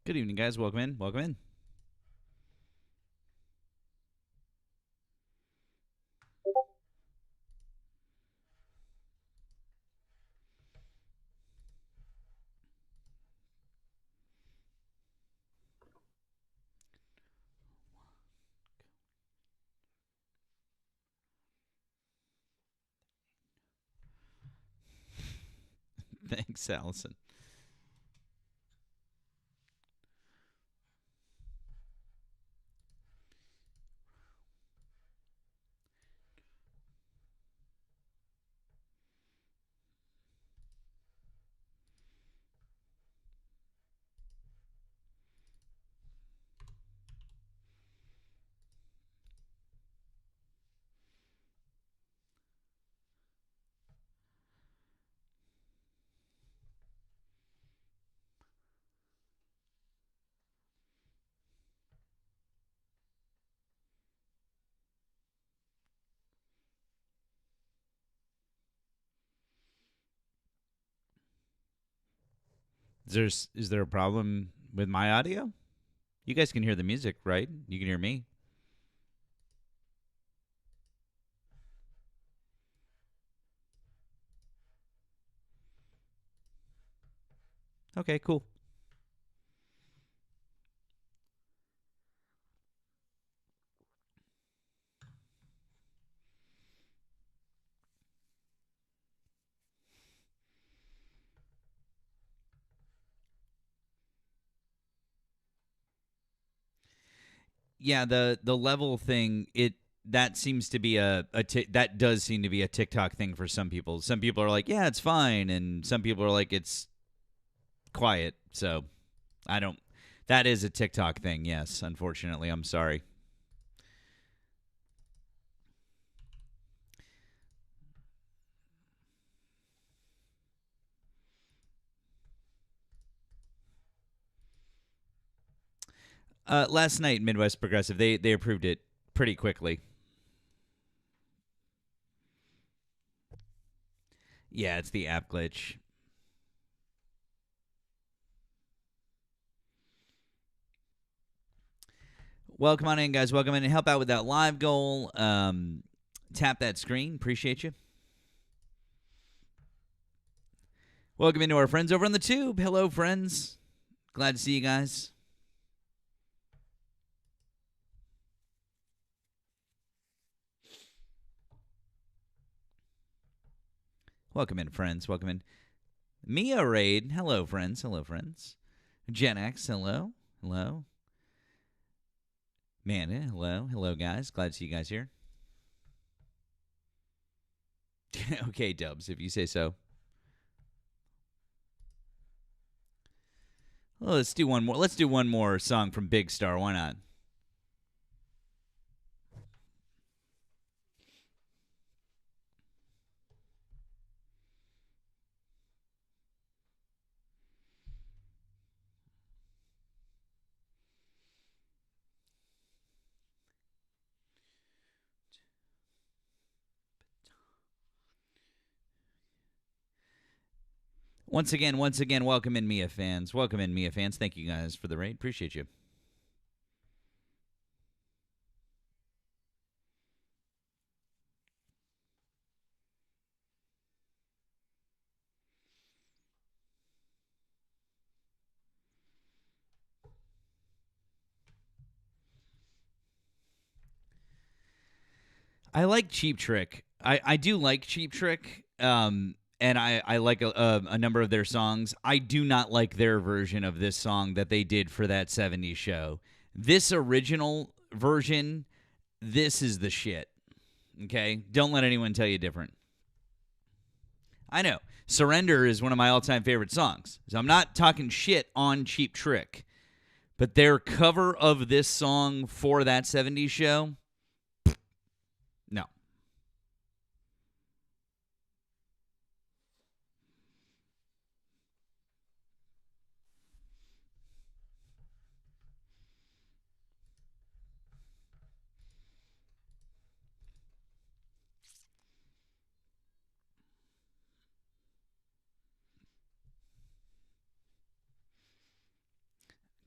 Good evening, guys. Welcome in. Welcome in. Thanks, Allison. Is there a problem with my audio? You guys can hear the music, right? You can hear me. Okay, cool. Yeah, the level thing, that seems to be that does seem to be a TikTok thing for some people. Some people are like, "Yeah, it's fine," and some people are like, "It's quiet." So, I don't that is a TikTok thing. Yes, unfortunately. I'm sorry. Last night, Midwest Progressive, they approved it pretty quickly. Yeah, it's the app glitch. Welcome on in, guys. Welcome in and help out with that live goal. Tap that screen. Appreciate you. Welcome into our friends over on the tube. Hello, friends. Glad to see you guys. Welcome in, friends. Welcome in. Mia Raid. Hello, friends. Hello, friends. Gen X. Hello. Hello. Manda. Hello. Hello, guys. Glad to see you guys here. Okay, Dubs, if you say so. Well, let's do one more. Let's do one more song from Big Star. Why not? Once again, welcome in, Mia fans. Welcome in, Mia fans. Thank you guys for the raid. Appreciate you. I like Cheap Trick. I do like Cheap Trick. And I like a number of their songs. I do not like their version of this song that they did for that 70s show. This original version, this is the shit. Okay? Don't let anyone tell you different. I know. Surrender is one of my all-time favorite songs. So I'm not talking shit on Cheap Trick. But their cover of this song for that 70s show, no.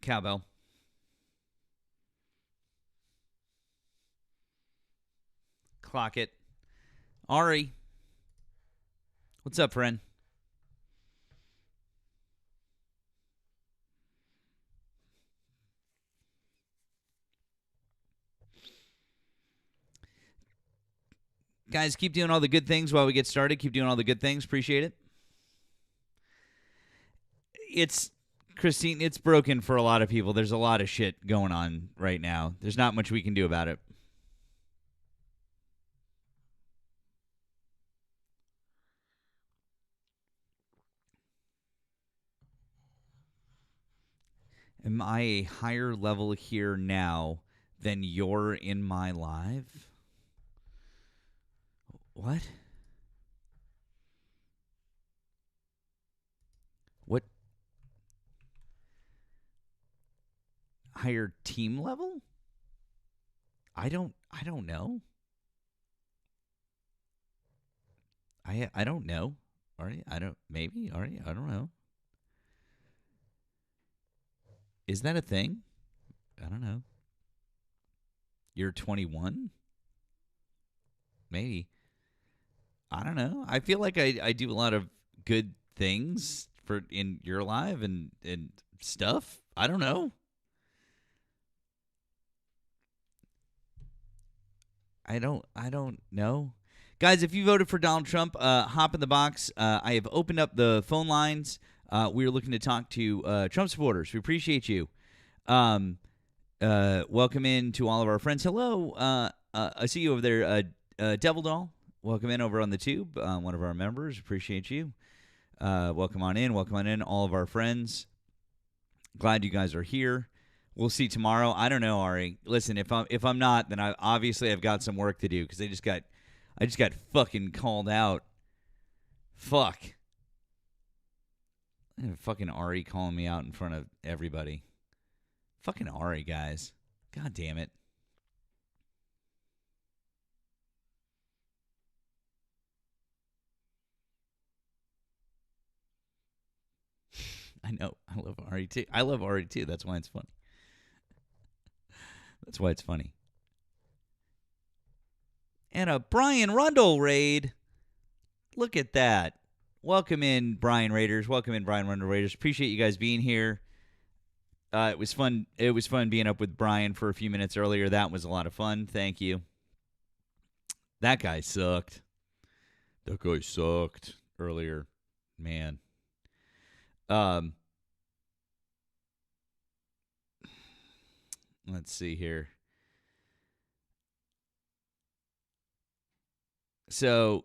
Cowbell. Clock it. Ari. What's up, friend? Guys, keep doing all the good things while we get started. Keep doing all the good things. Appreciate it. Christine, it's broken for a lot of people. There's a lot of shit going on right now. There's not much we can do about it. Am I a higher level here now than you're in my live? What? What? Higher team level? I don't know. I don't know. Alright, I don't know. Is that a thing? I don't know. You're 21? Maybe. I don't know. I feel like I do a lot of good things in your life and stuff. I don't know. I don't know. Guys, if you voted for Donald Trump, hop in the box. I have opened up the phone lines. We are looking to talk to Trump supporters. We appreciate you. Welcome in to all of our friends. Hello. I see you over there, Devil Doll. Welcome in over on the tube. One of our members. Appreciate you. Welcome on in. Welcome on in, all of our friends. Glad you guys are here. We'll see tomorrow. I don't know, Ari. Listen, if I'm not, then I've got some work to do because I just got fucking called out. Fuck. Fucking Ari calling me out in front of everybody. Fucking Ari, guys. God damn it. I know. I love Ari too. That's why it's funny. That's why it's funny. And a Brian Rundle raid. Look at that. Welcome in, Brian Raiders. Welcome in, Brian Rundle Raiders. Appreciate you guys being here. It was fun. It was fun being up with Brian for a few minutes earlier. That was a lot of fun. Thank you. That guy sucked. That guy sucked earlier. Man. Let's see here. So,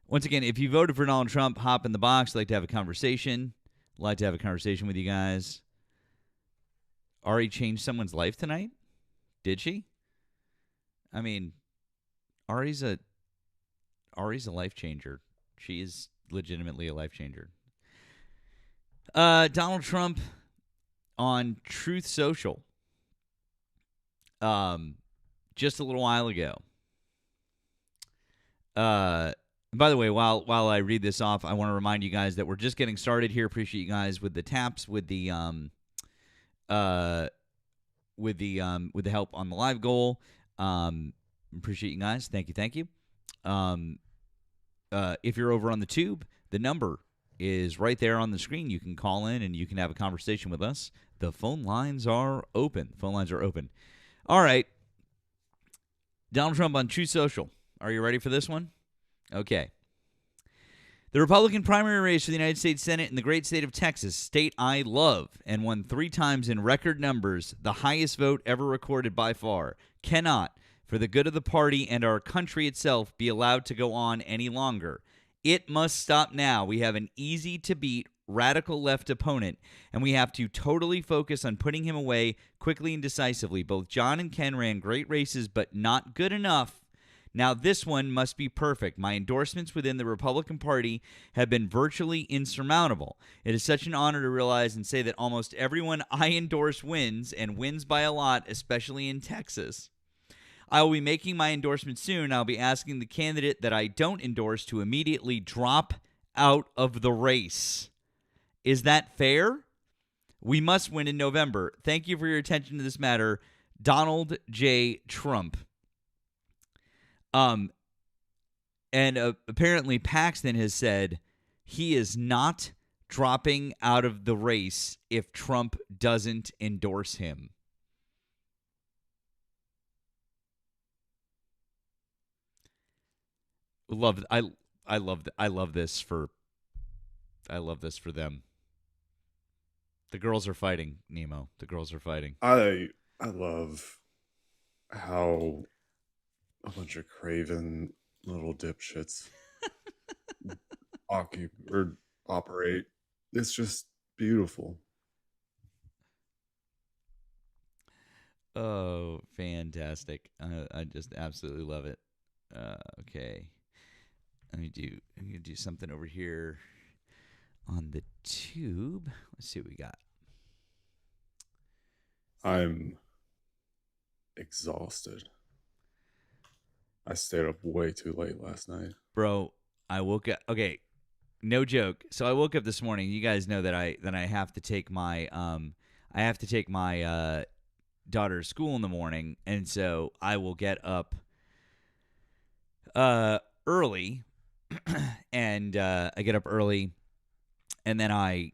once again, if you voted for Donald Trump, hop in the box. I'd like to have a conversation. I'd like to have a conversation with you guys. Ari changed someone's life tonight? Did she? I mean, Ari's a life changer. She is legitimately a life changer. Donald Trump on Truth Social. Just a little while ago. By the way, while I read this off, I want to remind you guys that we're just getting started here. Appreciate you guys with the taps, with the help on the live goal. Appreciate you guys. Thank you. If you're over on the tube, the number is right there on the screen. You can call in and you can have a conversation with us. The phone lines are open. All right. Donald Trump on Truth Social. Are you ready for this one? Okay. The Republican primary race for the United States Senate in the great state of Texas, state I love, and won 3 times in record numbers, the highest vote ever recorded by far, cannot, for the good of the party and our country itself, be allowed to go on any longer. It must stop now. We have an easy-to-beat radical left opponent, and we have to totally focus on putting him away quickly and decisively. Both John and Ken ran great races, but not good enough. Now this one must be perfect. My endorsements within the Republican Party have been virtually insurmountable. It is such an honor to realize and say that almost everyone I endorse wins, and wins by a lot, especially in Texas. I will be making my endorsement soon. I'll be asking the candidate that I don't endorse to immediately drop out of the race. Is that fair? We must win in November. Thank you for your attention to this matter, Donald J. Trump. And apparently Paxton has said he is not dropping out of the race if Trump doesn't endorse him. I love this for them. The girls are fighting, Nemo. The girls are fighting. I love how a bunch of craven little dipshits operate. It's just beautiful. Oh, fantastic. I just absolutely love it. Okay. I'm gonna do something over here on the tube. Let's see what we got. I'm exhausted. I stayed up way too late last night. Bro, I woke up. Okay, no joke. So I woke up this morning. You guys know that I have to take my daughter to school in the morning, and so I will get up early, and I get up early, and then I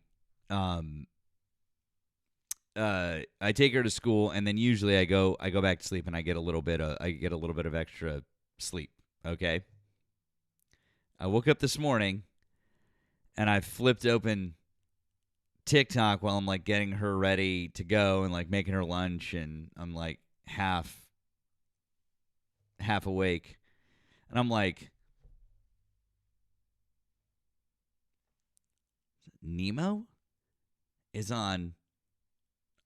take her to school, and then usually I go back to sleep, and I get a little bit of extra sleep. Okay. I woke up this morning, and I flipped open TikTok while I'm like getting her ready to go and like making her lunch, and I'm like half awake, and I'm like, Nemo is on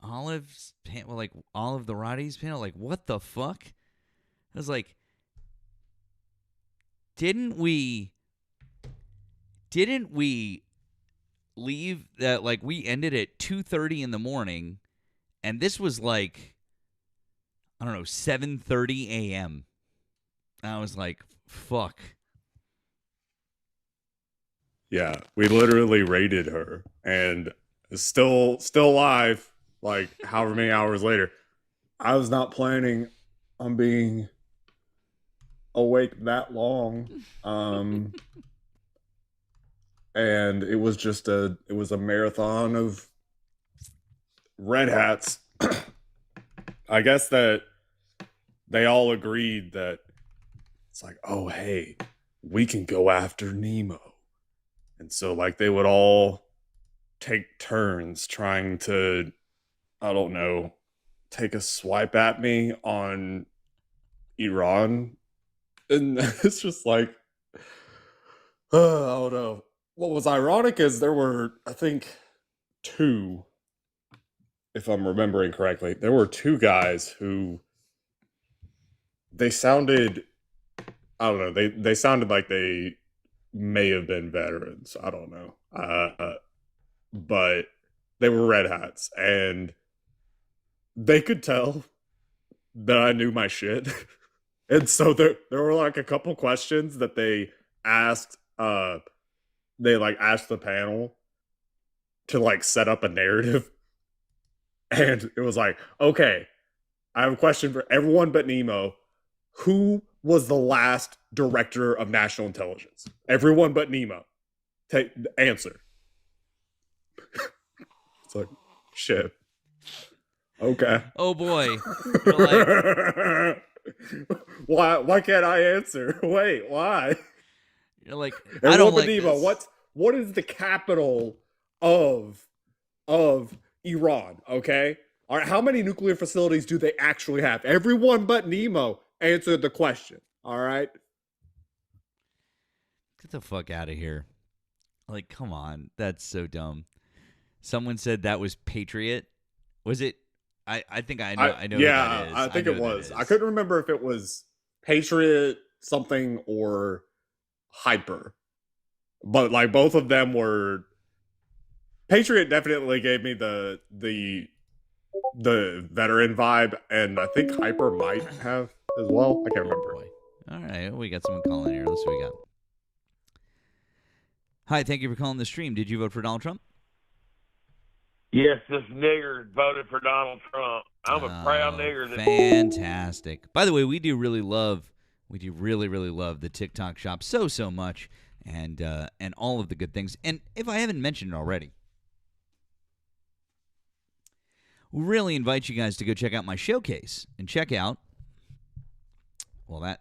Olive's panel, like Olive the Roddy's panel. Like, what the fuck? I was like, didn't we leave that? Like, we ended at 2:30 in the morning, and this was like, I don't know, 7:30 a.m. I was like, fuck. Yeah, we literally raided her, and still alive. Like however many hours later, I was not planning on being awake that long, and it was just a marathon of red hats. I guess that they all agreed that it's like, oh hey, we can go after Nemo. And so, like, they would all take turns trying to, I don't know, take a swipe at me on Iran. And it's just like, I don't know. What was ironic is there were, I think, two, if I'm remembering correctly, there were two guys who they sounded, I don't know, they sounded like they may have been veterans. I don't know. But they were red hats, and they could tell that I knew my shit. And so there were like a couple questions that they asked. They like asked the panel to like set up a narrative, and it was like, okay, I have a question for everyone but Nemo. Who was the last director of national intelligence? Everyone but Nemo. Take the answer. It's like, shit. Okay. Oh boy. You're like, why can't I answer? Wait, why? You're like, And I don't like Nemo, this. what is the capital of Iran? Okay. All right. How many nuclear facilities do they actually have? Everyone but Nemo answered the question. All right. Get the fuck out of here. Like, come on. That's so dumb. Someone said that was Patriot. Was it? I think I know. Yeah, who that is. I think it was. I couldn't remember if it was Patriot something or Hyper. But like both of them were. Patriot definitely gave me the veteran vibe, and I think Hyper might have as well. I can't remember. All right, we got someone calling here. Let's see what we got. Hi, thank you for calling the stream. Did you vote for Donald Trump? Yes, this nigger voted for Donald Trump. I'm a proud nigger. Fantastic. By the way, we do really really love the TikTok shop so much, and all of the good things. And if I haven't mentioned it already, we really invite you guys to go check out my showcase and check out. Well, that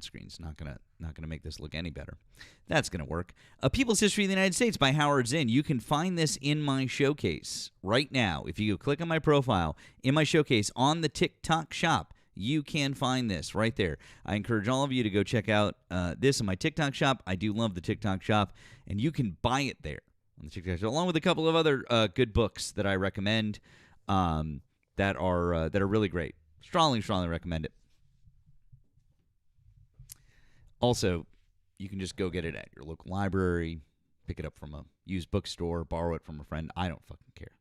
screen's not gonna make this look any better. That's gonna work. A People's History of the United States by Howard Zinn. You can find this in my showcase right now. If you click on my profile in my showcase on the TikTok shop, you can find this right there. I encourage all of you to go check out this in my TikTok shop. I do love the TikTok shop, and you can buy it there on the TikTok shop, along with a couple of other good books that I recommend that are really great. Strongly recommend it. Also, you can just go get it at your local library, pick it up from a used bookstore, borrow it from a friend. I don't fucking care.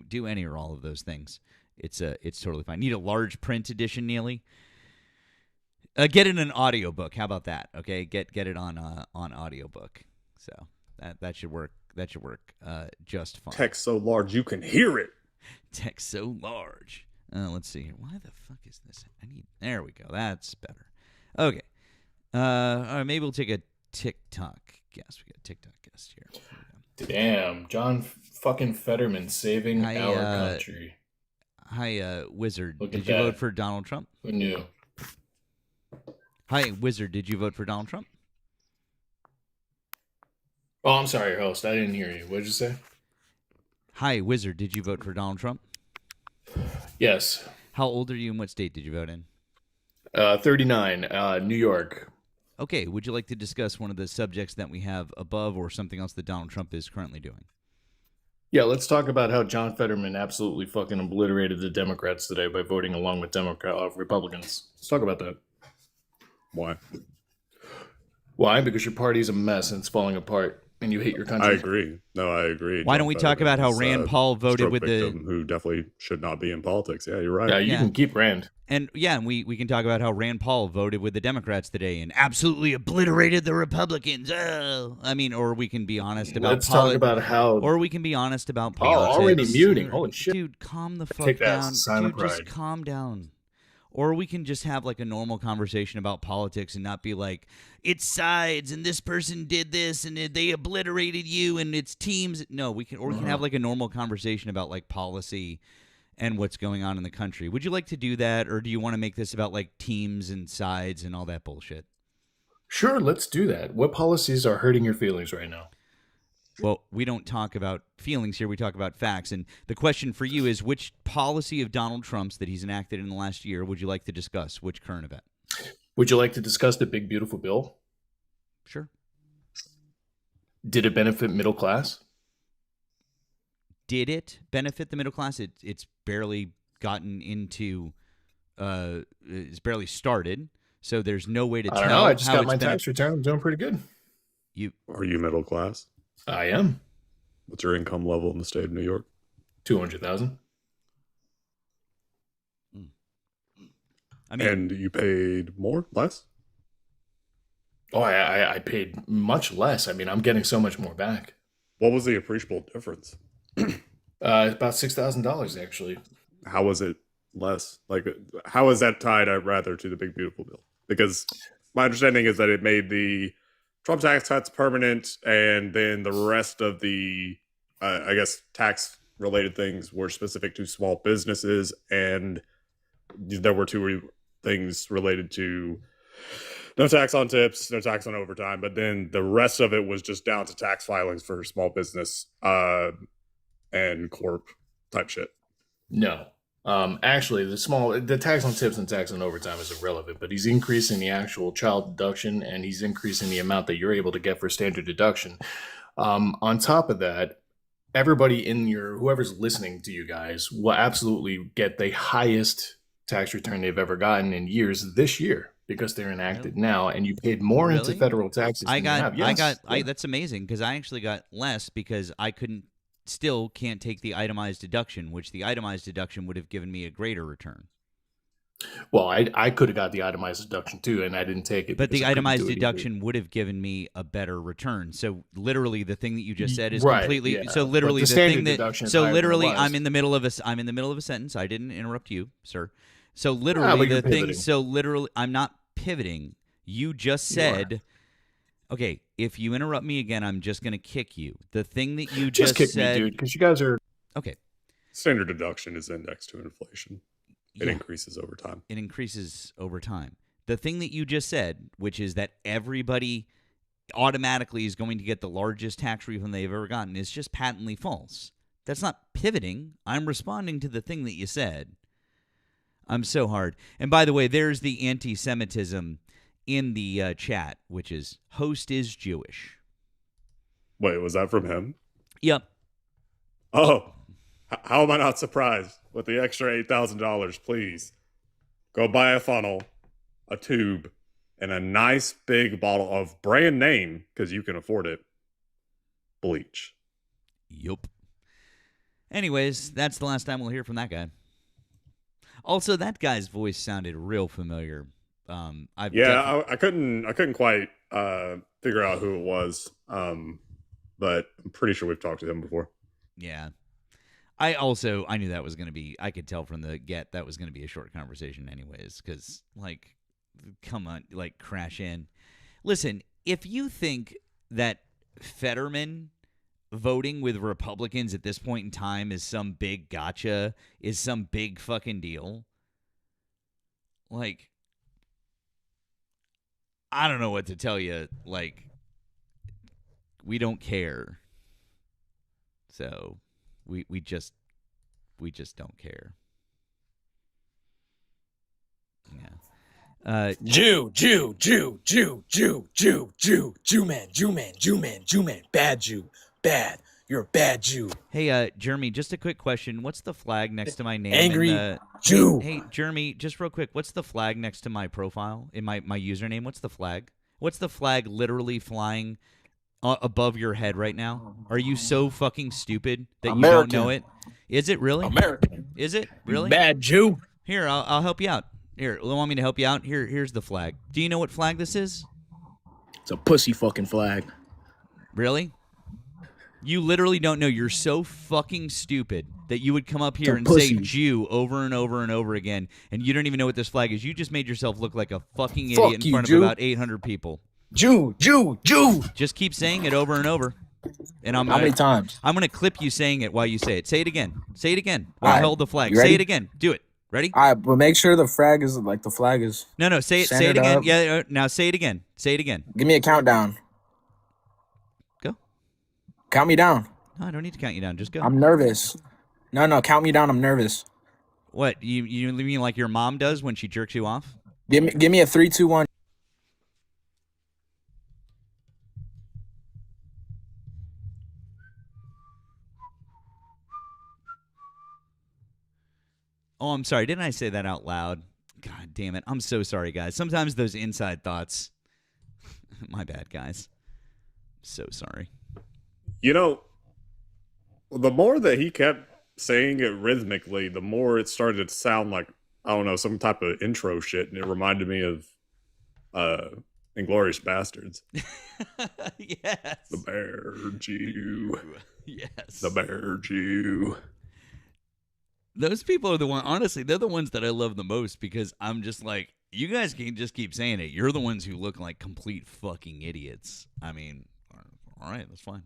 Do any or all of those things. It's totally fine. Need a large print edition, Neely? Get it in an audiobook. How about that? Okay, get it on audiobook. So that should work. That should work just fine. Text so large you can hear it. Text so large. Let's see here. Why the fuck is this? There we go. That's better. Okay. All right, maybe we'll take a TikTok guest. We got a TikTok guest here. Damn, John fucking Fetterman saving our country. Hi, Wizard. Did you vote for Donald Trump? Who knew? Hi, Wizard. Did you vote for Donald Trump? Oh, I'm sorry, host. I didn't hear you. What did you say? Hi, Wizard. Did you vote for Donald Trump? Yes. How old are you and what state did you vote in? 39, New York. Okay, would you like to discuss one of the subjects that we have above or something else that Donald Trump is currently doing? Yeah, let's talk about how John Fetterman absolutely fucking obliterated the Democrats today by voting along with Republicans. Let's talk about that. Why? Why? Because your party's a mess and it's falling apart and you hate your country. I agree. No, I agree. Why don't we talk about how Rand Paul voted with who definitely should not be in politics. Yeah, you're right. Yeah, you can keep Rand. And we can talk about how Rand Paul voted with the Democrats today and absolutely obliterated the Republicans. Oh, I mean, or we can be honest about. Let's talk about how. Or we can be honest about politics. Oh, already muting. Holy shit, dude! Calm the fuck down. Dude, just calm down. Or we can just have like a normal conversation about politics and not be like, it's sides and this person did this and they obliterated you and it's teams. No, we can have like a normal conversation about like policy and what's going on in the country. Would you like to do that, or do you want to make this about like teams and sides and all that bullshit? Sure, let's do that. What policies are hurting your feelings right now? Well, we don't talk about feelings here. We talk about facts. And the question for you is, which policy of Donald Trump's that he's enacted in the last year would you like to discuss? Which current event? Would you like to discuss the big, beautiful bill? Sure. Did it benefit middle class? Did it benefit the middle class? It's barely gotten into, it's barely started. So there's no way to tell. I don't know. I just got my tax return. I'm doing pretty good. Are you middle class? I am. What's your income level in the state of New York? 200,000. I mean, and you paid more, less? Oh, I paid much less. I mean, I'm getting so much more back. What was the appreciable difference? About $6,000 actually. How was it less? Like, how is that tied rather to the big beautiful bill? Because my understanding is that it made the Trump tax cuts permanent, and then the rest of the, I guess, tax-related things were specific to small businesses, and there were two things related to no tax on tips, no tax on overtime, but then the rest of it was just down to tax filings for small business and corp type shit. No. Actually, the tax on tips and tax on overtime is irrelevant, but he's increasing the actual child deduction and he's increasing the amount that you're able to get for standard deduction. On top of that, everybody whoever's listening to you guys will absolutely get the highest tax return they've ever gotten in years this year because they're enacted now, and you paid more into federal taxes. That's amazing because I actually got less because I still can't take the itemized deduction, which the itemized deduction would have given me a greater return. Well, I could have got the itemized deduction too, and I didn't take it. But the because I couldn't itemized do it either. deduction would have given me a better return. So literally, the thing that you just said is Right, completely. yeah. So But literally, the the standard thing that. deduction is So higher than the literally, less. I'm in the middle of a sentence. I didn't interrupt you, sir. So literally, but you're the thing. pivoting. So literally, I'm not pivoting. You just You are. said. Okay, if you interrupt me again, I'm just gonna kick you. The thing that you Just kick said. me, dude, because you guys are. Okay. Standard deduction is indexed to inflation. It Yeah. increases over time. It increases over time. The thing that you just said, which is that everybody automatically is going to get the largest tax refund they've ever gotten, is just patently false. That's not pivoting. I'm responding to the thing that you said. I'm so hard. And by the way, there's the anti-Semitism in the chat, which is host is Jewish. Wait, was that from him? Yep. Oh, how am I not surprised? With the extra $8,000, please go buy a funnel, a tube, and a nice big bottle of brand name, because you can afford it, bleach. Yup. Anyways, that's the last time we'll hear from that guy. Also, that guy's voice sounded real familiar. I couldn't quite figure out who it was, but I'm pretty sure we've talked to him before. Yeah. I knew that was going to be, I could tell from the get that was going to be a short conversation anyways, because, like, come on, like, crash in. Listen, if you think that Fetterman voting with Republicans at this point in time is some big gotcha, is some big fucking deal, like, I don't know what to tell you. Like, we don't care. So we just don't care. Yeah. Jew man, bad Jew, bad. You're a bad Jew. Hey, Jeremy, just a quick question. What's the flag next to my name? Angry Jew. Hey, Jeremy, just real quick. What's the flag next to my profile in my username? What's the flag? What's the flag literally flying above your head right now? Are you so fucking stupid that you don't know it? Is it really? American. Is it really? Bad Jew. Here, I'll help you out. Here, you want me to help you out? Here's the flag. Do you know what flag this is? It's a pussy fucking flag. Really? You literally don't know. You're so fucking stupid that you would come up here and say Jew over and over and over again, and you don't even know what this flag is. You just made yourself look like a fucking idiot in front of about 800 people. Jew. Just keep saying it over and over. And How many times? I'm going to clip you saying it while you say it. Say it again. Say it again. While I hold the flag. Say it again. Do it. Ready? All right, but make sure the flag is like the flag is. No. Say it again. Yeah. Now say it again. Say it again. Give me a countdown. Go. Count me down. No, I don't need to count you down. Just go. I'm nervous. No, count me down. I'm nervous. What? You mean like your mom does when she jerks you off? Give me a 3, 2, 1. Oh, I'm sorry. Didn't I say that out loud? God damn it. I'm so sorry, guys. Sometimes those inside thoughts. My bad, guys. So sorry. You know, the more that he kept saying it rhythmically, the more it started to sound like, I don't know, some type of intro shit, and it reminded me of Inglourious Bastards. Yes. The Bear Jew. Yes. The Bear Jew. Those people are the one. Honestly, they're the ones that I love the most because I'm just like, you guys can just keep saying it. You're the ones who look like complete fucking idiots. I mean, all right, that's fine.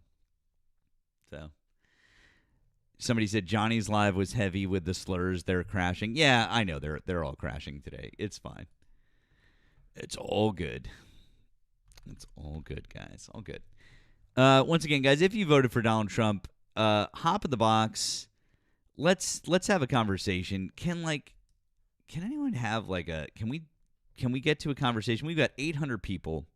So, somebody said Johnny's live was heavy with the slurs. They're crashing. Yeah, I know they're all crashing today. It's fine. It's all good. It's all good, guys. All good. Once again, guys, if you voted for Donald Trump, hop in the box. Let's have a conversation. Can anyone have like a can we get to a conversation? We've got 800 people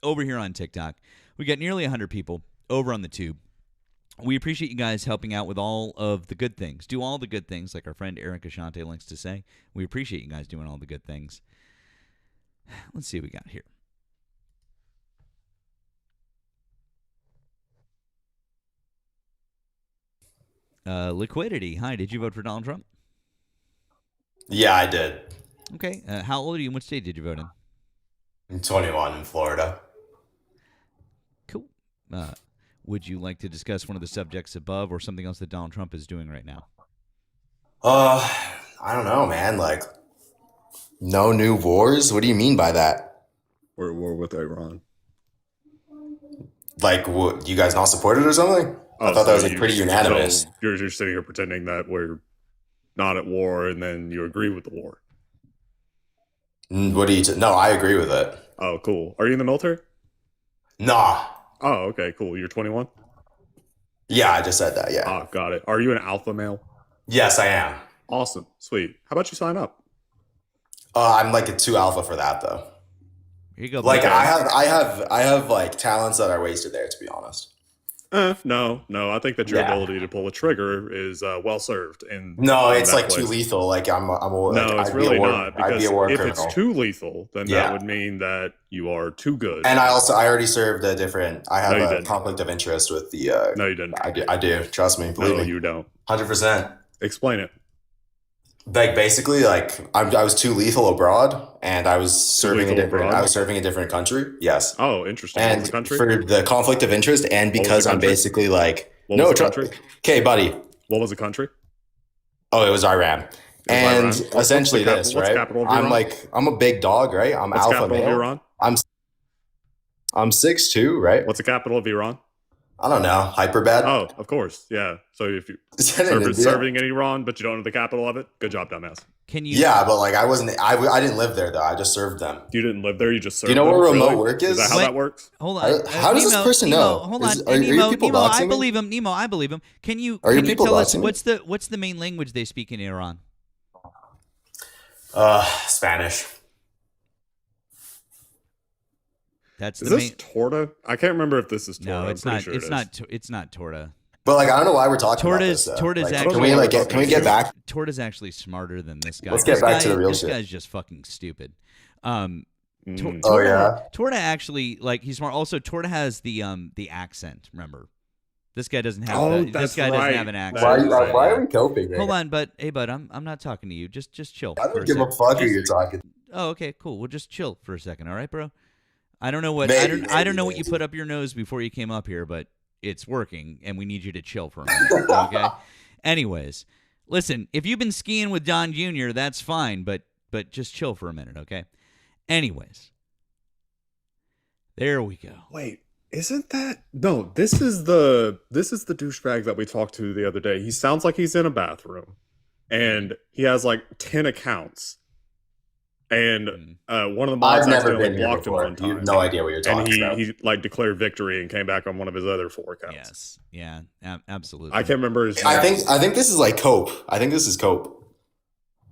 over here on TikTok. We got nearly 100 people over on the tube. We appreciate you guys helping out with all of the good things. Do all the good things, like our friend Eric Ashante likes to say. We appreciate you guys doing all the good things. Let's see what we got here. Liquidity. Hi, did you vote for Donald Trump? Yeah, I did. Okay. How old are you and what state did you vote in? I'm 21 in Florida. Cool. Would you like to discuss one of the subjects above or something else that Donald Trump is doing right now? I don't know, man. Like, no new wars? What do you mean by that? We're at war with Iran. Like, what, you guys not support it or something? I thought that was like pretty unanimous. So you're sitting here pretending that we're not at war, and then you agree with the war. What do you? No, I agree with it. Oh, cool. Are you in the military? Nah. Oh, okay, cool. You're 21? Yeah, I just said that. Yeah. Oh, got it. Are you an alpha male? Yes, I am. Awesome. Sweet. How about you sign up? I'm like a 2 alpha for that though. Here you go. Like buddy. I have like talents that are wasted there, to be honest. No. I think that your Yeah. ability to pull a trigger is well served. No, in it's that like place. too lethal. Like I'm a No, like, it's really not. I'd Because be a war if criminal. it's too lethal, then Yeah. that would mean that you are too good. And I already served a different. I have No, you a didn't. conflict of interest with the. No, you didn't. I do. Trust me. Believe No, me. you don't. 100%. Explain it. Like basically, like I was too lethal abroad, and I was serving a lethal different. abroad? I was serving a different country. Yes. Oh, interesting. What was And the country? for the conflict of interest, and was the because I'm country? basically like What was the country? Okay, buddy. What was the country? Oh, it was Iran. It was And Iran. What's essentially the this, what's the right? capital of I'm Iran? I'm a big dog, right? I'm What's the alpha capital of male. Iran? I'm 6'2", right? What's the capital of Iran? I don't know. Hyperbad. Oh, of course. Yeah. So if you Is that in India? serving in Iran, but you don't know the capital of it, good job, dumbass. Can you? Yeah, but like I didn't live there though. I just served them. You didn't live there. You just served. You know them, what remote really? work is? Is that how Wait. that works? Hold on. How does this Nemo, person Nemo, know? Hold on. Are you people Nemo, I doxing me? believe him. Nemo, I believe him. Can you people tell us doxing me? what's the main language they speak in Iran? Spanish. That's Is the this main. Torta? I can't remember if this is Torta. No, I'm it's pretty not. Sure It's it not. is. It's not Torta. But like I don't know why we're talking about Torta's- this. Torta's Like, actually- can we get back? Torta's actually smarter than this guy. Let's get This back guy- to the real this shit. guy's just fucking stupid. Mm. Oh, yeah? Torta actually he's smart. Also, Torta has the accent. Remember, this guy doesn't have. Oh, this that's guy doesn't right. have an accent. Why are we coping? Right Hold now? on, but hey, bud, I'm not talking to you. Just chill. I for don't give a sec. fuck who Just- you're talking. Oh, okay, cool. We'll just chill for a second, all right, bro? I don't know what Maybe, I don't know what you maybe. put up your nose before you came up here, but it's working, and we need you to chill for a minute, okay? Anyways, listen, if you've been skiing with Don Jr., that's fine, but just chill for a minute, okay? Anyways, there we go. Wait, isn't that no? This is the douchebag that we talked to the other day. He sounds like he's in a bathroom, and he has like 10 accounts. And one of the mods I've never accidentally been here blocked him before. one time. You have no idea what you're And talking about. he like declared victory and came back on one of his other 4 accounts. Yes, yeah, absolutely. I can't remember his name. I think this is like cope. I think this is cope.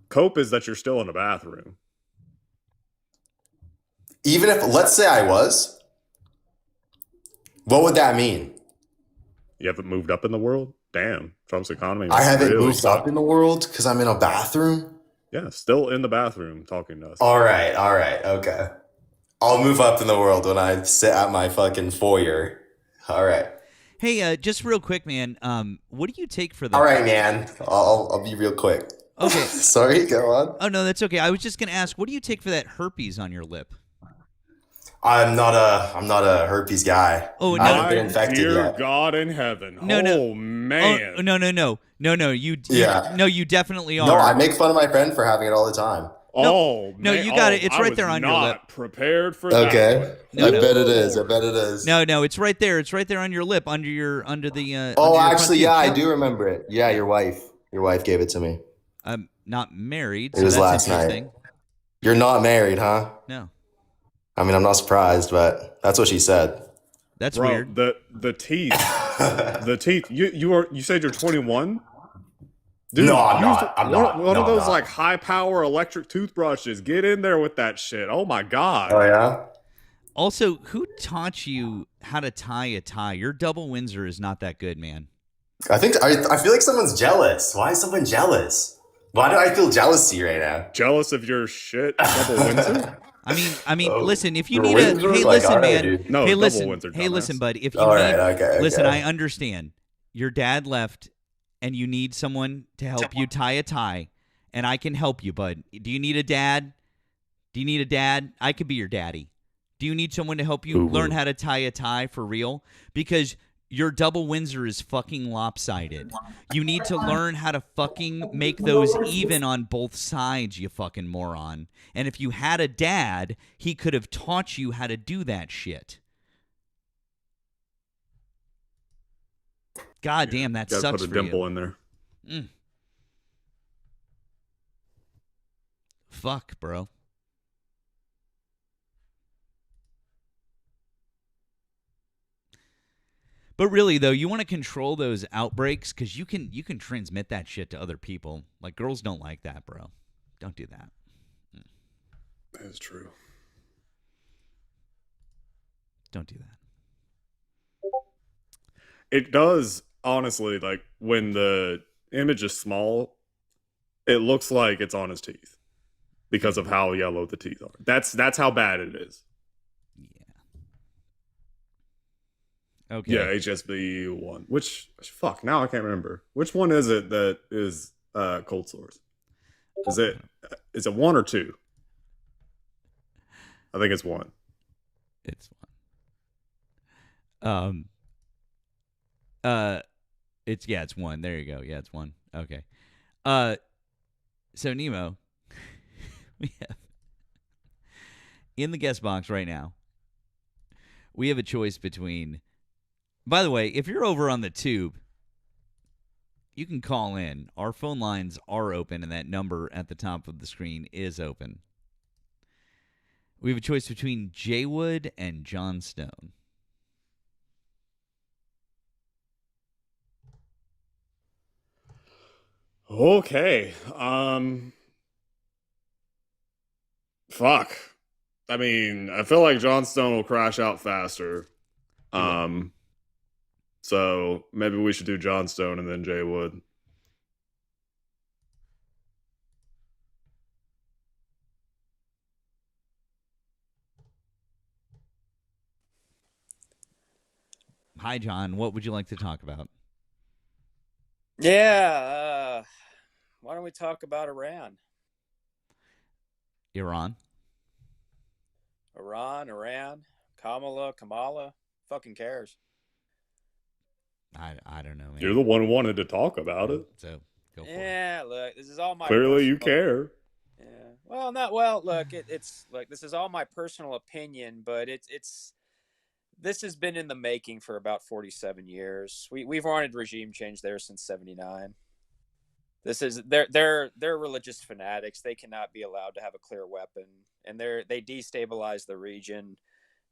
Cope is that you're still in the bathroom. Even if, let's say I was, what would that mean? You haven't moved up in the world? Damn. Trump's economy. I haven't really moved sucked. up in the world because I'm in a bathroom? Yeah, still in the bathroom talking to us. All right, okay. I'll move up in the world when I sit at my fucking foyer. All right. Hey, just real quick, man. What do you take for the? All right, man. I'll be real quick. Okay. Sorry, go on. Oh no, that's okay. I was just gonna ask, what do you take for that herpes on your lip? I'm not a herpes guy. Oh, I haven't My been infected dear yet. God in heaven. No, no. Oh, man. Oh, no. You Yeah. no, you definitely are. No, I make fun of my friend for having it all the time. Oh, no, man. you got Oh, it. It's I right was there on your not lip. prepared for that. Okay. No, I no. bet it is. No, it's right there. It's right there on your lip, under the. Oh, under your front actually, teeth. yeah, I do remember it. Yeah, your wife gave it to me. I'm not married. It So was that's last night. interesting. You're not married, huh? No, I mean, I'm not surprised, but that's what she said. that's Bro, weird. the teeth. The teeth. You said you're 21? Dude, No, I'm use not. I'm one, not. One No, of I'm those not. like high power electric toothbrushes. Get in there with that shit. Oh my God. Oh yeah. Also, who taught you how to tie a tie? Your double Windsor is not that good, man. I feel like someone's jealous. Why is someone jealous? Why do I feel jealousy right now? Jealous of your shit, double Windsor? I mean, Oh, listen. If you your need Windsor? a, hey, Like, listen, all right, man. dude. No, hey, double listen. Windsor, Hey, dumbass. listen, bud. If you All need, right, okay. listen, I understand. Your dad left, and you need someone to help you tie a tie, and I can help you, bud. Do you need a dad? Do you need a dad? I could be your daddy. Do you need someone to help you learn how to tie a tie for real? Because your double Windsor is fucking lopsided. You need to learn how to fucking make those even on both sides, you fucking moron. And if you had a dad, he could have taught you how to do that shit. God damn, that Gotta sucks put a for dimple you. in there. Fuck, bro. But really, though, you want to control those outbreaks because you can transmit that shit to other people. Like, girls don't like that, bro. Don't do that. That is true. Don't do that. It does, honestly, like, when the image is small, it looks like it's on his teeth because of how yellow the teeth are. That's how bad it is. Yeah. Okay. Yeah, HSB1. Which, fuck, now I can't remember. Which one is it that is cold sores? Is it 1 or 2? I think it's 1. It's one. It's 1. There you go. Yeah, it's 1. Okay. So Nemo, we have in the guest box right now. We have a choice between. By the way, if you're over on the tube, you can call in. Our phone lines are open, and that number at the top of the screen is open. We have a choice between Jay Wood and John Stone. Okay. Fuck. I mean, I feel like John Stone will crash out faster. So maybe we should do John Stone and then Jay Wood. Hi, John. What would you like to talk about? Yeah, why don't we talk about Iran? Iran? Iran, Kamala, fucking cares. I don't know, man. You're the one who wanted to talk about it. So go for it. Yeah, look, this is all my Clearly you personal- care. Yeah, well, not well. Look, it's like this is all my personal opinion, but it's this has been in the making for about 47 years. We've wanted regime change there since 79. This is they're religious fanatics. They cannot be allowed to have a clear weapon, and they destabilize the region,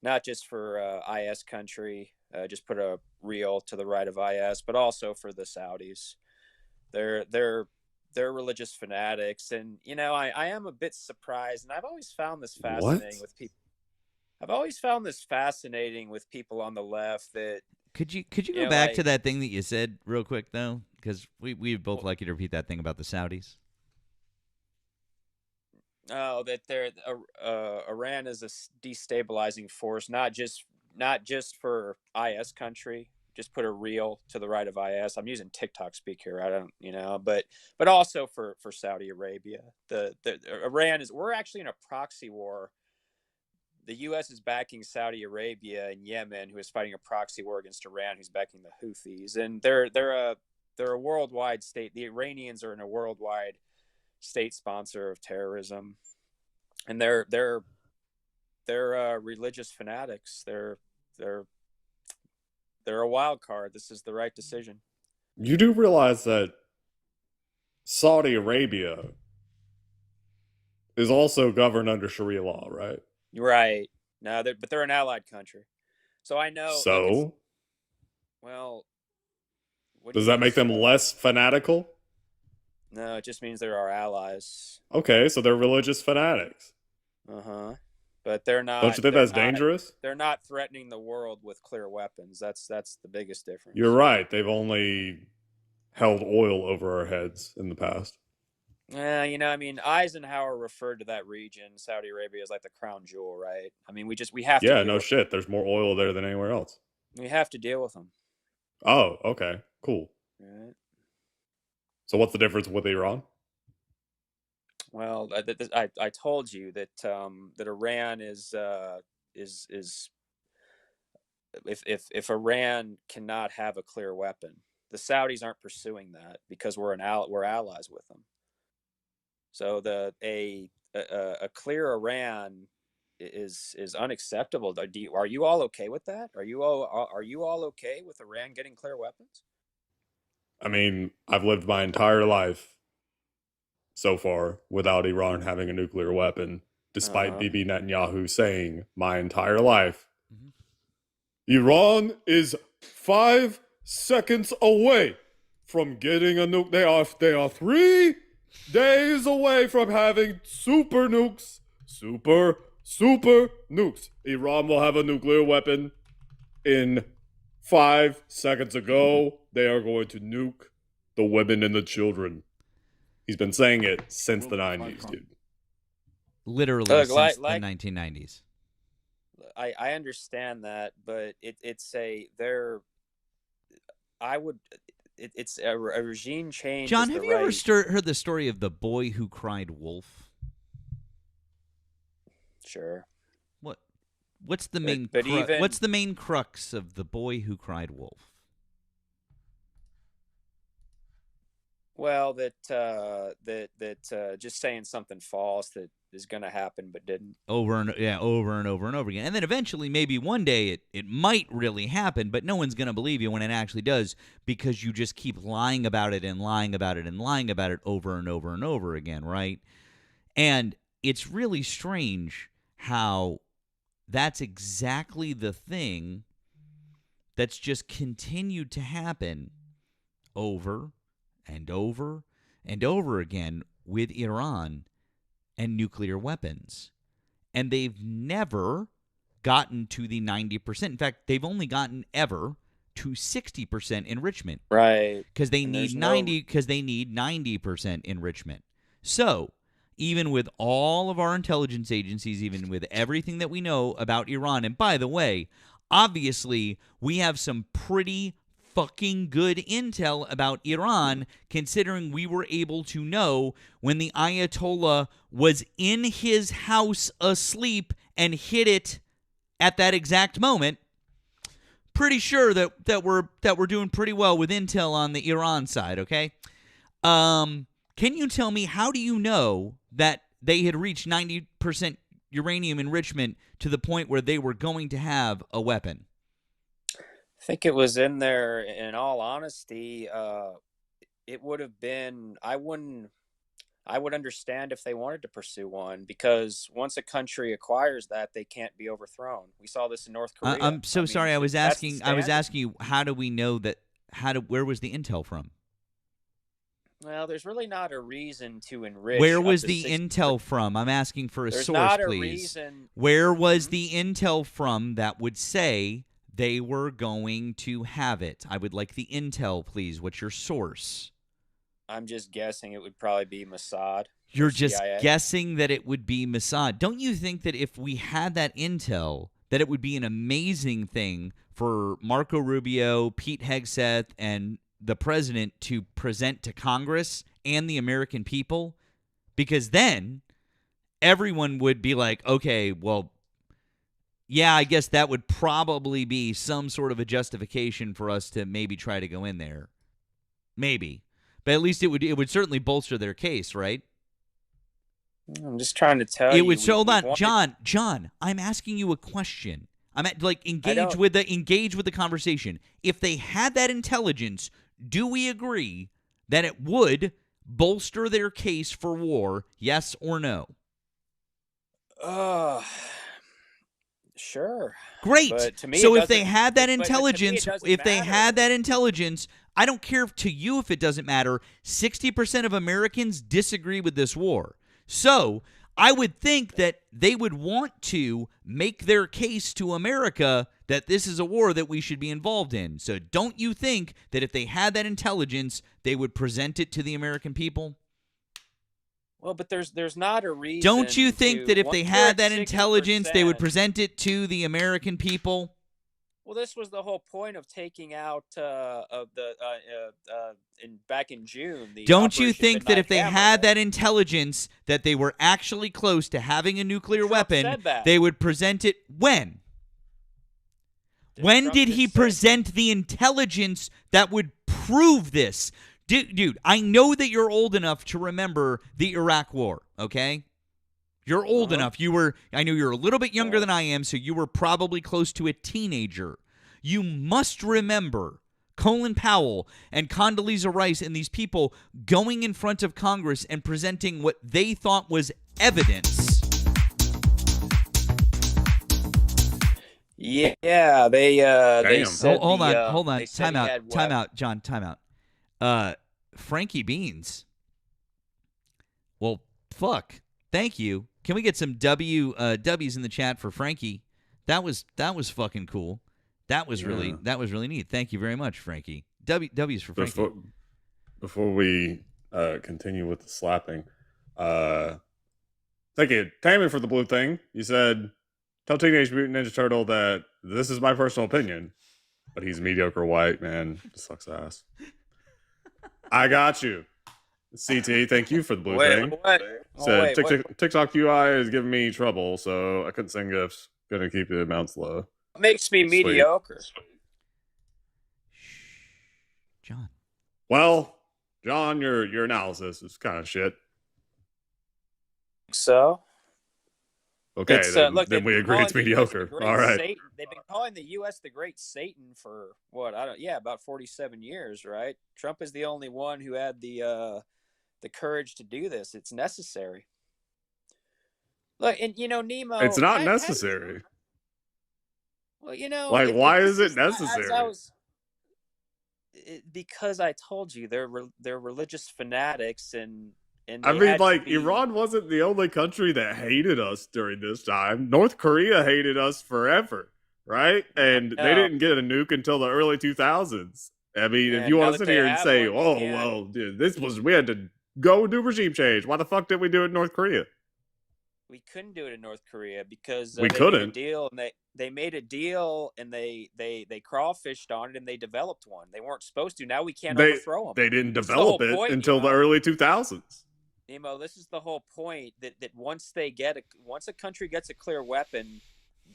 not just for IS country. Just put a real to the right of IS, but also for the Saudis. They're religious fanatics, and I am a bit surprised, and I've always found this fascinating with people. I've always found this fascinating with people on the left that. Could you go back to that thing that you said real quick though, because we both like you to repeat that thing about the Saudis. Oh, that Iran is a destabilizing force, not just for IS country. Just put a real to the right of IS. I'm using TikTok speak here. I don't, but also for Saudi Arabia. The Iran we're actually in a proxy war. The U.S. is backing Saudi Arabia and Yemen, who is fighting a proxy war against Iran, who's backing the Houthis, and they're a worldwide state. The Iranians are in a worldwide state sponsor of terrorism, and they're religious fanatics. They're a wild card. This is the right decision. You do realize that Saudi Arabia is also governed under Sharia law, right? Right. No, but they're an allied country. So I know. So, well, does that make them less fanatical? No, it just means they're our allies. Okay, so they're religious fanatics. Uh-huh. But they're not. Don't you think that's dangerous? They're not threatening the world with clear weapons. That's the biggest difference. You're right. They've only held oil over our heads in the past. Eisenhower referred to that region, Saudi Arabia, as like the crown jewel, right? I mean, we have to. Yeah, no shit. There's more oil there than anywhere else. We have to deal with them. Oh, okay. Cool. Right. So what's the difference with Iran? Well, I told you that that Iran is if Iran cannot have a clear weapon, the Saudis aren't pursuing that because we're allies with them. So a clear Iran is unacceptable. Are you all okay with that? Are you all okay with Iran getting clear weapons? I mean, I've lived my entire life so far without Iran having a nuclear weapon, despite Bibi Netanyahu saying my entire life. Iran is 5 seconds away from getting a nuke. They are 3 days away from having super nukes. Super nukes. Iran will have a nuclear weapon in 5 seconds ago. They are going to nuke the women and the children. He's been saying it since the 90s, dude. Literally since the 1990s. I understand that, but it's a regime change. John, have you ever heard the story of the boy who cried wolf? Sure. What's the main what's the main crux of the boy who cried wolf? Well, that just saying something false that is going to happen but didn't. Over and over again. And then eventually, maybe one day, it might really happen, but no one's going to believe you when it actually does because you just keep lying about it and lying about it and lying about it over and over and over again, right? And it's really strange how that's exactly the thing that's just continued to happen over and over and over again with Iran and nuclear weapons. And they've never gotten to the 90%. In fact, they've only gotten ever to 60% enrichment. Right. Because they need 90% enrichment. So, even with all of our intelligence agencies, even with everything that we know about Iran, and by the way, obviously, we have some pretty fucking good intel about Iran, considering we were able to know when the Ayatollah was in his house asleep and hit it at that exact moment. Pretty sure that we're doing pretty well with intel on the Iran side, okay? Can you tell me, how do you know that they had reached 90% uranium enrichment to the point where they were going to have a weapon? I think it was in there. In all honesty, it would have been. I would understand if they wanted to pursue one, because once a country acquires that, they can't be overthrown. We saw this in North Korea. I'm so sorry. I was asking you, how do we know that? Where was the intel from? Well, there's really not a reason to enrich. Where was the intel from? I'm asking for a source, please. Where was the intel from that would say they were going to have it? I would like the intel, please. What's your source? I'm just guessing it would probably be Mossad. You're just guessing that it would be Mossad. Don't you think that if we had that intel, that it would be an amazing thing for Marco Rubio, Pete Hegseth, and the president to present to Congress and the American people? Because then everyone would be like, okay, well, yeah, I guess that would probably be some sort of a justification for us to maybe try to go in there. Maybe. But at least it would certainly bolster their case, right? I'm just trying to tell you. Hold on, John, I'm asking you a question. I'm engage with the conversation. If they had that intelligence, do we agree that it would bolster their case for war, yes or no? Sure. Great. So if they had that intelligence, I don't care to you if it doesn't matter. 60% of Americans disagree with this war. So I would think that they would want to make their case to America that this is a war that we should be involved in. So don't you think that if they had that intelligence, they would present it to the American people? Well, but there's not a reason. Don't you think that if they had that intelligence, they would present it to the American people? Well, this was the whole point of taking out back in June. Don't you Operation think that if Midnight they Hammer had there. that intelligence that they were actually close to having a nuclear Trump weapon, said that. they would present it when? When Trump did just he said- present the intelligence that would prove this? Dude, I know that you're old enough to remember the Iraq War, okay? You're old enough. I know you're a little bit younger than I am, so you were probably close to a teenager. You must remember Colin Powell and Condoleezza Rice and these people going in front of Congress and presenting what they thought was evidence. Yeah, they Damn. said Hold the, on. they said he had Time out, John, time out. Frankie Beans. Well, fuck. Thank you. Can we get some W's in the chat for Frankie? That was fucking cool. That was really neat. Thank you very much, Frankie. W's for Frankie. Before we continue with the slapping, thank you, Tammy, for the blue thing. You said, tell Teenage Mutant Ninja Turtle that this is my personal opinion, but he's mediocre white, man. Sucks ass. I got you. CT, thank you for the blue thing. Said TikTok UI is giving me trouble, so I couldn't send gifts. Gonna keep the amounts low. Makes me Sweet. mediocre. John. Well, John, your analysis is kind of shit. So Okay, then, look, then we agree it's mediocre. All right. Satan. They've been calling the U.S. the Great Satan for what? About 47 years, right? Trump is the only one who had the courage to do this. It's necessary. Look, and Nemo. It's not necessary. Well, why is it necessary? Because I told you they're religious fanatics and I mean, Iran wasn't the only country that hated us during this time. North Korea hated us forever, right? And they didn't get a nuke until the early 2000s. I mean, if you want to sit here and say, dude, we had to go do regime change. Why the fuck did we do it in North Korea? We couldn't do it in North Korea because we couldn't. They made a deal and they crawfished on it and they developed one. They weren't supposed to. Now we can't overthrow them. They didn't develop it until the early 2000s. Nemo, this is the whole point that once a country gets a clear weapon,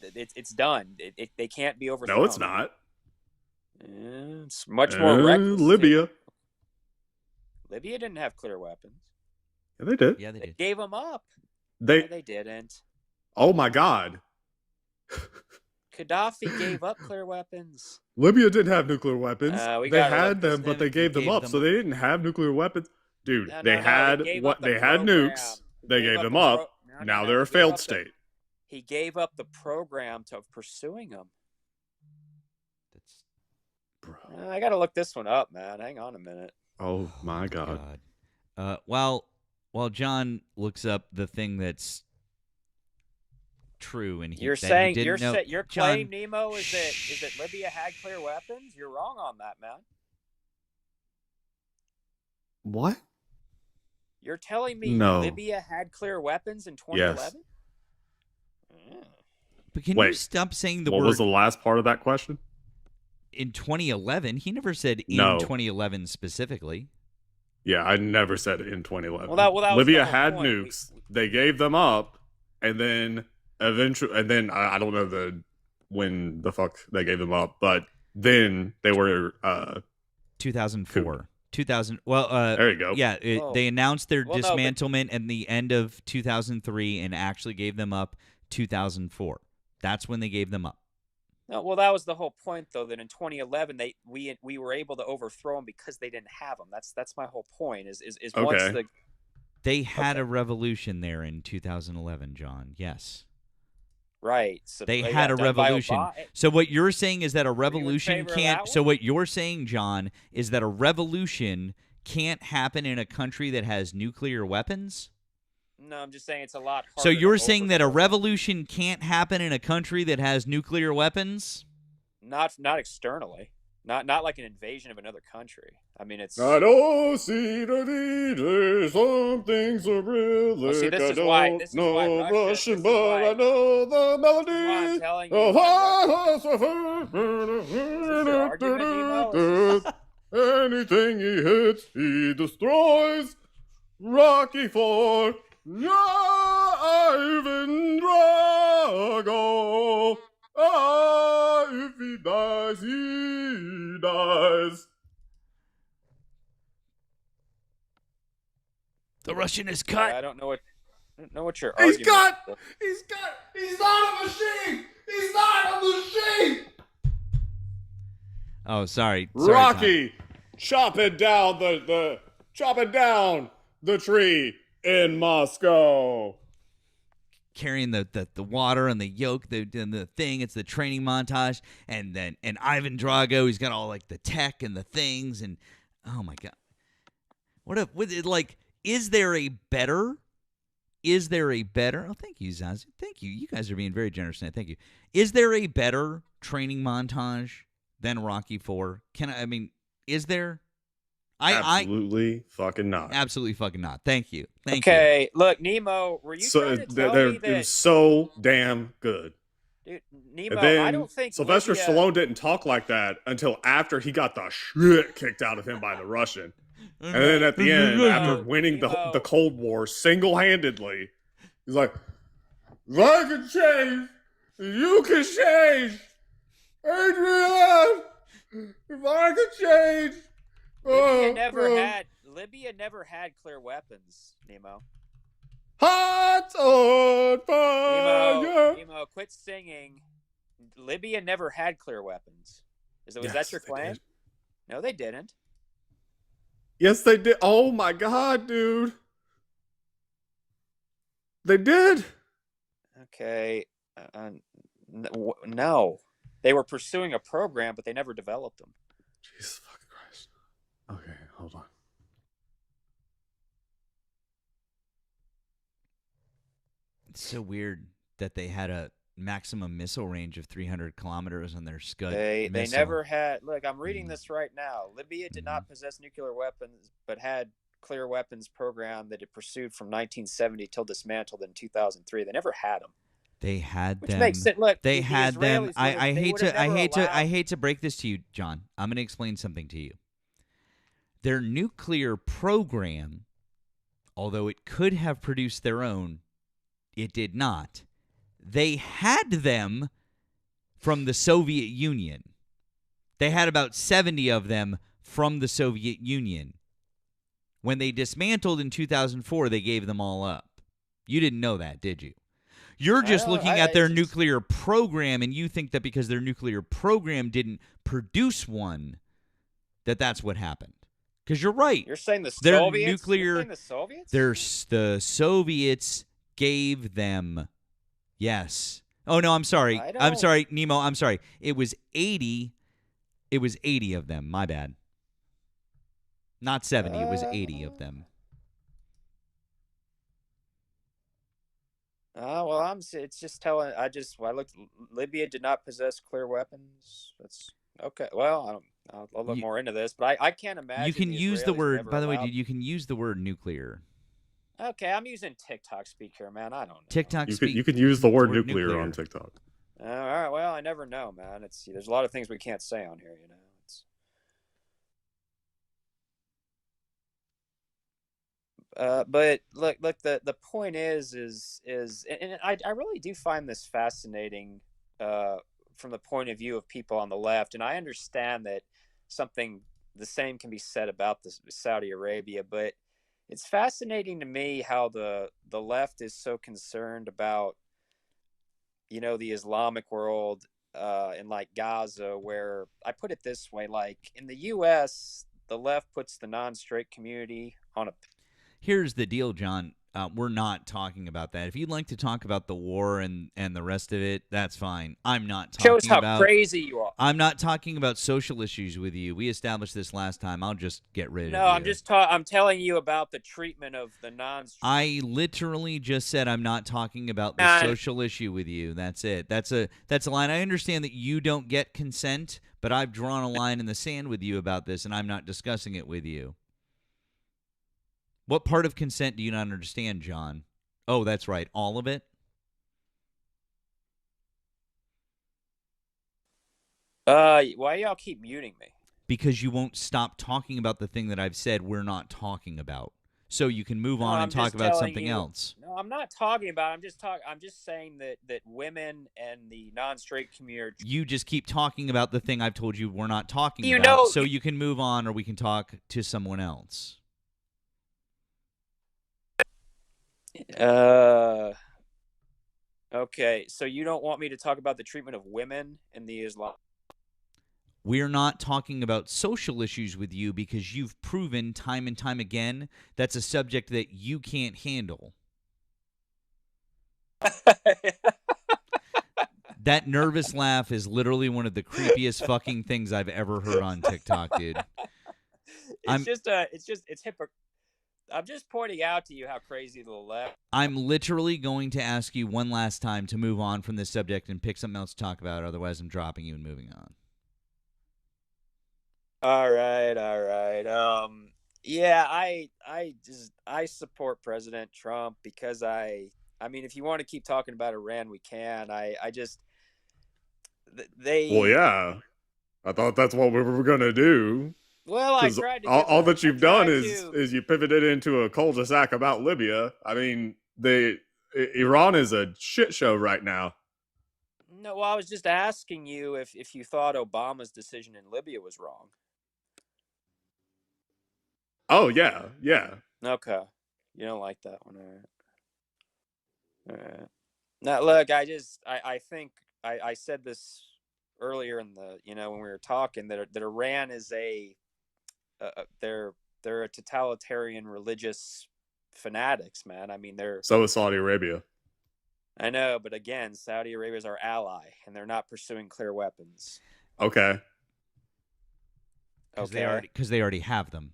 it's done. They can't be overthrown. No, it's not. It's much more reckless. Libya. Libya didn't have clear weapons. Yeah, they did. Yeah, they did. Gave them up. They didn't. Oh my God. Gaddafi gave up clear weapons. Libya didn't have nuclear weapons. They had them, but they gave them up, them so they didn't have nuclear weapons. Dude, they had nukes. They gave them up. Now they're a failed state. He gave up the program to pursuing them. Bro. I gotta look this one up, man. Hang on a minute. Oh my God. While John looks up the thing that's true, and your claim, Nemo, is that Libya had clear weapons? You're wrong on that, man. What? You're telling me No. Libya had clear weapons in 2011? Yes. But can you stop saying the word? What was the last part of that question? In 2011, he never said in No. 2011 specifically. Yeah, I never said in 2011. Well, that was Libya the whole had point. nukes. They gave them up, and then eventually, I don't know when the fuck they gave them up, but then they were 2004. 2000. Well, there you go. Yeah, they announced their dismantlement at the end of 2003 and actually gave them up 2004. That's when they gave them up. No, well, that was the whole point, though. That in 2011, we were able to overthrow them because they didn't have them. That's my whole point. Is once they had a revolution there in 2011, John. Yes. Right. So they had a revolution. So what you're saying is that a revolution can't. So what you're saying, John, is that a revolution can't happen in a country that has nuclear weapons? No, I'm just saying it's a lot harder. So you're saying that a revolution can't happen in a country that has nuclear weapons? Not externally. Not like an invasion of another country. I mean, it's. I don't see the DJ. Some things are real. Well, see, this I is why don't know Russia. Russian, This is but I why. know the This is why I'm melody. telling you. Why is this your argument, Nemo? Is this... Anything he hits, he destroys. Rocky Ford, Ivan Drago. Ah, if he dies, he dies. The Russian is cut. I don't know what your He's argument. got. He's not a machine. He's not a machine. Oh, sorry. Rocky, chopping down the tree in Moscow. Carrying the water and the yoke, and the thing. It's the training montage, and Ivan Drago. He's got all like the tech and the things, and oh my god, is there a better? Oh, thank you, Zaz. Thank you. You guys are being very generous tonight. Thank you. Is there a better training montage than Rocky IV? Is there? Absolutely fucking not. Absolutely fucking not. Thank you. Thank Okay, look, Nemo, were you trying to tell me that? It was so damn good. Dude, Nemo, And then I don't think Sylvester Libya... Stallone didn't talk like that until after he got the shit kicked out of him by the Russian. And then at the end, after winning the Cold War single-handedly, he's like, if I can change, you can change. Adrian, if I can change. Libya never had clear weapons, Nemo. Hot on fire. Nemo, quit singing. Libya never had clear weapons. Was that your claim? Did. No, they didn't. Yes, they did. Oh my god, dude. They did. Okay. No. They were pursuing a program, but they never developed them. Jesus fucking Christ. Okay, hold on. It's so weird that they had a maximum missile range of 300 kilometers on their Scud They missile. never had... Look, I'm reading this right now. Libya did not possess nuclear weapons, but had clear weapons program that it pursued from 1970 till dismantled in 2003. They never had them. They had Which them. makes sense. Look, they the had them. Israelis I I hate to break this to you, John. I'm going to explain something to you. Their nuclear program, although it could have produced their own, it did not. They had them from the Soviet Union. They had about 70 of them from the Soviet Union. When they dismantled in 2004, they gave them all up. You didn't know that, did you? You're just looking at their nuclear program, and you think that because their nuclear program didn't produce one, that's what happened. Because you're right. You're saying the their Soviets? Nuclear, You're saying the Soviets? The Soviets gave them. Yes. Oh, no, I'm sorry. I'm sorry, Nemo. I'm sorry. It was 80. It was 80 of them. My bad. Not 70. It was 80 of them. Well, it's just telling. I looked. Libya did not possess clear weapons. That's okay. Well, I'll look more into this, but I can't imagine. You can use the word. By the way, allowed... dude, you can use the word nuclear. Okay, I'm using TikTok speak here, man. I don't know. TikTok speak. You could use the word nuclear on TikTok. All right. Well, I never know, man. There's a lot of things we can't say on here, you know. But look, the point is, and I really do find this fascinating from the point of view of people on the left, and I understand that the same can be said about Saudi Arabia, but it's fascinating to me how the left is so concerned about, you know, the Islamic world in like Gaza, where I put it this way, like in the U.S., the left puts the non-straight community on a... Here's the deal, John. We're not talking about that. If you'd like to talk about the war and the rest of it, that's fine. I'm not Shows talking how about crazy you are. I'm not talking about social issues with you. We established this last time. I'll just get rid No, of you. I'm just I'm telling you about the treatment of the I literally just said I'm not talking about the social issue with you. That's it. That's a line. I understand that you don't get consent, but I've drawn a line in the sand with you about this, and I'm not discussing it with you. What part of consent do you not understand, John? Oh, that's right. All of it? Why y'all keep muting me? Because you won't stop talking about the thing that I've said we're not talking about. So you can move on and talk about something else. No, I'm not talking about. I'm just saying that women and the non-straight community. You just keep talking about the thing I've told you we're not talking about. So you can move on, or we can talk to someone else. Okay, so you don't want me to talk about the treatment of women in the Islam? We're not talking about social issues with you because you've proven time and time again that's a subject that you can't handle. That nervous laugh is literally one of the creepiest fucking things I've ever heard on TikTok, dude. It's hypocrite. I'm just pointing out to you how crazy the left. I'm literally going to ask you one last time to move on from this subject and pick something else to talk about. Otherwise, I'm dropping you and moving on. All right. Yeah, I support President Trump because I mean, if you want to keep talking about Iran, we can. Well, yeah. I thought that's what we were gonna do. Well, I tried to. All that you've done is you pivoted into a cul-de-sac about Libya. I mean, Iran is a shit show right now. No, well, I was just asking you if you thought Obama's decision in Libya was wrong. Oh yeah. Okay, you don't like that one, all right. Now, look, I think I said this earlier in the when we were talking that Iran is they're a totalitarian religious fanatics, man. I mean, so is Saudi Arabia. I know, but again, Saudi Arabia is our ally, and they're not pursuing clear weapons. Okay. Because they already have them.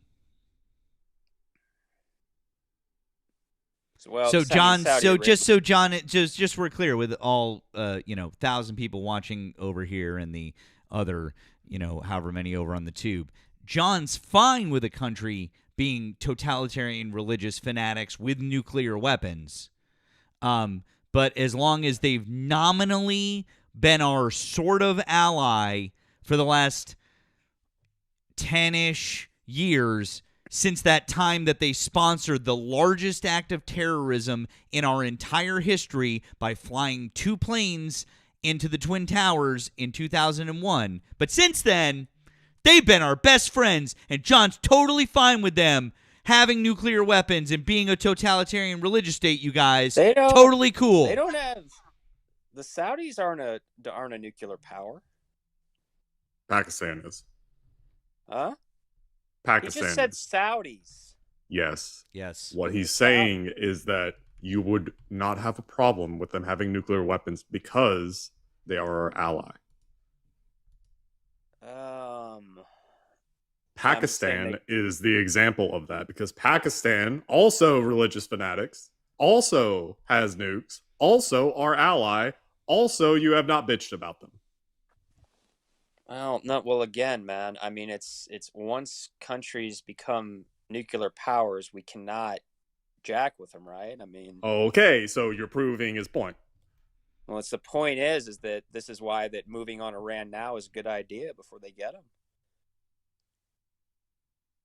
So John, just we're clear with all 1,000 people watching over here and the other however many over on the tube. John's fine with a country being totalitarian religious fanatics with nuclear weapons, but as long as they've nominally been our sort of ally for the last 10-ish years. Since that time that they sponsored the largest act of terrorism in our entire history by flying 2 planes into the Twin Towers in 2001. But since then, they've been our best friends, and John's totally fine with them having nuclear weapons and being a totalitarian religious state, you guys. Totally cool. They don't have... The Saudis aren't a nuclear power. Pakistan is. Huh? Pakistan. He just said Saudis. Yes. What he's saying is that you would not have a problem with them having nuclear weapons because they are our ally. Pakistan is the example of that because Pakistan, also religious fanatics, also has nukes, also our ally, also you have not bitched about them. Well, no. Well, again, man. I mean, it's once countries become nuclear powers, we cannot jack with them, right? I mean. Okay, so you're proving his point. Well, it's the point is that this is why that moving on Iran now is a good idea before they get them.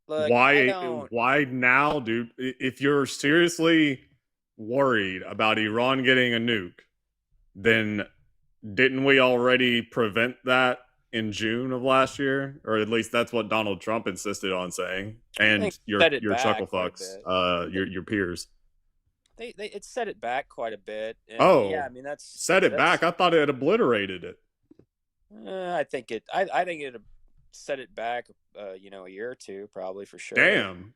Look, why now, dude? If you're seriously worried about Iran getting a nuke, then didn't we already prevent that in June of last year? Or at least that's what Donald Trump insisted on saying. And your chuckle fucks, your peers. It set it back quite a bit. And yeah, I mean that's back. I thought it had obliterated it. I think it set it back a year or two, probably, for sure. Damn.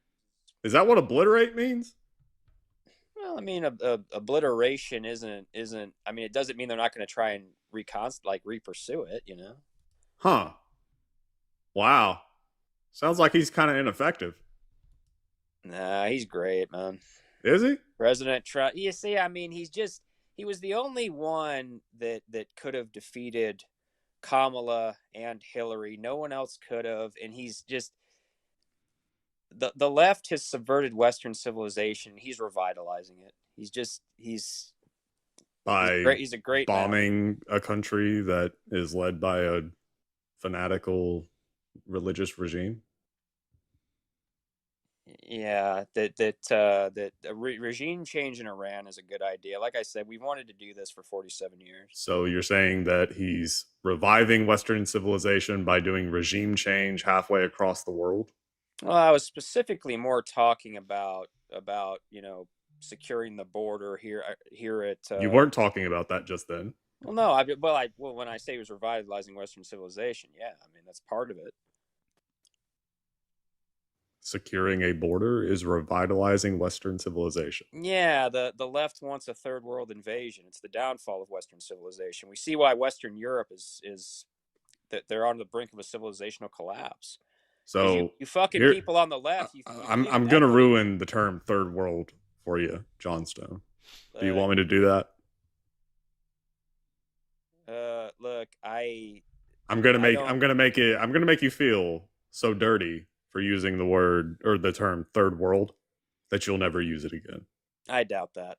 Is that what obliterate means? Well, I mean, obliteration isn't. I mean, it doesn't mean they're not going to try and re-pursue it. You know. Huh. Wow. Sounds like he's kind of ineffective. Nah, he's great, man. Is he? President Trump. You see, I mean, he was the only one that could have defeated Kamala and Hillary. No one else could have, and he's just the left has subverted Western civilization. He's revitalizing it. He's By great. He's a great bombing a country that is led by a fanatical religious regime. Yeah, regime change in Iran is a good idea. Like I said, we've wanted to do this for 47 years. So you're saying that he's reviving Western civilization by doing regime change halfway across the world? Well, I was specifically more talking about securing the border here at. You weren't talking about that just then. Well, no, when I say he was revitalizing Western civilization, yeah, I mean that's part of it. Securing a border is revitalizing Western civilization. Yeah, the left wants a third world invasion. It's the downfall of Western civilization. We see why Western Europe is that they're on the brink of a civilizational collapse. So you fucking people on the left. I'm gonna ruin the term third world for you, Johnstone. Do you want me to do that? Look, I'm gonna make you feel so dirty for using the word or the term third world that you'll never use it again. I doubt that.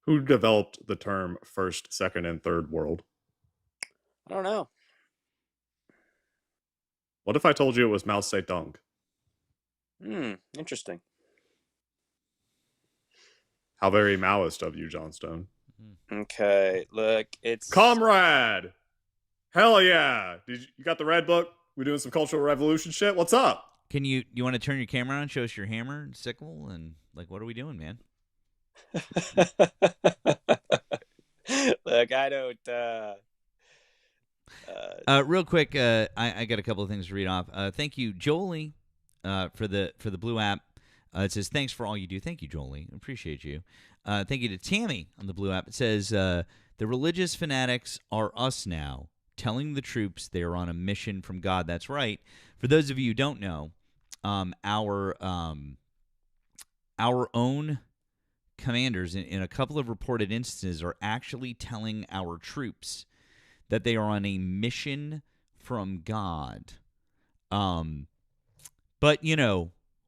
Who developed the term first, second, and third world? I don't know. What if I told you it was Mao Zedong? Interesting. How very Maoist of you, Johnstone. Okay, look, it's Comrade! Hell yeah! You got the red book? We're doing some cultural revolution shit? What's up? Can you want to turn your camera on, show us your hammer and sickle, and like what are we doing, man? Look, I don't real quick, I got a couple of things to read off. Thank you, Jolie, for the blue app. It says, thanks for all you do. Thank you, Jolie. Appreciate you. Thank you to Tammy on the blue app. It says, the religious fanatics are us now, telling the troops they are on a mission from God. That's right. For those of you who don't know, our own commanders in a couple of reported instances are actually telling our troops that they are on a mission from God. But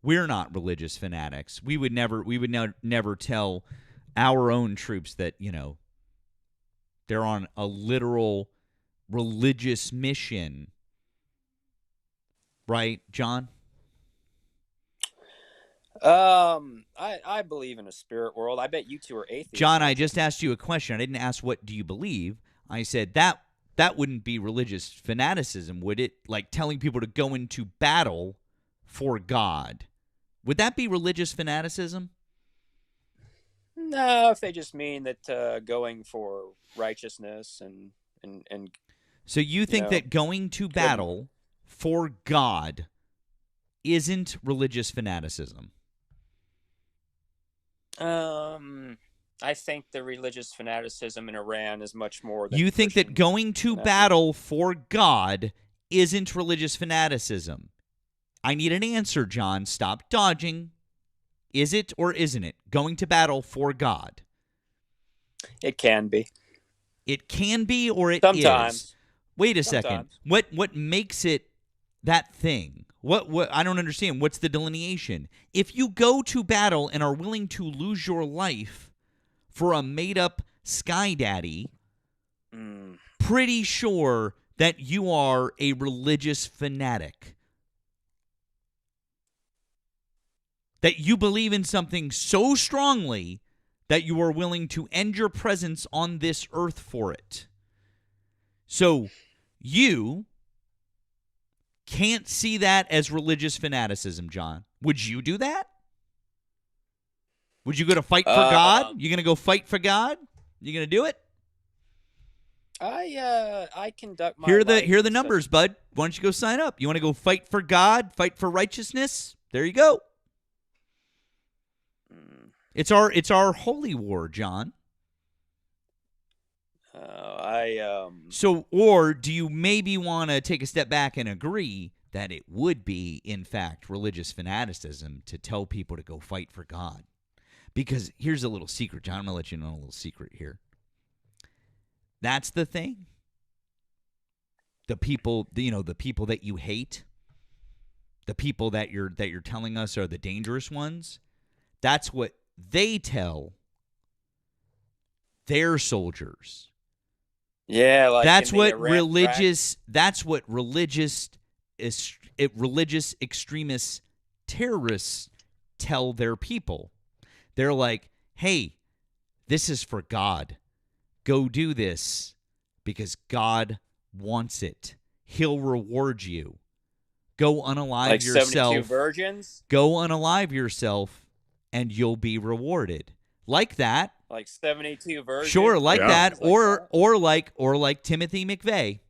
we're not religious fanatics. We would never tell our own troops that, they're on a literal religious mission. Right, John? I believe in a spirit world. I bet you two are atheists. John, I just asked you a question. I didn't ask what do you believe. I said that wouldn't be religious fanaticism, would it? Like telling people to go into battle for God. Would that be religious fanaticism? No, if they just mean that going for righteousness and so you think that going to battle for God isn't religious fanaticism? I think the religious fanaticism in Iran is much more than you think that going to battle for God isn't religious fanaticism. I need an answer, John. Stop dodging. Is it or isn't it going to battle for God? It can be. It can be or it Sometimes. is. Wait a second. What makes it that thing? What I don't understand. What's the delineation? If you go to battle and are willing to lose your life for a made-up sky daddy, pretty sure that you are a religious fanatic. That you believe in something so strongly that you are willing to end your presence on this earth for it. So you can't see that as religious fanaticism, John. Would you do that? Would you go to fight for God? You going to go fight for God? You going to do it? I conduct my Here are the numbers, bud. Why don't you go sign up? You want to go fight for God, fight for righteousness? There you go. It's our holy war, John. So, or do you maybe want to take a step back and agree that it would be, in fact, religious fanaticism to tell people to go fight for God? Because here's a little secret, John. I'm going to let you know a little secret here. That's the thing. The people, the people that you hate, the people that you're telling us are the dangerous ones, that's what they tell their soldiers. Yeah, like that's in what the Iraq, religious. That's what religious extremists, terrorists tell their people. They're like, "Hey, this is for God. Go do this because God wants it. He'll reward you. Go unalive like yourself. 72 virgins? Go unalive yourself, and you'll be rewarded." Like that. Like 72 virgins? Sure, like that. Or like like Timothy McVeigh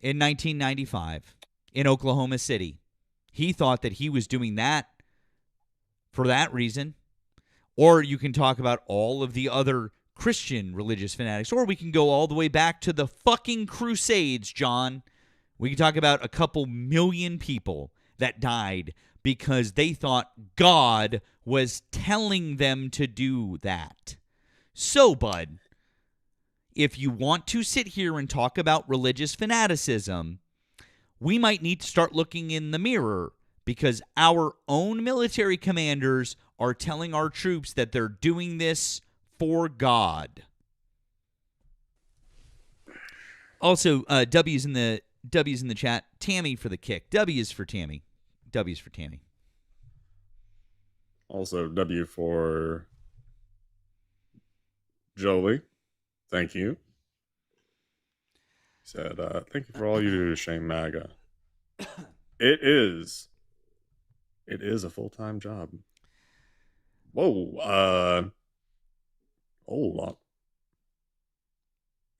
in 1995 in Oklahoma City. He thought that he was doing that for that reason. Or you can talk about all of the other Christian religious fanatics. Or we can go all the way back to the fucking Crusades, John. We can talk about a couple million people that died because they thought God was telling them to do that. So, bud, if you want to sit here and talk about religious fanaticism, we might need to start looking in the mirror because our own military commanders are telling our troops that they're doing this for God. Also, W's in the chat. Tammy for the kick. W's for Tammy. W's for Tammy. Also, W for Jolie. Thank you. He said, thank you for all you do to shame MAGA. It is a full-time job. Whoa, hold on.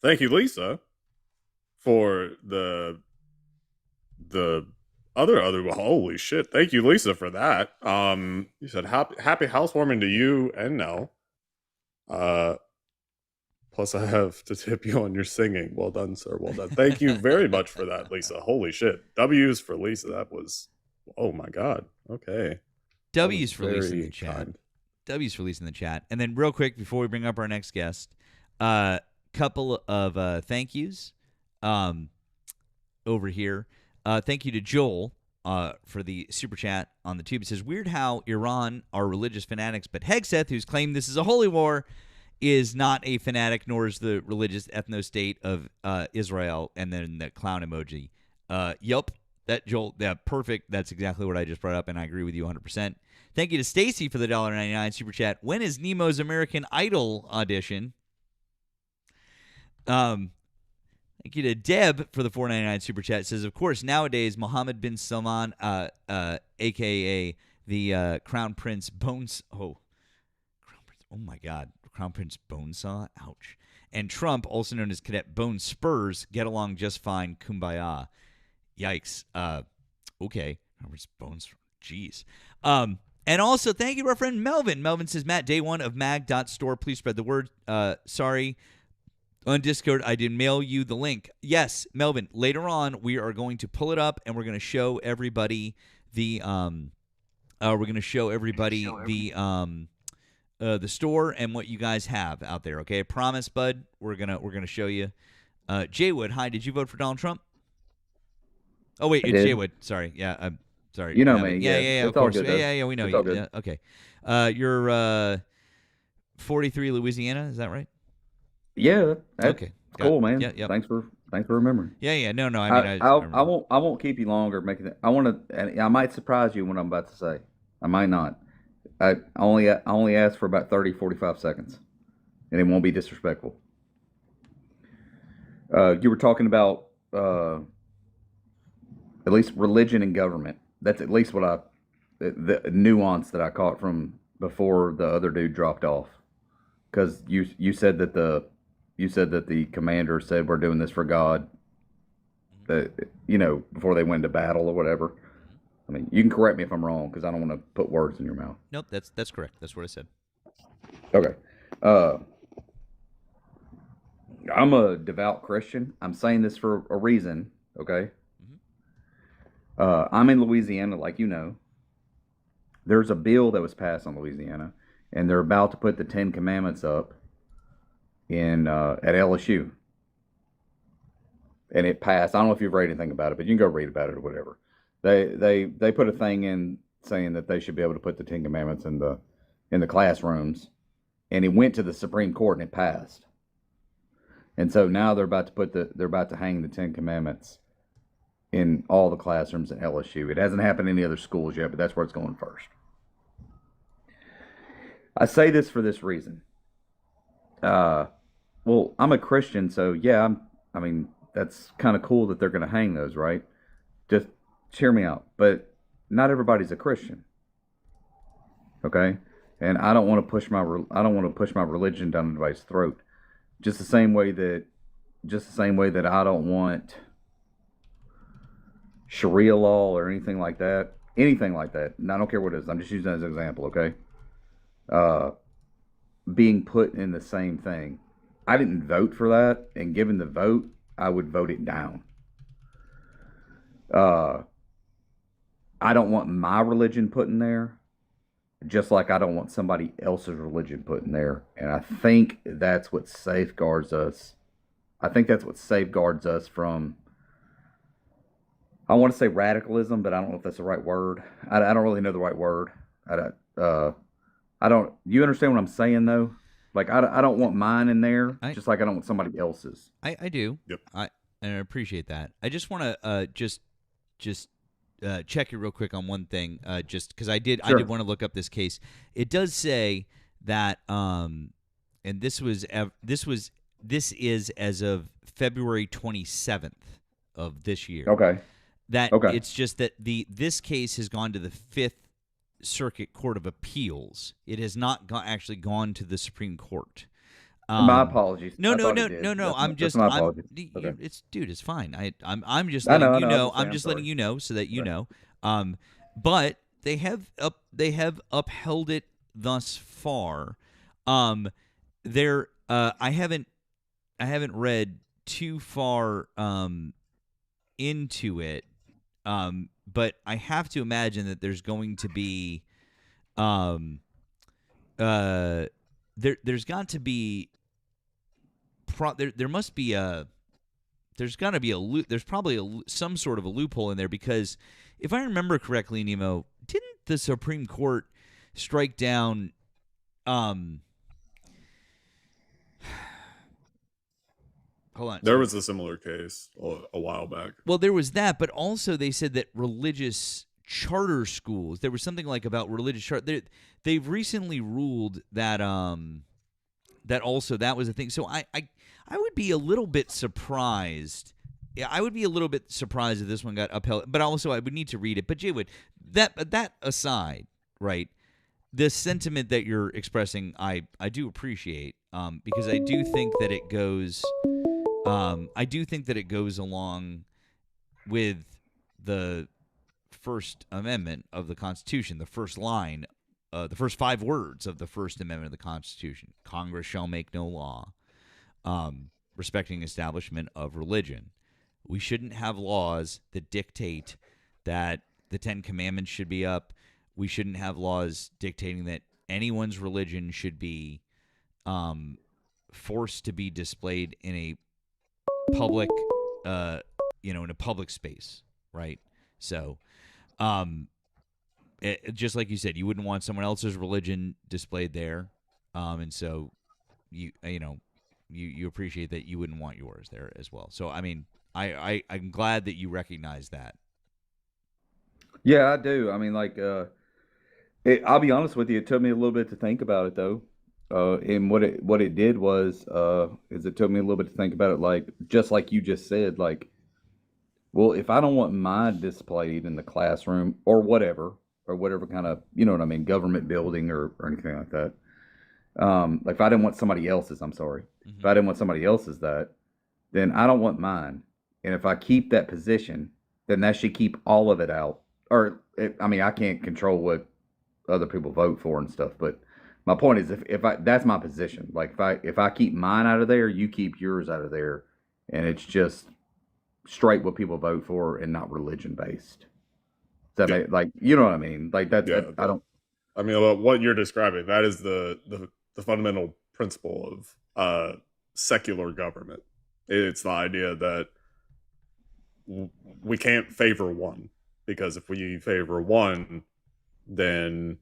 Thank you, Lisa, for the other holy shit. Thank you, Lisa, for that. You said happy housewarming to you and Nell. Plus I have to tip you on your singing. Well done, sir. Well done. Thank you very much for that, Lisa. Holy shit. W's for Lisa. That was, oh my God. Okay. W's for Lisa in the Very chat. kind. W's for Lisa in the chat. And then real quick, before we bring up our next guest, couple of thank yous over here. Thank you to Joel for the super chat on the tube. It says, weird how Iran are religious fanatics, but Hegseth, who's claimed this is a holy war, is not a fanatic, nor is the religious ethno-state of Israel, and then the clown emoji. Yup, that Joel, yeah, perfect. That's exactly what I just brought up, and I agree with you 100%. Thank you to Stacy for the $1.99 super chat. When is Nemo's American Idol audition? Thank you to Deb for the $4.99 super chat. It says, of course, nowadays, Mohammed bin Salman, a.k.a. the Crown Prince Bones... Oh, my God. Crown Prince Bonesaw? Ouch. And Trump, also known as Cadet Bone Spurs, get along just fine. Kumbaya. Yikes. Okay. Crown Prince Bones... Jeez. And also, thank you to our friend Melvin. Melvin says, Matt, day one of mag.store. Please spread the word. Sorry. On Discord, I did mail you the link. Yes, Melvin, later on, we are going to pull it up, and we're going to show everybody the the store and what you guys have out there. Okay, I promise, bud. We're gonna show you. Jaywood, hi. Did you vote for Donald Trump? Oh wait, it's Jaywood. Sorry. Yeah, I'm sorry. You know me. Yeah. Of course. Yeah. We know it's you. all good. Yeah, okay. You're 43 Louisiana. Is that right? Yeah. Okay. Cool, man. Yeah. Thanks for remembering. Yeah. No. I won't keep you longer making it. I might surprise you when I'm about to say. I might not. I only ask for about 30, 45 seconds, and it won't be disrespectful. You were talking about at least religion and government. That's at least what the nuance that I caught from before the other dude dropped off, because you said that the commander said we're doing this for God. Before they went to battle or whatever. I mean, you can correct me if I'm wrong, because I don't want to put words in your mouth. Nope, that's correct. That's what I said. Okay. Uh, I'm a devout Christian. I'm saying this for a reason. Okay. I'm in Louisiana, like you know. There's a bill that was passed on Louisiana, and they're about to put the Ten Commandments up in at LSU, and it passed. I don't know if you've read anything about it, but you can go read about it or whatever. They put a thing in saying that they should be able to put the Ten Commandments in the classrooms, and it went to the Supreme Court and it passed. And so now they're about to hang the Ten Commandments in all the classrooms at LSU. It hasn't happened in any other schools yet, but that's where it's going first. I say this for this reason. Well, I'm a Christian, so yeah, I mean, that's kind of cool that they're going to hang those, right? Just cheer me out. But not everybody's a Christian, okay? And I don't want to push my religion down anybody's throat. Just the same way that I don't want Sharia law or anything like that. Anything like that. And I don't care what it is. I'm just using it as an example, okay? Being put in the same thing. I didn't vote for that, and given the vote, I would vote it down. I don't want my religion put in there, just like I don't want somebody else's religion put in there. And I think that's what safeguards us. I think that's what safeguards us from, I want to say radicalism, but I don't know if that's the right word. I don't really know the right word. I don't. You understand what I'm saying, though? Like, I don't want mine in there, just like I don't want somebody else's. I do. Yep. And I appreciate that. I just want to just check you real quick on one thing, just because I did want to look up this case. It does say that, and this is as of February 27th of this year. Okay. It's just that this case has gone to the Fifth Circuit Court of Appeals. It has not actually gone to the Supreme Court. My apologies. No. I'm just. My apologies. Okay. It's fine. I'm just letting you know. I'm just letting sorry. you know so that you know. But they have upheld it thus far. I haven't read too far into it. But I have to imagine that there's going to be, there's got to be, there must be there's got to be there's probably some sort of a loophole in there, because if I remember correctly, Nemo, didn't the Supreme Court strike down, hold on. There was a similar case a while back. Well, there was that, but also they said that religious charter schools, there was something like about religious charter. They've recently ruled that that also that was a thing. So I would be a little bit surprised. Yeah, I would be a little bit surprised if this one got upheld, but also I would need to read it. But Jaywood, that aside, right? The sentiment that you're expressing, I do appreciate, because I do think that it goes. I do think that it goes along with the First Amendment of the Constitution, the first line, the first 5 words of the First Amendment of the Constitution. Congress shall make no law respecting establishment of religion. We shouldn't have laws that dictate that the 10 Commandments should be up. We shouldn't have laws dictating that anyone's religion should be forced to be displayed in a public, in a public space, right? So, just like you said, you wouldn't want someone else's religion displayed there, and so you appreciate that you wouldn't want yours there as well. So, I mean, I'm glad that you recognize that. Yeah, I do. I mean, like, I'll be honest with you. It took me a little bit to think about it, though. And what it did was, is it took me a little bit to think about it, like, just like you just said, like, well, if I don't want mine displayed in the classroom or whatever kind of, you know what I mean, government building or anything like that. Like if I didn't want somebody else's, I'm sorry. Mm-hmm. If I didn't want somebody else's then I don't want mine. And if I keep that position, then that should keep all of it out. I can't control what other people vote for and stuff, but My point is, if I that's my position. Like if I keep mine out of there, you keep yours out of there, and it's just straight what people vote for and not religion based. Does that Yeah. make, like, you know what I mean? Like that's Yeah. I don't. I mean, what you're describing, that is the fundamental principle of secular government. It's the idea that we can't favor one, because if we favor one, then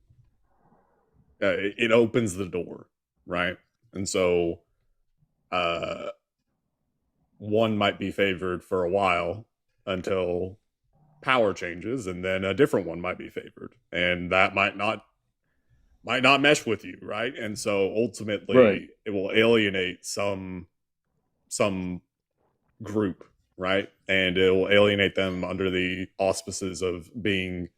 it opens the door, right? And so one might be favored for a while until power changes, and then a different one might be favored, and that might not mesh with you, right? And so ultimately, Right. it will alienate some group, right? And it will alienate them under the auspices of being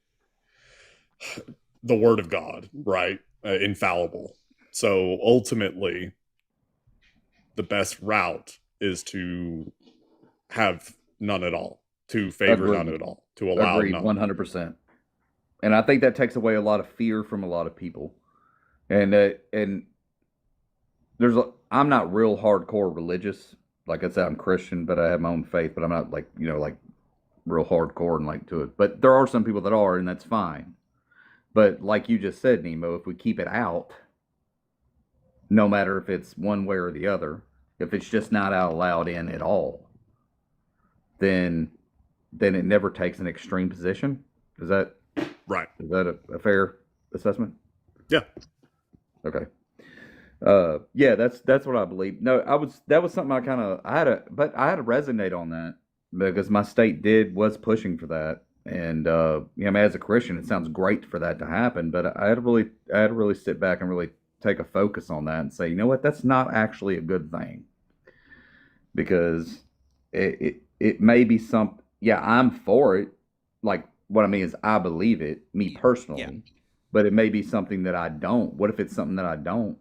the word of God, right? Infallible. So ultimately, the best route is to have none at all, to favor none Agreed. at all, to allow Agreed, none. 100%. And I think that takes away a lot of fear from a lot of people. And I'm not real hardcore religious. Like I said, I'm Christian, but I have my own faith. But I'm not like like real hardcore and like to it. But there are some people that are, and that's fine. But like you just said, Nemo, if we keep it out, no matter if it's one way or the other, if it's just not allowed in at all, then it never takes an extreme position. Is that Right? Is that a fair assessment? Yeah. Okay. Yeah, that's what I believe. No, that was something I had to resonate on that because my state was pushing for that. And as a Christian, it sounds great for that to happen, but I had to really sit back and really take a focus on that and say, you know what, that's not actually a good thing. Because it may be I'm for it. Like what I mean is I believe it, me personally, but it may be something that I don't. What if it's something that I don't?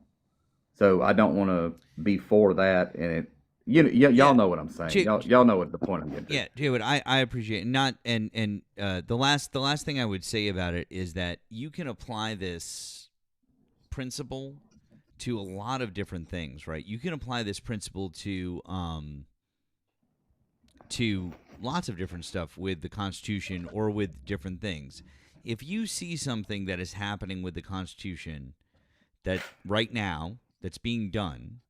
So I don't want to be for that, and y'all know what I'm saying. Y'all know what the point I'm getting to. Yeah, David, I appreciate it. Not and the last thing I would say about it is that you can apply this principle to a lot of different things, right? You can apply this principle to lots of different stuff with the Constitution or with different things. If you see something that is happening with the Constitution that right now that's being done,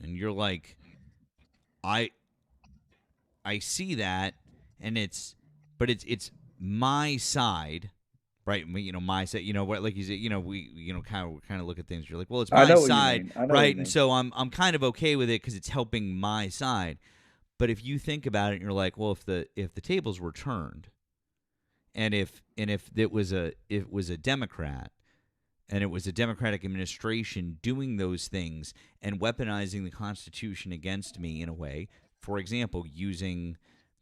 and you're like, I see that, and it's my side, right? My side. What, like you said, we kind of look at things. You're like, well, it's I my know what you side, mean. I know what right? you And mean. so I'm kind of okay with it because it's helping my side. But if you think about it, and you're like, well, if the tables were turned, and if it was a Democrat, and it was a Democratic administration doing those things and weaponizing the Constitution against me in a way, for example, using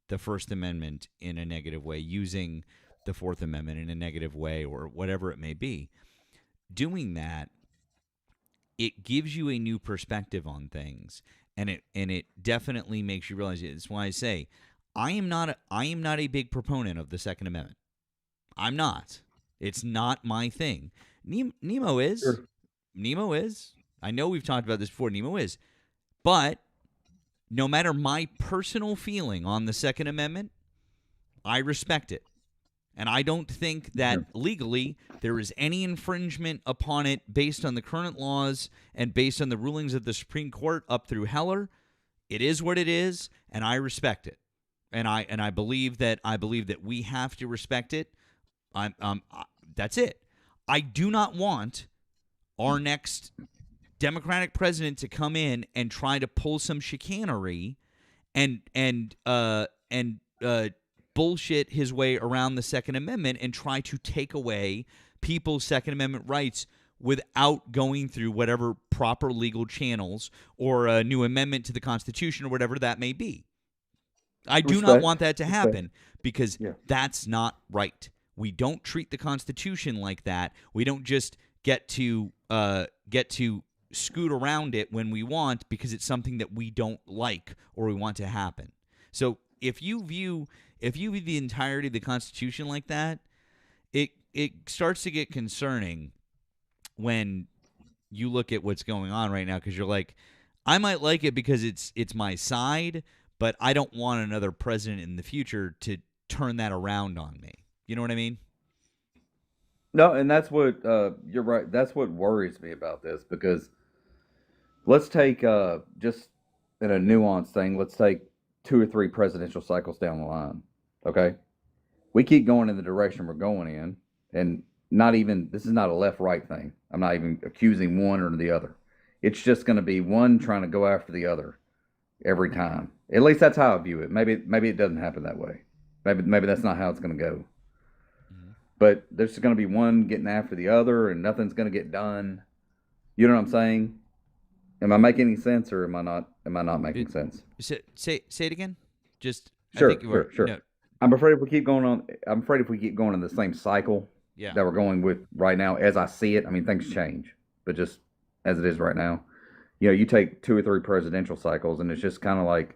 the First Amendment in a negative way, using the Fourth Amendment in a negative way, or whatever it may be, doing that, it gives you a new perspective on things, and it definitely makes you realize it. That's why I say I am not a big proponent of the Second Amendment. I'm not. It's not my thing. Nemo is. Sure. Nemo is. I know we've talked about this before. Nemo is. But no matter my personal feeling on the Second Amendment, I respect it. And I don't think that legally there is any infringement upon it based on the current laws and based on the rulings of the Supreme Court up through Heller. It is what it is, and I respect it. And I believe that we have to respect it. That's it. I do not want our next Democratic president to come in and try to pull some chicanery and bullshit his way around the Second Amendment and try to take away people's Second Amendment rights without going through whatever proper legal channels or a new amendment to the Constitution or whatever that may be. I do not want that to happen because that's not right. We don't treat the Constitution like that. We don't just get to scoot around it when we want because it's something that we don't like or we want to happen. So if you view the entirety of the Constitution like that, it starts to get concerning when you look at what's going on right now because you're like, I might like it because it's my side, but I don't want another president in the future to turn that around on me. You know what I mean? No, and that's what you're right. That's what worries me about this because let's take just in a nuanced thing. Let's take 2 or 3 presidential cycles down the line. Okay, we keep going in the direction we're going in, and not even this is not a left-right thing. I'm not even accusing one or the other. It's just going to be one trying to go after the other every time. At least that's how I view it. Maybe it doesn't happen that way. Maybe that's not how it's going to go. But there's going to be one getting after the other, and nothing's going to get done. You know what I'm saying? Am I making any sense, or am I not? Am I not making sense? Say it again. Just Sure. No, I'm afraid if we keep going on. I'm afraid if we keep going in the same cycle that we're going with right now, as I see it. I mean, things change, but just as it is right now, you take 2 or 3 presidential cycles, and it's just kind of like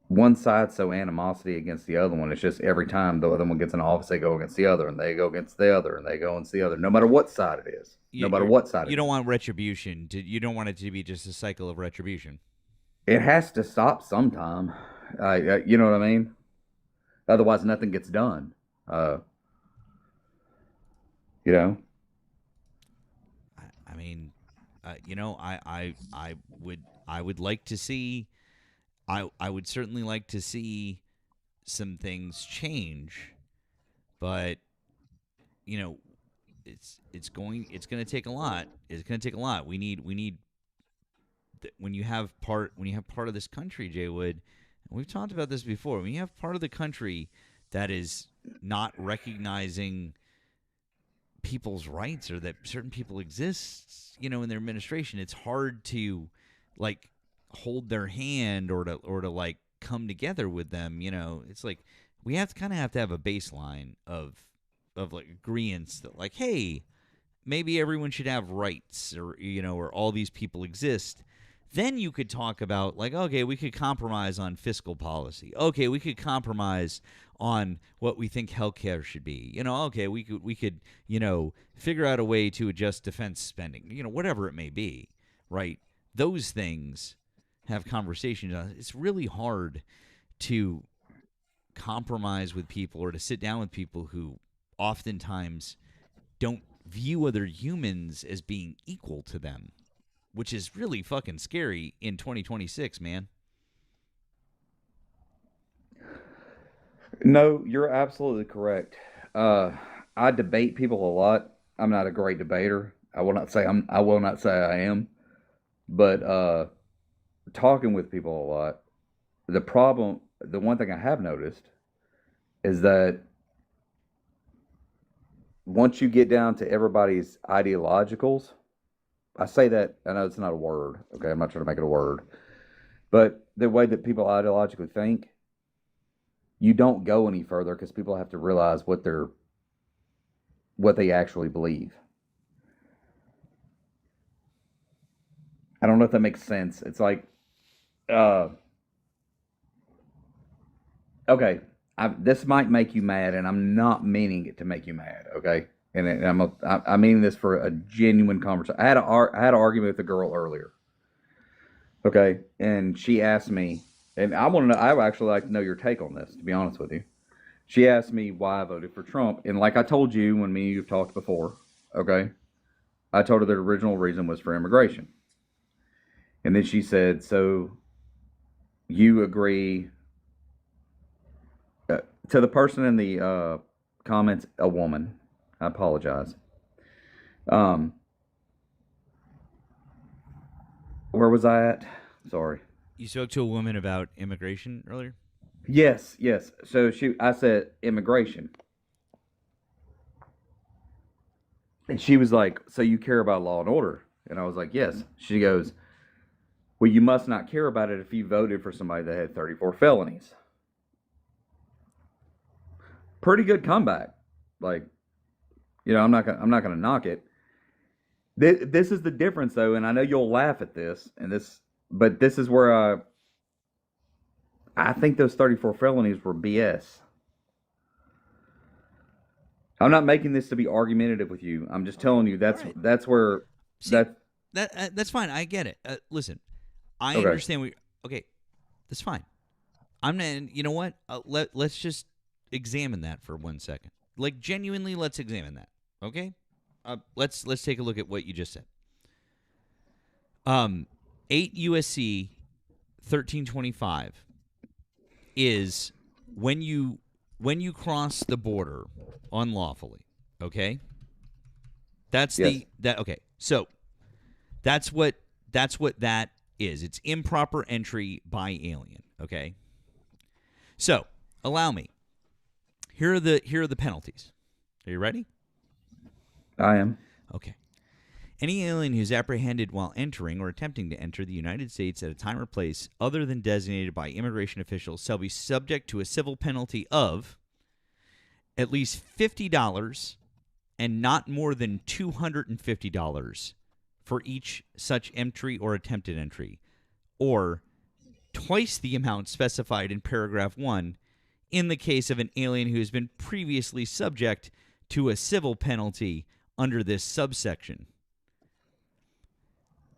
one side so animosity against the other one. It's just every time the other one gets in office, they go against the other, and they go against the other, and they go against the other. No matter what side it is. No matter what side. You don't want retribution. You don't want it to be just a cycle of retribution. It has to stop sometime. You know what I mean? Otherwise, nothing gets done. You know. I mean, I would like to see. I would certainly like to see some things change, but it's going to take a lot. It's going to take a lot. We need when you have part of this country, Jay Wood, and we've talked about this before. When you have part of the country that is not recognizing people's rights or that certain people exist, in their administration, it's hard to hold their hand or to come together with them. It's like we have to have a baseline of agreeance that hey, maybe everyone should have rights or all these people exist. Then you could talk about okay, we could compromise on fiscal policy. Okay, we could compromise on what we think healthcare should be. Okay, we could figure out a way to adjust defense spending. Whatever it may be, right? Those things have conversations. It's really hard to compromise with people or to sit down with people who oftentimes don't view other humans as being equal to them, which is really fucking scary in 2026, man. No, you're absolutely correct. I debate people a lot. I'm not a great debater. I will not say I am, but talking with people a lot. The one thing I have noticed is that once you get down to everybody's ideologicals, I say that, I know it's not a word, okay? I'm not trying to make it a word. But the way that people ideologically think, you don't go any further because people have to realize what they actually believe. I don't know if that makes sense. It's like, okay, this might make you mad, and I'm not meaning it to make you mad, okay? And I mean this for a genuine conversation. I had an argument with a girl earlier, okay? And she asked me, and I want to know, I would actually like to know your take on this, to be honest with you. She asked me why I voted for Trump, and like I told you when me and you've talked before, okay? I told her the original reason was for immigration. And then she said, so you agree, to the person in the comments, a woman, I apologize. Where was I at? Sorry. You spoke to a woman about immigration earlier? Yes. So I said immigration. And she was like, so you care about law and order? And I was like, yes. She goes, well, you must not care about it if you voted for somebody that had 34 felonies. Pretty good comeback. I'm not gonna knock it. This is the difference, though, and I know you'll laugh at this, but this is where I think those 34 felonies were BS. I'm not making this to be argumentative with you. I'm just telling you that's where See, that's fine. I get it. Listen, I Okay. understand. Okay, that's fine. I'm not. You know what? Let's just examine that for 1 second. Like genuinely, let's examine that. Okay. Let's take a look at what you just said. 8 USC 1325 is when you cross the border unlawfully. Okay. That's Yes. okay. So that's what that is. It's improper entry by alien. Okay. So allow me. Here are the penalties. Are you ready? I am. Okay. Any alien who is apprehended while entering or attempting to enter the United States at a time or place other than designated by immigration officials shall be subject to a civil penalty of at least $50 and not more than $250 for each such entry or attempted entry, or twice the amount specified in paragraph 1 in the case of an alien who has been previously subject to a civil penalty under this subsection.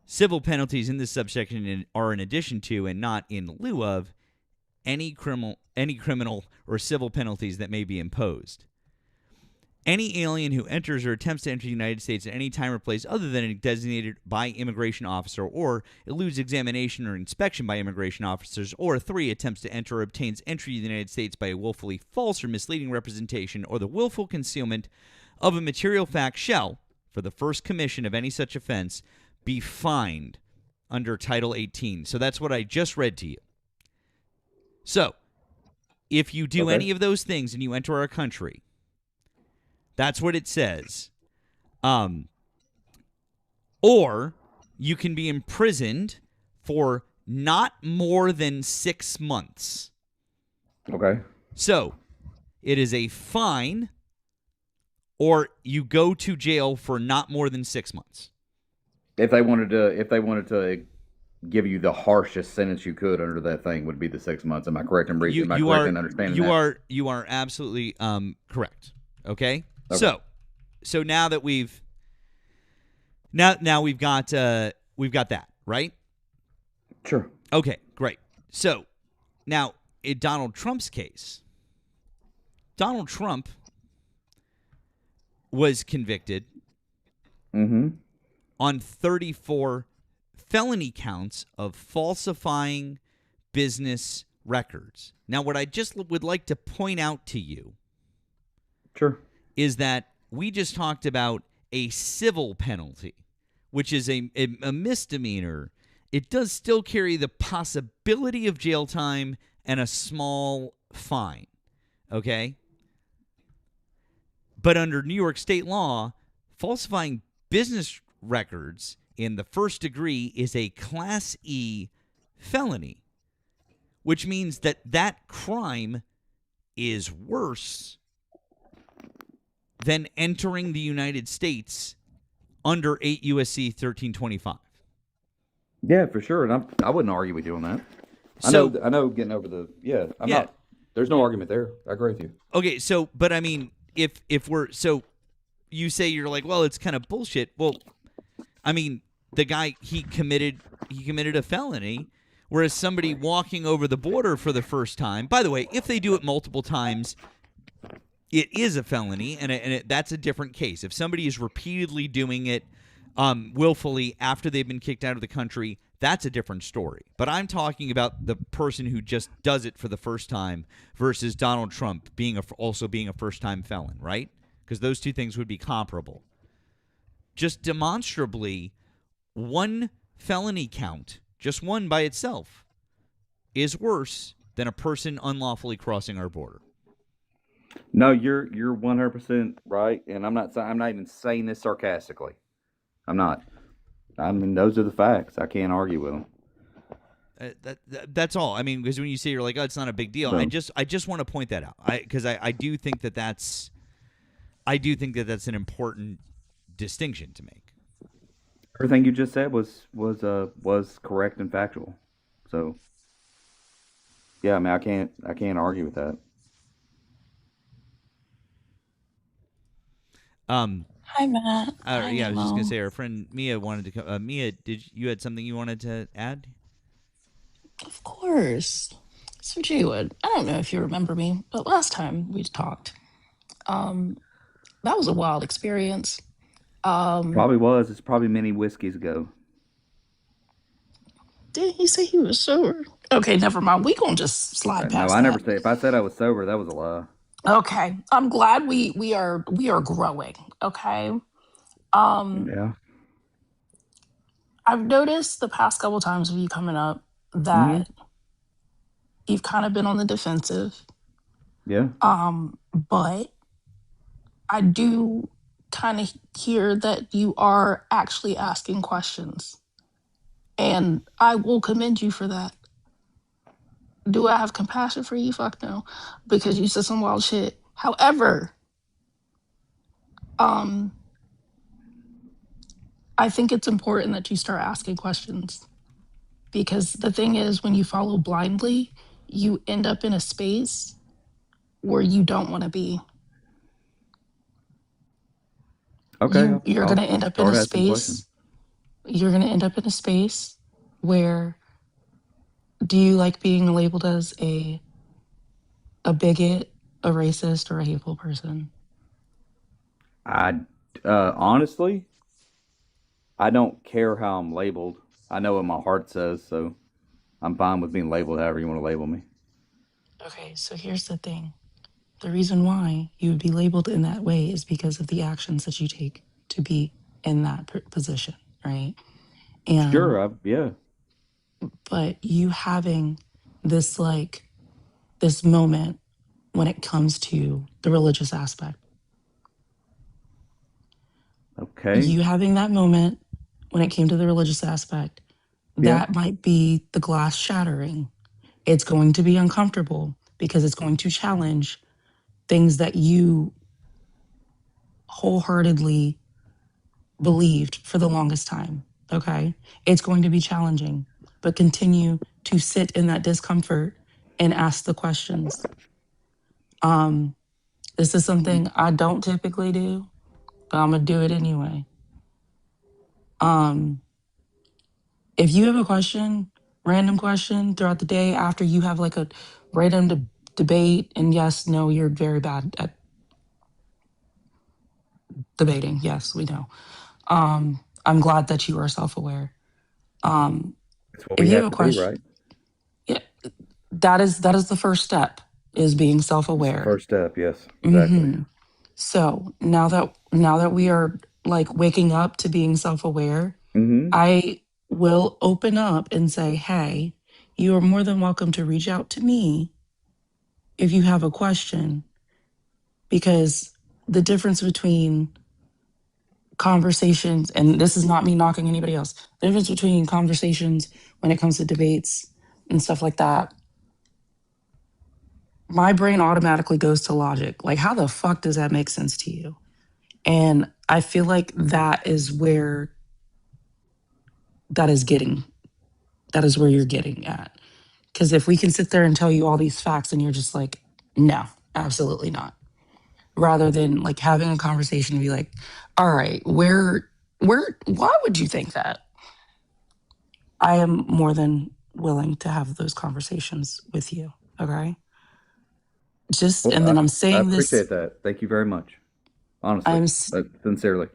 Civil penalties in this subsection are in addition to and not in lieu of any criminal or civil penalties that may be imposed. Any alien who enters or attempts to enter the United States at any time or place other than designated by immigration officer or eludes examination or inspection by immigration officers, or 3, attempts to enter or obtains entry to the United States by a willfully false or misleading representation or the willful concealment of a material fact shall, for the first commission of any such offense, be fined under Title 18. So that's what I just read to you. So, if you do any of those things and you enter our country, that's what it says. Or you can be imprisoned for not more than 6 months. Okay. So, it is a fine, or you go to jail for not more than 6 months. If they wanted to give you the harshest sentence you could under that thing, would be the 6 months. Am I correct in correct in understanding that? You are absolutely correct. Okay? So now that we've got that, right? Sure. Okay, great. So now in Donald Trump's case, Donald Trump was convicted on 34 felony counts of falsifying business records. Now, what I just would like to point out to you is that we just talked about a civil penalty, which is a misdemeanor. It does still carry the possibility of jail time and a small fine, okay? But under New York state law, falsifying business records in the first degree is a Class E felony, which means that crime is worse than entering the United States under 8 USC 1325. Yeah, for sure, and I wouldn't argue with you on that. I know getting over the not. There's no argument there. I agree with you. Okay, so but I mean, if we're so you say you're like, well, it's kind of bullshit. Well, I mean, the guy he committed a felony, whereas somebody walking over the border for the first time. By the way, if they do it multiple times, it is a felony, and that's a different case. If somebody is repeatedly doing it willfully after they've been kicked out of the country, that's a different story. But I'm talking about the person who just does it for the first time versus Donald Trump also being a first-time felon, right? Because those two things would be comparable. Just demonstrably, one felony count, just one by itself, is worse than a person unlawfully crossing our border. No, you're 100% right, and I'm not even saying this sarcastically. I'm not. I mean, those are the facts. I can't argue with them. That's all. I mean, because when you say you're like, oh, it's not a big deal. I just want to point that out. Because I do think that's an important distinction to make. Everything you just said was correct and factual. So, yeah, I mean, I can't argue with that. Hi, Matt. Hi, Yeah, I was just gonna Nemo. say our friend Mia wanted to come. Mia, you had something you wanted to add? Of course. So, Jaywood, I don't know if you remember me, but last time we talked, um, that was a wild experience. Probably was. It's probably many whiskeys ago. Did he say he was sober? Okay, never mind. We gonna just slide No, past I never that. said. If I said I was sober, that was a lie. Okay, I'm glad we are growing. Okay. Um, Yeah. I've noticed the past couple times of you coming up Mm-hmm. that you've kind of been on the defensive. Yeah. But I do kind of hear that you are actually asking questions. And I will commend you for that. Do I have compassion for you? Fuck no. Because you said some wild shit. However, um, I think it's important that you start asking questions. Because the thing is, when you follow blindly, you end up in a space where you don't want to be. Okay. You're I'll gonna end up in start a asking questions. space. You're gonna end up in a space where do you like being labeled as a bigot, a racist, or a hateful person? I honestly, I don't care how I'm labeled. I know what my heart says, so I'm fine with being labeled however you want to label me. Okay, so here's the thing. The reason why you would be labeled in that way is because of the actions that you take to be in that position, right? And Sure. Yeah. but you having this like this moment when it comes to the religious aspect, Okay. you having that moment when it came to the religious aspect, Yeah. that might be the glass shattering. It's going to be uncomfortable because it's going to challenge things that you wholeheartedly believed for the longest time. Okay. It's going to be challenging, but continue to sit in that discomfort and ask the questions. Um, this is something I don't typically do, but I'm gonna do it anyway. Um, if you have a question, random question throughout the day after you have like a random debate, and yes, no, you're very bad at debating. Yes, we know. I'm glad that you are self-aware. Um, That's what if we you have have a to be, question, right? yeah, that is the first step is being It's the self-aware. first step. Yes. Exactly. Hmm. So now that we are like waking up to being self-aware, Mm-hmm. I will open up and say, hey, you are more than welcome to reach out to me if you have a question, because the difference between conversations, and this is not me knocking anybody else, the difference between conversations when it comes to debates and stuff like that, my brain automatically goes to logic. Like, how the fuck does that make sense to you? And I feel like that is where that is getting, that is where you're getting at. Because if we can sit there and tell you all these facts and you're just like, no, absolutely not. Rather than like having a conversation and be like, all right, why would you think that? I am more than willing to have those conversations with you. Okay. Just, Well, and then I'm I saying this, appreciate that. Thank you very much. Honestly, I'm, sincerely.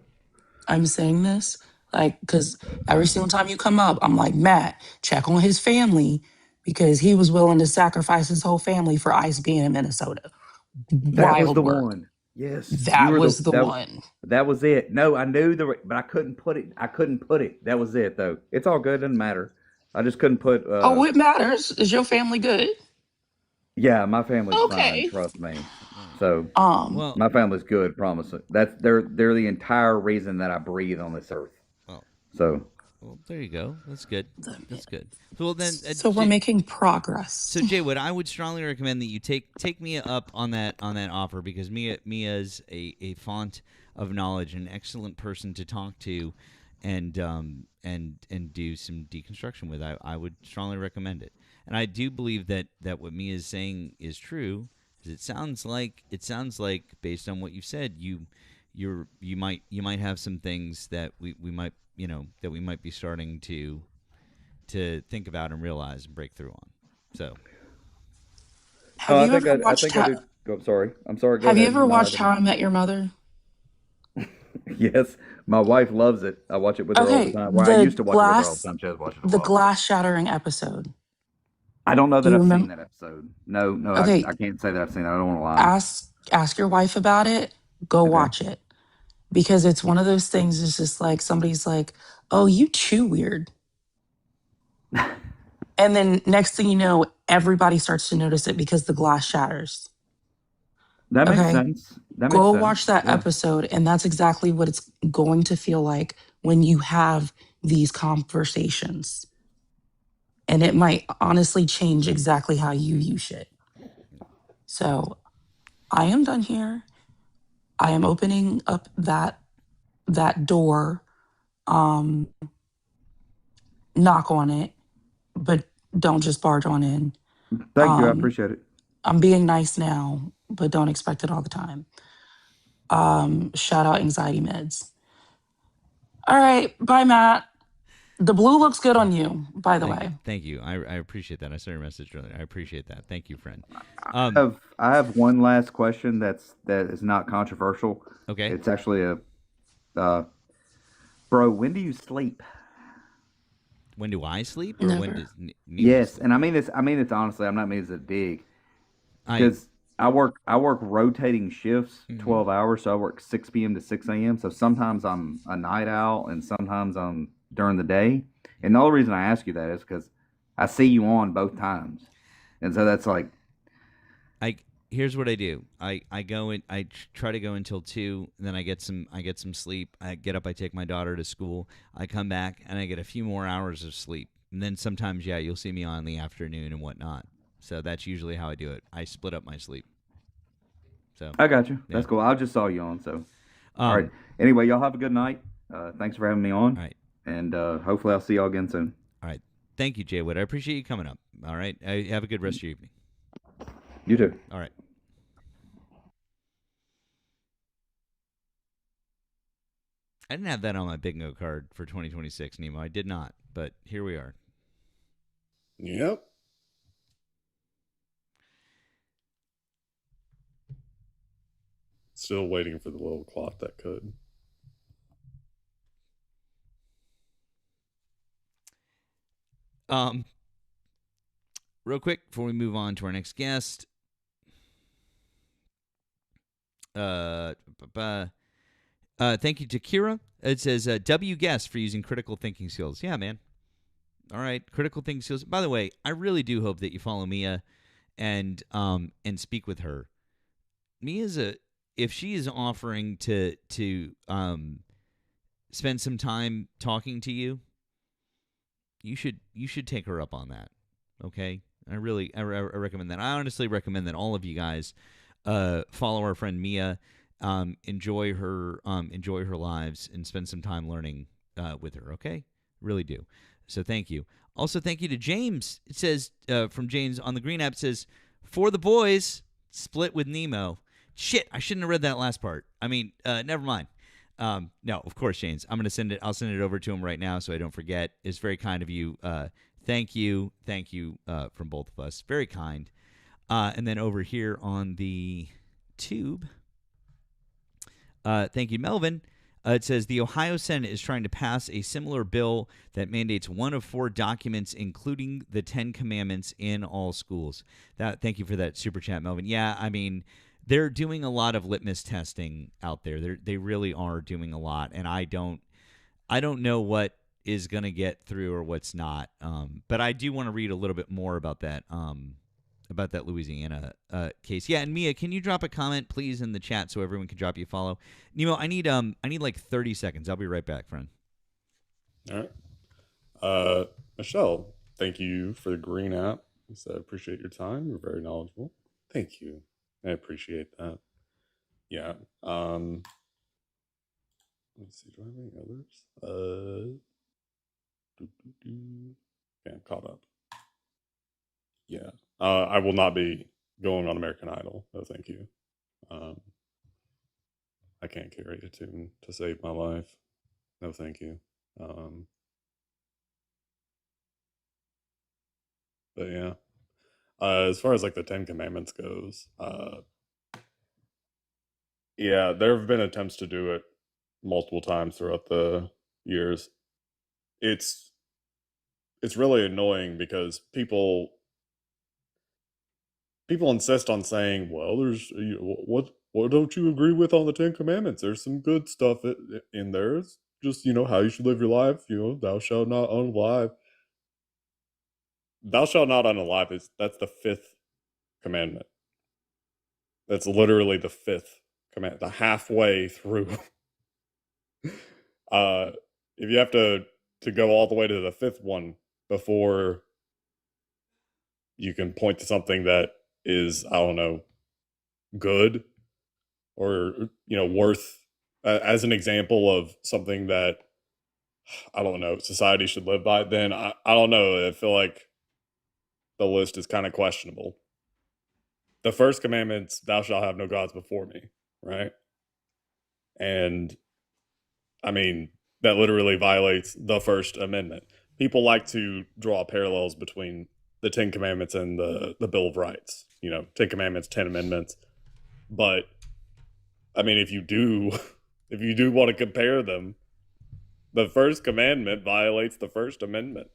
I'm saying this like, because every single time you come up, I'm like, Matt, check on his family because he was willing to sacrifice his whole family for ICE being in Minnesota. That was Wild the work. one. Yes, you That were was the that. one. That was it. No, I knew but I couldn't put it. I couldn't put it. That was it, though. It's all good. Doesn't matter. I just couldn't put. Oh, it matters. Is your family good? Yeah, my family's fine. Okay. Trust me. So Well, my family's good. Promise. That's they're the entire reason that I breathe on this earth. well, So well, there you go. That's good. That's good. Well, then, So we're making progress. so Jaywood, I would strongly recommend that you take Mia up on that offer because Mia's a font of knowledge, an excellent person to talk to, and do some deconstruction with. I would strongly recommend it, and I do believe that what Mia is saying is true. 'Cause it sounds like based on what you said, you might have some things that we might that we might be starting to think about and realize and break through on. So Have you ever I watched think I do. Go, sorry. I'm sorry. Go Have you ahead. ever No, I watched How I Met Your Mother? Yes, my wife loves it. I watch it with her all the Okay, time. Well, I used to watch it with her all the time. She has watched it a the while. But glass shattering episode. I don't know Do that you I've seen remember? that episode. No, Okay, I can't say that I've seen it. I don't want to lie. ask your wife about it. Go Okay. watch it because it's one of those things. It's just like somebody's like, "Oh, you chew weird," and then next thing you know, everybody starts to notice it because the glass shatters. That makes Okay, sense. That makes go sense. watch that Yeah. episode, and that's exactly what it's going to feel like when you have these conversations. And it might honestly change exactly how you view shit. So I am done here. I am opening up that door. Um, knock on it, but don't just barge on in. Thank you. I Um, appreciate it. I'm being nice now, but don't expect it all the time. Shout out anxiety meds. All right, bye, Matt. The blue looks good on you, by the way. thank you. I appreciate that. I saw your message earlier. I appreciate that. Thank you, friend. I have one last question that is not controversial. Okay. It's actually bro, when do you sleep? When do I sleep, or when Never. does Nemo Yes, sleep? and I mean this. I mean it's honestly. I'm not meaning it dig I because I work rotating shifts, Mhm. 12 hours. So I work 6 p.m. to 6 a.m. So sometimes I'm a night owl, and sometimes I'm during the day. And the only reason I ask you that is because I see you on both times, and so that's like here's what I do. I go in. Try to go until 2. And then I get some sleep. I get up. I take my daughter to school. I come back and I get a few more hours of sleep. And then sometimes, yeah, you'll see me on in the afternoon and whatnot. So that's usually how I do it. I split up my sleep. So I got you. yeah. That's cool. I just saw you on. So all right. Anyway, y'all have a good night. Thanks for having me on. All right. And hopefully I'll see y'all again soon. All right. Thank you, Jay Wood. I appreciate you coming up. All right. Have a good rest of your evening. You too. All right. I didn't have that on my bingo card for 2026, Nemo. I did not, but here we are. Yep. Still waiting for the little clock that could. Real quick before we move on to our next guest. Thank you to Kira. It says W guest for using critical thinking skills. Yeah, man. All right, critical thinking skills. By the way, I really do hope that you follow Mia and speak with her. Mia's if she is offering to spend some time talking to you, you should take her up on that. Okay? I recommend that. I honestly recommend that all of you guys follow our friend Mia, enjoy her lives, and spend some time learning with her. Okay, really do. So thank you. Also, thank you to James. It says from James on the Green app, it says for the boys split with Nemo. Shit, I shouldn't have read that last part. I mean, never mind. No, of course, James. I'm gonna send it. I'll send it over to him right now so I don't forget. It's very kind of you. Thank you from both of us. Very kind. And then over here on the tube, thank you, Melvin. It says the Ohio Senate is trying to pass a similar bill that mandates 1 of 4 documents, including the 10 Commandments, in all schools. Thank you for that super chat, Melvin. Yeah, I mean, they're doing a lot of litmus testing out there. They really are doing a lot, and I don't know what is going to get through or what's not. But I do want to read a little bit more about that. About that Louisiana case. Yeah, and Mia, can you drop a comment, please, in the chat so everyone can drop you a follow? Nemo, I need like 30 seconds. I'll be right back, friend. All right. Michelle, thank you for the green app. You said, appreciate your time. You're very knowledgeable. Thank you. I appreciate that. Yeah. Let's see. Do I have any others? Okay, I'm caught up. Yeah. I will not be going on American Idol. No, thank you. I can't carry a tune to save my life. No, thank you. But yeah, as far as like the Ten Commandments goes, yeah, there have been attempts to do it multiple times throughout the years. It's really annoying because people insist on saying, "Well, there's what don't you agree with on the Ten Commandments? There's some good stuff in there. It's just how you should live your life. Thou shalt not unalive. Thou shalt not unalive that's the fifth commandment. That's literally the fifth command. The halfway through. If you have to go all the way to the fifth one before you can point to something that is, I don't know, good or worth as an example of something that I don't know society should live by, then I don't know. I feel like the list is kind of questionable. The first commandment's thou shalt have no gods before me, right? And I mean, that literally violates the First Amendment. People like to draw parallels between the Ten Commandments and the Bill of Rights. 10 Commandments, 10 Amendments. But I mean, if you do want to compare them, the First Commandment violates the First Amendment.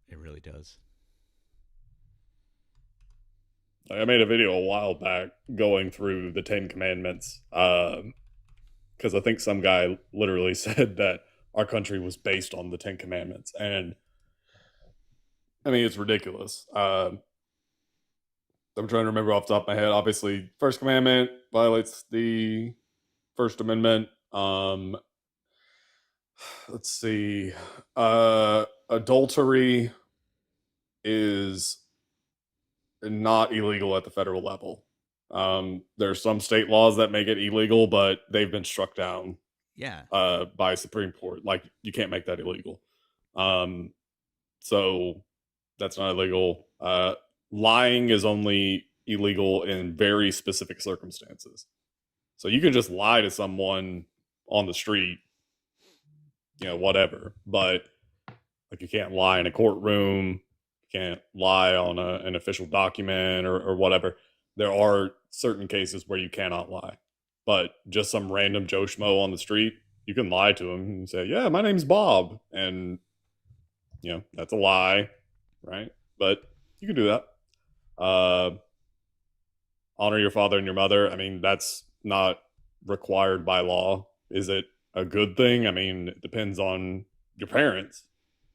It really does. I made a video a while back going through the 10 Commandments because I think some guy literally said that our country was based on the 10 Commandments. And I mean, it's ridiculous. I'm trying to remember off the top of my head. Obviously, First Commandment violates the First Amendment. Let's see. Adultery is not illegal at the federal level. There are some state laws that make it illegal, but they've been struck down. Yeah. By Supreme Court. Like, you can't make that illegal. So that's not illegal. Lying is only illegal in very specific circumstances. So you can just lie to someone on the street, whatever. But like, you can't lie in a courtroom. You can't lie on an official document or whatever. There are certain cases where you cannot lie. But just some random Joe Schmo on the street, you can lie to him and say, "Yeah, my name's Bob," and that's a lie, right? But you can do that. Honor your father and your mother. I mean, that's not required by law. Is it a good thing? I mean, it depends on your parents.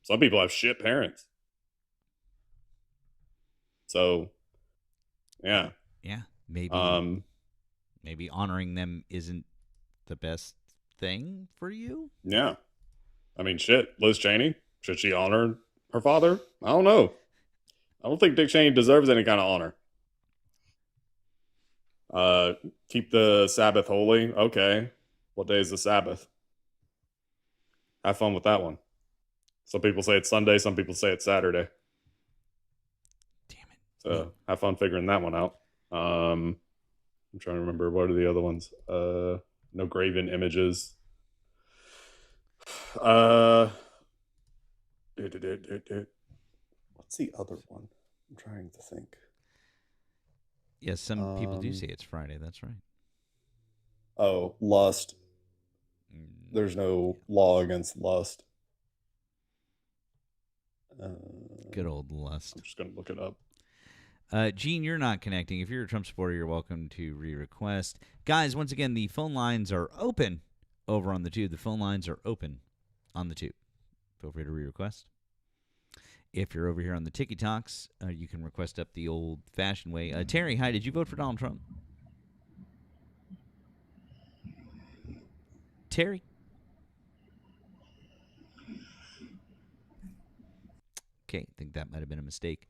Some people have shit parents. So, yeah. Yeah, maybe honoring them isn't the best thing for you. Yeah. I mean, shit. Liz Cheney, should she honor her father? I don't know. I don't think Dick Cheney deserves any kind of honor. Keep the Sabbath holy. Okay. What day is the Sabbath? Have fun with that one. Some people say it's Sunday. Some people say it's Saturday. Damn it. So have fun figuring that one out. I'm trying to remember. What are the other ones? No graven images. What's the other one? I'm trying to think. Yes, some people do say it's Friday. That's right. Oh, lust. There's no law against lust. Good old lust. I'm just going to look it up. Gene, you're not connecting. If you're a Trump supporter, you're welcome to re-request. Guys, once again, the phone lines are open over on the tube. The phone lines are open on the tube. Feel free to re-request. If you're over here on the Tiki Talks, you can request up the old-fashioned way. Terry, hi, did you vote for Donald Trump? Terry? Okay, I think that might have been a mistake.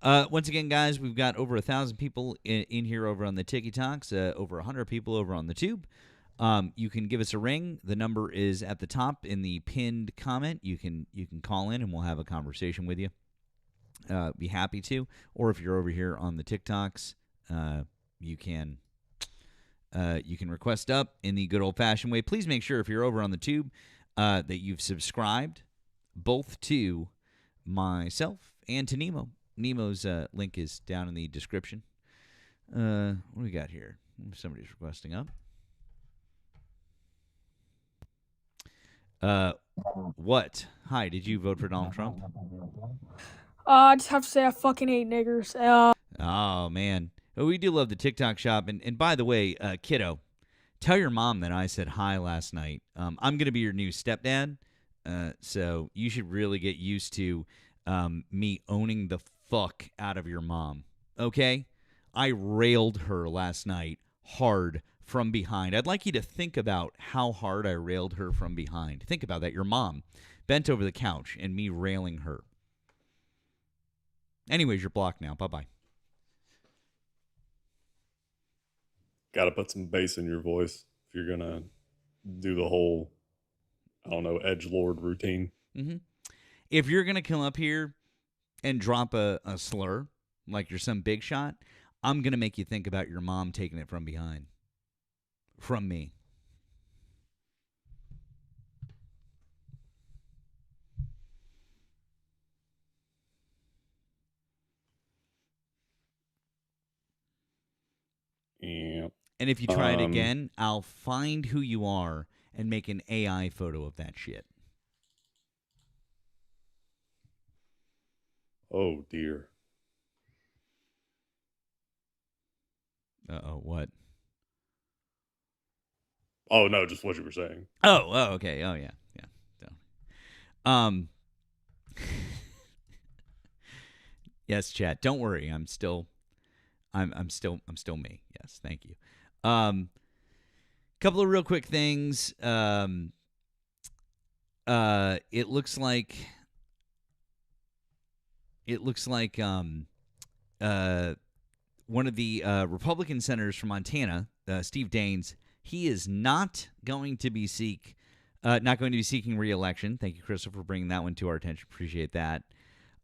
Once again, guys, we've got over 1,000 people in here over on the Tiki Talks, over 100 people over on the tube. You can give us a ring. The number is at the top in the pinned comment. You can call in and we'll have a conversation with you. Be happy to. Or if you're over here on the TikToks, you can You can request up in the good old-fashioned way. Please make sure if you're over on the tube that you've subscribed both to myself and to Nemo. Nemo's link is down in the description. What do we got here? Somebody's requesting up. What? Hi, did you vote for Donald Trump? I just have to say I fucking hate niggers. Oh, man. Well, we do love the TikTok shop. And by the way, kiddo, tell your mom that I said hi last night. I'm going to be your new stepdad, so you should really get used to me owning the fuck out of your mom, okay? I railed her last night hard from behind. I'd like you to think about how hard I railed her from behind. Think about that. Your mom bent over the couch and me railing her. Anyways, you're blocked now. Bye-bye. Got to put some bass in your voice if you're going to do the whole, I don't know, edgelord routine. Mm-hmm. If you're going to come up here and drop a slur, like you're some big shot, I'm going to make you think about your mom taking it from behind. From me. Yeah. And if you try it again, I'll find who you are and make an AI photo of that shit. Oh, dear. Uh-oh, what? Oh, no, just what you were saying. Oh, okay. Oh, yeah. Yes, chat. Don't worry. I'm still me. Yes, thank you. Couple of real quick things. It looks like one of the Republican senators from Montana, Steve Daines, he is not going to be seeking re-election. Thank you, Crystal, for bringing that one to our attention. Appreciate that.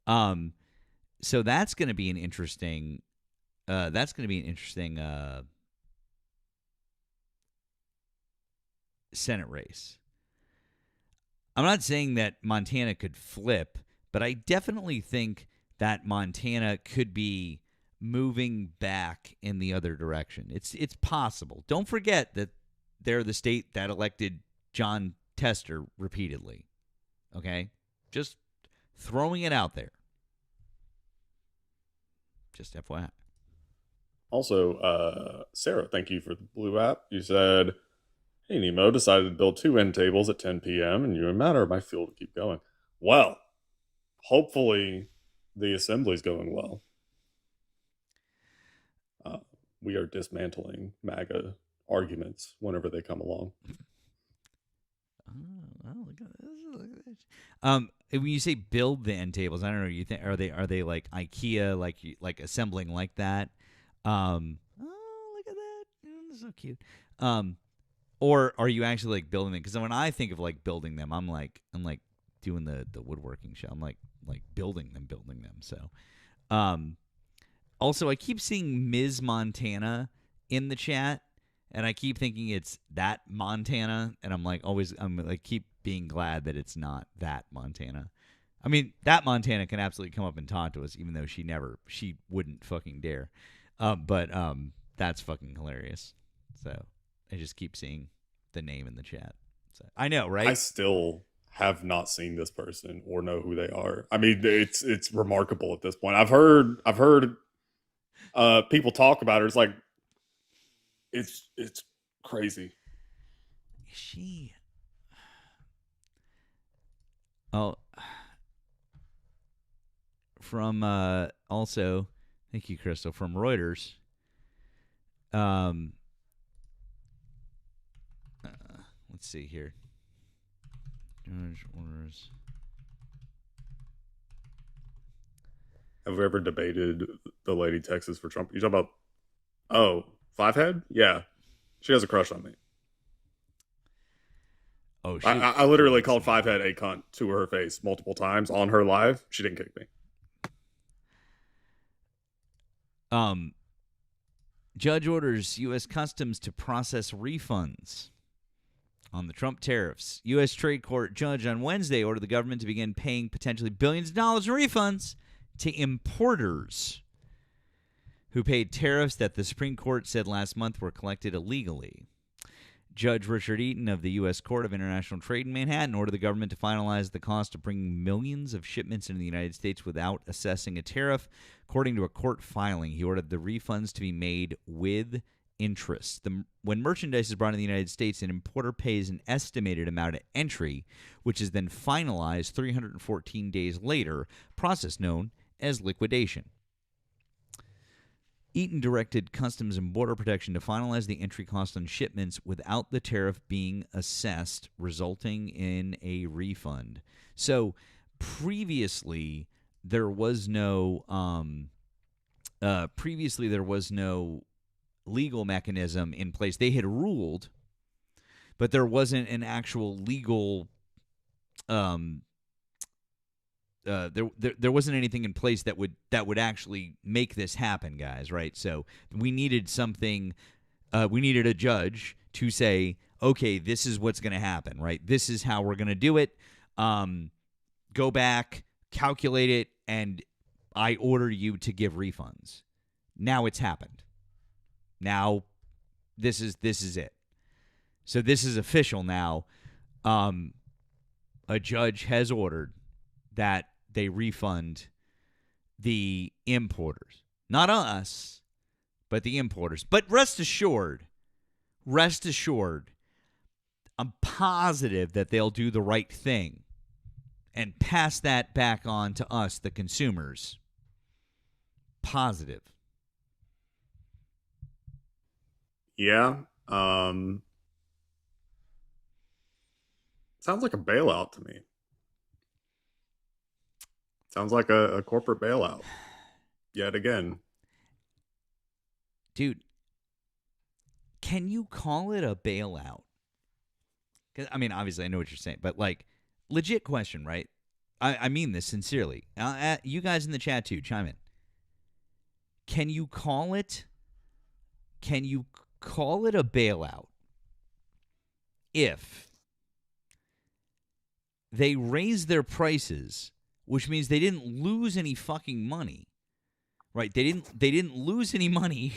So that's going to be an interesting. Senate race. I'm not saying that Montana could flip, but I definitely think that Montana could be moving back in the other direction. It's possible. Don't forget that they're the state that elected John Tester repeatedly. Okay? Just throwing it out there. Just FYI. Also, Sarah, thank you for the blue app. You said, hey, Nemo, decided to build 2 end tables at 10 p.m. and you and Matt are my fuel to keep going. Well, hopefully the assembly's going well. We are dismantling MAGA arguments whenever they come along. Oh, look at this. When you say build the end tables, I don't know. You think are they like IKEA, like assembling like that? Oh, look at that! This is so cute. Or are you actually like building them? Because when I think of like building them, I'm like doing the woodworking show. I'm like building them. So, also I keep seeing Ms. Montana in the chat, and I keep thinking it's that Montana, and I'm like keep being glad that it's not that Montana. I mean, that Montana can absolutely come up and talk to us, even though she wouldn't fucking dare. But that's fucking hilarious. So I just keep seeing the name in the chat. So I know, right? I still have not seen this person or know who they are. I mean, it's remarkable at this point. I've heard people talk about her. It's like it's crazy. Is she? Oh, from also, thank you, Crystal, from Reuters. Let's see here. Judge orders. Have we ever debated the lady Texas for Trump? You talking about, Fivehead? Yeah. She has a crush on me. Oh, I literally called Fivehead a cunt to her face multiple times on her live. She didn't kick me. Judge orders U.S. Customs to process refunds on the Trump tariffs. U.S. Trade Court judge on Wednesday ordered the government to begin paying potentially billions of dollars in refunds to importers who paid tariffs that the Supreme Court said last month were collected illegally. Judge Richard Eaton of the U.S. Court of International Trade in Manhattan ordered the government to finalize the cost of bringing millions of shipments into the United States without assessing a tariff. According to a court filing, he ordered the refunds to be made with interest. When merchandise is brought into the United States, an importer pays an estimated amount at entry, which is then finalized 314 days later, a process known as liquidation. Eaton directed Customs and Border Protection to finalize the entry cost on shipments without the tariff being assessed, resulting in a refund. So previously there was no legal mechanism in place. They had ruled, but there wasn't an actual legal there wasn't anything in place that would actually make this happen, guys, right? So we needed something, we needed a judge to say, okay, this is what's going to happen, right? This is how we're going to do it. Go back, calculate it, and I order you to give refunds. Now it's happened. Now this is it. So this is official now. A judge has ordered that they refund the importers. Not us, but the importers. But rest assured, I'm positive that they'll do the right thing and pass that back on to us, the consumers. Positive. Yeah. Sounds like a bailout to me. Sounds like a corporate bailout. Yet again. Dude, can you call it a bailout? 'Cause, I mean, obviously, I know what you're saying, but like, legit question, right? I mean this sincerely. You guys in the chat too, chime in. Can you call it a bailout if they raise their prices, which means they didn't lose any fucking money, right? They didn't lose any money.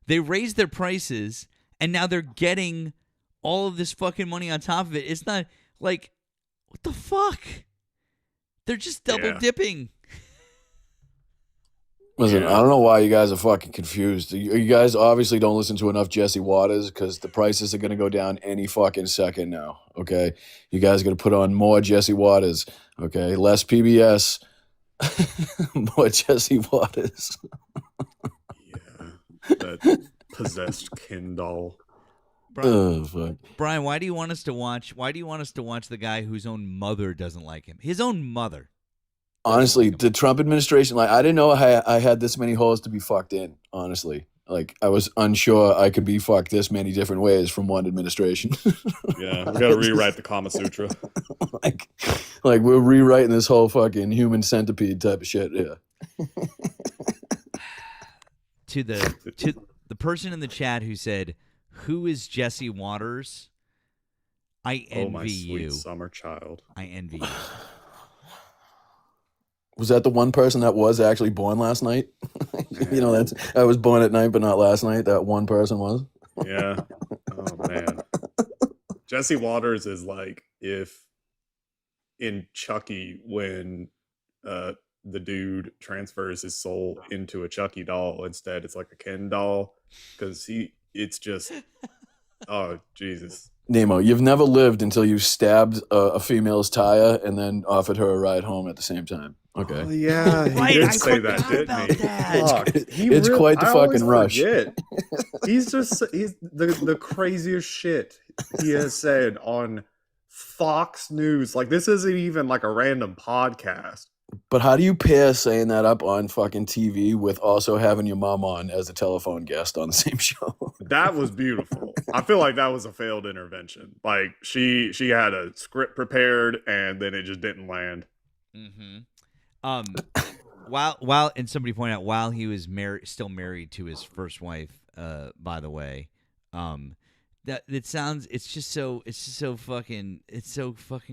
They raised their prices, and now they're getting all of this fucking money on top of it. It's not like, what the fuck? They're just double dipping. Listen, I don't know why you guys are fucking confused. You guys obviously don't listen to enough Jesse Waters because the prices are going to go down any fucking second now, okay? You guys are going to put on more Jesse Waters, okay? Less PBS, more Jesse Waters. Yeah, that possessed Kindle. Brian, why do you want us to watch the guy whose own mother doesn't like him? His own mother. Honestly, the Trump administration, like, I didn't know I had this many holes to be fucked in, honestly. Like, I was unsure I could be fucked this many different ways from one administration. Yeah, we got to rewrite the Kama Sutra. like we're rewriting this whole fucking human centipede type of shit, yeah. To the person in the chat who said, "Who is Jesse Waters?" I envy my sweet you, summer child. I envy you. Was that the one person that was actually born last night? You know, I was born at night, but not last night. That one person was. Yeah. Oh man. Jesse Waters is like if in Chucky when the dude transfers his soul into a Chucky doll. Instead, it's like a Ken doll because it's just, oh Jesus. Nemo, you've never lived until you stabbed a female's tire and then offered her a ride home at the same time. Okay. Oh, yeah, he did say that, didn't he? Fuck. It's quite the fucking rush. He's the craziest shit he has said on Fox News. Like, this isn't even like a random podcast. But how do you pair saying that up on fucking TV with also having your mom on as a telephone guest on the same show? That was beautiful. I feel like that was a failed intervention. Like, she had a script prepared and then it just didn't land. Mm-hmm. while and somebody pointed out while he was still married to his first wife, by the way, that it sounds it's just so fucking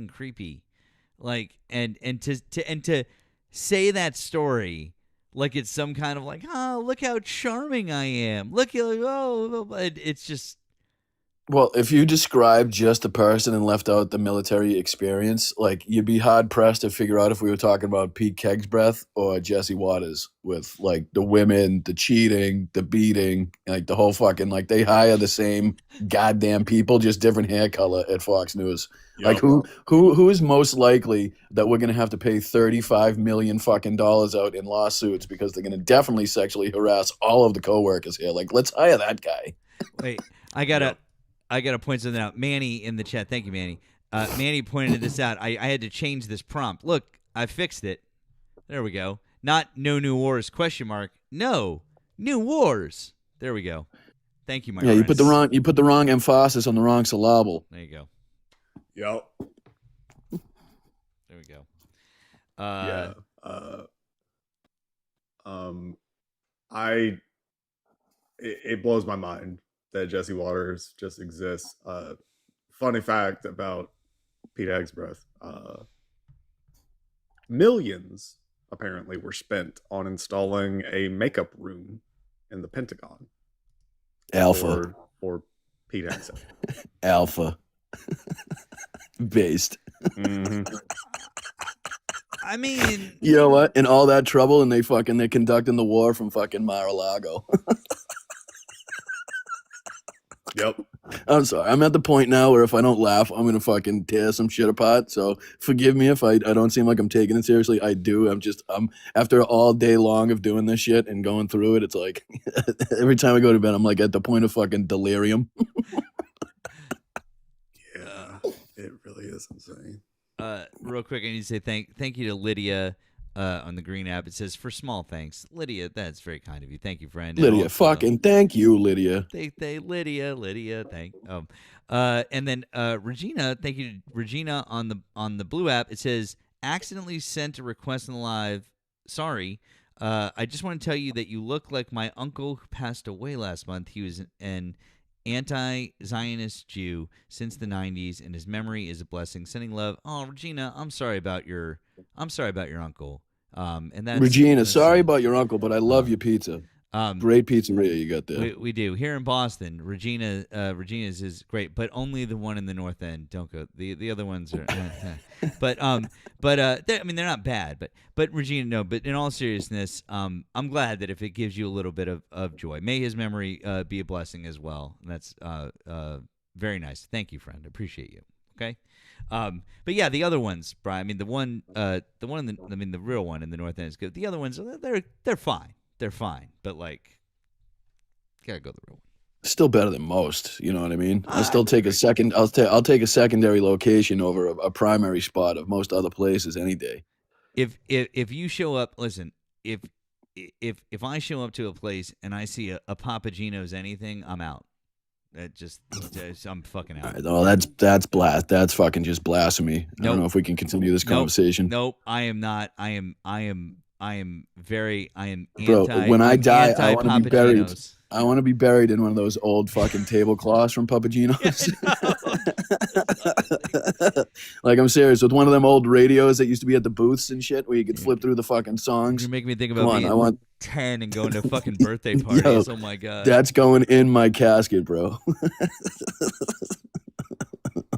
creepy, like and to say that story like it's some kind of like, oh, look how charming I am, look, it's just. Well, if you describe just a person and left out the military experience, like you'd be hard pressed to figure out if we were talking about Pete Kegsbreath or Jesse Waters with like the women, the cheating, the beating, like the whole fucking like they hire the same goddamn people, just different hair color at Fox News. Yep. Like who is most likely that we're gonna have to pay $35 million fucking dollars out in lawsuits because they're gonna definitely sexually harass all of the coworkers here? Like, let's hire that guy. Wait, I gotta point something out. Manny in the chat. Thank you, Manny. Manny pointed this out. I had to change this prompt. Look, I fixed it. There we go. Not no new wars ? No, new wars. There we go. Thank you, my friends. You put the wrong emphasis on the wrong syllable. There you go. Yep. There we go. Yeah. It blows my mind that Jesse Waters just exists. Funny fact about Pete Kegsbreath. Millions apparently were spent on installing a makeup room in the Pentagon. Alpha. For Pete Kegsbreath. Alpha. Based. Mm-hmm. I mean, you know what? In all that trouble, and they're conducting the war from fucking Mar-a-Lago. Yep. I'm sorry. I'm at the point now where if I don't laugh, I'm gonna fucking tear some shit apart. So forgive me if I don't seem like I'm taking it seriously. I do. I'm after all day long of doing this shit and going through it. It's like every time I go to bed, I'm like at the point of fucking delirium. Yeah, it really is insane. Real quick, I need to say thank you to Lydia on the green app. It says, for small thanks. Lydia, that's very kind of you. Thank you, friend. Lydia, fucking thank you, Lydia. Lydia, thank. And then Regina, thank you to Regina on the blue app. It says, accidentally sent a request in the live. Sorry. I just want to tell you that you look like my uncle who passed away last month. He was an anti-Zionist Jew since the 90s, and his memory is a blessing. Sending love. Oh, Regina, I'm sorry about your uncle. And that's Regina, sorry about your uncle, but I love your pizza. Great pizzeria you got there. We do here in Boston. Regina's is great, but only the one in the North End. Don't go. The other ones are, but they're not bad. But Regina, no. But in all seriousness, I'm glad that if it gives you a little bit of joy, may his memory be a blessing as well. And that's very nice. Thank you, friend. Appreciate you. Okay. But yeah, the other ones, Brian. I mean, the real one in the North End is good. The other ones, they're fine. They're fine, but like, gotta go the real one. Still better than most, you know what I mean? I still take a second. I'll take a secondary location over a primary spot of most other places any day. If you show up, listen. If I show up to a place and I see a Papa Gino's anything, I'm out. I'm fucking out. Right, oh, that's fucking just blasphemy. I don't know if we can continue this conversation. Nope, I am not. I am Bro, when I die, I want to be buried. Gino's. I want to be buried in one of those old fucking tablecloths from Papagino's. Like, I'm serious, with one of them old radios that used to be at the booths and shit, where you could flip through the fucking songs. You're making me think about being 10 and going to fucking birthday parties. Yo, oh my god, that's going in my casket, bro.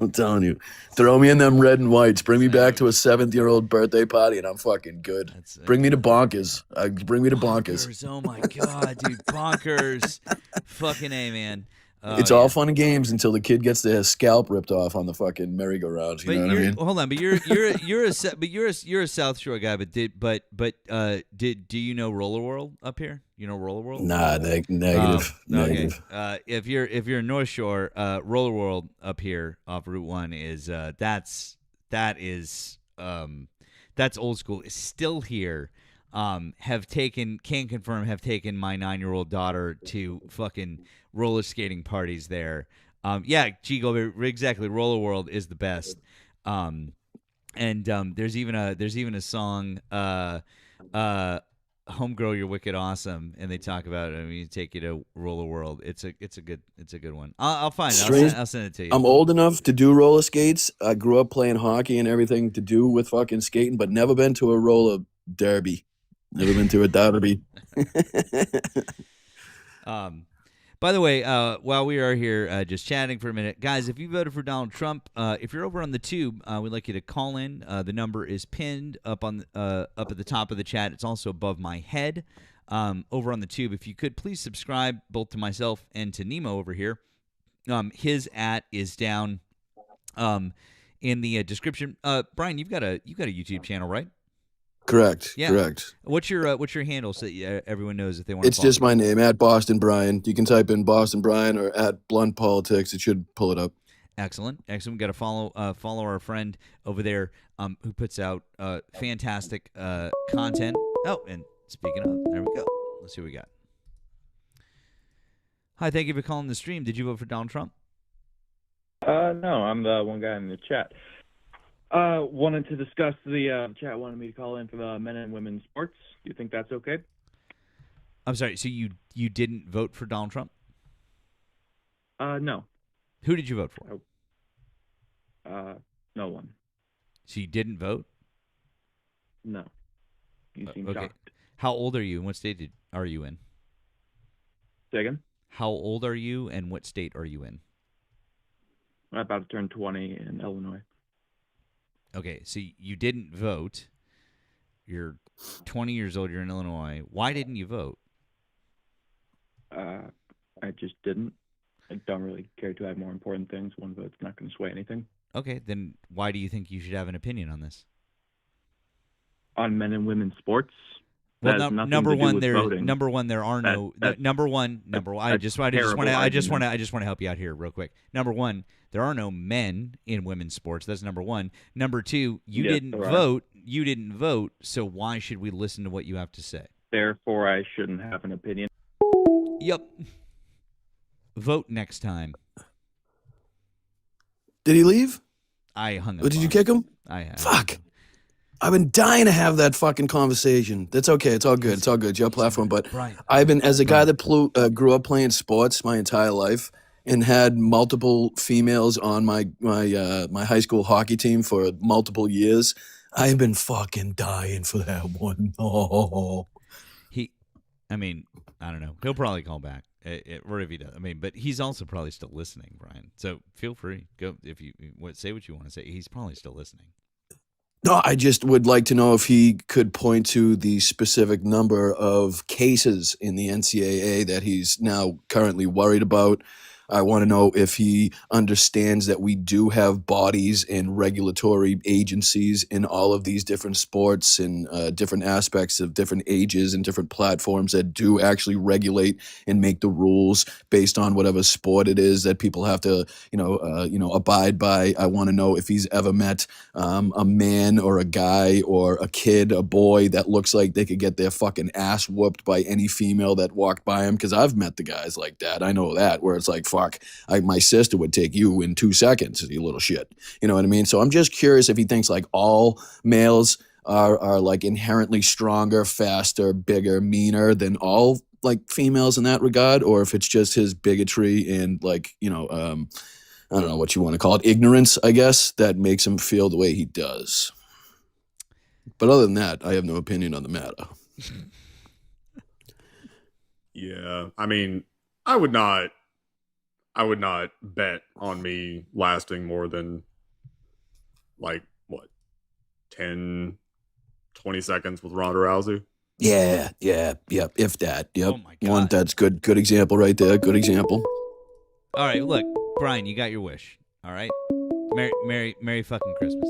I'm telling you, throw me in them red and whites. Bring me back to a 7th-year-old birthday party, and I'm fucking good. Bring me to Bonkers. Bring me to Bonkers. Oh my god, dude, Bonkers. Fucking A, man. It's all fun and games until the kid gets their scalp ripped off on the fucking merry-go-round. You know what I mean? Hold on, but you're a South Shore guy. But do you know Roller World up here? You know Roller World? Nah, negative. Negative. Okay. If you're North Shore, Roller World up here off Route 1 is that's old school. It's still here. Can confirm have taken my 9-year-old daughter to fucking roller skating parties there. Gigo, exactly. Roller World is the best. And there's even a song Homegirl, You're Wicked Awesome, and they talk about it. I mean, take you to Roll the World. It's a good one. I'll find it. Strange. I'll send it to you. I'm old enough to do roller skates. I grew up playing hockey and everything to do with fucking skating, but never been to a roller derby. Never been to a derby. By the way, while we are here just chatting for a minute, guys, if you voted for Donald Trump, if you're over on the tube, we'd like you to call in. The number is pinned up at the top of the chat. It's also above my head over on the tube. If you could please subscribe both to myself and to Nemo over here. His @ is down in the description. Brian, you've got a YouTube channel, right? Correct. Yeah. Correct. What's your handle so that everyone knows if they want to It's just my name, @Boston Brian. You can type in Boston Brian or @Blunt Politics. It should pull it up. Excellent. We got to follow our friend over there who puts out fantastic content. Oh, and speaking of, there we go. Let's see what we got. Hi, thank you for calling the stream. Did you vote for Donald Trump? No, I'm the one guy in the chat. Wanted to discuss the chat wanted me to call in for the men and women's sports. Do you think that's okay? I'm sorry. So you didn't vote for Donald Trump? No. Who did you vote for? No one. So you didn't vote? No. You seem okay. shocked. How old are you and what state are you in? Say again? How old are you and what state are you in? I'm about to turn 20 in Illinois. Okay, so you didn't vote. You're 20 years old. You're in Illinois. Why didn't you vote? I just didn't. I don't really care to have more important things. One vote's not going to sway anything. Okay, then why do you think you should have an opinion on this? On men and women's sports? Well, number one, there are no number one. I just want to help you out here real quick. Number one, there are no men in women's sports. That's number one. Number two, you didn't vote. You didn't vote. So why should we listen to what you have to say? Therefore, I shouldn't have an opinion. Yep. Vote next time. Did he leave? I hung up. Did you kick him? Fuck. I've been dying to have that fucking conversation. That's okay. It's all good. It's all good. It's your platform. But I've been, as a guy that grew up playing sports my entire life and had multiple females on my high school hockey team for multiple years, I've been fucking dying for that one. Oh. I don't know. He'll probably call back. Or if he does. But he's also probably still listening, Brian. So feel free. Go if you say what you want to say. He's probably still listening. No, I just would like to know if he could point to the specific number of cases in the NCAA that he's now currently worried about. I want to know if he understands that we do have bodies and regulatory agencies in all of these different sports and different aspects of different ages and different platforms that do actually regulate and make the rules based on whatever sport it is that people have to, abide by. I want to know if he's ever met a man or a guy or a kid, a boy that looks like they could get their fucking ass whooped by any female that walked by him. Because I've met the guys like that. I know that, where it's like, fuck, my sister would take you in 2 seconds, you little shit. You know what I mean? So I'm just curious if he thinks like all males are like inherently stronger, faster, bigger, meaner than all like females in that regard, or if it's just his bigotry and like, I don't know what you want to call it, ignorance, I guess, that makes him feel the way he does. But other than that, I have no opinion on the matter. Yeah, I would not bet on me lasting more than, 10, 20 seconds with Ronda Rousey? Yeah, if that. Yep. Oh my God. One, that's good example right there. Good example. All right, look, Brian, you got your wish. All right? Merry fucking Christmas.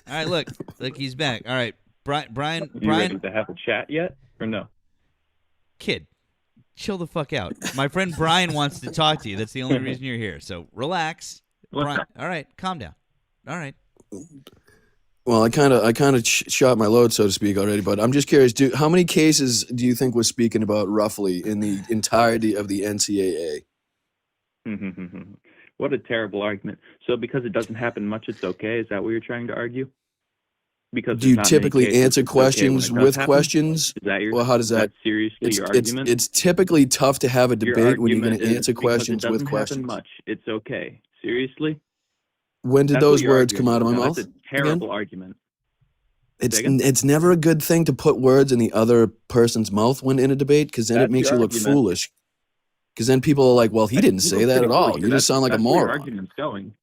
All right, look, he's back. All right, Brian. You ready to have a chat yet, or no? Kid, chill the fuck out. My friend Brian wants to talk to you. That's the only reason you're here. So relax. Brian, all right, calm down. All right. Well, I kind of shot my load, so to speak, already. But I'm just curious. How many cases do you think we're speaking about roughly in the entirety of the NCAA? What a terrible argument. So because it doesn't happen much, it's okay? Is that what you're trying to argue? Because Do you there's not many typically cases, answer it's okay when questions it does with happen? questions? Is that your? Well, how does Is that? seriously It's your it's argument? it's typically tough to have a Your debate when you're going argument to is answer because it questions doesn't with happen questions. much. It's okay. Seriously? When did That's what those you're words arguing come out of for. my No, mouth? that's a Again? terrible argument. It's Say again? it's never a good thing to put words in the other person's mouth when in a debate, because then it That's makes your you look argument. foolish. Because then people are like, "Well, he didn't say People's that pretty at all. foolish. You just sound like a That's where your moron." argument's going.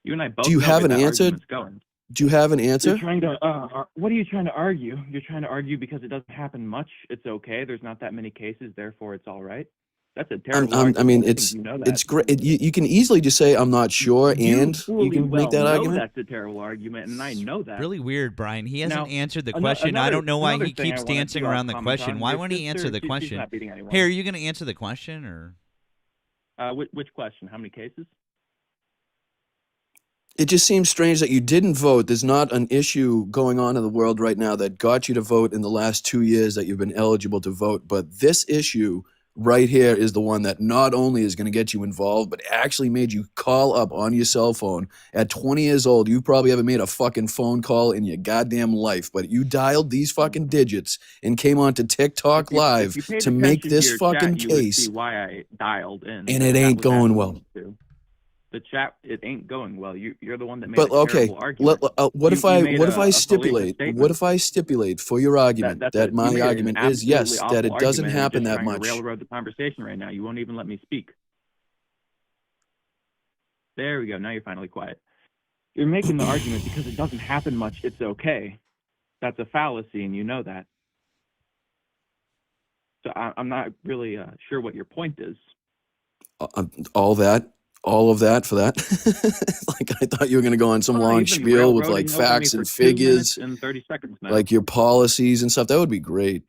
You and I both Do you know have where an that answer? argument's going. Do you have an You're answer? trying to, what are you trying to argue? You're trying to argue because it doesn't happen much. It's okay. There's not that many cases, therefore it's all right. That's a terrible argument. I mean, I think it's you know that. it's great. You can easily just say, "I'm not sure," You and fully you can well make that know argument. that's a terrible argument, and I know that. Really weird, Brian. He hasn't Now, answered the ano- question. I another- don't know why another he thing I keeps wanted dancing to, around the comment question. on, Why your won't he answer sister, the she's question? not beating anyone. Hey, are you going to answer the question or? Which question? How many cases? It just seems strange that you didn't vote. There's not an issue going on in the world right now that got you to vote in the last 2 years that you've been eligible to vote. But this issue right here is the one that not only is going to get you involved, but actually made you call up on your cell phone. At 20 years old, you probably haven't made a fucking phone call in your goddamn life, but you dialed these fucking digits and came on to TikTok Live If you paid to make attention this to your fucking chat, you would case, see why I dialed in. and it That ain't was going asking well. you to. The chat, it ain't going well. You're the one that made But a okay, terrible argument. what You- if you I made what if a I fallacious stipulate statement. what if I stipulate for your argument that you my made an argument is absolutely yes, awful that it doesn't argument, and happen you're that just trying much. to railroad the conversation right now. You won't even let me speak. There we go. Now you're finally quiet. You're making the argument because it doesn't happen much. It's okay. That's a fallacy, and you know that. So I'm not really sure what your point is. All of that for that. Like I thought you were going to go on some Oh, long you've been spiel with railroading like over me facts for and 2 figures, minutes and 30 seconds now. like your policies and stuff. That would be great.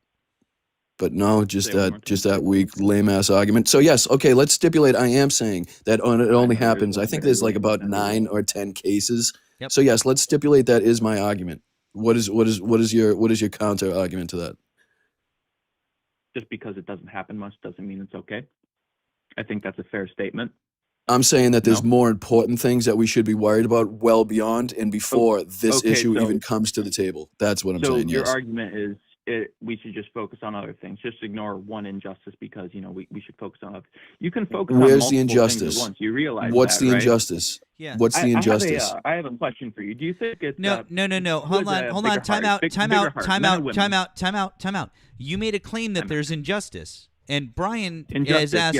But no, just Say it one more that weak lame ass argument. So yes, okay, let's stipulate. I am saying that it only know, yours happens. I was think very there's like lame, about very 9 lame. or 10 cases. Yep. So yes, let's stipulate that is my argument. What is your counter argument to that? Just because it doesn't happen much doesn't mean it's okay. I think that's a fair statement. I'm saying that there's No? more important things that we should be worried about well beyond and before this okay, issue so- even comes to the table. That's what I'm So saying. your Yes. argument is we should just focus on other things. Just ignore one injustice because, we should focus on other. You can focus on Where's the multiple things injustice? at once. You realize What's that, the right? injustice? Yeah. What's the injustice? I have a question for you. Do you think it's No. Hold on. Time out. You made a claim that there's injustice. And Brian has asked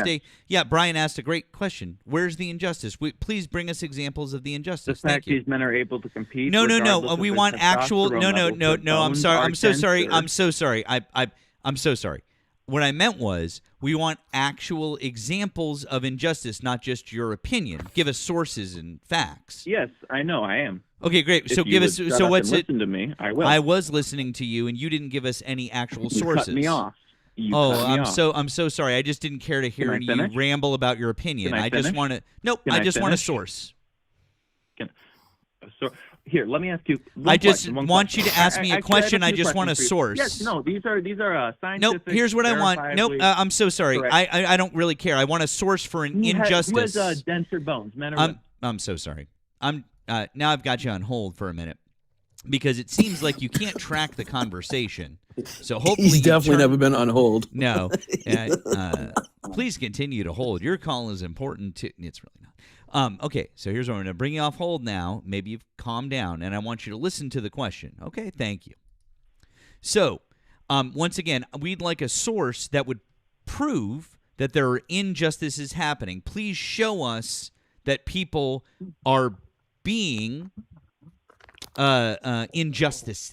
Brian asked a great question. Where's the injustice? Please bring us examples of the The injustice. fact Thank you. these men are able to compete. No. regardless of We their want actual. testosterone No. levels, their I'm bones sorry. are I'm so sorry. denser. I'm so sorry. I'm so sorry. What I meant was we want actual examples of injustice, not just your opinion. Give us sources and facts. Yes, I know. I am. Okay, great. So If you give would us. shut So up what's and it? listen to me. I will. I was listening to you, and you didn't give us any actual You sources. cut me off. You cut me off. I'm so sorry. I just didn't care to hear I you finish? ramble about your opinion. Can I just finish? want to. Nope. Can I I just want a finish? source. So here, let me ask you. I just want you to ask me a question. I just want a source. Yes, no, these are scientific. Nope. Here's what I want. Nope. I'm so sorry. correct. I don't really care. I want a source for an injustice. Who has denser bones, men or women? I'm so sorry. Now I've got you on hold for a minute because it seems like you can't track the conversation. So hopefully He's definitely never been on hold. No. Please continue to hold. Your call is important too. It's really not. Okay, so here's what I'm going to bring you off hold now. Maybe you've calmed down, and I want you to listen to the question. Okay, thank you. So, once again, we'd like a source that would prove that there are injustices happening. Please show us that people are being injustice.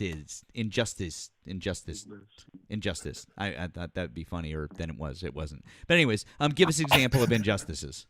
I thought that'd be funnier than it was. It wasn't. But anyways, give us an example of injustices.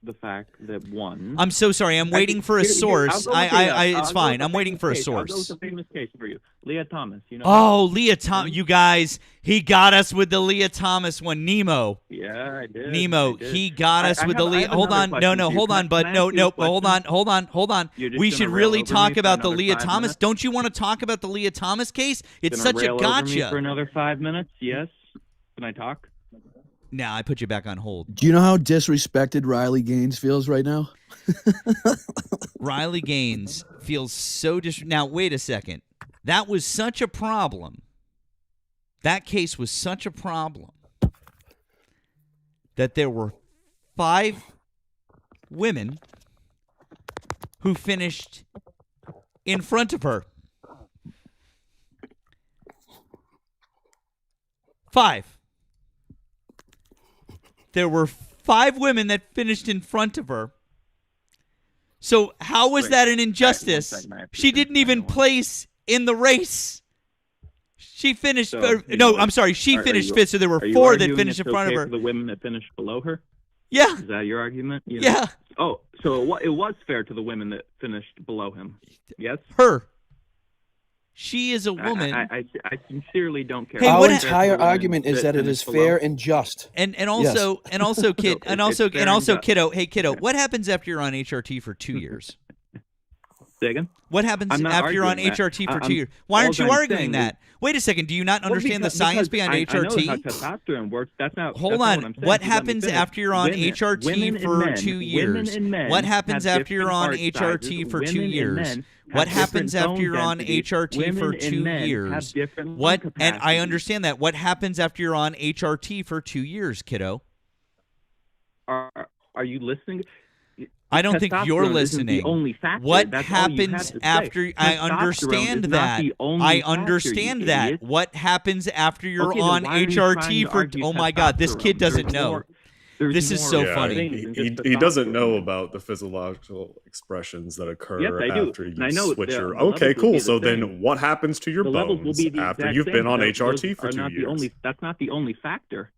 The fact that one. I'm so sorry. I'm waiting for a source. It's fine. I'm waiting for a I'll go with source. a famous case for you, Leah Thomas. You know. Oh, Leah Thomas. You guys, he got us with the Leah Thomas one. Nemo. Yeah, I did. Nemo. I did. He got us with the Leah. Hold on. No. Hold on, bud. No. Hold on. Hold on. We should really talk about the Leah Thomas. Don't you want to talk about the Leah Thomas case? It's such a gotcha. For another 5 minutes. Yes. Can I talk? Now I put you back on hold. Do you know how disrespected Riley Gaines feels right now? Riley Gaines feels so Now, wait a second. That was such a problem. That case was such a problem that there were 5 women who finished in front of her. 5. There were 5 women that finished in front of her. So how was that an injustice? She didn't even place in the race. She finished. I'm sorry. She finished 5th. So there were 4 that finished in front of her. For the women that finished below her. Yeah. Is that your argument? Yeah. Oh, so it was fair to the women that finished below him. Yes. Her. She is a woman. I sincerely don't care. Hey, our entire argument is that it is fair and just. And also kiddo. Hey kiddo, what happens after you're on HRT for 2 years? Say again? What happens after you're on HRT for 2 years? Why aren't you arguing that? Wait a second. Do you not understand the science behind HRT? I know how testosterone works. That's not. Hold on. What happens after you're on HRT for 2 years? What happens after you're on HRT for 2 years? What happens after you're on HRT for 2 years? What? And I understand that. What happens after you're on HRT for 2 years, kiddo? Are you listening? I don't think you're listening. What happens after? I understand that. I understand that. What happens after you're on HRT for? Oh my God, this kid doesn't know. This is so funny. He doesn't know about the physiological expressions that occur after you switch your. Okay, cool. So then, what happens to your bones after you've been on HRT for 2 years? That's not the only factor.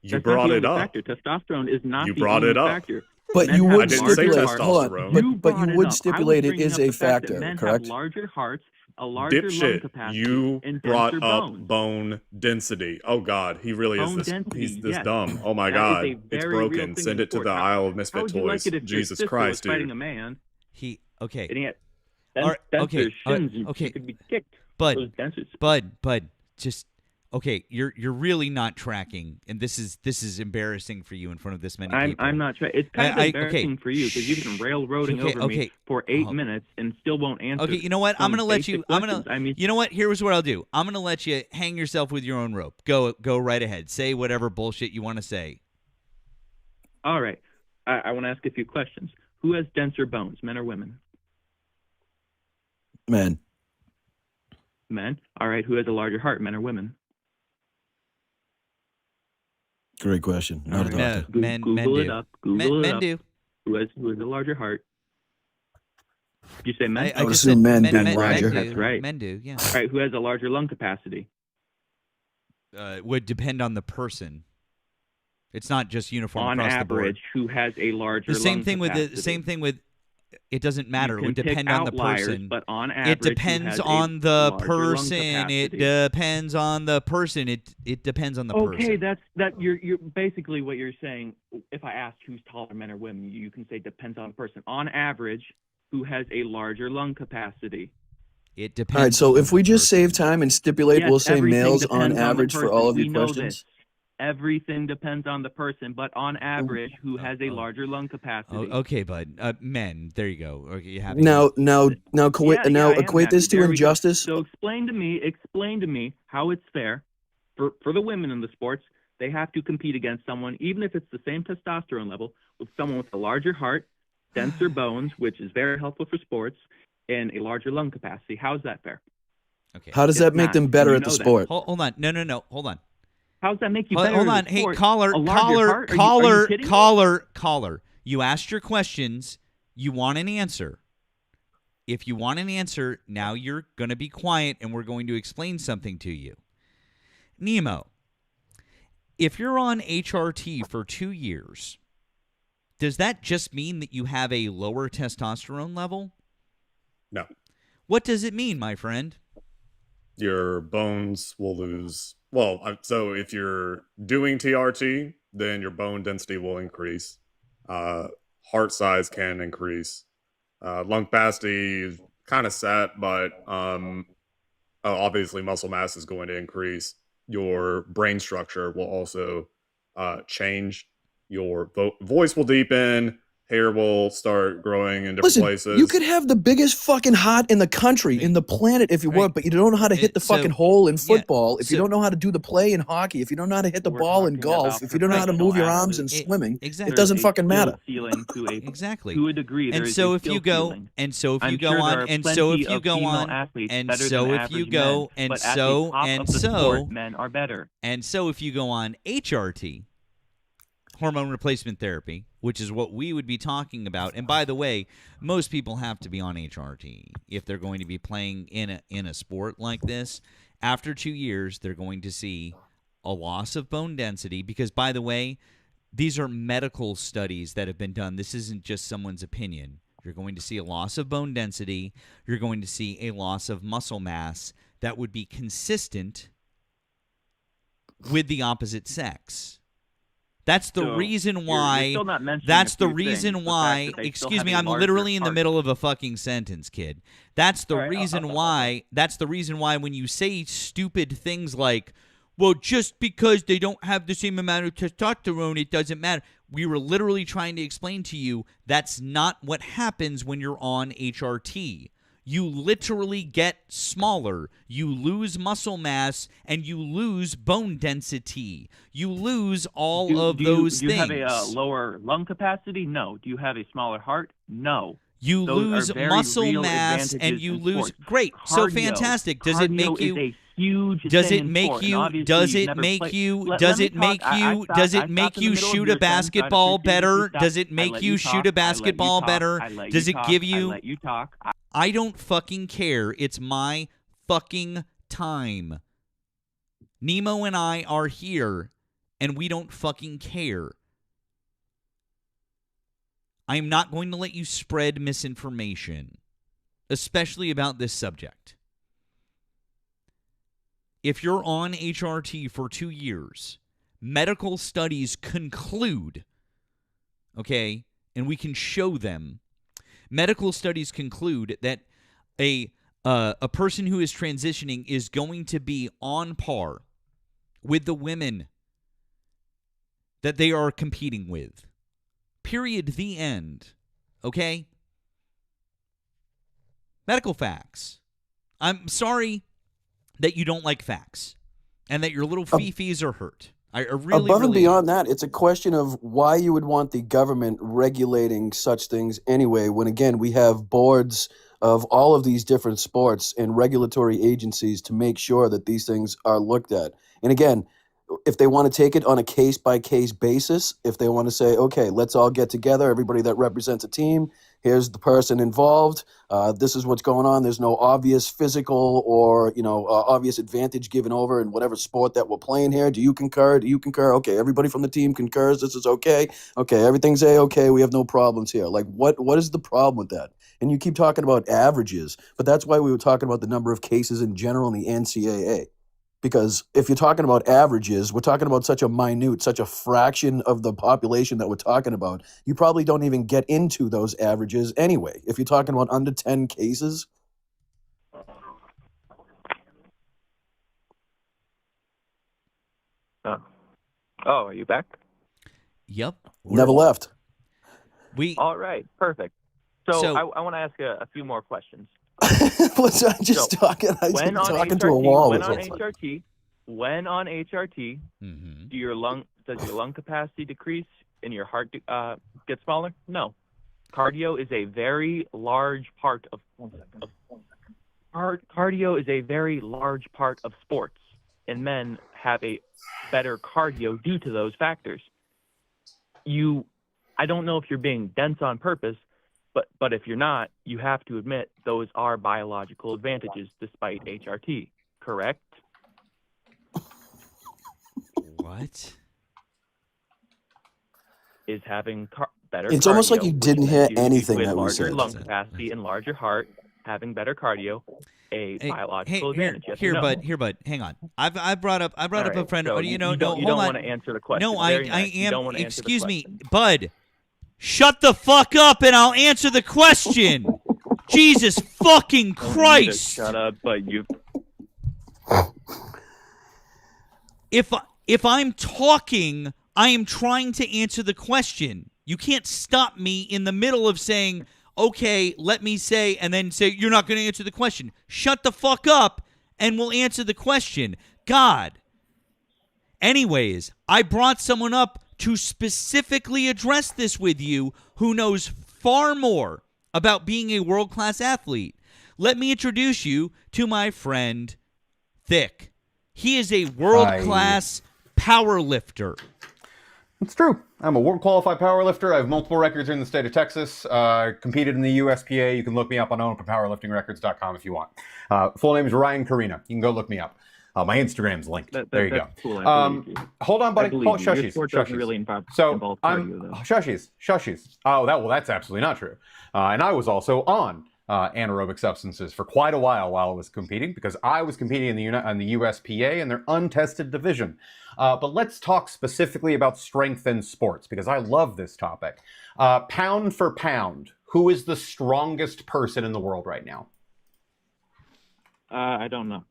You brought it up. Testosterone is not you the brought only it up. factor. But you would stipulate, hold on, but you would stipulate it is a factor, correct? Larger hearts, a larger lung capacity, you and brought denser up bones. bone density. Oh God, he really is this. He's this dumb. Oh my God, it's broken. Send it to the Isle of Misfit Toys. Jesus Christ, dude. Fighting a man. Okay. And he had okay. Could be kicked. Bud, just. Okay, you're really not tracking, and this is embarrassing for you in front of this many people. I'm not tracking. It's kind of embarrassing for you because you've been railroading over me for 8 minutes and still won't answer. Okay, you know what? I'm gonna let you. You know what? Here's what I'll do. I'm gonna let you hang yourself with your own rope. Go right ahead. Say whatever bullshit you want to say. All right. I want to ask a few questions. Who has denser bones, men or women? Men. Men. All right. Who has a larger heart, men or women? Great question. Not a doctor. Men Google it do. up. Google it men up. do. Who has a larger heart? You say men? I would assume men do, Roger. That's right. Men do, yeah. All right. Who has a larger lung capacity? Would depend on the person. It's not just uniform on across average, the board. Who has a larger lung capacity? The same thing with. It doesn't matter. It would depend on the person. But on average, it depends on the person. It depends on the person. It depends on the person. Okay, that you're basically what you're saying. If I ask who's taller, men or women, you can say depends on the person. On average, who has a larger lung capacity? It depends. All right, so if we just save time and stipulate, we'll say males on average for all of your questions. Everything depends on the person, but on average, who has a larger lung capacity? Okay, bud. Men. There you go. Okay, you have now equate this to injustice. So explain to me how it's fair for the women in the sports. They have to compete against someone, even if it's the same testosterone level, with someone with a larger heart, denser bones, which is very helpful for sports, and a larger lung capacity. How is that fair? Okay. How does that make them better at the sport? Hold on. No. Hold on. How does that make you better? Hold on. Hey, caller. You asked your questions. You want an answer. If you want an answer, now you're going to be quiet and we're going to explain something to you. Nemo, if you're on HRT for 2 years, does that just mean that you have a lower testosterone level? No. What does it mean, my friend? Your bones will lose. Well, so if you're doing TRT, then your bone density will increase. Heart size can increase. Lung capacity is kind of set, but obviously muscle mass is going to increase. Your brain structure will also change. Your voice will deepen. Hair will start growing in different Listen, places. you could have the biggest fucking heart in the country, in the planet, if you want, but you don't know how to hit the fucking hole in football, if you don't know how to do the play in hockey, if you don't know how to hit the ball in golf, if you don't know how to move your arms in swimming, it doesn't fucking matter. Exactly. To a degree, and so if you go, and so if you go on, and so if you go on, and so if you go, and so, men are better. And so if you go on HRT, hormone replacement therapy, which is what we would be talking about. And by the way, most people have to be on HRT if they're going to be playing in a sport like this. After 2 years, they're going to see a loss of bone density because, by the way, these are medical studies that have been done. This isn't just someone's opinion. You're going to see a loss of bone density. You're going to see a loss of muscle mass that would be consistent with the opposite sex. That's the reason why. That's the reason why. Excuse me, I'm literally in the middle of a fucking sentence, kid. That's the reason why. That's the reason why when you say stupid things like, well, just because they don't have the same amount of testosterone, it doesn't matter. We were literally trying to explain to you that's not what happens when you're on HRT. You literally get smaller. You lose muscle mass and you lose bone density. You lose all of those things. Do you have a lower lung capacity? No. Do you have a smaller heart? No. You lose muscle mass and you lose. Great. So fantastic. Does it make you? Does it make you? Does it make you? Does it make you? Does it make you shoot a basketball better? Does it make you shoot a basketball better? Does it give you? I don't fucking care. It's my fucking time. Nemo and I are here, and we don't fucking care. I am not going to let you spread misinformation, especially about this subject. If you're on HRT for 2 years, medical studies conclude, okay, and we can show them, medical studies conclude that a person who is transitioning is going to be on par with the women that they are competing with. Period. The end. Okay? Medical facts. I'm sorry that you don't like facts and that your little fifis are hurt. I really, above and really beyond that, it's a question of why you would want the government regulating such things anyway, when again, we have boards of all of these different sports and regulatory agencies to make sure that these things are looked at. And again, if they want to take it on a case-by-case basis, if they want to say, okay, let's all get together, everybody that represents a team, here's the person involved, this is what's going on, there's no obvious physical or, obvious advantage given over in whatever sport that we're playing here. Do you concur? Do you concur? Okay, everybody from the team concurs, this is okay. Okay, everything's A-okay, we have no problems here. Like, what is the problem with that? And you keep talking about averages, but that's why we were talking about the number of cases in general in the NCAA. Because if you're talking about averages, we're talking about such a fraction of the population that we're talking about. You probably don't even get into those averages anyway. If you're talking about under 10 cases. Oh, are you back? Yep. Never left. All right, perfect. So I want to ask a few more questions. Was I just talking to a wall? When on HRT, does your lung capacity decrease and your heart get smaller? No. Cardio is a very large part of sports, and men have a better cardio due to those factors. I don't know if you're being dense on purpose, but if you're not, you have to admit those are biological advantages despite HRT, correct? What? Is having better It's cardio, almost like you didn't hear anything with that we larger said. lung capacity and larger heart, having better cardio, biological advantage. Yes Here, or no? bud. Hang on. I brought up a friend. So you don't want to answer the question. No, Very I nice. You am. don't want to answer the Excuse me, question. bud. Shut the fuck up, and I'll answer the question. Jesus fucking Christ! Shut up, but you. If I'm talking I am trying to answer the question. You can't stop me in the middle of saying, okay, let me say, and then say, you're not going to answer the question. Shut the fuck up and we'll answer the question. God. Anyways, I brought someone up to specifically address this with you who knows far more about being a world-class athlete. Let me introduce you to my friend, Thick. He is a world-class power lifter. It's true. I'm a world-qualified powerlifter. I have multiple records in the state of Texas. Competed in the USPA. You can look me up on openpowerliftingrecords.com if you want. Full name is Ryan Karina. You can go look me up. My Instagram's linked. There you go. Cool. Hold on, buddy. Your Shushies. sport doesn't really involve cardio, though. Shushies. Oh, well, that's absolutely not true. And I was also on anaerobic substances for quite a while I was competing, because I was competing in the USPA in their untested division. But let's talk specifically about strength in sports, because I love this topic. Pound for pound, who is the strongest person in the world right now? I don't know.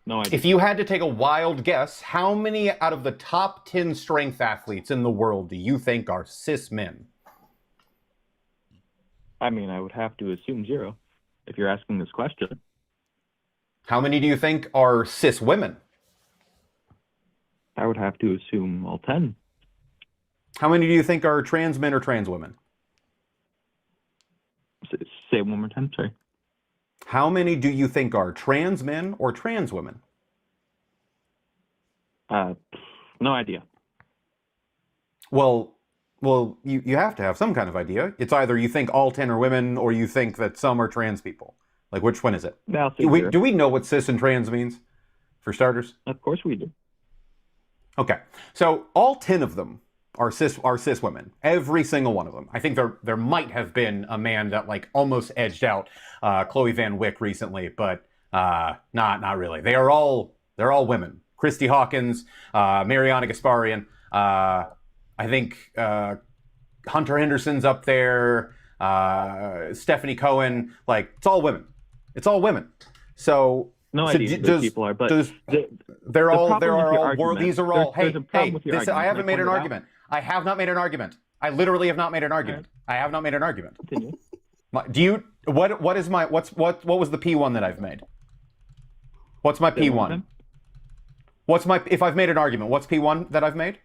No idea. If you had to take a wild guess, how many out of the top 10 strength athletes in the world do you think are cis men? I mean, I would have to assume 0 if you're asking this question. How many do you think are cis women? I would have to assume all 10. How many do you think are trans men or trans women? Say it one more time, sorry. How many do you think are trans men or trans women? No idea. Well, you have to have some kind of idea. It's either you think all 10 are women, or you think that some are trans people. Like, which one is it? Do we know what cis and trans means, for starters? Of course we do. Okay, so all 10 of them are cis women. Every single one of them. I think there might have been a man that like almost edged out Chloe Van Wyck recently, but not really. They're all women. Christy Hawkins, Mariana Gasparian. I think Hunter Henderson's up there. Stephanie Cohen. Like, it's all women. It's all women. So. No idea who those people are, but they're all. These are all. Hey, I haven't made an argument. I have not made an argument. I literally have not made an argument. I have not made an argument. Continue. Do you? What was the P1 that I've made? What's my P1? If I've made an argument, what's P1 that I've made?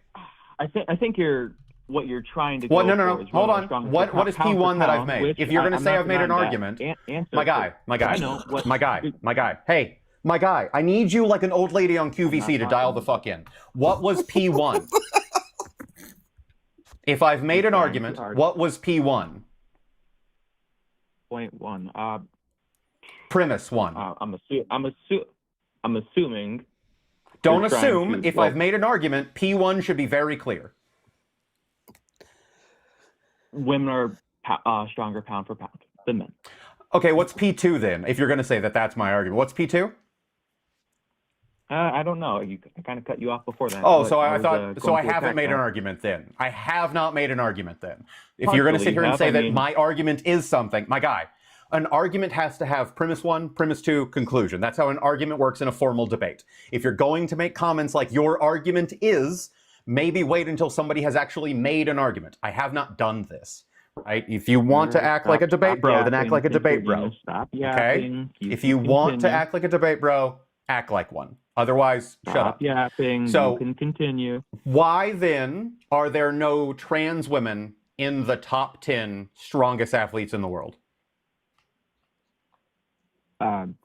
I think what you're trying to. What? No. Hold on. What is P1 that I've made? If you're going to say I've made an argument, my guy. Hey, my guy. I need you like an old lady on QVC to dial the fuck in. What was P1? If I've made an argument, what was P1? Point 1. Premise 1. I'm assuming. Don't assume. If I've made an argument, P1 should be very clear. Women are stronger pound for pound than men. Okay, what's P2 then? If you're going to say that that's my argument, what's P2? I don't know. I kind of cut you off before that. Oh, so I thought. So I haven't made an argument then. I have not made an argument then. If you're going to sit here and say that my argument is something, my guy, an argument has to have premise 1, premise 2, conclusion. That's how an argument works in a formal debate. If you're going to make comments like your argument is, maybe wait until somebody has actually made an argument. I have not done this. Right? If you want to act like a debate bro, then act like a debate bro. Okay? If you want to act like a debate bro, act like one. Otherwise, shut up. Yapping. So you can continue. Why then are there no trans women in the top 10 strongest athletes in the world? No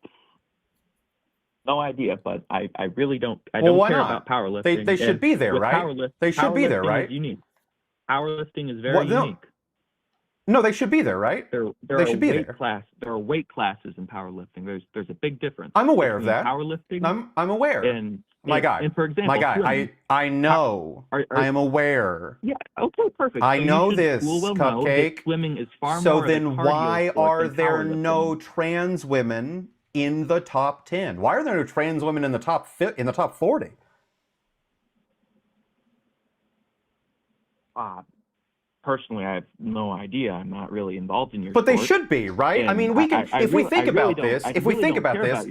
idea, but I really don't. I don't care about powerlifting. They should be there, right? They should be there, right? Is unique. Powerlifting is very unique. No, they should be there, right? They should be there. There are weight classes in powerlifting. There's a big difference. I'm aware of that. Powerlifting. I'm aware. My guy. And for example, I know. I am aware. Yeah. Okay. Perfect. I know this, Cupcake. Swimming is far more. So then, why are there no trans women in the top 10? Why are there no trans women in the top 40? personally, I have no idea. I'm not really involved in your But sport. they should be, right? And I mean, we can. If we think about this,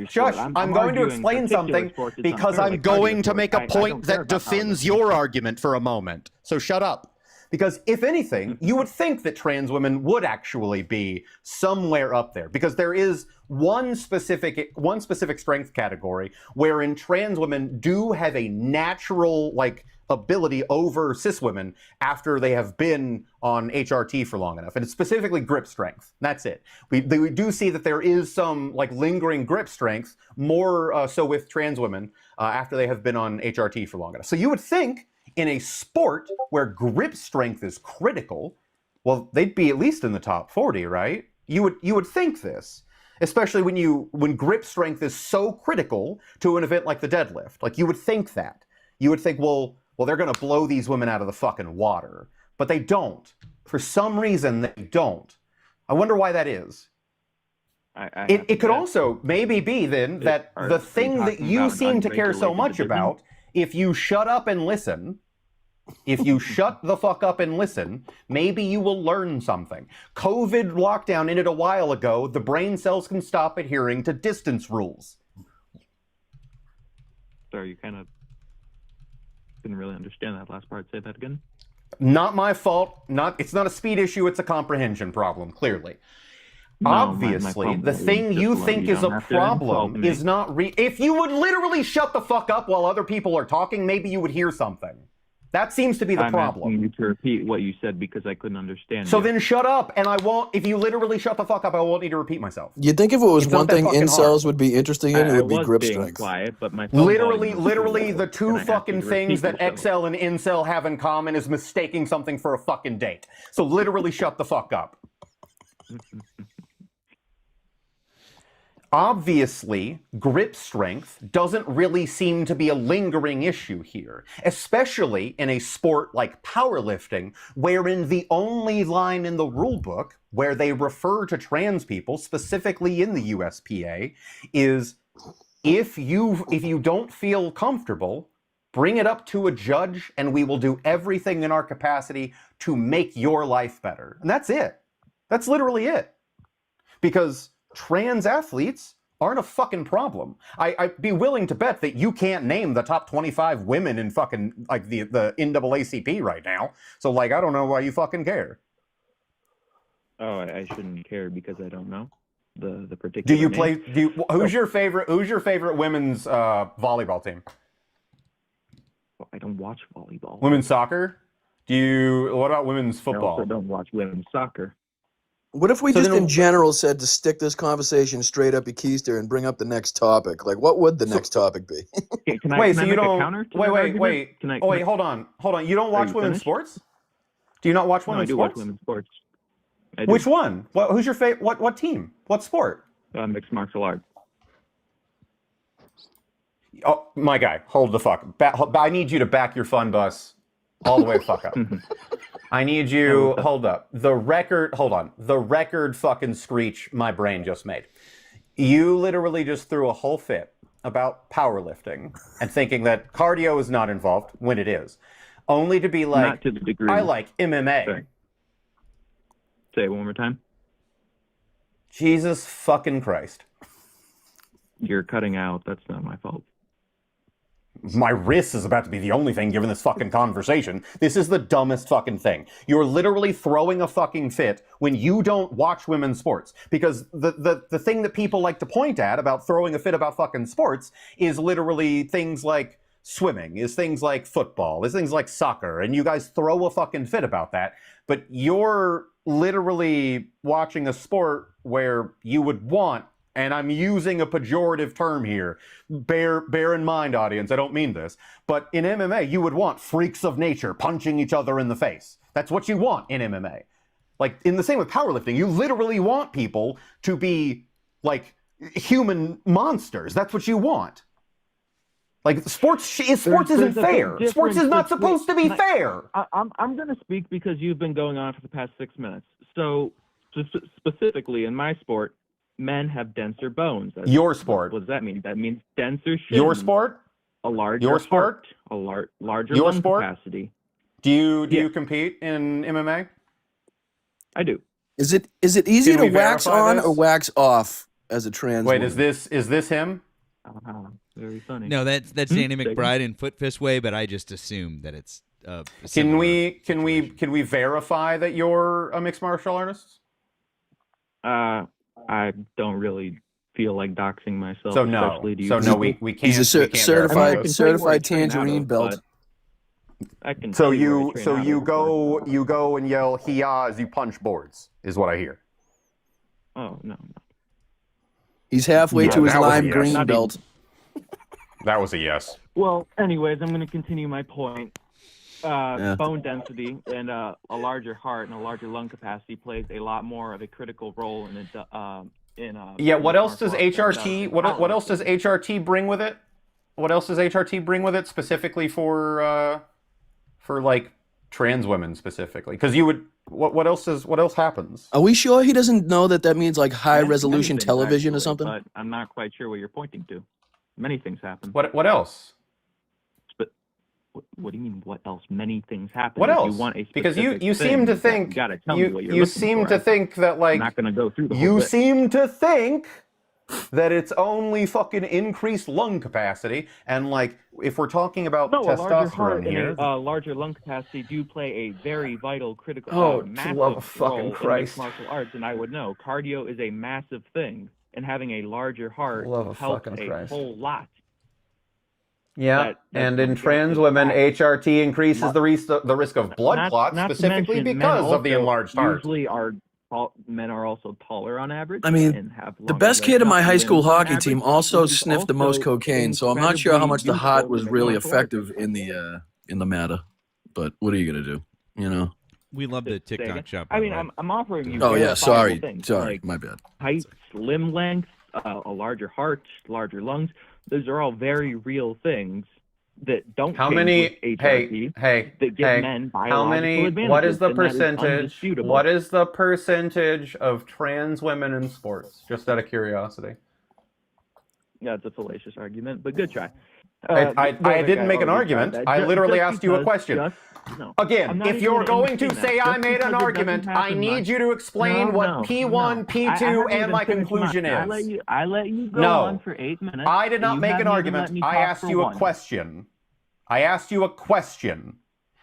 Shush, I'm going to explain something because I'm going to make a point that defends your argument for a moment. So shut up. Because if anything, you would think that trans women would actually be somewhere up there, because there is one specific strength category wherein trans women do have a natural ability over cis women after they have been on HRT for long enough, and it's specifically grip strength. That's it. We do see that there is some lingering grip strength, more so with trans women after they have been on HRT for long enough. So you would think, in a sport where grip strength is critical, well, they'd be at least in the top 40, right? You would think this, especially when grip strength is so critical to an event like the deadlift. You would think that. You would think, well, they're going to blow these women out of the fucking water, but they don't. For some reason, they don't. I wonder why that is. It could also maybe be then that the thing that you seem to care so much about, if you shut up and listen, if you shut the fuck up and listen, maybe you will learn something. COVID lockdown ended a while ago. The brain cells can stop adhering to distance rules. Sorry, you kind of didn't really understand that last part. Say that again. Not my fault. It's not a speed issue. It's a comprehension problem, clearly. No, obviously, the thing you think is a problem is not if you would literally shut the fuck up while other people are talking, maybe you would hear something. That seems to be the problem. I'm asking you to repeat what you said because I couldn't understand. So then shut up, and I won't. If you literally shut the fuck up, I won't need to repeat myself. You'd think if it was one thing incels would be interested in, it would be grip strength. Quiet, but my literally, the two fucking things that XL and incel have in common is mistaking something for a fucking date. So literally shut the fuck up. Obviously, grip strength doesn't really seem to be a lingering issue here, especially in a sport like powerlifting, wherein the only line in the rulebook where they refer to trans people, specifically in the USPA, is if you don't feel comfortable, bring it up to a judge and we will do everything in our capacity to make your life better. And that's it. That's literally it. Because trans athletes aren't a fucking problem. I'd be willing to bet that you can't name the top 25 women in fucking the NAACP right now. So I don't know why you fucking care. Oh, I shouldn't care because I don't know the particular. Do you play? Who's your favorite women's volleyball team? Well, I don't watch volleyball. Women's soccer? What about women's football? I also don't watch women's soccer. What if we just in general said to stick this conversation straight up your keister and bring up the next topic? What would the next topic be? Wait, hold on. You don't watch women's sports? Do you not watch women's sports? I do watch women's sports. Which one? Who's your favorite? What team? What sport? Mixed martial arts. Oh, my guy, hold the fuck. I need you to back your fun bus all the way fuck up. I need you, hold up. The record fucking screech my brain just made. You literally just threw a whole fit about powerlifting and thinking that cardio is not involved when it is. Only to be like, not to the degree. I like MMA. Sorry. Say it one more time. Jesus fucking Christ. You're cutting out. That's not my fault. My wrist is about to be the only thing given this fucking conversation. This is the dumbest fucking thing. You're literally throwing a fucking fit when you don't watch women's sports. Because the thing that people like to point at about throwing a fit about fucking sports is literally things like swimming, is things like football, is things like soccer. And you guys throw a fucking fit about that. But you're literally watching a sport where you would want, and I'm using a pejorative term here. Bear in mind, audience, I don't mean this. But in MMA, you would want freaks of nature punching each other in the face. That's what you want in MMA. In the same with powerlifting, you literally want people to be human monsters. That's what you want. Sports isn't fair. Sports is not supposed to be fair. I'm going to speak because you've been going on for the past 6 minutes. So specifically in my sport, men have denser bones. Your sport. What does that mean? That means denser shins. Your sport? A larger Your sport? Heart, larger Your lung sport? capacity. Do you compete in MMA? I do. Is it easy Can to we wax verify on this? or wax off as a trans Wait, woman? is this him? Very funny. No, that's Danny McBride in Foot Fist Way, but I just assume that it's a Can we similar verify that you're a mixed martial artist? I don't really feel like doxing myself. So no. Especially to you. So no, we can't. He's a we can't certified verify I can tell you where I train out tangerine of, belt. I can. So tell you where I you train so out you of, go and yell "Hiya" as you punch boards is what I hear. Oh no. He's halfway to his that was a lime yes. green Not belt. That was a yes. Well, anyways, I'm going to continue my point. Bone density and a larger heart and a larger lung capacity plays a lot more of a critical role in Yeah. What else does HRT? What else does HRT bring with it? What else does HRT bring with it specifically for like trans women specifically? Because you would. What else happens? Are we sure he doesn't know that means like high resolution Many things, television or actually, something? But I'm not quite sure what you're pointing to. Many things happen. What else? But what do you mean? What else? Many things happen. What If else? You want a Because you specific seem to thing, think you gotta tell me what you're you looking seem for. to think that like I'm not gonna go through the whole you bit. seem to think that it's only fucking increased lung capacity, and like if we're talking about No, a larger testosterone heart here. and a larger lung capacity do play a very vital, critical, Oh, to massive love of fucking role in Christ. mixed martial arts, and I would know. Cardio is a massive thing, and having a larger heart Love of helps fucking a Christ. whole lot. Yeah, and in trans women, HRT increases the risk of blood clots, Not to specifically mention, because men of the also enlarged heart. Usually men are also taller on average. I mean, and have the longer best legs, kid in my not high school limbs on hockey average, team also which is sniffed the most also cocaine, so I'm not sure how much the incredibly heart useful was in really mixed martial arts. effective in the matter. But what are you gonna do? You know. We love the Say again? TikTok shop. I mean, I'm offering you. Oh yeah, verifiable things, sorry, like my bad. height, limb length, a larger heart, larger lungs. Those are all very real things that don't How change many? with HRT, that give men biological How many? advantages. What is the and that is percentage? undisputable. What is the percentage of trans women in sports? Just out of curiosity. Yeah, it's a fallacious argument, but good try. I didn't make an argument. I literally asked you a question. Again, if you're going to say I made an argument, I need you to explain what P1, P2, and my conclusion is. I let you go on for 8 minutes. I did not and make you an haven't even argument. let me I talk asked for you a one. question. I asked you a question.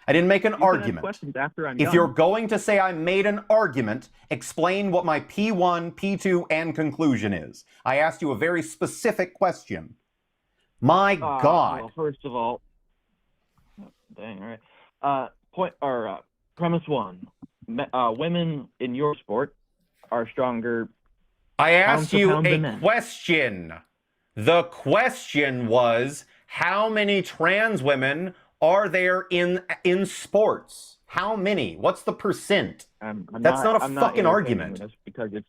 I didn't make an You can ask argument. questions after I'm If done. you're going to say I made an argument, explain what my P1, P2, and conclusion is. I asked you a very specific question. My God. Well, first of all, dang, all right. Premise one: women in your sport are stronger. I pound asked for you pound than a men. question. The question was, how many trans women are there in sports? How many? What's the percent? That's not a fucking argument. Because it's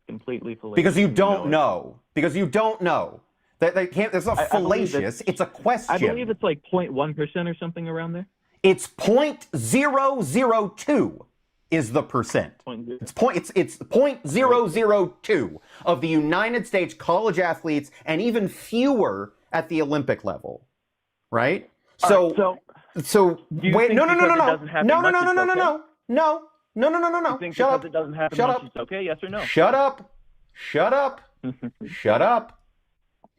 completely fallacious. Because you don't know. Because you don't know. They can't. It's not fallacious. It's a question. I believe it's like 0.1% or something around there. It's 0.002 is the percent. It's 0.002 of the United States college athletes, and even fewer at the Olympic level, right? So wait, no. Shut up. It doesn't happen Shut much. up. It's okay. Yes or no? Shut up. Shut up.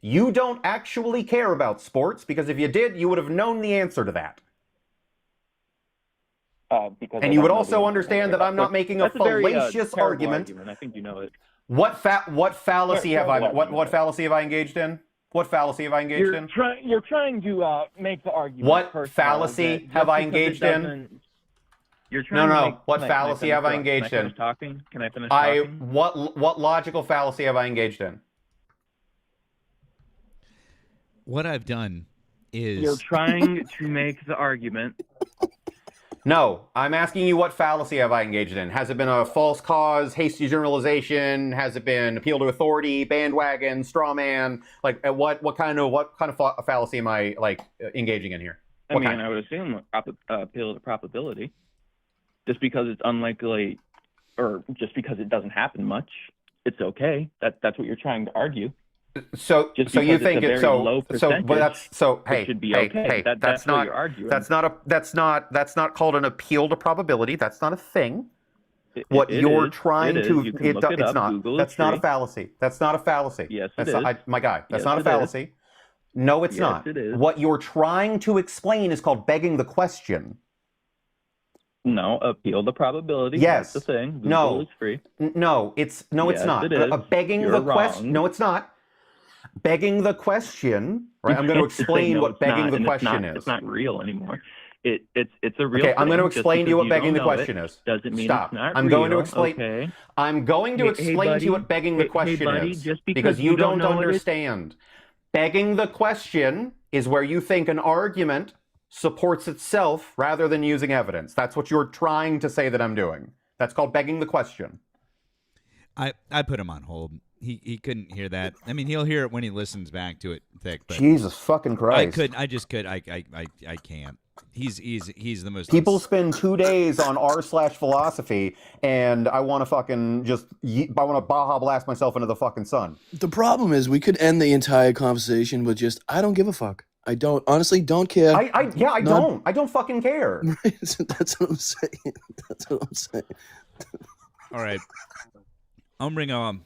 You don't actually care about sports, because if you did, you would have known the answer to that. And you would also understand that I'm not making a fallacious argument. I think you know it. What fallacy have I engaged in? What fallacy have I engaged in? You're trying to make the argument. What first of fallacy all, that have just I because engaged it in? doesn't- You're trying to No. make, What can I fallacy finish have I talk- engaged Can I in? finish talking? Can I finish talking? What logical fallacy have I engaged in? What I've done is You're trying to make the argument. No, I'm asking you what fallacy have I engaged in? Has it been a false cause, hasty generalization? Has it been appeal to authority, bandwagon, straw man? Like what kind of fallacy am I engaging in here? I would assume appeal to probability. Just because it's unlikely, or just because it doesn't happen much, it's okay. That's what you're trying to argue. So you think it's low percentage, hey, it should be hey, okay. hey, That's what you're arguing. That's not called an appeal to probability. That's not a thing. What you're is. trying It is. to, You can look it it's up. not. Google That's is not a free. fallacy. That's not a fallacy. Yes, that's it is. my guy. That's Yes, not a it is. fallacy. No, it's Yes, not. it is. What you're trying to explain is called begging the question. No, appeal the probability. Yes. That's the thing. Google No. is free. No, it's Yes, not. it is. Begging You're the question. wrong. No, it's not. Begging the question. Right. I'm going to explain No, what it's begging not, the and question it's is. not real anymore. It's a real. Okay, I'm going to thing. Just explain to you because what begging the don't know question it is. Doesn't mean Stop. it's not I'm real. going to explain. Okay. I'm going to explain to you what begging the question buddy, is. just because you don't know what it is- understand. Begging the question is where you think an argument supports itself rather than using evidence. That's what you're trying to say that I'm doing. That's called begging the question. I put him on hold. He couldn't hear that. I mean, he'll hear it when he listens back to it thick. But Jesus fucking Christ! I can't. He's the most. People spend 2 days on r/philosophy, and I want to fucking I want to Baja blast myself into the fucking sun. The problem is we could end the entire conversation with just, I don't give a fuck. I honestly don't care. I don't fucking care. That's what I'm saying. That's what I'm saying. All right. I'll bring him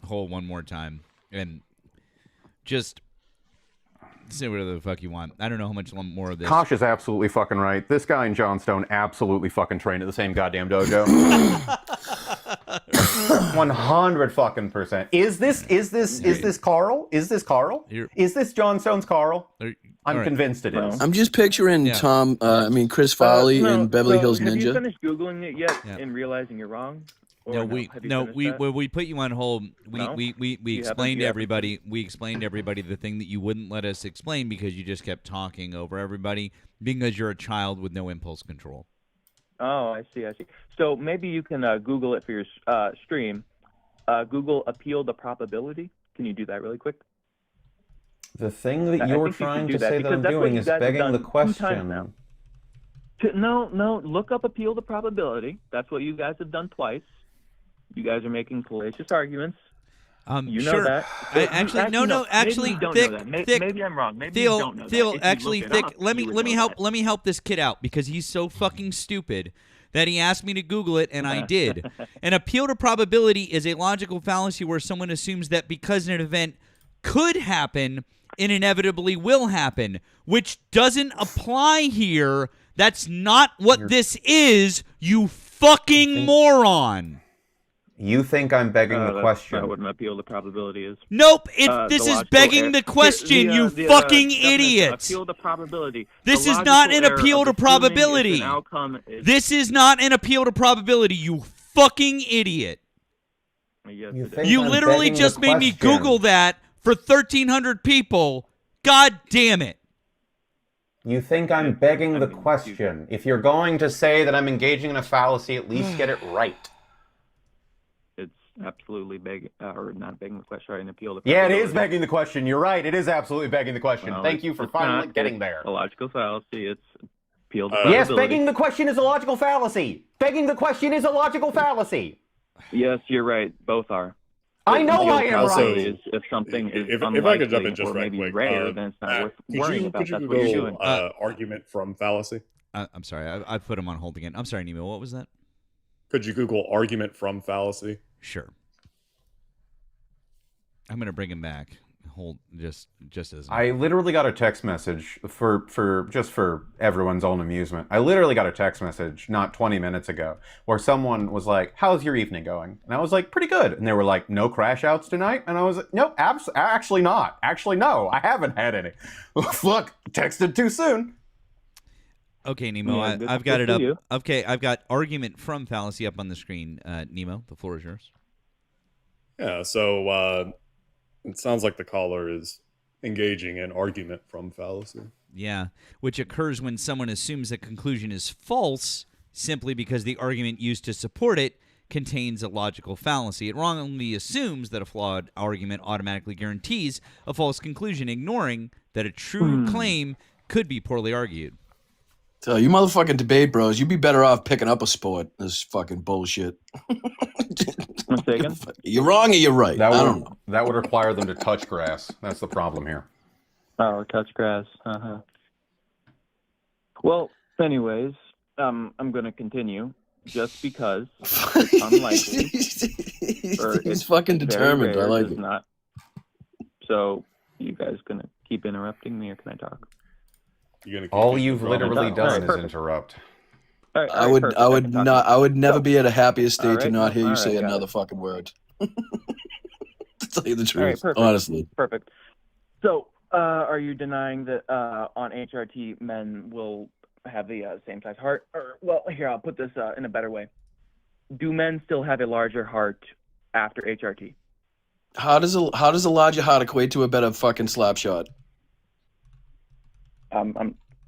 hold one more time and just say whatever the fuck you want. I don't know how much more of this. Kosh is absolutely fucking right. This guy and John Stone absolutely fucking trained at the same goddamn dojo. 100 fucking %. Is this Carl? Is this Carl? Is this John Stone's Carl? I'm convinced it is. I'm just picturing Chris Farley in Beverly Hills Have you Ninja. finished Googling it yet Yeah. and realizing you're wrong? Or No, we Have you finished that? when we put you on hold, No? we You explained to haven't? everybody. We explained to everybody the thing that you wouldn't let us explain because you just kept talking over everybody because you're a child with no impulse control. Oh, I see. So maybe you can Google it for your stream. Google appeal the probability. Can you do that really quick? The thing that I you're think you trying should to do that say that because I'm that's what doing you is guys have begging done the 2 times question. now. No, look up appeal the probability. That's what you guys have done twice. You guys are making fallacious arguments. You know Sure. that. Actually, maybe you don't Thick, know that. Thick. Maybe I'm wrong. Maybe Theo, you don't know Theo, that. If you actually, look it Thick. up, Let you me would know help. that. Let me help this kid out because he's so fucking stupid that he asked me to Google it, and I did. An appeal to probability is a logical fallacy where someone assumes that because an event could happen, it inevitably will happen, which doesn't apply here. That's not what this is, you fucking moron. You think I'm begging the question? That's not what an appeal to probability is. Nope, this The is logical begging error- the question, The, you the, fucking definition, idiots. Appeal to probability. This The is not logical an error appeal of to assuming probability. if an outcome is- This is not an appeal to probability, you fucking idiot. Yes, You it is. think You I'm literally begging just the made me question. Google that for 1,300 people. God damn it. You think I'm begging the question. If you're going to say that I'm engaging in a fallacy, at least get it right. It's absolutely begging, or not begging the question, right? An appeal to Yeah, it probability. is begging the question. You're right. It is absolutely begging the question. Well, Thank you for it's finally not. getting It's there. a logical fallacy. It's appeal to probability. Yes, begging the question is a logical fallacy. Begging the question is a logical fallacy. Yes, you're right. Both are. I know Appeal I to am probability right. is if something is If unlikely I could jump in just or right maybe quick, rare, then it's not Matt, worth worrying about. could you That's what you're Google doing. argument from fallacy? I'm sorry, I put him on hold again. I'm sorry, Nemo, what was that? Could you Google argument from fallacy? Sure. I'm going to bring him back. Hold just as I literally got a text message for everyone's own amusement. I literally got a text message not 20 minutes ago where someone was like, "How's your evening going?" And I was like, "Pretty good." And they were like, "No crash outs tonight?" And I was like, "Nope, actually not. Actually, no, I haven't had any." Fuck, texted too soon. Okay, Nemo, Yeah, I've got good it for up. you. Okay, I've got argument from fallacy up on the screen. Nemo, the floor is yours. Yeah, so it sounds like the caller is engaging in argument from fallacy. Yeah, which occurs when someone assumes a conclusion is false simply because the argument used to support it contains a logical fallacy. It wrongly assumes that a flawed argument automatically guarantees a false conclusion, ignoring that a true claim could be poorly argued. So you motherfucking debate bros, you'd be better off picking up a sport. This fucking bullshit. You're wrong or you're right. I don't know. That would require them to touch grass. That's the problem here. Oh, touch grass. Well, anyways, I'm going to continue. just because it's unlikely. He's fucking determined. I like it. Not. So, you guys gonna keep interrupting me, or can I talk? All you've literally done is interrupt. All right, I would never be at a happier state All to right, not hear you say got another it. fucking word. To tell you the All truth, right, perfect. honestly. Perfect. So, are you denying that on HRT men will have the same size heart? Or, well, here, I'll put this in a better way. Do men still have a larger heart after HRT? How does a larger heart equate to a better fucking slap shot?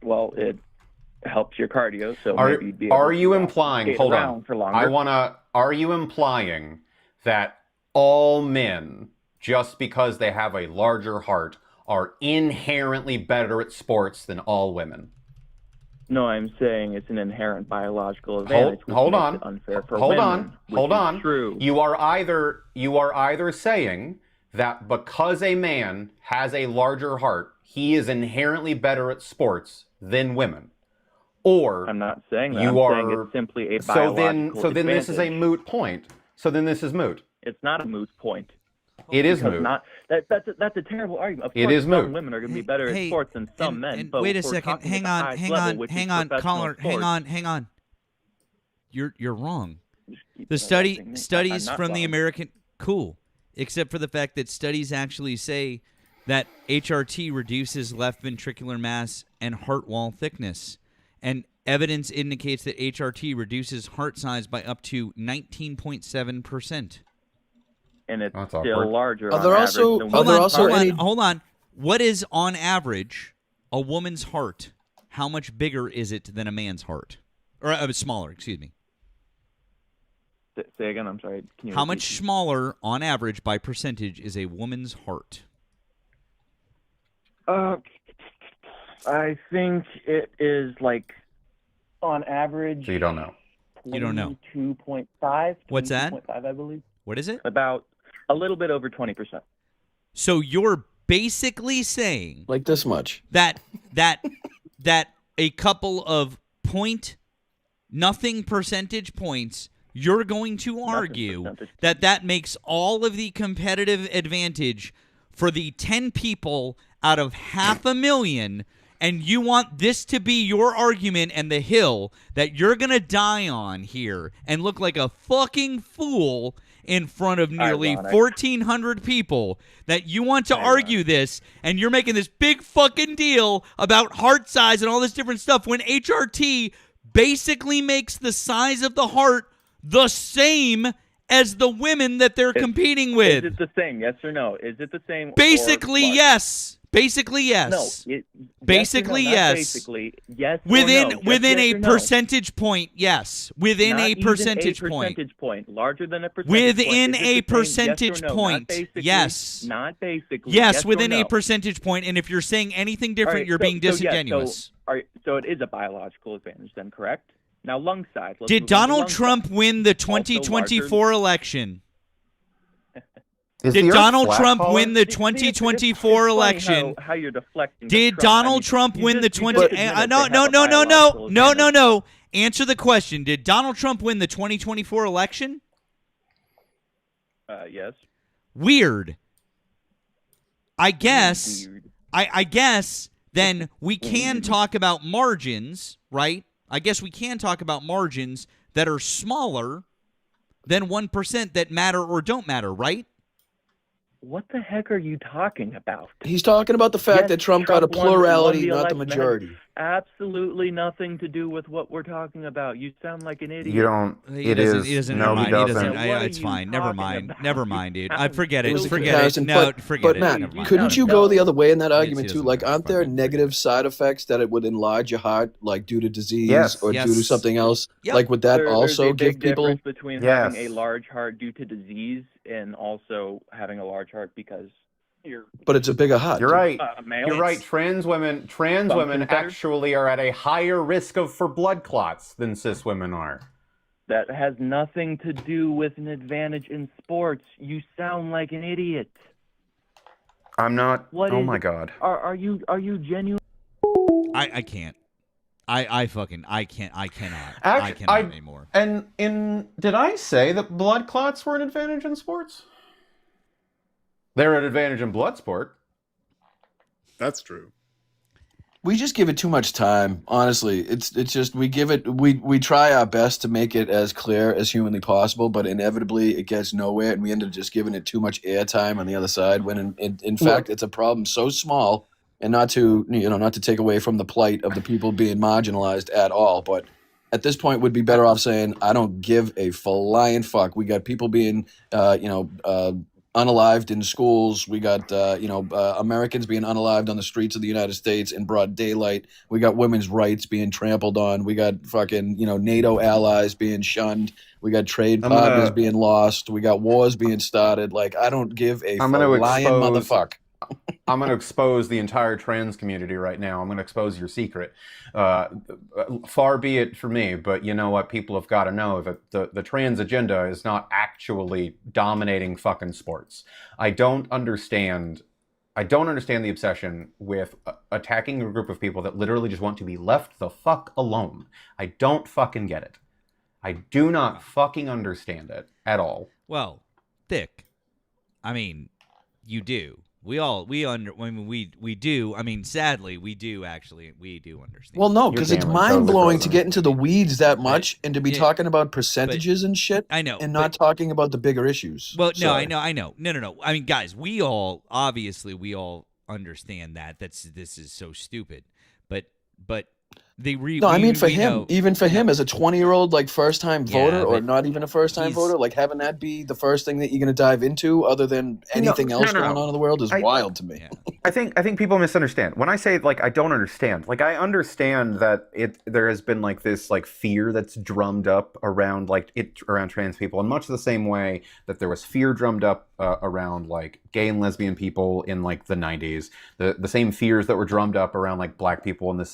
Well, it helps your cardio, so Are, maybe you'd be able are you to, implying, skate hold around on, for longer. are you implying that all men, just because they have a larger heart, are inherently better at sports than all women? No, I'm saying it's an inherent biological advantage. Hold which on. makes it unfair for Hold women, on. True. You are either saying that because a man has a larger heart, he is inherently better at sports than women, or I'm not saying that. You I'm are saying it's simply a biological so then this is a advantage. moot point. So then this is moot. It's not a moot point. It is Because moot. That's a terrible argument. Of It course, is some moot. women are going to be better at sports than some men. But wait a if we're second. talking Hang at the on. highest Hang level, on. which Hang is on. professional Caller. sports, Hang on. You're wrong. The interrupting me. studies I'm not from the wrong. American except for the fact that studies actually say that HRT reduces left ventricular mass and heart wall thickness, and evidence indicates that HRT reduces heart size by up to 19.7%. And it's That's still awkward. larger. Are there on also- average than are there women's also hearts. any- Hold on. What is on average a woman's heart? How much bigger is it than a man's heart? Or smaller, excuse me. Say again. I'm sorry. Can you How repeat? much smaller on average by percentage is a woman's heart? I think it is like on average. So you don't know. You don't know. 22.5. What's that? 22.5, I believe. What is it? About a little bit over 20%. So you're basically saying Like this much. that a couple of nothing percentage points, you're going to argue that makes all of the competitive advantage for the 10 people out of 500,000, and you want this to be your argument and the hill that you're going to die on here and look like a fucking fool in front of nearly Ironic. 1,400 people, that you want to argue this, and you're making this big fucking deal about heart size and all this different stuff when HRT basically makes the size of the heart the same as the women that they're competing with. Is it the same? Yes or no? Is it the same? Basically, or what? yes. Basically, yes. No. Basically, yes. Or no, not yes. Basically, yes. Within or no. within yes a or no. percentage point, yes. Within Not a even percentage a point. percentage point. Larger than a percentage Within point. Is a it the same? percentage yes or no? point. Not basically, Yes. Not basically. Yes, yes within or no? a percentage point, and if you're saying anything All different, right, you're being disingenuous. So it is a biological advantage then, correct? Now, lung size. Let's Did move on to Donald lung Trump size. win the Also 2024 election? Is Did the Earth Donald flat, Trump caller? win the It's 2024 funny election? How you're deflecting. Did Trump. Donald Trump win the you 20? just admitted No, they no, have a no, no, no, biological no, no, advantage. no. Answer the question. Did Donald Trump win the 2024 election? Yes. Weird. I guess. Weird. I guess then we can talk about margins, right? I guess we can talk about margins that are smaller than 1% that matter or don't matter, right? What the heck are you talking about? He's talking about the fact Yes, that Trump got a won plurality, the not the election. That has majority. absolutely nothing to do with what we're talking about. You sound like an idiot. You don't. He It doesn't. is. He doesn't. No, never he mind. doesn't. He What are it's you fine. Never talking mind. about? Never You mind, dude. I sound forget It it. was a Forget it. comparison, No, but forget it. Matt, Never mind. couldn't you No. go the other way in that Yes, argument he too? doesn't Like, know. aren't there Fucking negative side effects that it would enlarge your heart, like due to disease Yes. or due to Yes. something else? Yep. Like, would that There's also a big give people? difference between Yes. having a large heart due to disease and also having a large heart because you're But it's a bigger heart. You're right. male. You're right. Trans women Functions better. actually are at a higher risk for blood clots than cis women are. That has nothing to do with an advantage in sports. You sound like an idiot. I'm not. What oh is my it? God. Are you genuine? I can't. I cannot anymore. And did I say that blood clots were an advantage in sports? They're an advantage in blood sport. That's true. We just give it too much time. Honestly, it's just we try our best to make it as clear as humanly possible, but inevitably it gets nowhere, and we end up just giving it too much airtime on the other side. When in fact it's a problem so small, and not to take away from the plight of the people being marginalized at all, but at this point would be better off saying I don't give a flying fuck. We got people being unalived in schools. We got Americans being unalived on the streets of the United States in broad daylight. We got women's rights being trampled on. We got fucking NATO allies being shunned. We got trade partners being lost. We got wars being started. Like, I don't give a flying motherfucker. I'm going to expose the entire trans community right now. I'm going to expose your secret. Far be it for me, but you know what? People have got to know that the trans agenda is not actually dominating fucking sports. I don't understand the obsession with attacking a group of people that literally just want to be left the fuck alone. I don't fucking get it. I do not fucking understand it at all. Well, Thick, I mean, you do. We do. I mean, sadly, we do understand. Well, no, because it's mind-blowing to get into the weeds that much and to be talking about percentages and shit. I know, and not talking about the bigger issues. Well, no, I know. No. I mean, guys, we all understand that. This is so stupid. But for him, even for him as a 20-year-old, like first-time voter, or not even a first-time voter, like having that be the first thing that you're going to dive into, other than anything else going on in the world, is wild to me. Yeah. I think people misunderstand when I say like I don't understand. Like, I understand that there has been like this like fear that's drummed up around around trans people, in much the same way that there was fear drummed up around like gay and lesbian people in like the 90s. The same fears that were drummed up around like black people in the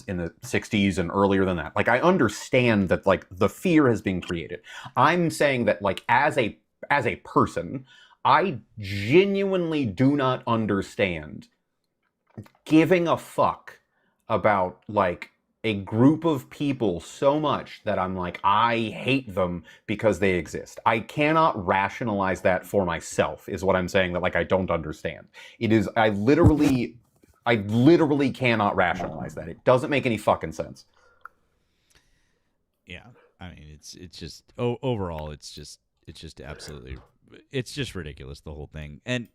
60s and earlier than that. Like, I understand that like the fear has been created. I'm saying that like as a person, I genuinely do not understand giving a fuck about like a group of people so much that I'm like, I hate them because they exist. I cannot rationalize that for myself, is what I'm saying, that like I don't understand. I literally cannot rationalize that. It doesn't make any fucking sense. Yeah, I mean, it's just overall, it's just absolutely, it's just ridiculous, the whole thing. And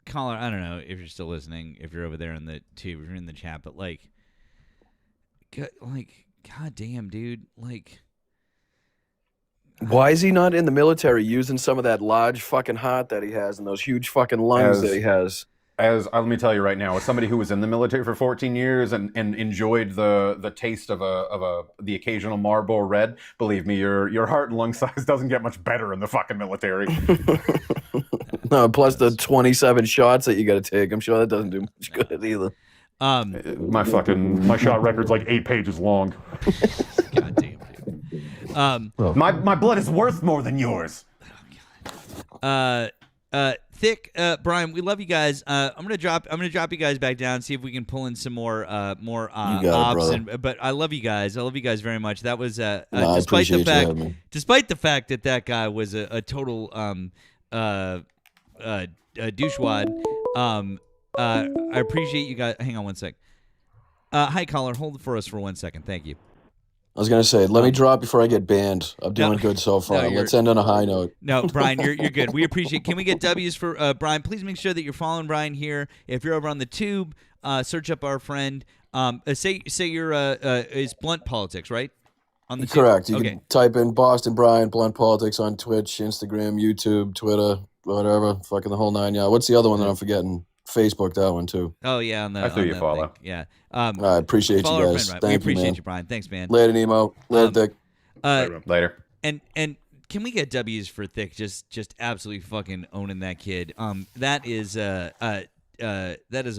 caller, I don't know if you're still listening, if you're over there in the tube, if you're in the chat, but like god damn, dude, like, why is he not in the military using some of that large fucking heart that he has and those huge fucking lungs that he has? Let me tell you right now, as somebody who was in the military for 14 years and enjoyed the taste of the occasional Marlboro Red, believe me, your heart and lung size doesn't get much better in the fucking military. No, plus the 27 shots that you got to take. I'm sure that doesn't do much good either. My shot record's like 8 pages long. God damn, dude. My blood is worth more than yours. Thick, Brian, we love you guys. I'm gonna drop you guys back down, see if we can pull in some more ops. But I love you guys. I love you guys very much. That was despite the fact that guy was a total douchewad. I appreciate you guys. Hang on one sec. Hi, caller. Hold it for us for 1 second. Thank you. I was going to say, let me drop before I get banned. I'm doing good so far. Let's end on a high note. No, Brian, you're good. We appreciate it. Can we get W's for Brian? Please make sure that you're following Brian here. If you're over on the tube, search up our friend. Say you're is Blunt Politics, right? On the Correct. tube? You can type in Boston Brian, Blunt Politics on Twitch, Instagram, YouTube, Twitter, whatever. Fucking the whole nine. Yeah. What's the other one that I'm forgetting? Facebook, that one too. Oh yeah, I threw you follow. Thing. Yeah. I appreciate you guys. Friend, Thank we appreciate you, man. you, Brian. Thanks, man. Later, Nemo. Later, Dick. Later. And can we get W's for Thick? Just absolutely fucking owning that kid. That is a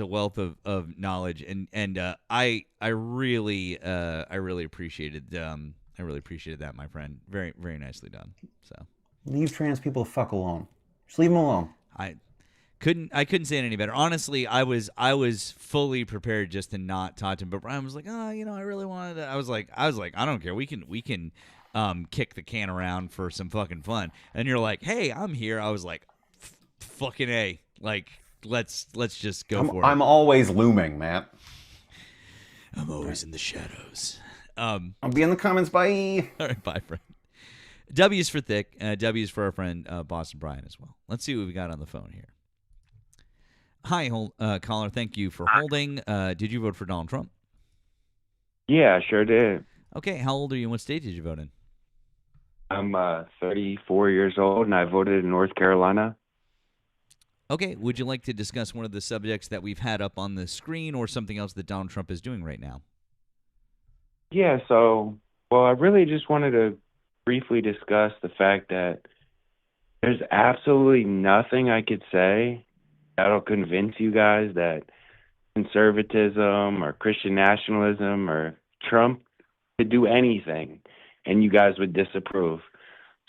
wealth of knowledge, and I really appreciated that, my friend. Very, very nicely done. So leave trans people the fuck alone. Just leave them alone. I couldn't say it any better. Honestly, I was fully prepared just to not talk to him, but Brian was like, "Oh, I really wanted to." I was like, I don't care. We can kick the can around for some fucking fun. And you're like, "Hey, I'm here." I was like, "Fucking A." Like, let's just go for it. I'm always looming, Matt. I'm always in the shadows. I'll be in the comments. Bye. All right, bye, friend. W's for thick. W's for our friend Boston Brian as well. Let's see what we got on the phone here. Hi, caller. Thank you for holding. Did you vote for Donald Trump? Yeah, I sure did. Okay. How old are you and what state did you vote in? I'm 34 years old, and I voted in North Carolina. Okay. Would you like to discuss one of the subjects that we've had up on the screen or something else that Donald Trump is doing right now? Yeah, I really just wanted to briefly discuss the fact that there's absolutely nothing I could say that'll convince you guys that conservatism or Christian nationalism or Trump could do anything, and you guys would disapprove.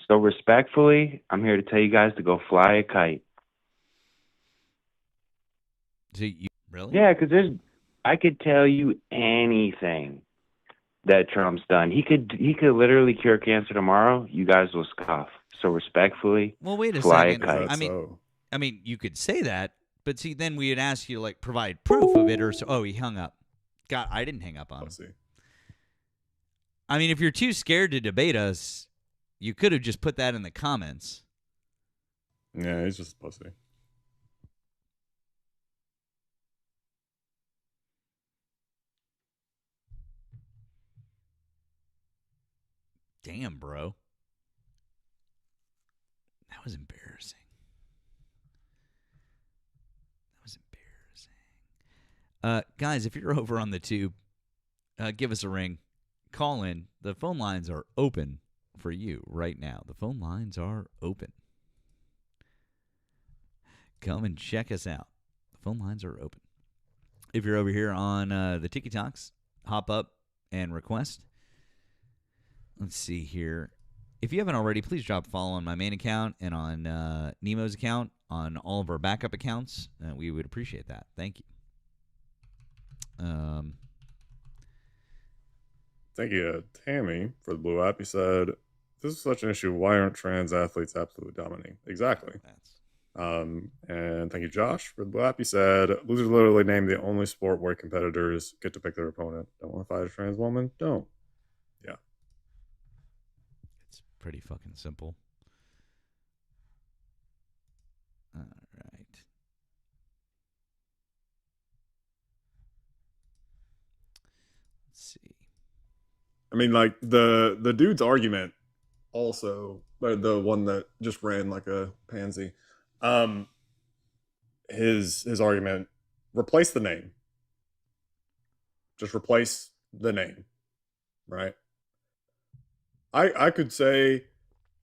So respectfully, I'm here to tell you guys to go fly a kite. So you really? Yeah, because I could tell you anything that Trump's done. He could literally cure cancer tomorrow. You guys will scoff. So respectfully, well, wait a fly second. a kite. I mean, you could say that, but see, then we'd ask you to provide proof of it, or so. Oh, he hung up. God, I didn't hang up on him. See. I mean, if you're too scared to debate us, you could have just put that in the comments. Yeah, he's just a pussy. Damn, bro. That was embarrassing. Guys, if you're over on the tube, give us a ring. Call in. The phone lines are open for you right now. The phone lines are open. Come and check us out. The phone lines are open. If you're over here on the Tiki Talks, hop up and request. Let's see here. If you haven't already, please drop a follow on my main account and on Nemo's account, on all of our backup accounts. We would appreciate that. Thank you. Thank you, Tammy, for the blue app. He said, "This is such an issue. Why aren't trans athletes absolutely dominating?" Exactly. And thank you, Josh, for the blue app. He said, "Losers literally named the only sport where competitors get to pick their opponent. Don't want to fight a trans woman? Don't." Yeah. It's pretty fucking simple. All right. Let's see. I mean, the dude's argument also, the one that just ran like a pansy, his argument, replace the name. Just replace the name, right? I could say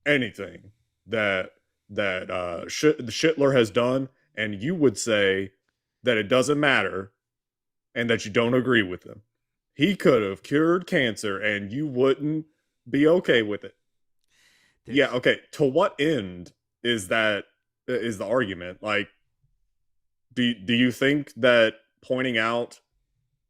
anything that Schittler has done, and you would say that it doesn't matter and that you don't agree with him. He could have cured cancer and you wouldn't be okay with it. Yeah, okay. To what end is the argument? Like, do you think that pointing out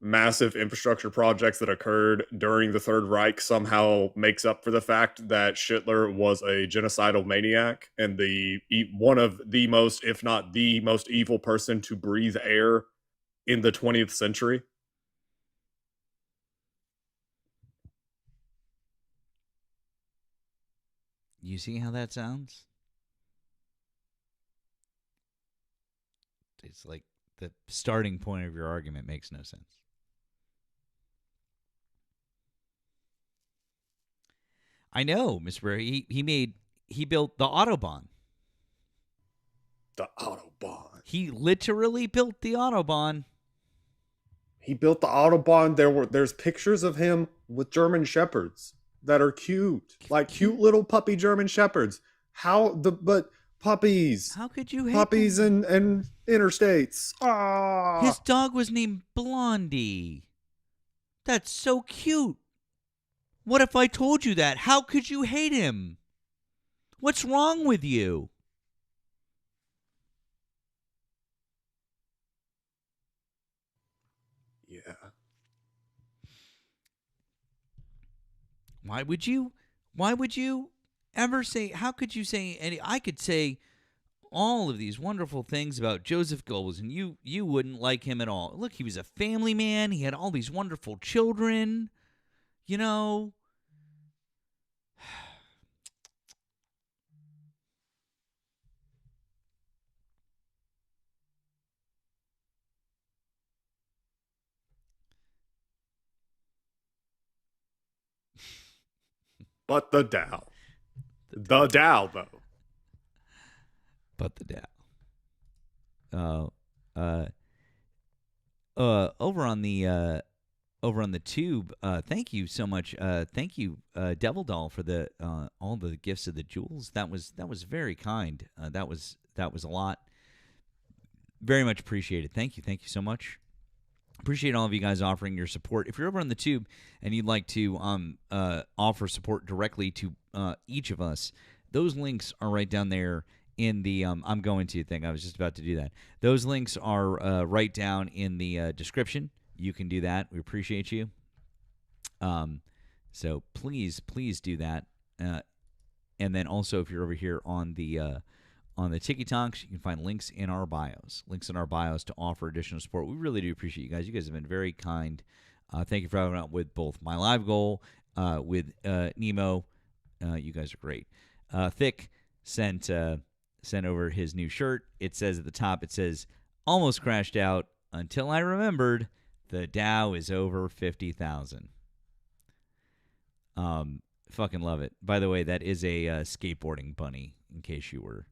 massive infrastructure projects that occurred during the Third Reich somehow makes up for the fact that Schittler was a genocidal maniac and one of the most, if not the most evil person to breathe air in the 20th century? You see how that sounds? It's like the starting point of your argument makes no sense. I know, Mr. Berry. He built the Autobahn. The Autobahn. He literally built the Autobahn. He built the Autobahn. There's pictures of him with German Shepherds that are cute. Like cute little puppy German Shepherds. But puppies. How could you hate puppies and interstates? Ah. His dog was named Blondie. That's so cute. What if I told you that? How could you hate him? What's wrong with you? Why would you? Why would you ever say? How could you say any? I could say all of these wonderful things about Joseph Goebbels, and you wouldn't like him at all. Look, he was a family man. He had all these wonderful children. You know. But the Dow. The Dow, though. But the Dow. Over on the tube. Thank you so much. Thank you, Devil Doll, for the all the gifts of the jewels. That was very kind. That was a lot. Very much appreciated. Thank you so much. Appreciate all of you guys offering your support. If you're over on the tube and you'd like to offer support directly to each of us, those links are right down there in the I'm going to thing. I was just about to do that. Those links are right down in the description. You can do that. We appreciate you. So please do that. And then also, if you're over here on the Tiki Talks, you can find links in our bios. Links in our bios to offer additional support. We really do appreciate you guys. You guys have been very kind. Thank you for having out with both My Live Goal, with Nemo. You guys are great. Thick sent over his new shirt. It says at the top, it says, "Almost crashed out until I remembered the Dow is over 50,000." Fucking love it. By the way, that is a skateboarding bunny, in case you were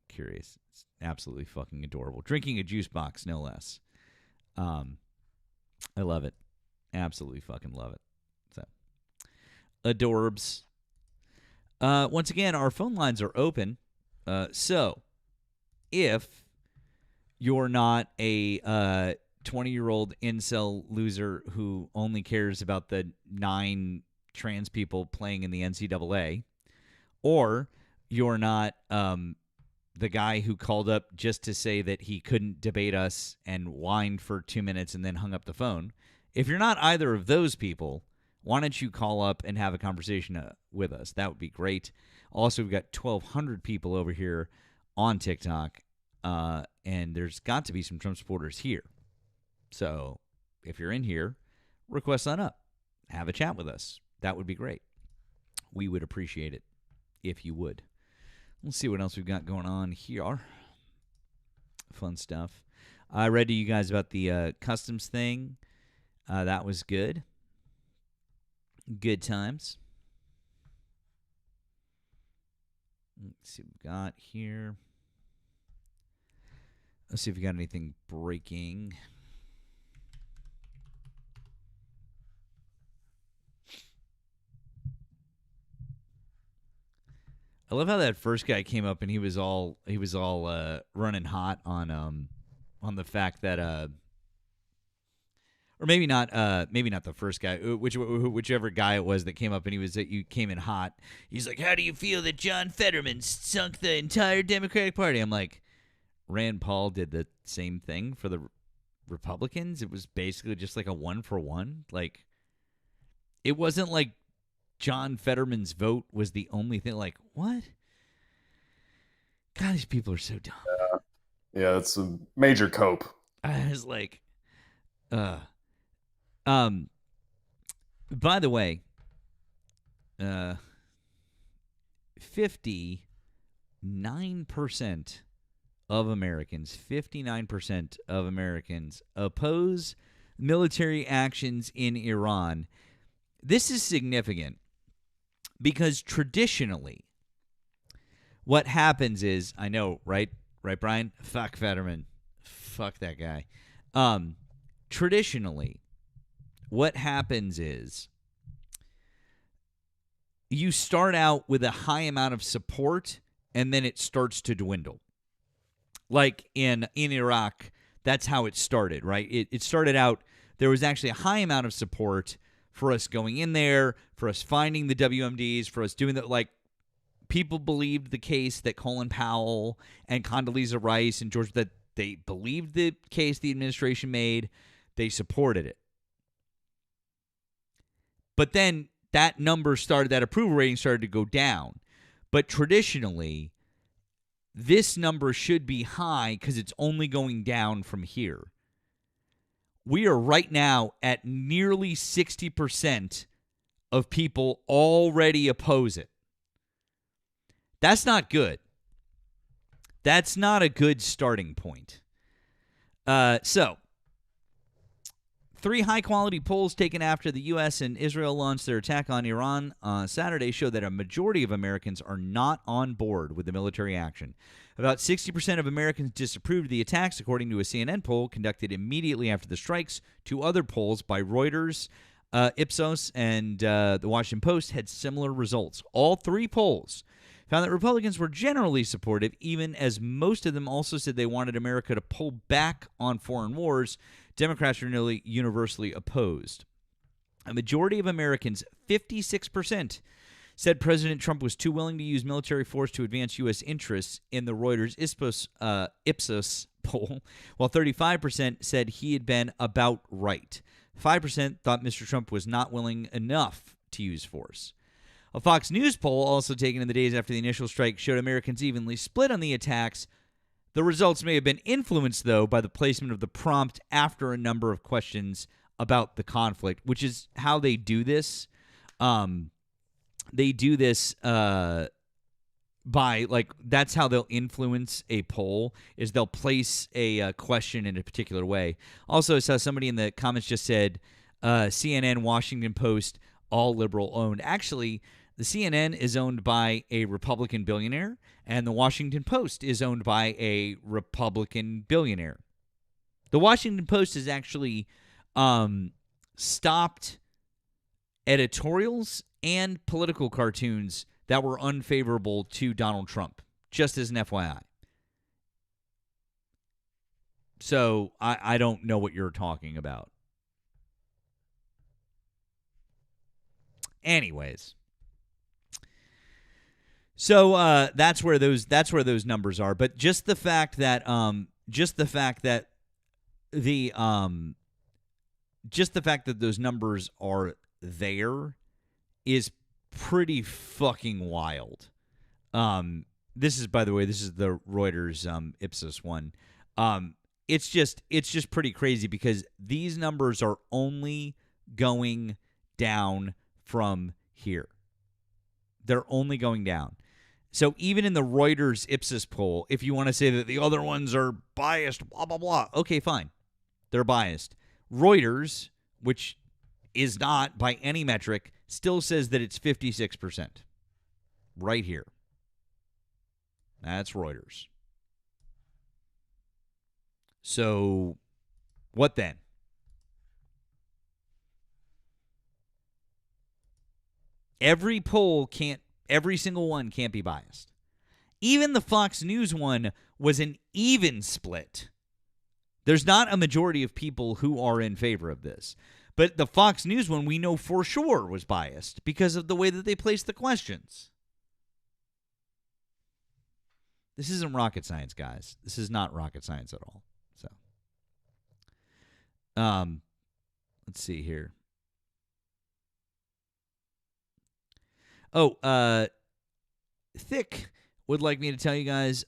curious. It's absolutely fucking adorable. Drinking a juice box, no less. I love it. Absolutely fucking love it. So, adorbs. Once again, our phone lines are open. So, if you're not a 20-year-old incel loser who only cares about the 9 trans people playing in the NCAA, or you're not the guy who called up just to say that he couldn't debate us and whined for 2 minutes and then hung up the phone, if you're not either of those people, why don't you call up and have a conversation with us? That would be great. Also, we've got 1,200 people over here on TikTok, and there's got to be some Trump supporters here. So if you're in here, request sign up. Have a chat with us. That would be great. We would appreciate it if you would. Let's see what else we've got going on here. Fun stuff. I read to you guys about the customs thing. That was good. Good times. Let's see what we've got here. Let's see if we got anything breaking. I love how that first guy came up and he was all running hot on the fact that or maybe not the first guy, whichever guy it was that came up and you came in hot. He's like, "How do you feel that John Fetterman sunk the entire Democratic Party?" I'm like, Rand Paul did the same thing for the Republicans. It was basically just like a 1-for-1. Like, it wasn't like John Fetterman's vote was the only thing. Like, what? God, these people are so dumb. Yeah, it's a major cope. I was like, by the way, 59% of Americans, 59% of Americans oppose military actions in Iran. This is significant because traditionally what happens is, I know, right, Brian? Fuck Fetterman. Fuck that guy. Traditionally, what happens is you start out with a high amount of support and then it starts to dwindle. Like in Iraq, that's how it started, right? It started out, there was actually a high amount of support for us going in there, for us finding the WMDs, for us doing that. Like, people believed the case that Colin Powell and Condoleezza Rice and George, that they believed the case the administration made. They supported it. But then that approval rating started to go down. But traditionally, this number should be high because it's only going down from here. We are right now at nearly 60% of people already oppose it. That's not good. That's not a good starting point. So, 3 high-quality polls taken after the U.S. and Israel launched their attack on Iran on Saturday show that a majority of Americans are not on board with the military action. About 60% of Americans disapproved of the attacks, according to a CNN poll conducted immediately after the strikes. 2 other polls by Reuters, Ipsos, and the Washington Post had similar results. All 3 polls found that Republicans were generally supportive, even as most of them also said they wanted America to pull back on foreign wars. Democrats are nearly universally opposed. A majority of Americans, 56%, said President Trump was too willing to use military force to advance U.S. interests in the Reuters Ipsos poll, while 35% said he had been about right. 5% thought Mr. Trump was not willing enough to use force. A Fox News poll, also taken in the days after the initial strike, showed Americans evenly split on the attacks. The results may have been influenced, though, by the placement of the prompt after a number of questions about the conflict, which is how they do this. They do this by, like, that's how they'll influence a poll, is they'll place a question in a particular way. Also, I saw somebody in the comments just said, CNN, Washington Post, all liberal owned. Actually, the CNN is owned by a Republican billionaire, and the Washington Post is owned by a Republican billionaire. The Washington Post has actually stopped editorials and political cartoons that were unfavorable to Donald Trump, just as an FYI. So I don't know what you're talking about. Anyways, so that's where those numbers are. But just the fact that those numbers are there is pretty fucking wild. This is, by the way, the Reuters Ipsos one. It's just pretty crazy because these numbers are only going down from here. They're only going down. So even in the Reuters Ipsos poll, if you want to say that the other ones are biased, blah, blah, blah, okay, fine. They're biased. Reuters, which is not by any metric, still says that it's 56%. Right here. That's Reuters. So what then? Every single one can't be biased. Even the Fox News one was an even split. There's not a majority of people who are in favor of this. But the Fox News one, we know for sure was biased because of the way that they placed the questions. This isn't rocket science, guys. This is not rocket science at all. So, let's see here. Oh, Thick would like me to tell you guys,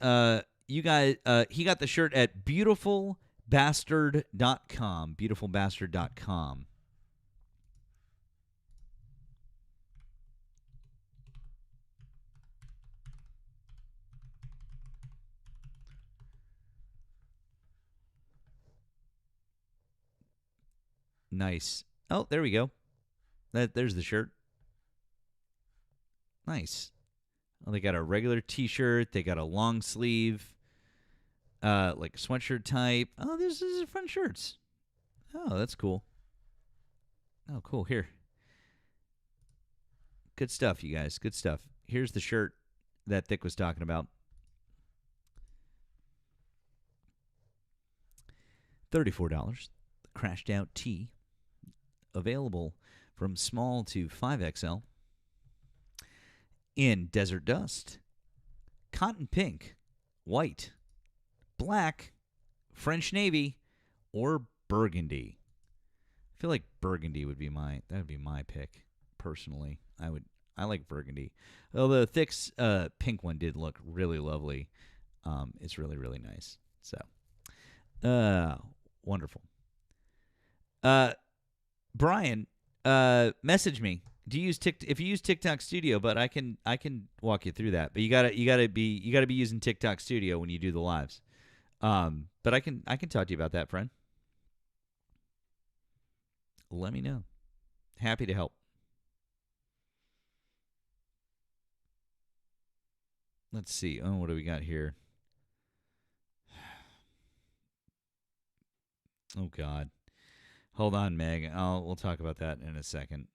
he got the shirt at beautifulbastard.com. Beautifulbastard.com. Nice. Oh, there we go. There's the shirt. Nice. Well, they got a regular t-shirt. They got a long sleeve, like sweatshirt type. Oh, these are fun shirts. Oh, that's cool. Oh, cool. Here. Good stuff, you guys. Good stuff. Here's the shirt that Thick was talking about. $34. The crashed out tee. Available from small to 5XL. In desert dust, cotton pink, white, black, French navy, or burgundy. I feel like burgundy would be my pick. personally. I like burgundy. Although Thick's pink one did look really lovely. It's really, really nice. So, wonderful. Brian, message me. Do you use if you use TikTok Studio? But I can walk you through that. But you gotta be using TikTok Studio when you do the lives. But I can talk to you about that, friend. Let me know. Happy to help. Let's see. Oh, what do we got here? Oh God. Hold on, Meg. We'll talk about that in a second.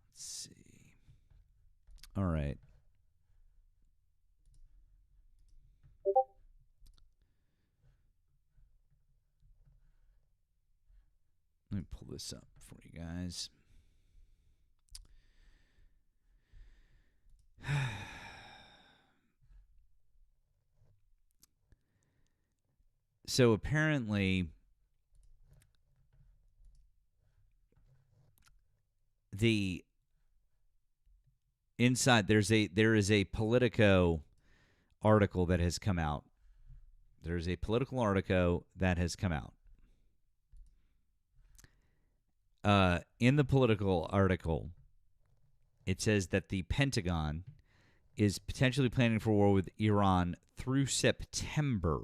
Let's see. All right. Let me pull this up for you guys. So apparently the inside there is a Politico article that has come out. There's a political article that has come out. In the political article, it says that the Pentagon is potentially planning for war with Iran through September.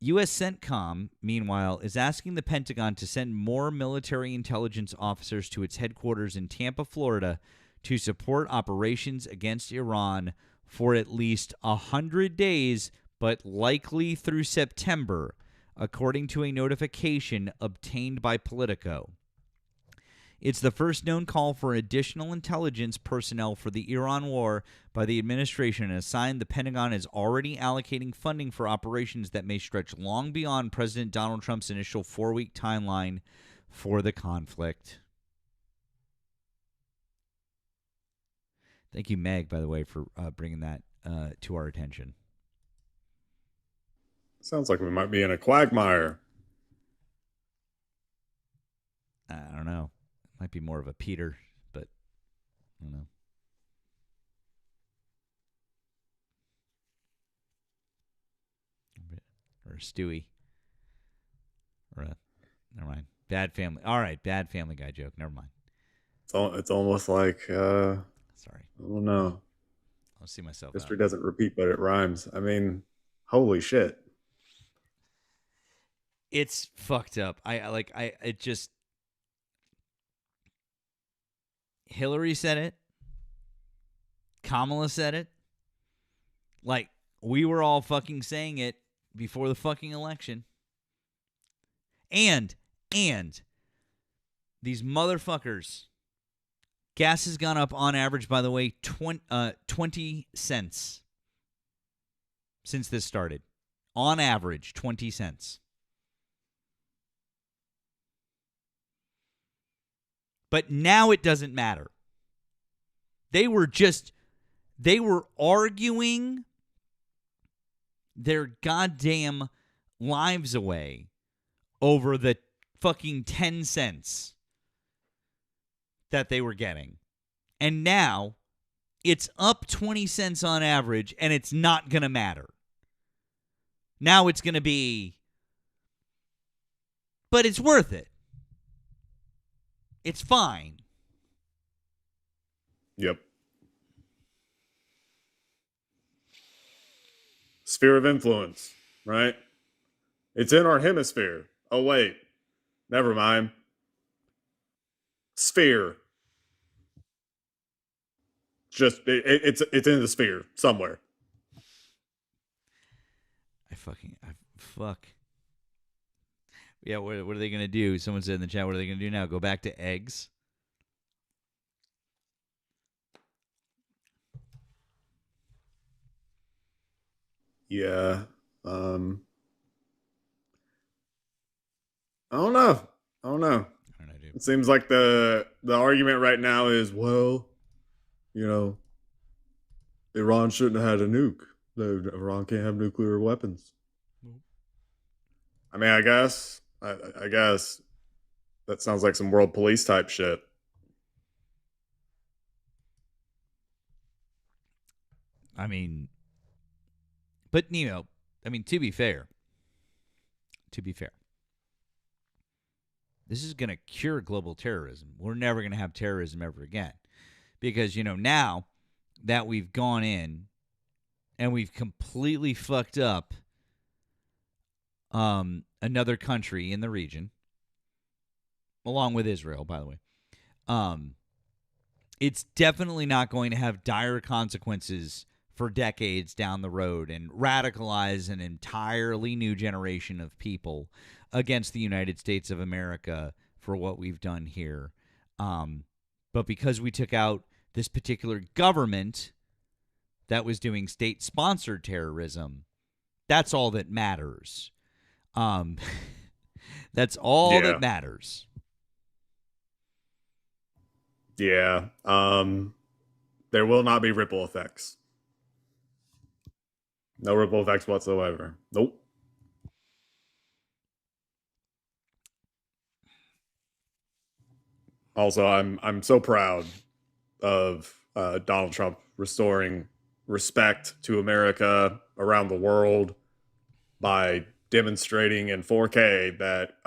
U.S. CENTCOM, meanwhile, is asking the Pentagon to send more military intelligence officers to its headquarters in Tampa, Florida, to support operations against Iran for at least 100 days, but likely through September, according to a notification obtained by Politico. It's the first known call for additional intelligence personnel for the Iran war by the administration, and a sign the Pentagon is already allocating funding for operations that may stretch long beyond President Donald Trump's initial 4-week timeline for the conflict. Thank you, Meg, by the way, for bringing that to our attention. Sounds like we might be in a quagmire. I don't know. Might be more of a Peter, but I don't know. Or a Stewie. Or a, never mind. Bad family. All right, bad Family Guy joke. Never mind. It's almost like, sorry. I don't know. I'll see myself History out. doesn't repeat, but it rhymes. I mean, holy shit. It's fucked up. It just, Hillary said it. Kamala said it. Like, we were all fucking saying it before the fucking election. And these motherfuckers, gas has gone up on average, by the way, 20 cents since this started. On average, 20 cents. But now it doesn't matter. They were arguing their goddamn lives away over the fucking 10 cents that they were getting. And now it's up 20 cents on average, and it's not going to matter. Now it's going to be, but it's worth it. It's fine. Yep. Sphere of influence, right? It's in our hemisphere. Oh, wait. Never mind. Sphere. Just, it's in the sphere somewhere. Fuck. Yeah, what are they going to do? Someone said in the chat, what are they going to do now? Go back to eggs? Yeah. I don't know. Dude. It seems like the argument right now is, well, Iran shouldn't have had a nuke. Iran can't have nuclear weapons. I mean, I guess that sounds like some world police type shit. I mean, but to be fair, this is going to cure global terrorism. We're never going to have terrorism ever again. Because, now that we've gone in and we've completely fucked up another country in the region, along with Israel, by the way, it's definitely not going to have dire consequences for decades down the road and radicalize an entirely new generation of people against the United States of America for what we've done here. But because we took out this particular government that was doing state-sponsored terrorism, that's all that matters. That's all that matters. Yeah. There will not be ripple effects. No ripple effects whatsoever. Nope. Also, I'm so proud of Donald Trump restoring respect to America around the world by demonstrating in 4K that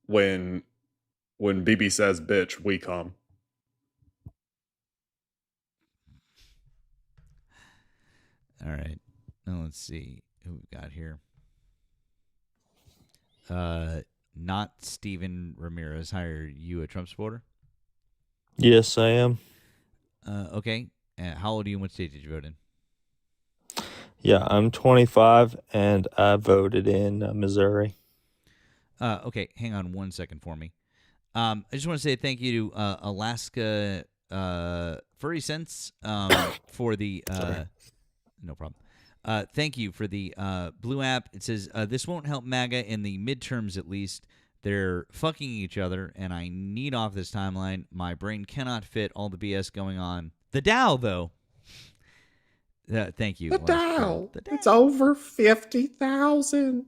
when BB says bitch, we come. All right. Now let's see who we've got here. Not Steven Ramirez. Hi, are you a Trump supporter? Yes, I am. Okay. How old are you and what state did you vote in? Yeah, I'm 25 and I voted in Missouri. Okay, hang on 1 second for me. I just want to say thank you to Alaska Furry Sense for the no problem. Thank you for the blue app. It says this won't help MAGA in the midterms at least. They're fucking each other, and I need off this timeline. My brain cannot fit all the BS going on. The Dow, though. Thank you. The Dow. It's over 50,000.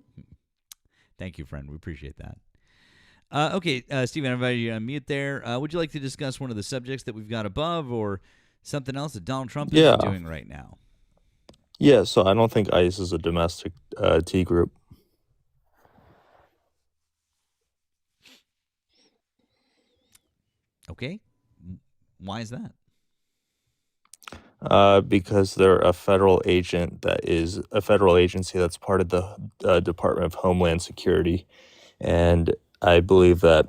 Thank you, friend. We appreciate that. Okay, Steven, I invited you to unmute there. Would you like to discuss one of the subjects that we've got above or something else that Donald Trump is doing right now? Yeah, so I don't think ICE is a domestic T group. Okay. Why is that? Because they're a federal agent that is a federal agency that's part of the Department of Homeland Security. And I believe that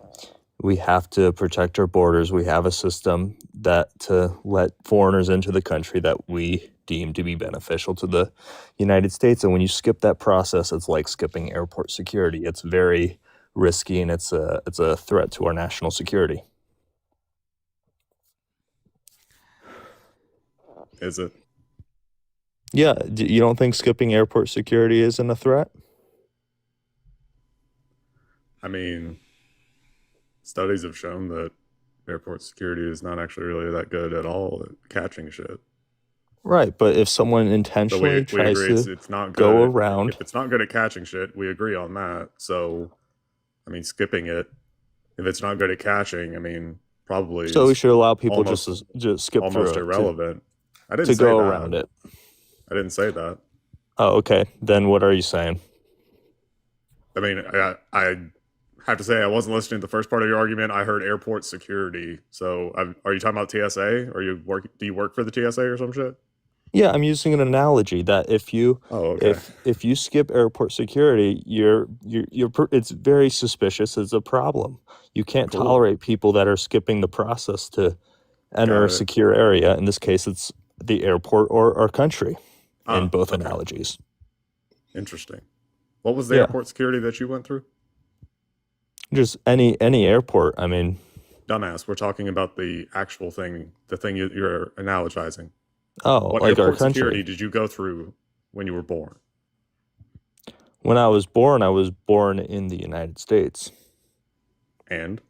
we have to protect our borders. We have a system that to let foreigners into the country that we deem to be beneficial to the United States. And when you skip that process, it's like skipping airport security. It's very risky and it's a threat to our national security. Is it? Yeah. You don't think skipping airport security isn't a threat? I mean, studies have shown that airport security is not actually really that good at all at catching shit. Right, but if someone intentionally tries to it's not good go around... If it's not good at catching shit, we agree on that. So, I mean, skipping it, if it's not good at catching, I mean, probably... So we should allow people just skip almost through irrelevant. I didn't to say go that. around it. I didn't say that. Oh, okay. Then what are you saying? I mean, I have to say I wasn't listening to the first part of your argument. I heard airport security. So, are you talking about TSA? Do you work for the TSA or some shit? Yeah, I'm using an analogy that if you if you skip airport security, it's very suspicious. It's a problem. You can't tolerate people that are skipping the process to enter a secure area. In this case, it's the airport or our country. In both analogies. Interesting. What was the airport security that you went through? Just any airport. I mean, dumbass. We're talking about the actual thing, the thing you're analogizing. Oh, what like airport our country. security did you go through when you were born? When I was born in the United States. And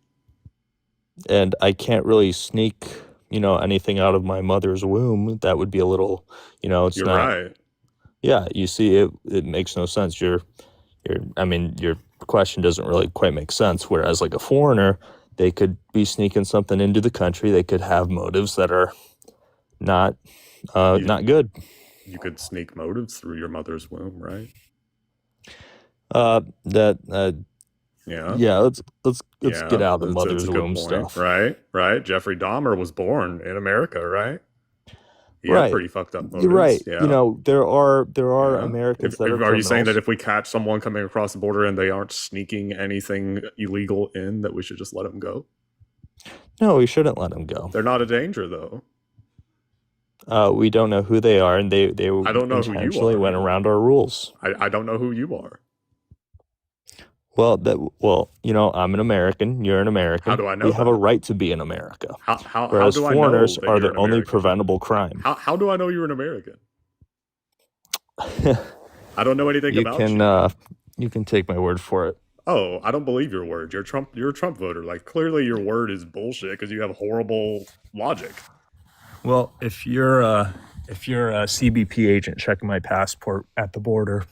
I can't really sneak, anything out of my mother's womb. That would be a little, it's you're not. right. Yeah, you see, it makes no sense. Your question doesn't really quite make sense. Whereas like a foreigner, they could be sneaking something into the country. They could have motives that are not good. You could sneak motives through your mother's womb, right? Yeah, let's get out of the that's mother's a good womb point. stuff. Right. Jeffrey Dahmer was born in America, right? He Right. had pretty fucked up motives. You're right. Yeah. There are Americans that are Are you saying that criminals. if we catch someone coming across the border and they aren't sneaking anything illegal in, that we should just let them go? No, we shouldn't let them go. They're not a danger, though. We don't know who they are, and they I don't know who you intentionally are. went around our rules. I don't know who you are. Well, I'm an American. You're an American. How do I know We have a that? right to be in America. How Whereas do I know foreigners that are you're the an only American? preventable crime. How do I know you're an American? I don't know anything about you. You can take my word for it. Oh, I don't believe your word. You're a Trump voter. Like, clearly your word is bullshit because you have horrible logic. Well, if you're a CBP agent checking my passport at the border,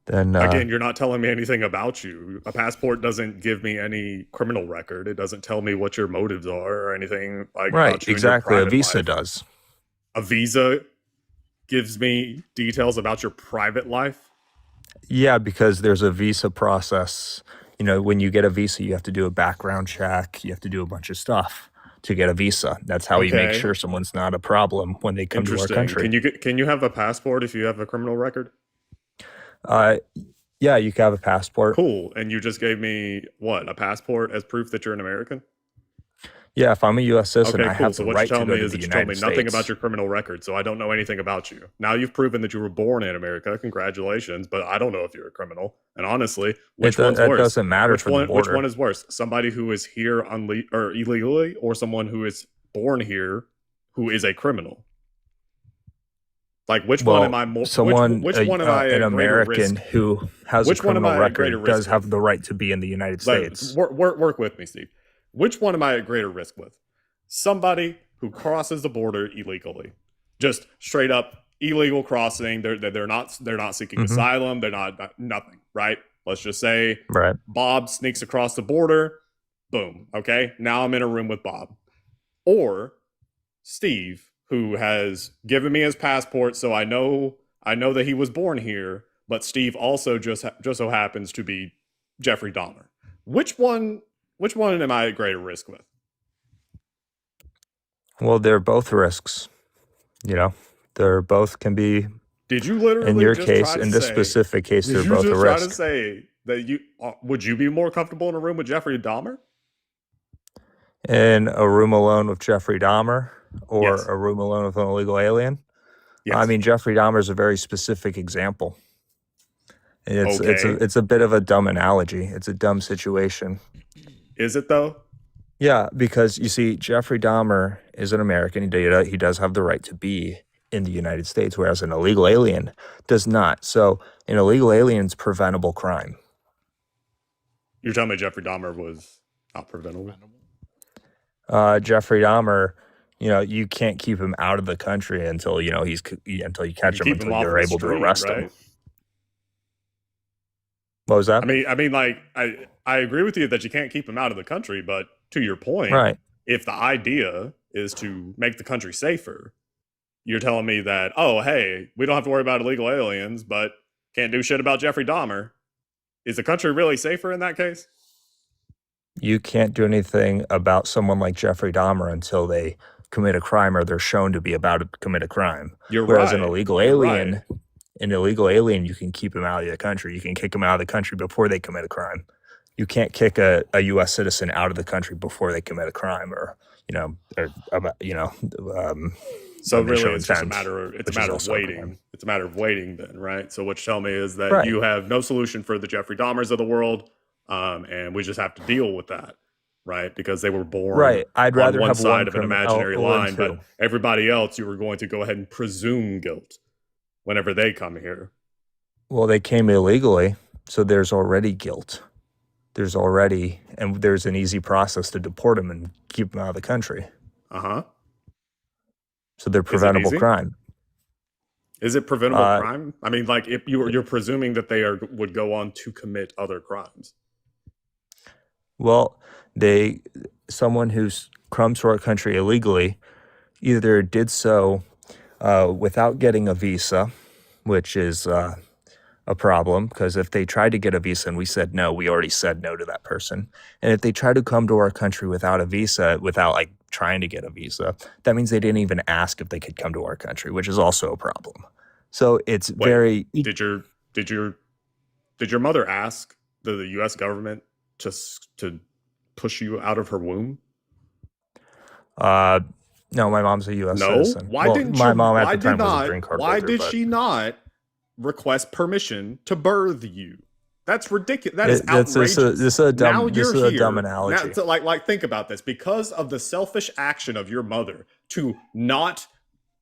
then Again, you're not telling me anything about you. A passport doesn't give me any criminal record. It doesn't tell me what your motives are or anything like right, about you in your exactly. A private visa life. does. A visa gives me details about your private life. Yeah, because there's a visa process. When you get a visa, you have to do a background check. You have to do a bunch of stuff to get a visa. That's how you make Okay. sure someone's not a problem when they come to our Interesting. country. Can you have a passport if you have a criminal record? Yeah, you can have a passport. Cool. And you just gave me what? A passport as proof that you're an American? Yeah, if I'm a U.S. citizen, Okay, I cool. have So the what right you're to telling go me to is the that you told me United nothing States. about your criminal record, so I don't know anything about you. Now you've proven that you were born in America. Congratulations, but I don't know if you're a criminal. And honestly, which one's That worse? doesn't matter Which for the one? Which border. one is worse? Somebody who is here or illegally, or someone who is born here who is a criminal? Like, which one am I more? Someone, which one am I an at greater American risk? who has Which a one am criminal I at greater record risk does have with? the right to be in the United States. Work with me, Steve. Which one am I at greater risk with? Somebody who crosses the border illegally, just straight up illegal crossing. They're not seeking asylum. They're not nothing. Right? Let's just say Right. Bob sneaks across the border. Boom. Okay. Now I'm in a room with Bob, or Steve, who has given me his passport, so I know that he was born here. But Steve also just so happens to be Jeffrey Dahmer. Which one am I at greater risk with? Well, they're both risks. They're both can be. Did you literally in your just case, try to in this say, specific case, did they're you both a just try to risk. say that you would you be more comfortable in a room with Jeffrey Dahmer? In a room alone with Jeffrey Dahmer, or Yes. a room alone with an illegal alien? Yes. I mean, Jeffrey Dahmer is a very specific example. It's a bit of a dumb analogy. It's a dumb situation. Is it though? Yeah, because you see, Jeffrey Dahmer is an American. He does have the right to be in the United States, whereas an illegal alien does not. So an illegal alien's preventable crime. You're telling me Jeffrey Dahmer was not preventable? Jeffrey Dahmer, you can't keep him out of the country until you catch him, until you're able to arrest him. What was that? I mean, like I agree with you that you can't keep him out of the country, but to your point, Right. if the idea is to make the country safer, you're telling me that, oh, hey, we don't have to worry about illegal aliens, but can't do shit about Jeffrey Dahmer. Is the country really safer in that case? You can't do anything about someone like Jeffrey Dahmer until they commit a crime or they're shown to be about to commit a crime. Whereas an illegal alien, you can keep him out of the country. You can kick them out of the country before they commit a crime. You can't kick a U.S. citizen out of the country before they commit a crime, So really, it's just a matter of waiting. It's a matter of waiting, then, right? So what you tell me is that you have no solution for the Jeffrey Dahmers of the world, and we just have to deal with that, right? Because they were born I'd rather on one have side of an imaginary line, two. but everybody else, you were going to go ahead and presume guilt whenever they come here. Well, they came illegally, so there's already guilt. There's an easy process to deport them and keep them out of the country. Uh-huh. So they're preventable crime. Is it preventable crime? I mean, like, if you're presuming that they would go on to commit other crimes. Well, someone who's come to our country illegally either did so without getting a visa, which is a problem, because if they tried to get a visa and we said no, we already said no to that person. And if they try to come to our country without a visa, without like trying to get a visa, that means they didn't even ask if they could come to our country, which is also a problem. So it's very. Did your mother ask the U.S. government to push you out of her womb? No, my mom's a U.S. citizen. Why didn't my mom at the time was a green card Why holder, did she not request permission to birth you? That's ridiculous. That is outrageous. This is a dumb analogy. Now, like, think about this. Because of the selfish action of your mother to not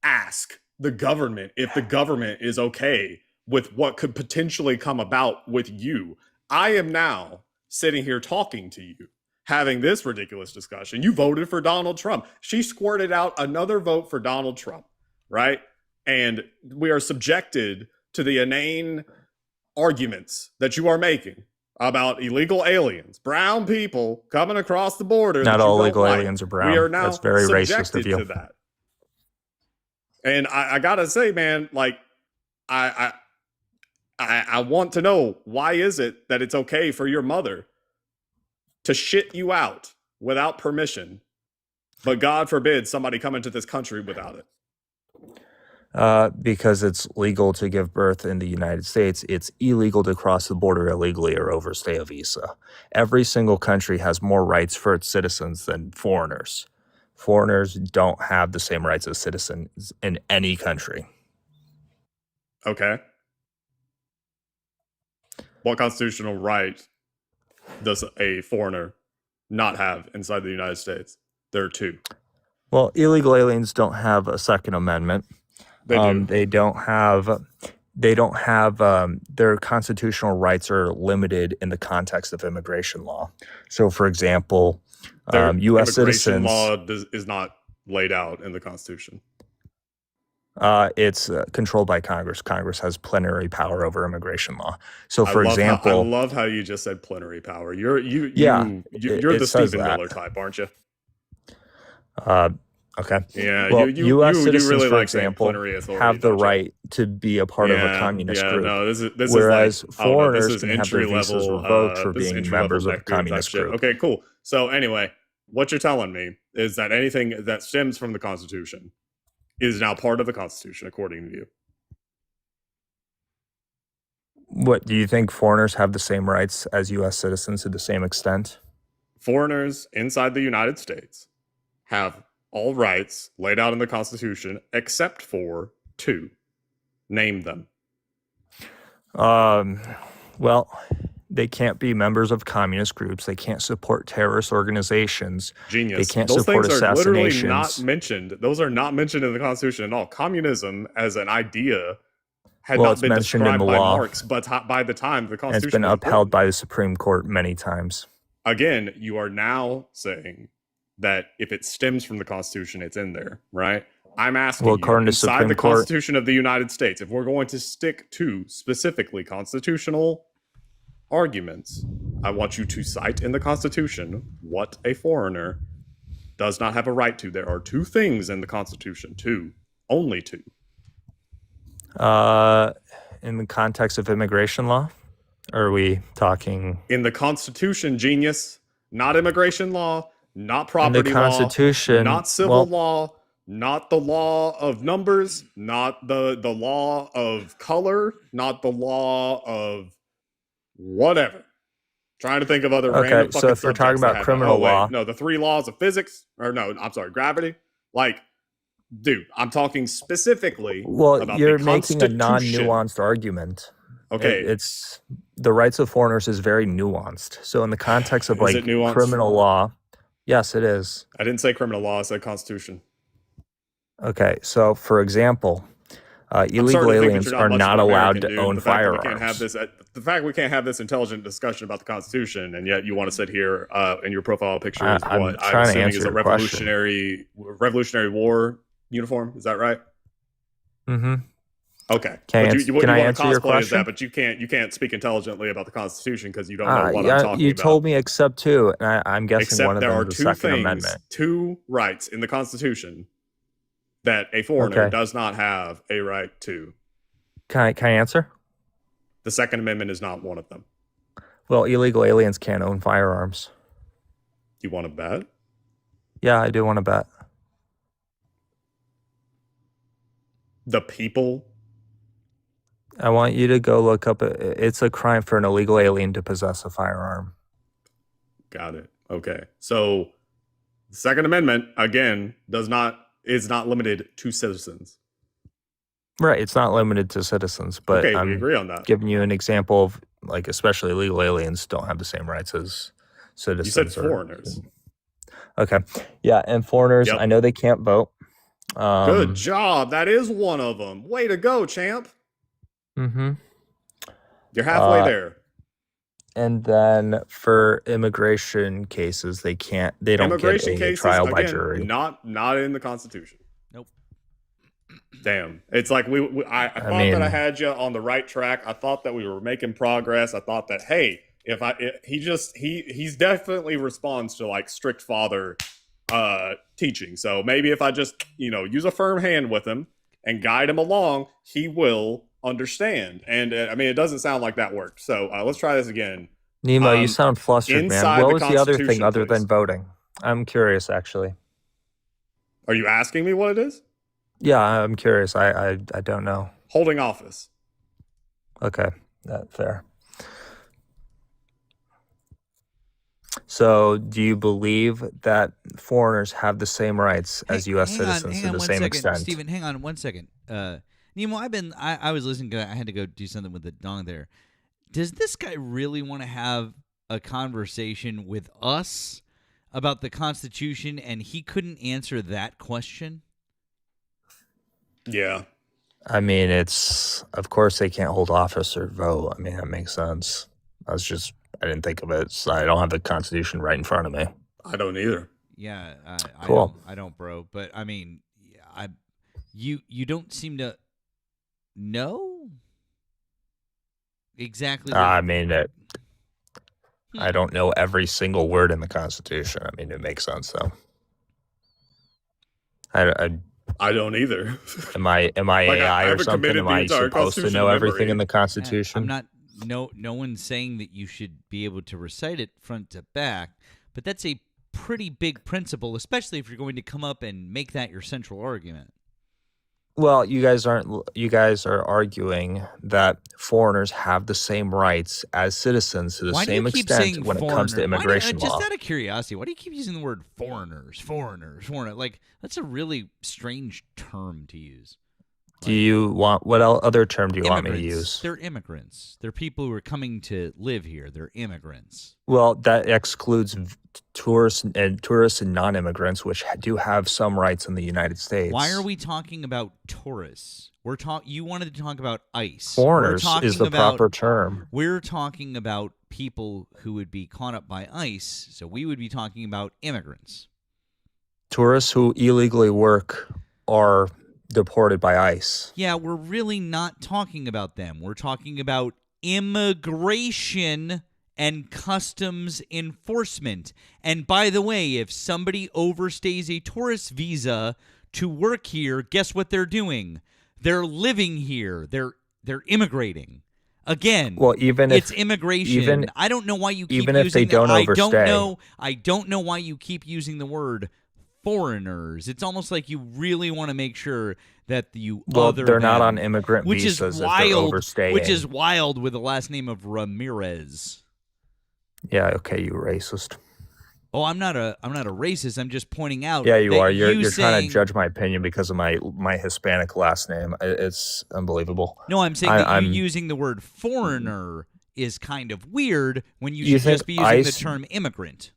ask the government if the government is okay with what could potentially come about with you, I am now sitting here talking to you, having this ridiculous discussion. You voted for Donald Trump. She squirted out another vote for Donald Trump, right? And we are subjected to the inane arguments that you are making about illegal aliens, brown people coming across the border. Not all illegal aliens are brown. We are now That's very racist subjected of you. to that. And I gotta say, man, like, I want to know, why is it that it's okay for your mother to shit you out without permission, but God forbid somebody come into this country without it? Because it's legal to give birth in the United States. It's illegal to cross the border illegally or overstay a visa. Every single country has more rights for its citizens than foreigners. Foreigners don't have the same rights as citizens in any country. Okay. What constitutional right does a foreigner not have inside the United States? There are two. Well, illegal aliens don't have a Second Amendment. They do. They don't have their constitutional rights are limited in the context of immigration law. So, for example, U.S. citizens. Immigration law is not laid out in the Constitution. It's controlled by Congress. Congress has plenary power over immigration law. So, for I example, love how you just said plenary power. You're the Stephen Miller type, aren't you? Okay. Yeah. Well, U.S. citizens, really for like example, plenary authority, have the right to be a part of a communist group. No, this whereas is like, foreigners this is can have their visas revoked for being members of a communist group. Okay, cool. So anyway, what you're telling me is that anything that stems from the Constitution is now part of the Constitution, according to you. What, do you think foreigners have the same rights as U.S. citizens to the same extent? Foreigners inside the United States have all rights laid out in the Constitution except for two. Name them. Well, they can't be members of communist groups. They can't support terrorist organizations. Genius. They can't Those support things are literally assassinations. not mentioned. Those are not mentioned in the Constitution at all. Communism as an idea had Well, not it's been mentioned in described the by law. Marx, but by the time the And Constitution it's been was upheld written. by the Supreme Court many times. Again, you are now saying that if it stems from the Constitution, it's in there, right? I'm asking Well, you, according to inside Supreme the Court- Constitution of the United States, if we're going to stick to specifically constitutional arguments, I want you to cite in the Constitution what a foreigner does not have a right to. There are two things in the Constitution, only two. In the context of immigration law? Or are we talking... In the Constitution, genius, not immigration law, not property Constitution, law, not civil law, not the law of numbers, not the law of color, not the law of whatever. Trying to think of other random so fucking if we're talking subjects that about have- criminal law... No, the three laws of physics, or no, I'm sorry, gravity. Like, dude, I'm talking specifically Well, about you're the making a Constitution. non-nuanced argument. Okay. It's the rights of foreigners is very nuanced. So in the context of Is like it nuanced? criminal law, yes, it is. I didn't say criminal law, I said Constitution. Okay, so for example, Illegal aliens are not allowed to own firearms. The fact we can't have this intelligent discussion about the Constitution, and yet you want to sit here and your profile picture is what I'm assuming is a Revolutionary War uniform. Is that right? Mm-hmm. Okay. Can I want answer to your cosplay as question? that, but you can't speak intelligently about the Constitution because you don't know what I'm talking you about. told me except two, and I'm guessing Except one of there them are is the two Second things, Amendment. two rights in the Constitution that a foreigner Okay. does not have a right to. Can I answer? The Second Amendment is not one of them. Well, illegal aliens can't own firearms. You want to bet? Yeah, I do want to bet. The people? I want you to go look up. It's a crime for an illegal alien to possess a firearm. Got it. Okay. So the Second Amendment, again, is not limited to citizens. Right. It's not limited to citizens, but Okay, I'm we agree on that. giving you an example of, like, especially illegal aliens don't have the same rights as citizens. You said foreigners. Okay. Yeah, and foreigners, Yep. I know they can't vote. Good job. That is one of them. Way to go, champ. Mm-hmm. You're halfway there. And then for immigration cases, they don't get Immigration a cases, trial by again, jury. not in the Constitution. Nope. Damn. It's like I thought that I had you on the right track. I thought that we were making progress. I thought that, hey, he's definitely responds to like strict father teaching. So maybe if I just, use a firm hand with him and guide him along, he will understand. And it doesn't sound like that worked. So let's try this again. Nemo, you sound flustered, man. What was the other thing other than voting? I'm curious, actually. Are you asking me what it is? Yeah, I'm curious. I don't know. Holding office. Okay, fair. So, do you believe that foreigners have the same rights as U.S. citizens to the same extent? Stephen, hang on 1 second. Nemo, I was listening because I had to go do something with the dong there. Does this guy really want to have a conversation with us about the Constitution, and he couldn't answer that question? Yeah. I mean, of course they can't hold office or vote. I mean, that makes sense. I didn't think of it. So I don't have the Constitution right in front of me. I don't either. Yeah, cool. I don't, bro. But I mean, you don't seem to know exactly. I mean, I don't know every single word in the Constitution. I mean, it makes sense though. I don't either. Am I Like, AI or something? Am I supposed to know everything in the memory. Constitution? I'm not. No one's saying that you should be able to recite it front to back, but that's a pretty big principle, especially if you're going to come up and make that your central argument. Well, you guys are arguing that foreigners have the same rights as citizens to the same extent when it comes to immigration law. Just out of curiosity, why do you keep using the word foreigners? Foreigner. Like, that's a really strange term to use. Do you want what other term do you want me to use? They're immigrants. They're people who are coming to live here. They're immigrants. Well, that excludes tourists and non-immigrants, which do have some rights in the United States. Why are we talking about tourists? You wanted to talk about ICE. Foreigners is the proper term. We're talking about people who would be caught up by ICE, so we would be talking about immigrants. Tourists who illegally work are deported by ICE. Yeah, we're really not talking about them. We're talking about immigration and customs enforcement. And by the way, if somebody overstays a tourist visa to work here, guess what they're doing? They're living here. They're immigrating. Again, well, it's immigration. I don't know why you keep even using if they don't overstay. I don't know why you keep using the word foreigners. It's almost like you really want to make sure that they're not on immigrant visas if they're overstaying. Which is wild with the last name of Ramirez. Yeah, okay, you racist. Oh, I'm not a racist. I'm just pointing out. Yeah, you are. You're trying to judge my opinion because of my Hispanic last name. It's unbelievable. No, I'm saying that you using the word foreigner is kind of weird when you should just be using the term immigrant.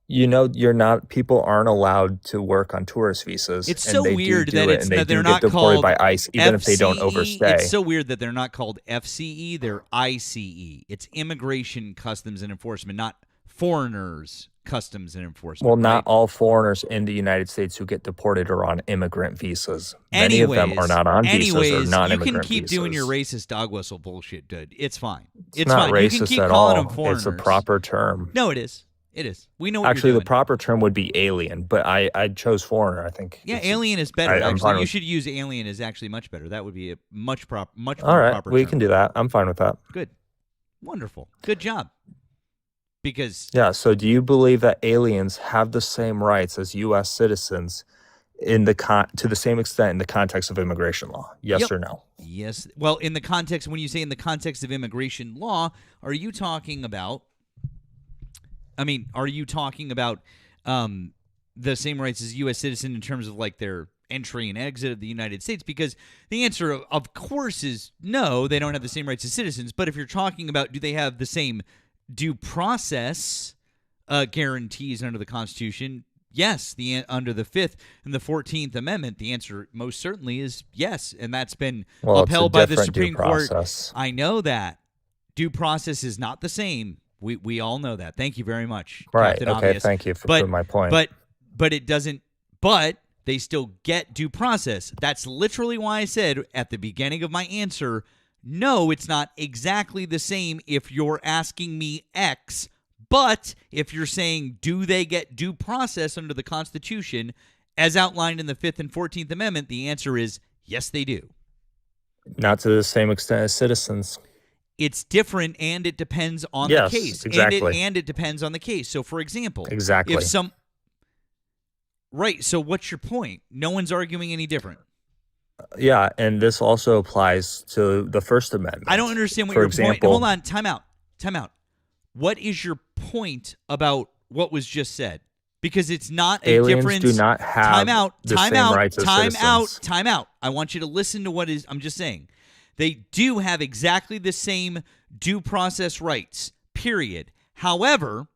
people aren't allowed to work on tourist visas. It's and so they weird do that it, it's and they that do they're get not deported called by ICE, even if they don't FCE. overstay. It's so weird that they're not called FCE, they're ICE. It's Immigration, Customs, and Enforcement, not Foreigners, Customs, and Enforcement. Well, not right? all foreigners in the United States who get deported are on immigrant visas. Many of them are not on visas or you can non-immigrant keep visas. doing your racist dog whistle bullshit, dude. It's fine. It's not fine. racist You can keep at calling all. them foreigners. It's a proper term. No, it is. It is. We know what Actually, you're the doing. proper term would be alien, but I chose foreigner. I think. Yeah, alien is better. I'm fine Actually, you with- should use alien is actually much better. That would be a much more All right, proper we term. can do that. I'm fine with that. Good. Wonderful. Good job. Because Yeah. So, do you believe that aliens have the same rights as U.S. citizens to the same extent in the context of immigration law? Yes Yep. or no? Yes. Well, in the context, when you say in the context of immigration law, are you talking about the same rights as U.S. citizen in terms of like their entry and exit of the United States? Because the answer, of course, is no, they don't have the same rights as citizens. But if you're talking about do they have the same due process guarantees under the Constitution, yes, under the 5th and the 14th Amendment, the answer most certainly is yes. And that's been upheld by the Supreme Court. I know that. Due process is not the same. We all know that. Thank you very much, Right. Captain Okay. Obvious. Thank you for proving my point. But it doesn't. But they still get due process. That's literally why I said at the beginning of my answer, no, it's not exactly the same if you're asking me X. But if you're saying, do they get due process under the Constitution as outlined in the 5th and 14th Amendment, the answer is yes, they do. Not to the same extent as citizens. It's different, and it depends on Yes, the case. exactly. And it depends on the case. So, for example, Exactly. Right, so what's your point? No one's arguing any different. Yeah, and this also applies to the First Amendment. I don't understand what For your example, point. Hold on, time out. What is your point about what was just said? Because it's not a aliens difference. do not have the same rights as citizens. Time out. I want you to listen to what is. I'm just saying. They do have exactly the same due process rights, period. However,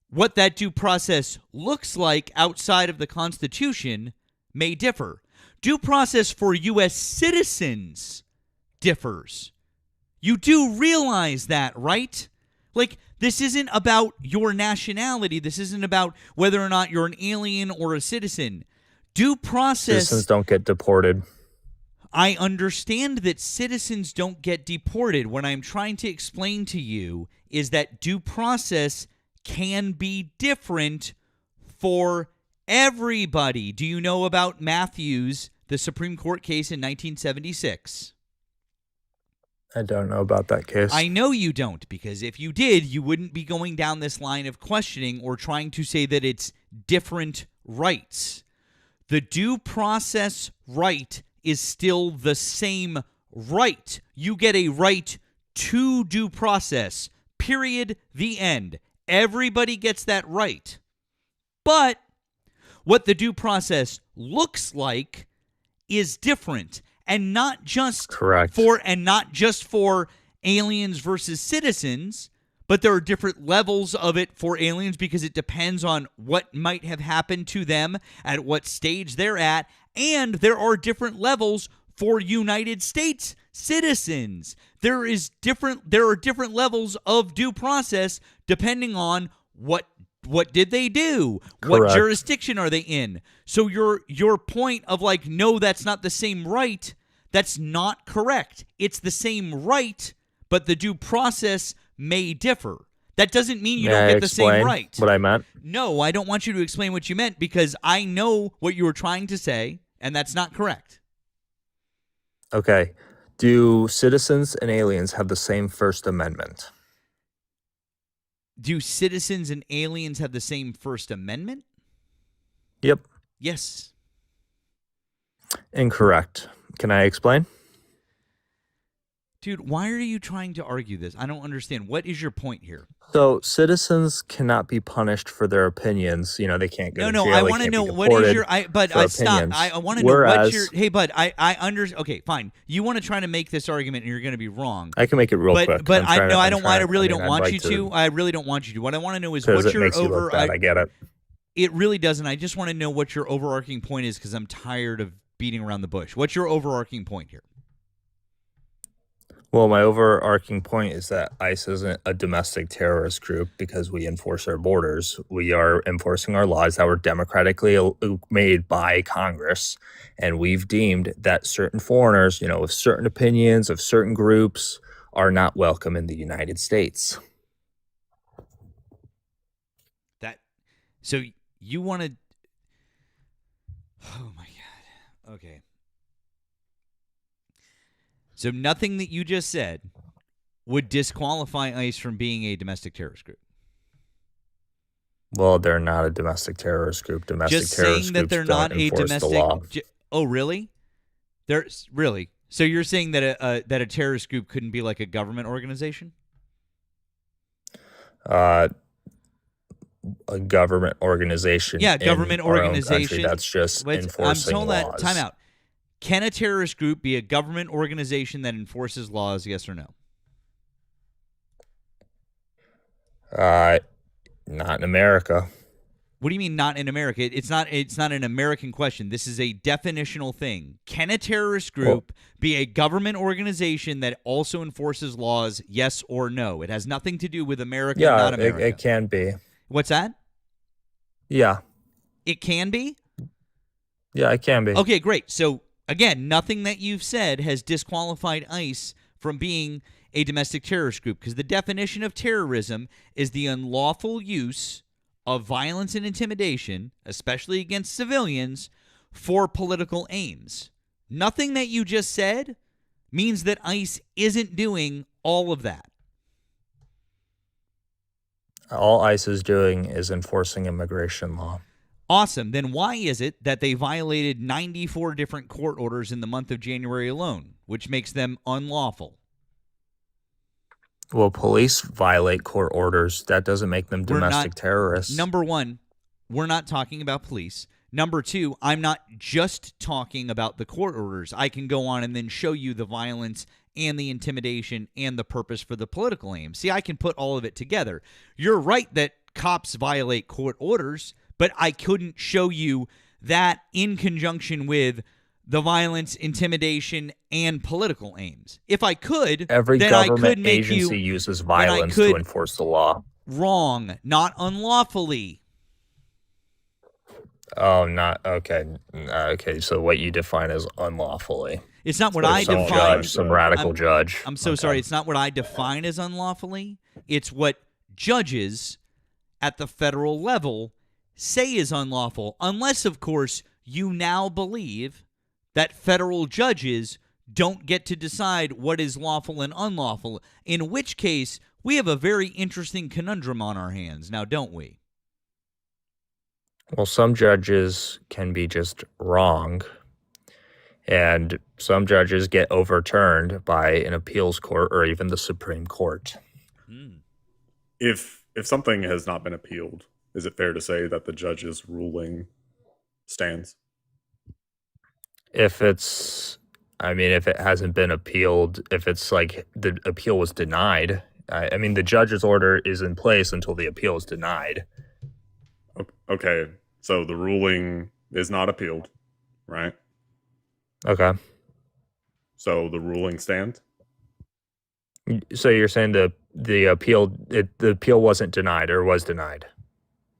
what that due process looks like outside of the Constitution may differ. Due process for U.S. citizens differs. You do realize that, right? Like, this isn't about your nationality. This isn't about whether or not you're an alien or a citizen. Due process... Citizens don't get deported. I understand that citizens don't get deported. What I'm trying to explain to you is that due process can be different for everybody. Do you know about Matthews, the Supreme Court case in 1976? I don't know about that case. I know you don't, because if you did, you wouldn't be going down this line of questioning or trying to say that it's different rights. The due process right is still the same right. You get a right to due process, period, the end. Everybody gets that right. But what the due process looks like is different, and not just Correct. for aliens versus citizens, but there are different levels of it for aliens because it depends on what might have happened to them at what stage they're at, and there are different levels for United States citizens. There are different levels of due process depending on what did they do? Correct. What jurisdiction are they in? So your point of like, no, that's not the same right, that's not correct. It's the same right, but the due process may differ. That doesn't mean you don't get the same right. What I meant? No, I don't want you to explain what you meant because I know what you were trying to say, and that's not correct. Okay. Do citizens and aliens have the same First Amendment? Do citizens and aliens have the same First Amendment? Yep. Yes. Incorrect. Can I explain? Dude, why are you trying to argue this? I don't understand. What is your point here? So citizens cannot be punished for their opinions. You know, they can't go to No, jail. I they want to can't know be what is deported your but for I stop. opinions. I want to know what's Whereas- your Hey bud, okay, fine. You want to try to make this argument and you're going to be wrong. I can make it real quick. But I I'm don't trying- I really don't I'd want like you to. I really don't want you to. What I want to know is because what it your makes you look bad. I get it. It really doesn't. I just want to know what your overarching point is because I'm tired of beating around the bush. What's your overarching point here? Well, my overarching point is that ICE isn't a domestic terrorist group because we enforce our borders. We are enforcing our laws that were democratically made by Congress, and we've deemed that certain foreigners, you know, with certain opinions of certain groups, are not welcome in the United States. So you want to? Oh my God. Okay. So nothing that you just said would disqualify ICE from being a domestic terrorist group. Well, they're not a domestic terrorist group. Domestic Just terrorist saying that groups they're don't not a enforce domestic. the law. Oh, really? There's really. So you're saying that a terrorist group couldn't be like a government organization? A government organization. Yeah, government in our own organization. country that's just enforcing I'm told laws. that. Time out. Can a terrorist group be a government organization that enforces laws? Yes or no? Not in America. What do you mean not in America? It's not an American question. This is a definitional thing. Can a terrorist group be a government organization that also enforces laws? Yes or no? It has nothing to do with America, not America. It can be. What's that? Yeah. It can be? Yeah, it can be. Okay, great. So, again, nothing that you've said has disqualified ICE from being a domestic terrorist group because the definition of terrorism is the unlawful use of violence and intimidation, especially against civilians, for political aims. Nothing that you just said means that ICE isn't doing all of that. All ICE is doing is enforcing immigration law. Awesome. Then why is it that they violated 94 different court orders in the month of January alone, which makes them unlawful? Well, police violate court orders. That doesn't make them domestic terrorists. Number one, we're not talking about police. Number two, I'm not just talking about the court orders. I can go on and then show you the violence and the intimidation and the purpose for the political aim. See, I can put all of it together. You're right that cops violate court orders, but I couldn't show you that in conjunction with the violence, intimidation, and political aims. If I could, every then government I could make agency uses violence to enforce the law. Wrong, not unlawfully. Oh, not okay. Okay, so what you define as unlawfully? It's not what I define. Some radical judge. I'm so sorry. It's not what I define as unlawfully. It's what judges at the federal level say is unlawful, unless, of course, you now believe that federal judges don't get to decide what is lawful and unlawful, in which case we have a very interesting conundrum on our hands now, don't we? Well, some judges can be just wrong, and some judges get overturned by an appeals court or even the Supreme Court. If something has not been appealed, is it fair to say that the judge's ruling stands? If it hasn't been appealed, if it's like the appeal was denied, I mean, the judge's order is in place until the appeal is denied. Okay, so the ruling is not appealed, right? Okay. So the ruling stands? So you're saying the appeal wasn't denied or was denied?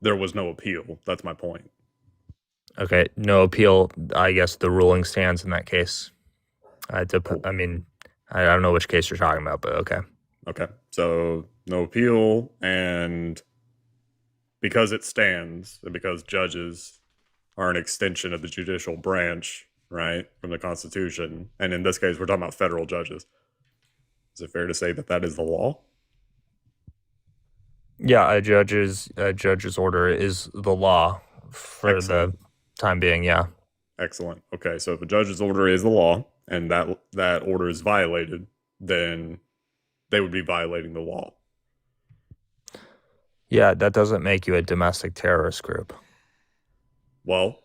There was no appeal. That's my point. Okay, no appeal. I guess the ruling stands in that case. I mean, I don't know which case you're talking about, but okay. Okay, so no appeal, and because it stands, and because judges are an extension of the judicial branch, right, from the Constitution, and in this case, we're talking about federal judges. Is it fair to say that that is the law? Yeah, a judge's order is the law for Excellent. the time being. Yeah. Excellent. Okay, so if a judge's order is the law and that order is violated, then they would be violating the law. Yeah, that doesn't make you a domestic terrorist group. Well,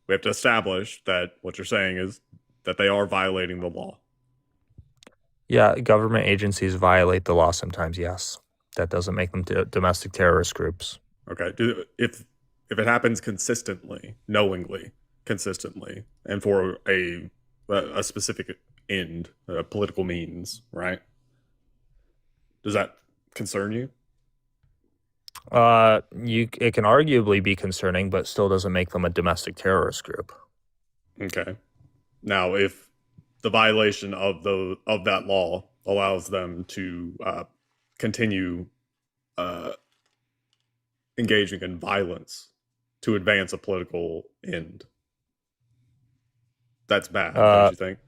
we have to establish that what you're saying is that they are violating the law. Yeah, government agencies violate the law sometimes, yes. That doesn't make them domestic terrorist groups. Okay. If it happens consistently, knowingly, consistently, and for a specific end, political means, right? Does that concern you? It can arguably be concerning, but still doesn't make them a domestic terrorist group. Okay. Now, if the violation of that law allows them to continue engaging in violence to advance a political end, that's bad, don't you think?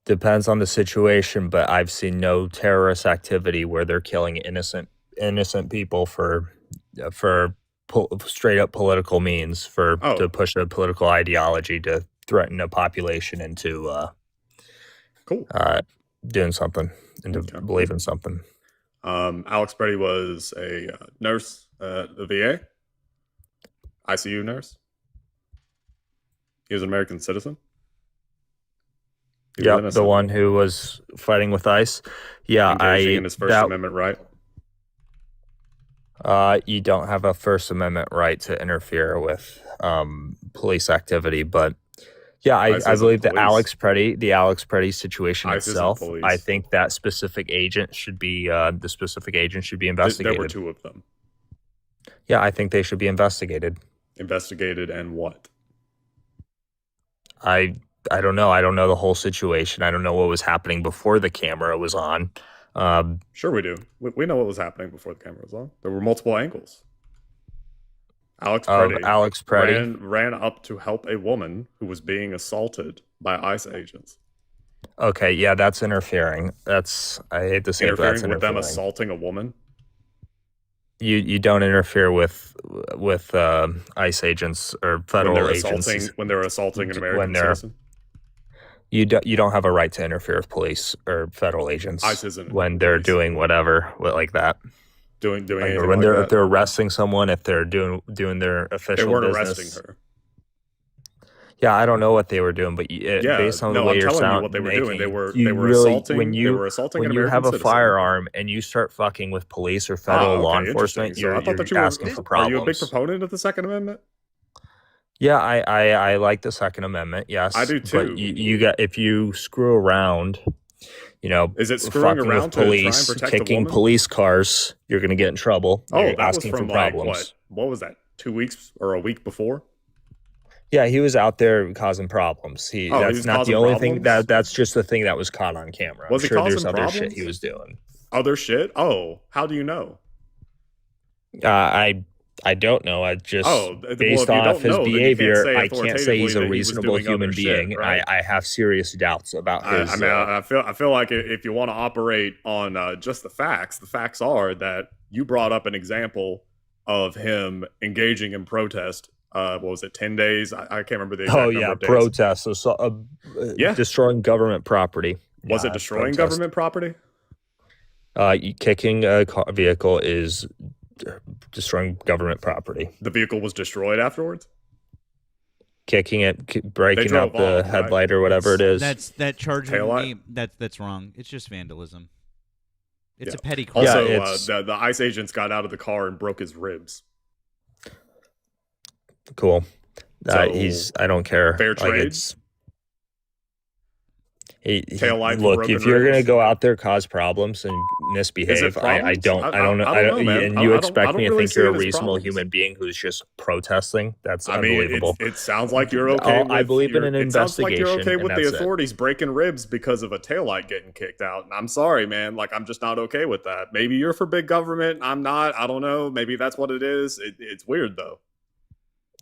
Depends on the situation, but I've seen no terrorist activity where they're killing innocent people for straight up political means, to push a political ideology to threaten a population into doing something, into believing something. Alex Preddy was a nurse at the VA, ICU nurse. He was an American citizen. Yeah, the one who was fighting with ICE. Yeah, engaging in his First Amendment right. You don't have a First Amendment right to interfere with police activity, but yeah, I believe the Alex Preddy situation itself. I think that specific agent should be investigated. There were two of them. Yeah, I think they should be investigated. Investigated and what? I don't know. I don't know the whole situation. I don't know what was happening before the camera was on. Sure we do. We know what was happening before the camera was on. There were multiple angles. Alex Preddy ran up to help a woman who was being assaulted by ICE agents. Okay, yeah, that's interfering. I hate to say interfering that's with them assaulting a woman. You don't interfere with ICE agents or federal agencies when they're assaulting an American citizen. You don't have a right to interfere with police or federal agents when they're doing whatever like that. Doing or when if they're arresting someone, if they're doing their official business. They weren't arresting her. Yeah, I don't know what they were doing, but based on the way you're telling you what they were doing. They were assaulting. They were assaulting an American citizen. When you have a firearm and you start fucking with police or federal law enforcement, you're asking for problems. Are you a big proponent of the Second Amendment? Yeah, I like the Second Amendment. Yes, I do too. But you got if you screw around, is it screwing around with police, to try and protect kicking police cars? You're going to get in trouble. Oh, you're that was asking from for problems. What was that? 2 weeks or a week before? Yeah, he was out there causing problems. That's not the only thing. That's just the thing that was caught on camera. Was I'm he sure causing there's other problems? shit he was doing. Other shit? Oh, how do you know? I don't know. I just based off his behavior, I can't say he's a reasonable human being. Right? I have serious doubts about his. I feel like if you want to operate on just the facts are that you brought up an example of him engaging in protest. What was it? 10 days? I can't remember the exact number of days. Protests. Destroying government property. Was it destroying government property? Kicking a vehicle is destroying government property. The vehicle was destroyed afterwards? Kicking it, breaking up the headlight or whatever it is. That charging me. That's wrong. It's just vandalism. It's a petty crime. Also, the ICE agents got out of the car and broke his ribs. Cool. I don't care. Fair trade. Look, if you're gonna go out there, cause problems and misbehave, I don't know, and you expect me to think you're a reasonable human being who's just protesting? That's unbelievable. It sounds like you're okay. I believe in an investigation. It sounds like you're okay with the authorities breaking ribs because of a taillight getting kicked out. And I'm sorry, man. Like, I'm just not okay with that. Maybe you're for big government. I'm not. I don't know. Maybe that's what it is. It's weird though.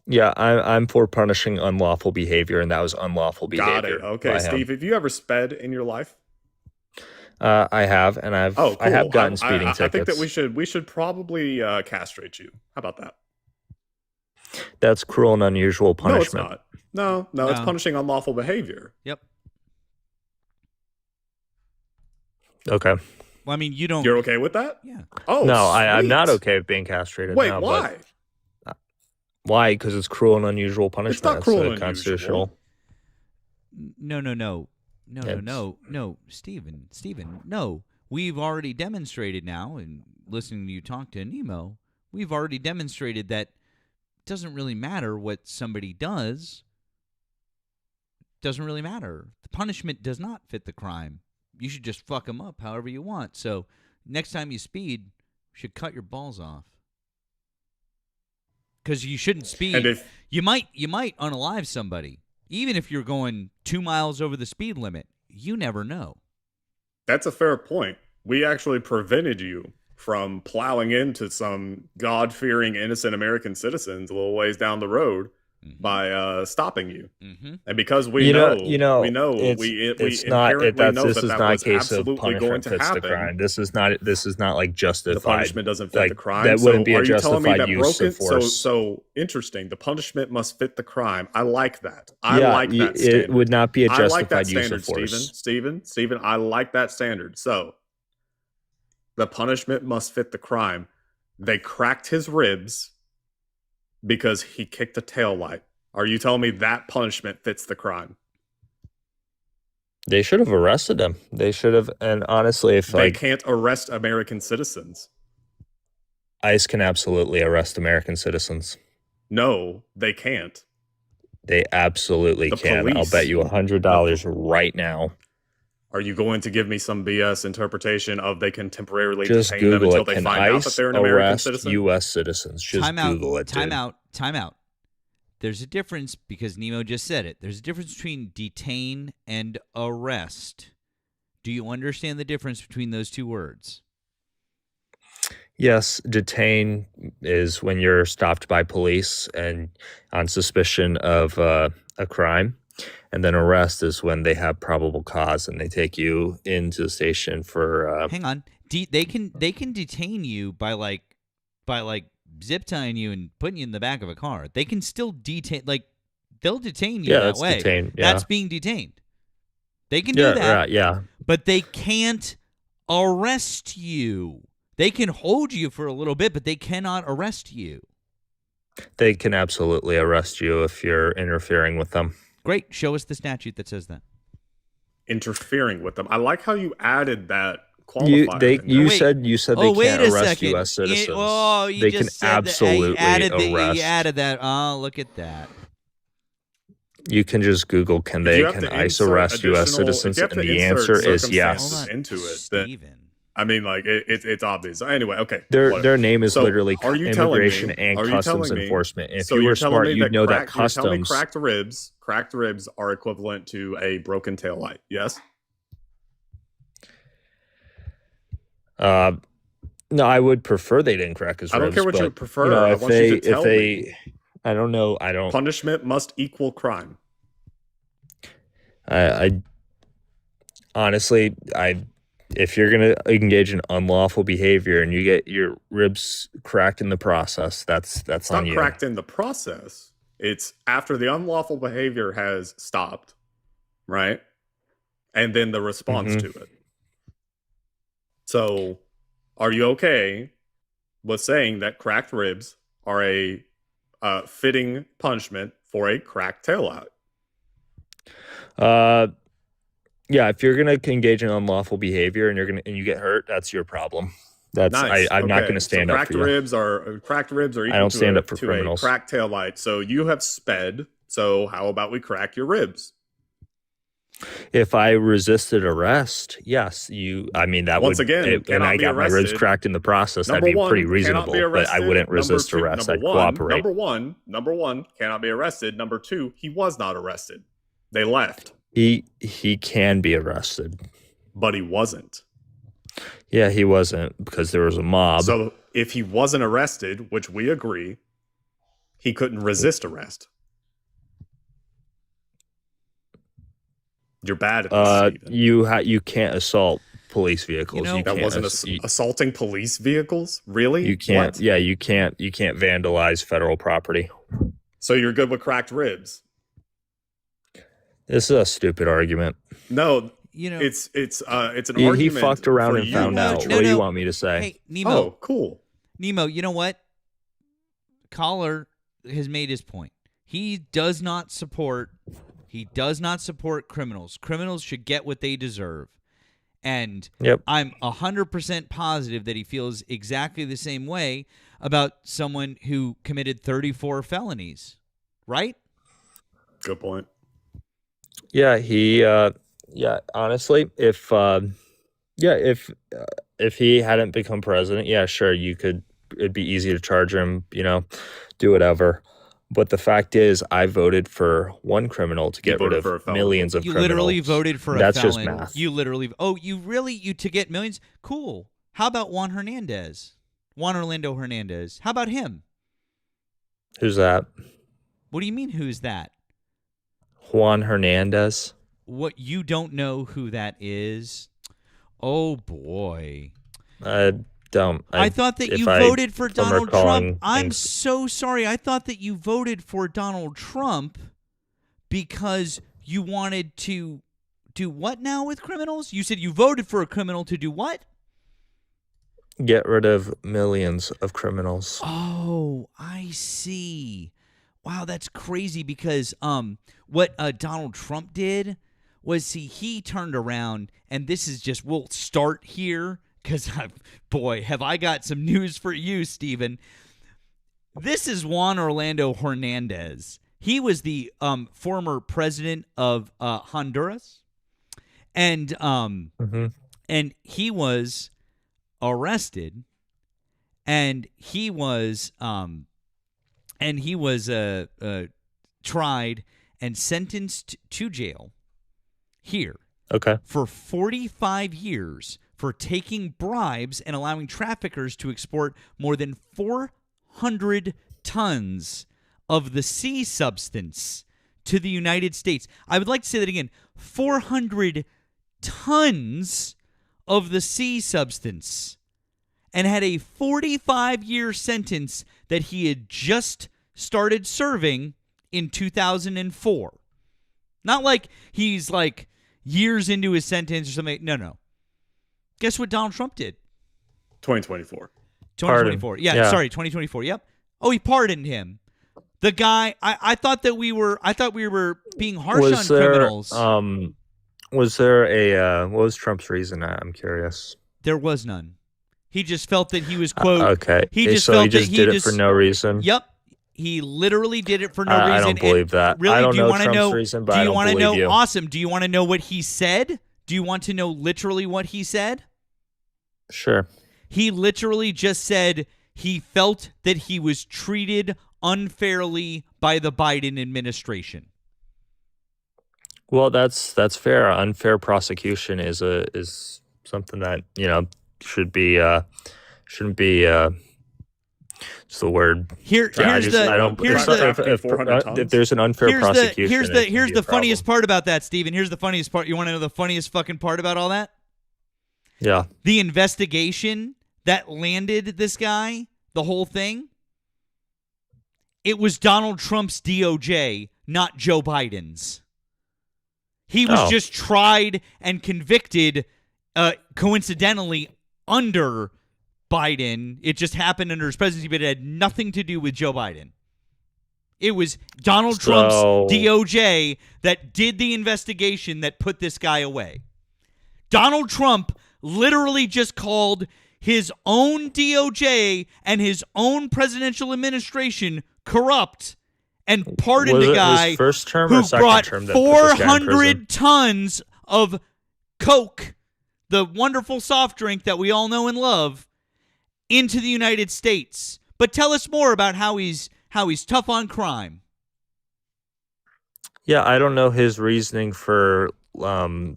Yeah, I'm for punishing unlawful behavior, and that was unlawful behavior. Got it. Okay, Steve, have you ever sped in your life? I have, and cool. I have gotten speeding tickets. I think that we should probably castrate you. How about that? That's cruel and unusual punishment. No, it's not. No, it's punishing unlawful behavior. Yep. Okay. Well, I mean, you don't. You're okay with that? Yeah. Oh, no, I'm not sweet. okay with being castrated. Wait, now, why? But, why? Because it's cruel and unusual punishment. It's not cruel and constitutional. No, Steven, no. We've already demonstrated now, and listening to you talk to Nemo, we've already demonstrated that it doesn't really matter what somebody does. Doesn't really matter. The punishment does not fit the crime. You should just fuck them up however you want. So next time you speed, you should cut your balls off. Because you shouldn't speed. And if you might unalive somebody, even if you're going 2 miles over the speed limit. You never know. That's a fair point. We actually prevented you from plowing into some God-fearing innocent American citizens a little ways down the road by stopping you. And because we know it's not inherently that's know this that is that not a was case of absolutely going punishment to fits the happen. crime. This is not like justified. The punishment doesn't fit like, the crime. That wouldn't be a are you telling me justified that use of force. So interesting. The punishment must fit the crime. I like that. I like that standard. It would not be a I like justified that use standard, of force. Steven, I like that standard. So the punishment must fit the crime. They cracked his ribs because he kicked a taillight. Are you telling me that punishment fits the crime? They should have arrested him. They should have. And honestly, if they can't arrest American citizens, ICE can absolutely arrest American citizens. No, they can't. They absolutely can. I'll bet you $100 right now. Are you going to give me some BS interpretation of they can temporarily just detain Google them until it. they Can find out ICE that they're an American arrest citizen? U.S. citizens? Just Google it. Time out. There's a difference, because Nemo just said it. There's a difference between detain and arrest. Do you understand the difference between those two words? Yes, detain is when you're stopped by police and on suspicion of a crime. And then arrest is when they have probable cause and they take you into the station for. Hang on, they can detain you by like zip tying you and putting you in the back of a car. They can still detain, like they'll detain you that way. That's being detained. They can do that. Right, yeah. But they can't arrest you. They can hold you for a little bit, but they cannot arrest you. They can absolutely arrest you if you're interfering with them. Great. Show us the statute that says that. Interfering with them. I like how you added that qualifier. You said they can't arrest U.S. citizens. They can absolutely arrest. You added that. Oh, look at that. You can just Google, can ICE arrest U.S. citizens? And the answer is yes. Into it, then, I mean, like it's obvious. Anyway, okay. Their name is literally immigration and customs enforcement. If so you were smart, you'd know that customs. You're telling me cracked ribs are equivalent to a broken taillight. Yes. No, I would prefer they didn't crack his ribs. I don't care what you prefer. I want you to tell me. I don't know. I don't. Punishment must equal crime. I honestly, if you're going to engage in unlawful behavior and you get your ribs cracked in the process, that's on you. It's not cracked in the process. It's after the unlawful behavior has stopped, right? And then the response to it. So, are you okay with saying that cracked ribs are a fitting punishment for a cracked taillight? Yeah, if you're gonna engage in unlawful behavior and you get hurt, that's your problem. That's nice. I'm not gonna stand up for you. Cracked ribs are equal I don't stand up for to criminals. a cracked taillight. So you have sped. So how about we crack your ribs? If I resisted arrest, yes, I mean that Once would. again, and I got my ribs cracked in the process. That'd be pretty reasonable. But I wouldn't resist arrest. I'd cooperate. Number one, cannot be arrested. Number two, he was not arrested. They left. He can be arrested, but he wasn't. Yeah, he wasn't because there was a mob. So if he wasn't arrested, which we agree, he couldn't resist arrest. You're bad at this, Steven. You can't assault police vehicles. That wasn't assaulting police vehicles? Really? You can't. What? Yeah, you can't vandalize federal property. So you're good with cracked ribs? This is a stupid argument. No, it's an He argument. fucked around for and you found to out. try- What do you want me to say? Hey, Nemo. Oh, cool. Nemo, you know what? Caller has made his point. He does not support criminals. Criminals should get what they deserve. And I'm 100% positive that he feels exactly the same way about someone who committed 34 felonies. Right? Good point. Yeah, honestly, if he hadn't become president, yeah, sure, it'd be easy to charge him, do whatever. But the fact is, I voted for one criminal to get rid of millions of criminals. You literally voted for a That's felon. just math. You to get millions? Cool. How about Juan Orlando Hernandez. How about him? Who's that? What do you mean, who's that? Juan Hernandez. What, you don't know who that is? Oh, boy. I thought that you voted for Donald Trump. I'm so sorry. I thought that you voted for Donald Trump because you wanted to do what now with criminals? You said you voted for a criminal to do what? Get rid of millions of criminals. Oh, I see. Wow, that's crazy because what Donald Trump did was, he turned around, and this is just, we'll start here because, boy, have I got some news for you, Stephen. This is Juan Orlando Hernandez. He was the former president of Honduras, and and he was arrested, and he was tried and sentenced to jail here. Okay. For 45 years for taking bribes and allowing traffickers to export more than 400 tons of the sea substance to the United States. I would like to say that again. 400 tons of the sea substance, and had a 45-year sentence that he had just started serving in 2004. Not like he's like years into his sentence or something. No. Guess what Donald Trump did? 2024. 2024. Yeah, sorry, 2024. Yep. Oh, he pardoned him. The guy, I thought we were being harsh on criminals. Was there what was Trump's reason? I'm curious. There was none. He just felt that he was, quote, okay. He just did it for no reason. Yep. He literally did it for no reason. I don't believe that. Really, I don't do you know want to Trump's know? reason, but do I you don't want to believe know? you. Awesome. Do you want to know what he said? Do you want to know literally what he said? Sure. He literally just said he felt that he was treated unfairly by the Biden administration. Well, that's fair. Unfair prosecution is something that shouldn't be. It's the word. If there's an unfair prosecution. Here's the funniest part about that, Stephen. Here's the funniest part. You want to know the funniest fucking part about all that? Yeah. The investigation that landed this guy, the whole thing, it was Donald Trump's DOJ, not Joe Biden's. He was just tried and convicted, coincidentally, under Biden. It just happened under his presidency, but it had nothing to do with Joe Biden. It was Donald Trump's DOJ that did the investigation that put this guy away. Donald Trump literally just called his own DOJ and his own presidential administration corrupt and pardoned a guy his first term who or second brought term that put this guy in prison? 400 tons of Coke, the wonderful soft drink that we all know and love, into the United States. But tell us more about how he's tough on crime. Yeah, I don't know his reasoning for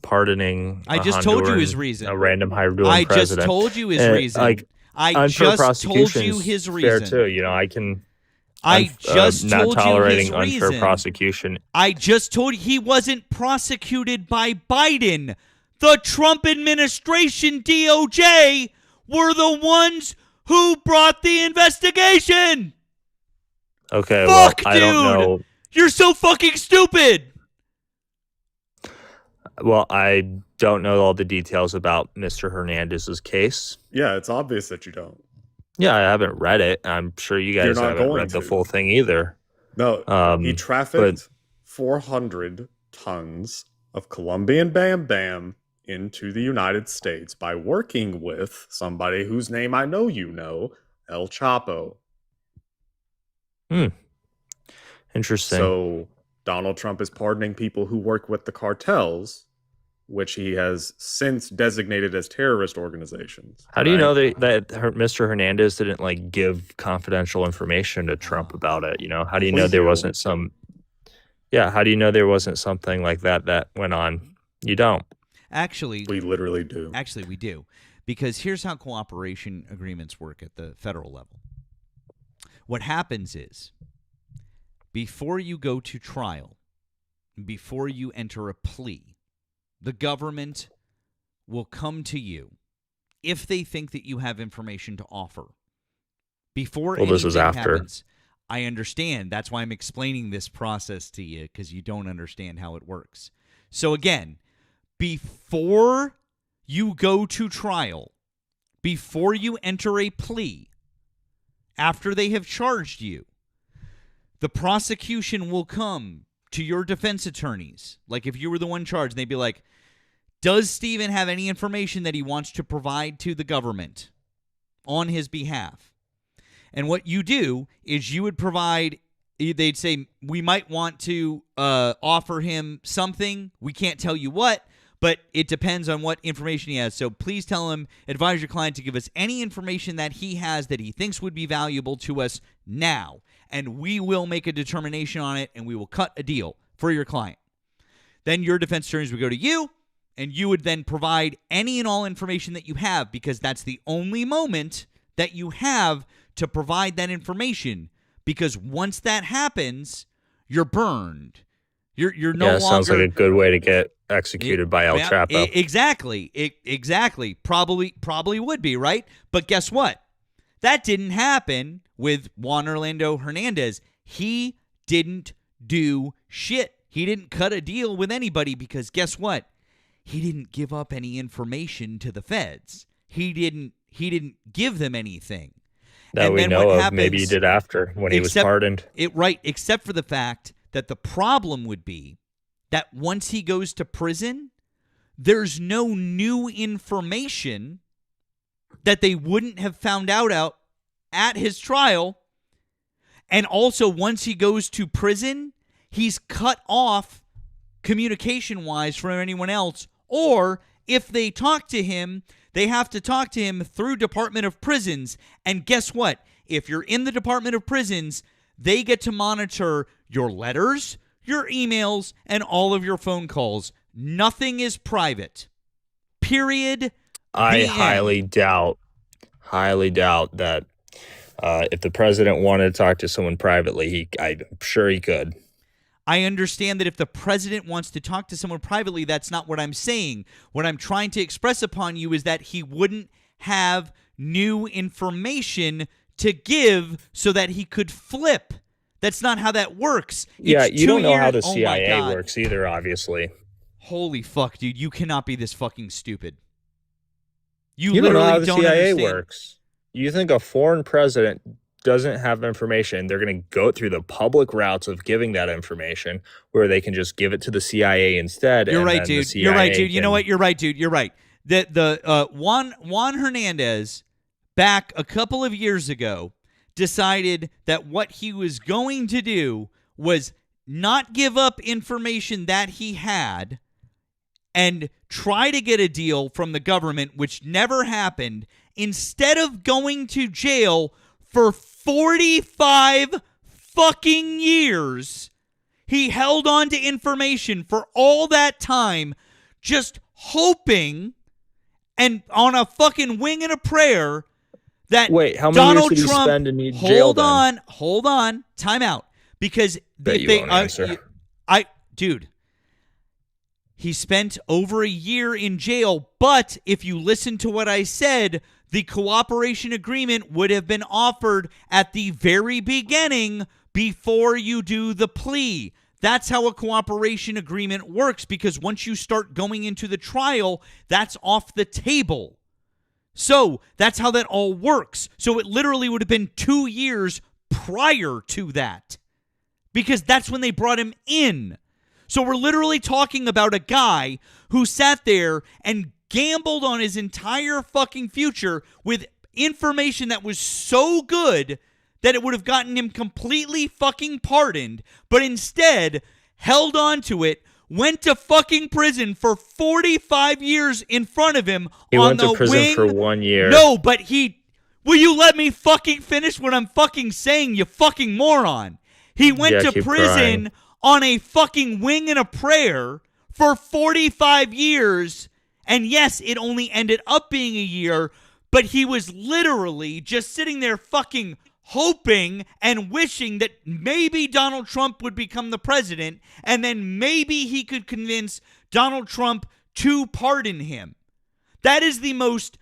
pardoning. I just told you his reason. A random Honduran I president. just told you his reason. I just told you his reason. Fair too. I can. I just not told tolerating you his unfair reason. prosecution. I just told you he wasn't prosecuted by Biden. The Trump administration DOJ were the ones who brought the investigation. Okay, Fuck, well, I don't know. Dude! You're so fucking stupid. Well, I don't know all the details about Mr. Hernandez's case. Yeah, it's obvious that you don't. Yeah, I haven't read it. I'm sure you You're guys not haven't going read the to. full thing either. No, he But trafficked 400 tons of Colombian Bam Bam into the United States by working with somebody whose name I know you know, El Chapo. Interesting. So Donald Trump is pardoning people who work with the cartels, which he has since designated as terrorist organizations. How do you know that Mr. Hernandez didn't like give confidential information to Trump about it? You know, how do you know there wasn't some? Yeah, how do you know there wasn't something like that went on? You don't. Actually, we literally do. Actually, we do, because here's how cooperation agreements work at the federal level. What happens is, before you go to trial, before you enter a plea, the government will come to you if they think that you have information to offer. Before this was anything after. happens, I understand. That's why I'm explaining this process to you, because you don't understand how it works. So again, before you go to trial, before you enter a plea, after they have charged you, the prosecution will come to your defense attorneys. Like if you were the one charged, they'd be like, does Steven have any information that he wants to provide to the government on his behalf? And what you do is you would provide, they'd say, we might want to offer him something. We can't tell you what, but it depends on what information he has. So please tell him, advise your client to give us any information that he has that he thinks would be valuable to us now. And we will make a determination on it, and we will cut a deal for your client. Then your defense attorneys would go to you, and you would then provide any and all information that you have, because that's the only moment that you have to provide that information, because once that happens, you're burned. You're no longer... sounds like a good way to get executed by El Chapo. Exactly. Exactly. Probably would be, right? But guess what? That didn't happen with Juan Orlando Hernandez. He didn't do shit. He didn't cut a deal with anybody, because guess what? He didn't give up any information to the feds. He didn't give them anything. That we know of. Maybe he did after, when he was pardoned. Except for the fact that the problem would be that once he goes to prison, there's no new information that they wouldn't have found out at his trial. And also, once he goes to prison, he's cut off communication-wise from anyone else. Or if they talk to him, they have to talk to him through Department of Prisons. And guess what? If you're in the Department of Prisons, they get to monitor your letters, your emails, and all of your phone calls. Nothing is private. Period. I highly doubt that if the president wanted to talk to someone privately, I'm sure he could. I understand that if the president wants to talk to someone privately, that's not what I'm saying. What I'm trying to express upon you is that he wouldn't have new information to give so that he could flip. That's not how that works. Yeah, It's you 2 don't know how years- the Oh my CIA God. works either, obviously. Holy fuck, dude. You cannot be this fucking stupid. You don't know literally how the CIA understand. works. You think a foreign president doesn't have information, they're going to go through the public routes of giving that information, where they can just give it to the CIA instead. You're and right, then the dude. You're right, CIA dude. You know what? You're right, dude. You're right. The Juan Hernandez, back a couple of years ago, decided that what he was going to do was not give up information that he had and try to get a deal from the government, which never happened, instead of going to jail for 45 fucking years. He held on to information for all that time, just hoping and on a fucking wing and a prayer that Wait, how many Donald years did Trump, he spend in jail then? Hold on, time out. Because Bet you won't answer. Dude, he spent over a year in jail, but if you listen to what I said, the cooperation agreement would have been offered at the very beginning before you do the plea. That's how a cooperation agreement works, because once you start going into the trial, that's off the table. So that's how that all works. So it literally would have been 2 years prior to that, because that's when they brought him in. So we're literally talking about a guy who sat there and gambled on his entire fucking future with information that was so good that it would have gotten him completely fucking pardoned, but instead held on to it, went to fucking prison for 45 years in front of him. He on went the to prison wing. for 1 year. No, but will you let me fucking finish what I'm fucking saying, you fucking moron? He went to prison on a fucking wing and a prayer for 45 years, and yes, it only ended up being a year, but he was literally just sitting there fucking hoping and wishing that maybe Donald Trump would become the president, and then maybe he could convince Donald Trump to pardon him. That is the most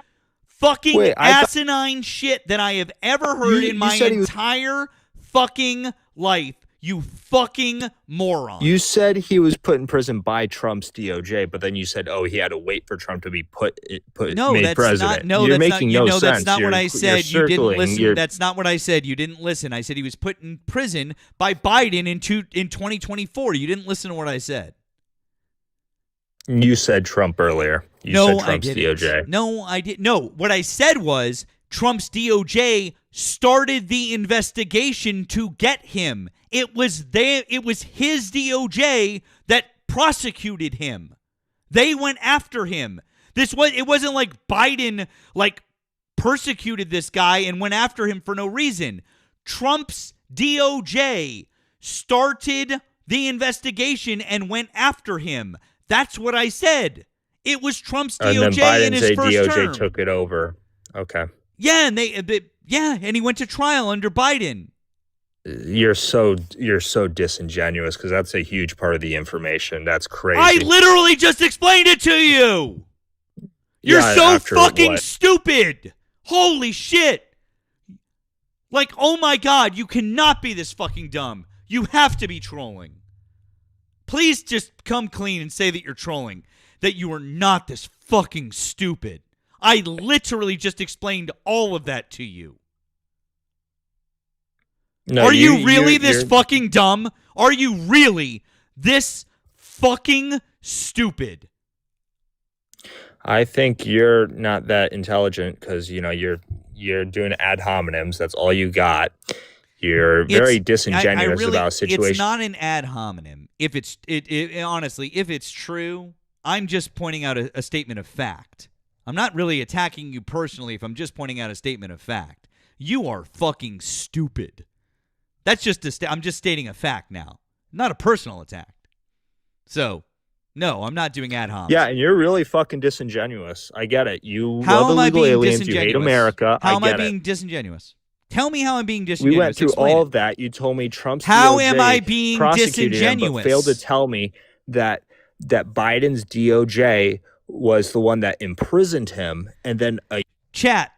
fucking asinine shit that I have ever heard in my entire fucking life. You fucking moron. You said he was put in prison by Trump's DOJ, but then you said, "Oh, he had to wait for Trump to be made president." You're making no sense. That's not what I said. You didn't listen. That's not what I said. You didn't listen. I said he was put in prison by Biden in 2024. You didn't listen to what I said. You said Trump earlier. You said Trump's DOJ. No, I didn't. No, what I said was Trump's DOJ started the investigation to get him. It was his DOJ that prosecuted him. They went after him. It wasn't like Biden persecuted this guy and went after him for no reason. Trump's DOJ started the investigation and went after him. That's what I said. It was Trump's DOJ in his first DOJ term. took it over. Okay. Yeah, and and he went to trial under Biden. You're so disingenuous, because that's a huge part of the information. That's crazy. I literally just explained it to you. You're so fucking stupid. Holy shit. Oh my God, you cannot be this fucking dumb. You have to be trolling. Please just come clean and say that you're trolling, that you are not this fucking stupid. I literally just explained all of that to you. No, are you really this fucking dumb? Are you really this fucking stupid? I think you're not that intelligent, because you're doing ad hominems. That's all you got. You're very disingenuous about a situation. It's not an ad hominem. Honestly, if it's true, I'm just pointing out a statement of fact. I'm not really attacking you personally if I'm just pointing out a statement of fact. You are fucking stupid. That's just I'm just stating a fact now, not a personal attack. So, no, I'm not doing ad homs. Yeah, and you're really fucking disingenuous. I get it. You love illegal aliens. You hate America. How am I being disingenuous? Tell me how I'm being disingenuous. We went through all of that. You told me Trump's how DOJ am I being disingenuous? Him, but failed to tell me that Biden's DOJ was the one that imprisoned him, and then Chat,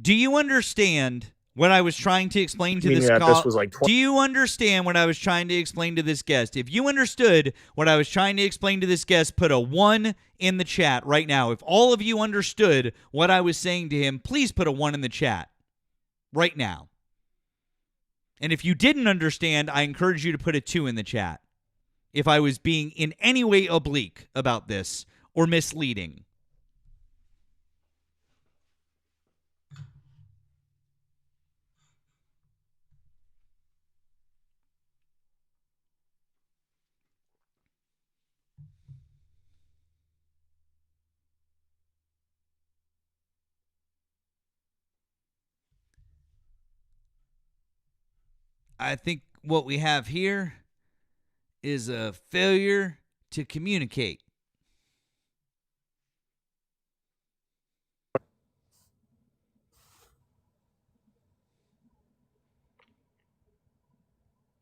do you understand what I was trying to explain to this call? Do you understand what I was trying to explain to this guest? If you understood what I was trying to explain to this guest, put a 1 in the chat right now. If all of you understood what I was saying to him, please put a 1 in the chat right now. And if you didn't understand, I encourage you to put a 2 in the chat if I was being in any way oblique about this or misleading. I think what we have here is a failure to communicate.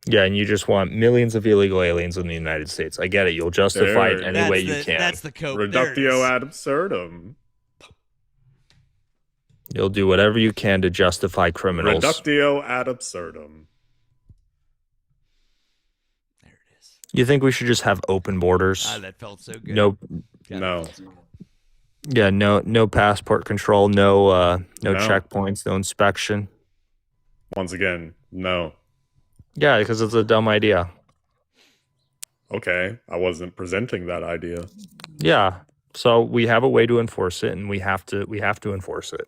Yeah, and you just want millions of illegal aliens in the United States. I get it. You'll justify it any way you can. That's the code. Reductio ad absurdum. You'll do whatever you can to justify criminals. Reductio ad absurdum. There it is. You think we should just have open borders? That felt so good. No. Yeah, no passport control, no checkpoints, no inspection. Once again, no. Yeah, because it's a dumb idea. Okay, I wasn't presenting that idea. Yeah. So we have a way to enforce it, and we have to enforce it.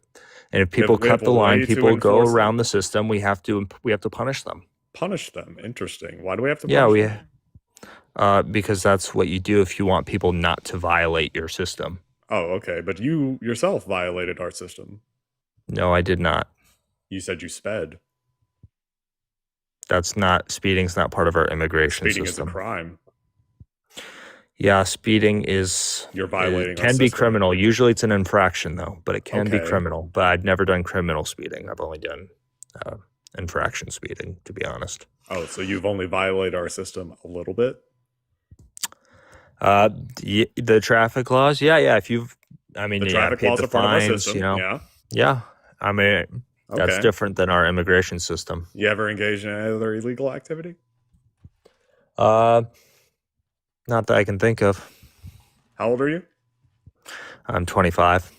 And if people cut the line, people go around the system. We have to punish them. Punish them. Interesting. Why do we have to punish them? Because that's what you do if you want people not to violate your system. Oh, okay. But you yourself violated our system. No, I did not. You said you sped. Speeding's not part of our immigration system. Speeding is a crime. Yeah, speeding is... You're violating can be criminal. Usually it's an infraction, though, but it can be criminal. But I've never done criminal speeding. I've only done infraction speeding, to be honest. Oh, so you've only violated our system a little bit? The traffic laws? Yeah. If you've... I mean, the traffic laws the are part fines, of our system, Yeah. I mean, that's different than our immigration system. You ever engage in any other illegal activity? Not that I can think of. How old are you? I'm 25.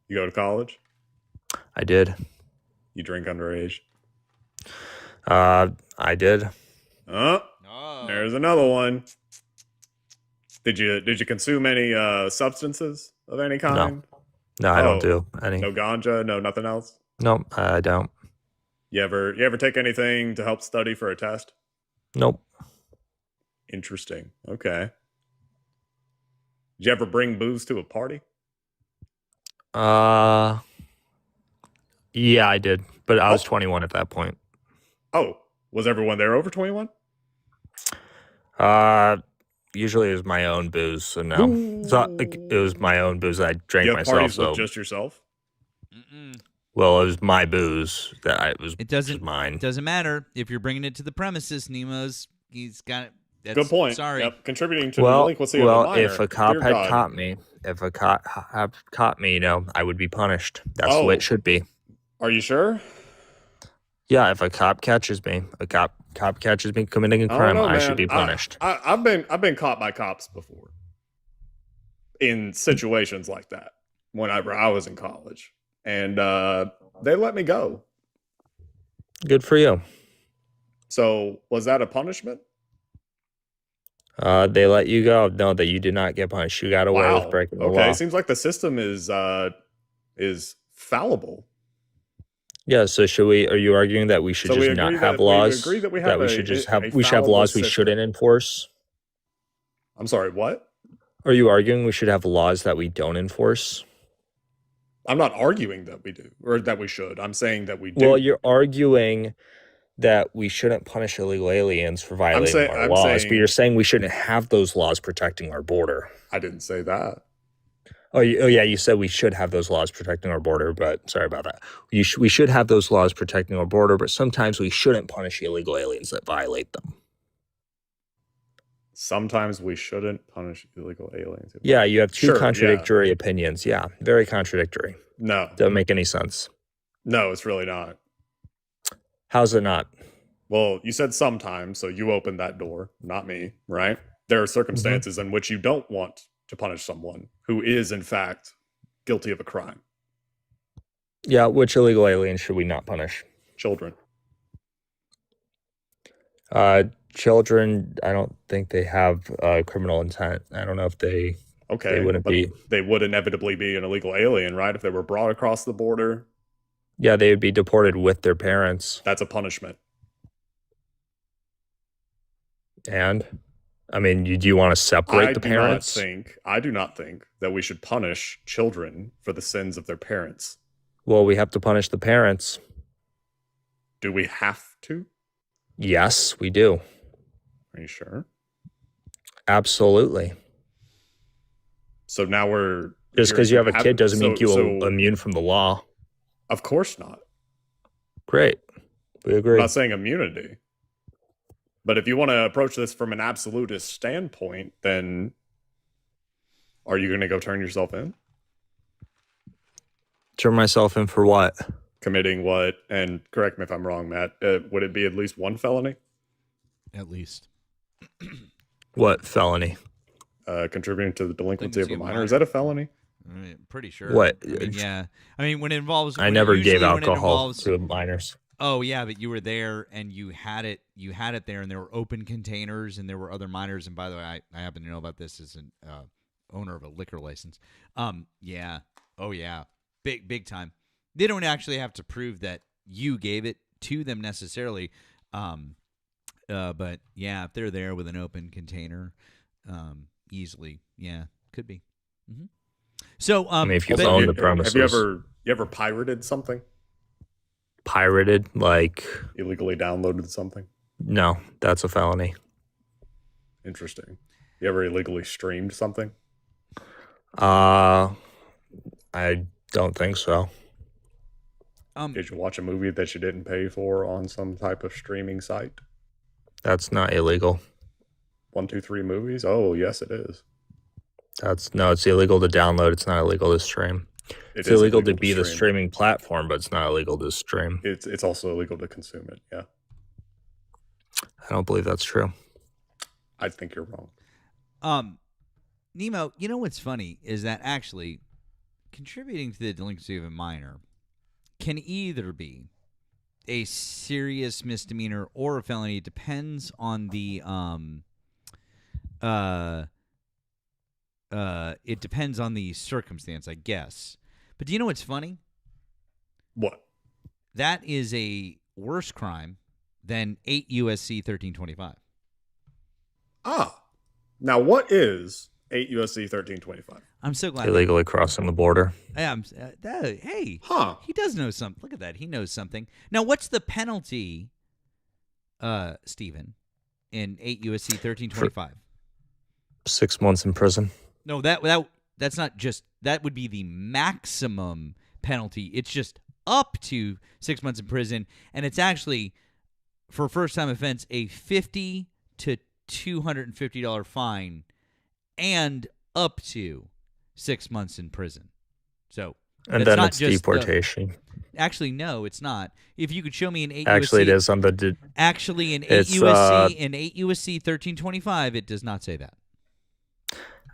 You go to college? I did. You drink underage? I did. Oh, there's another one. Did you consume any substances of any kind? No, I don't do any. No ganja, no nothing else? Nope, I don't. You ever take anything to help study for a test? Nope. Interesting. Okay. Did you ever bring booze to a party? Yeah, I did, but I was 21 at that point. Oh, was everyone there over 21? Usually it was my own booze, so no. It was my own booze that I drank myself. So just yourself? Well, it was my booze that was. It doesn't mine. It doesn't matter if you're bringing it to the premises. He's got it. Good point. Sorry. Yep. Contributing to the delinquency of a minor. If a cop had caught me, I would be punished. That's the way it should be. Are you sure? Yeah, if a cop catches me, committing a crime, I should be punished. I've been caught by cops before in situations like that whenever I was in college, and they let me go. Good for you. So was that a punishment? They let you go. No, that you did not get punished. You got away with breaking the law. Okay, seems like the system is fallible. Yeah, so are you arguing that we should just not have laws? We agree that we should have laws we shouldn't enforce? I'm sorry, what? Are you arguing we should have laws that we don't enforce? I'm not arguing that we do or that we should. I'm saying that we do. Well, you're arguing that we shouldn't punish illegal aliens for violating our laws, but you're saying we shouldn't have those laws protecting our border. I didn't say that. Oh yeah, you said we should have those laws protecting our border, but sorry about that. We should have those laws protecting our border, but sometimes we shouldn't punish illegal aliens that violate them. Sometimes we shouldn't punish illegal aliens. Yeah, you have two contradictory opinions. Yeah, very contradictory. No. Doesn't make any sense. No, it's really not. How's it not? Well, you said sometimes, so you opened that door, not me, right? There are circumstances in which you don't want to punish someone who is, in fact, guilty of a crime. Yeah, which illegal aliens should we not punish? Children. Children, I don't think they have criminal intent. I don't know if they wouldn't be. They would inevitably be an illegal alien, right? If they were brought across the border. Yeah, they would be deported with their parents. That's a punishment. And? I mean, do you want to separate the parents? I do not think that we should punish children for the sins of their parents. Well, we have to punish the parents. Do we have to? Yes, we do. Are you sure? Absolutely. So now we're... Just because you have a kid doesn't make you immune from the law. Of course not. Great. We agree. I'm not saying immunity. But if you want to approach this from an absolutist standpoint, then are you going to go turn yourself in? Turn myself in for what? Committing what? And correct me if I'm wrong, Matt. Would it be at least one felony? At least. What felony? Contributing to the delinquency of a minor. Is that a felony? Pretty sure. What? I mean, yeah. I mean, when it involves. I never gave usually when it alcohol involves, to minors. Oh yeah, but you were there and you had it there, and there were open containers, and there were other minors. And by the way, I happen to know about this as an owner of a liquor license. Yeah. Oh yeah. Big time. They don't actually have to prove that you gave it to them necessarily. But yeah, if they're there with an open container, easily, yeah, could be. Mm-hmm. So, I mean, if you own the premises, have you ever pirated something? Pirated, like illegally downloaded something? No, that's a felony. Interesting. You ever illegally streamed something? I don't think so. Did you watch a movie that you didn't pay for on some type of streaming site? That's not illegal. 123 movies? Oh, yes, it is. It's illegal to download. It's not illegal to stream. It's illegal to be the streaming platform, but it's not illegal to stream. It's also illegal to consume it, yeah. I don't believe that's true. I think you're wrong. Nemo, you know what's funny is that actually contributing to the delinquency of a minor can either be a serious misdemeanor or a felony. It depends on the it depends on the circumstance, I guess. But do you know what's funny? What? That is a worse crime than 8 USC 1325. Now what is 8 USC 1325? I'm so glad. Illegally crossing the border. Hey, he does know something. Look at that. He knows something. Now, what's the penalty, Stephen, in 8 USC 1325? 6 months in prison. No, that's not just, that would be the maximum penalty. It's just up to 6 months in prison, and it's actually, for a first-time offense, a $50 to $250 fine and up to 6 months in prison. So, and then it's deportation. Actually, no, it's not. If you could show me an 8 actually, USC, it is on the. Actually, in 8 USC, in 8 USC 1325, it does not say that.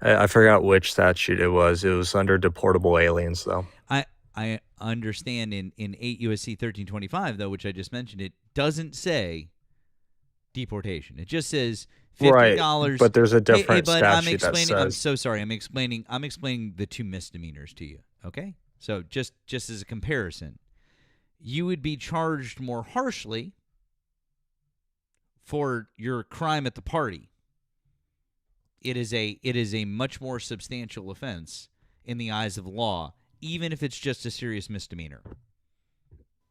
I forgot which statute it was. It was under deportable aliens, though. I understand in 8 USC 1325, though, which I just mentioned, it doesn't say deportation. It just says $50. Right, but there's a different statute that says. I'm so sorry. I'm explaining the two misdemeanors to you. Okay, so just as a comparison, you would be charged more harshly for your crime at the party. It is a much more substantial offense in the eyes of the law, even if it's just a serious misdemeanor.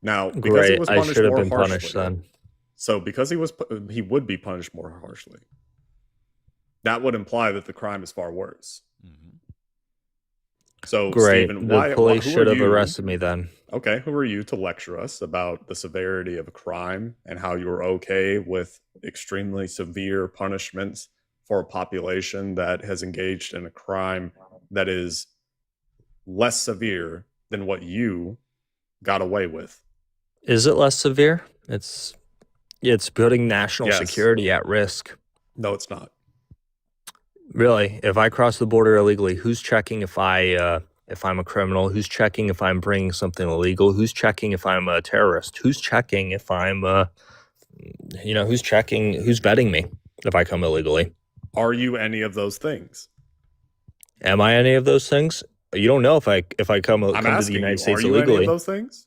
Now, because he was punished I should have more been harshly, punished then. So because he would be punished more harshly, that would imply that the crime is far worse. Mm-hmm. So, great. Stephen, the police should have arrested me then. Okay, who are you to lecture us about the severity of a crime and how you're okay with extremely severe punishments for a population that has engaged in a crime that is less severe than what you got away with? Is it less severe? It's putting national security at risk. No, it's not. Really? If I cross the border illegally, who's checking if I'm a criminal? Who's checking if I'm bringing something illegal? Who's checking if I'm a terrorist? Who's checking if I'm who's checking? Who's vetting me if I come illegally? Are you any of those things? Am I any of those things? You don't know if I come to the United States illegally. Are you any of those things?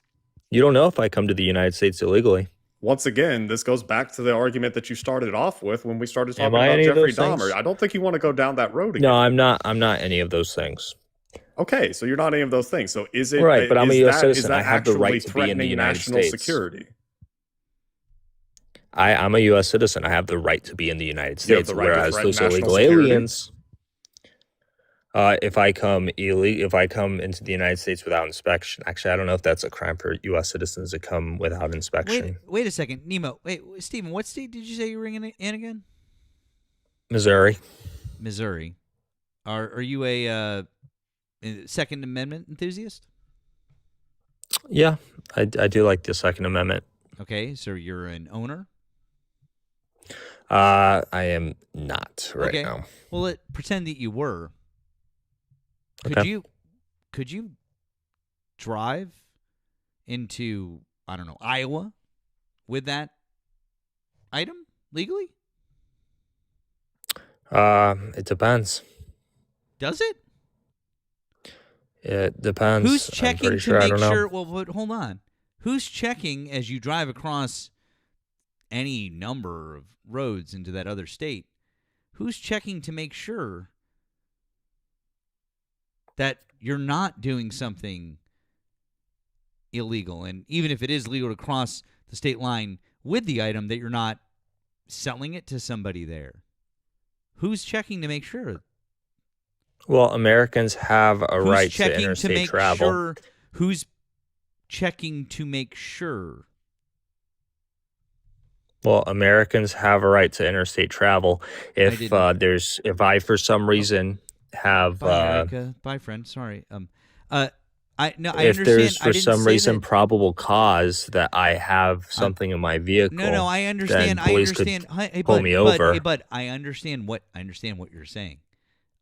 You don't know if I come to the United States illegally. Once again, this goes back to the argument that you started off with when we started talking about Jeffrey Dahmer. I don't think you want to go down that road again. No, I'm not any of those things. Okay, so you're not any of those things. So is it right? But I'm a U.S. citizen. I have the right to be in the United States. Security. I'm a U.S. citizen. I have the right to be in the United States. Whereas those illegal aliens, if I come into the United States without inspection, actually, I don't know if that's a crime for U.S. citizens to come without inspection. Wait a second, Nemo. Wait, Stephen, what state did you say you were in again? Missouri. Missouri. Are you a Second Amendment enthusiast? Yeah, I do like the Second Amendment. Okay, so you're an owner? I am not right Okay. now. Well, pretend that you were. Okay. Could you drive into, I don't know, Iowa with that item legally? It depends. Does it? It depends. Who's I'm checking pretty to sure. I make don't know. sure? Well, but hold on. Who's checking as you drive across any number of roads into that other state? Who's checking to make sure that you're not doing something illegal? And even if it is legal to cross the state line with the item, that you're not selling it to somebody there. Who's checking to make sure? Well, Americans have a Who's right to checking to interstate make travel. sure? Who's checking to make sure? Well, Americans have a right to interstate travel. If didn't- if I for some reason have Bye, America. Bye, friend. Sorry. I if understand. there's I for didn't some say reason that. probable cause that I have something in my vehicle, No, I understand. then police could Hey, pull me over. Hey, bud, I understand what you're saying.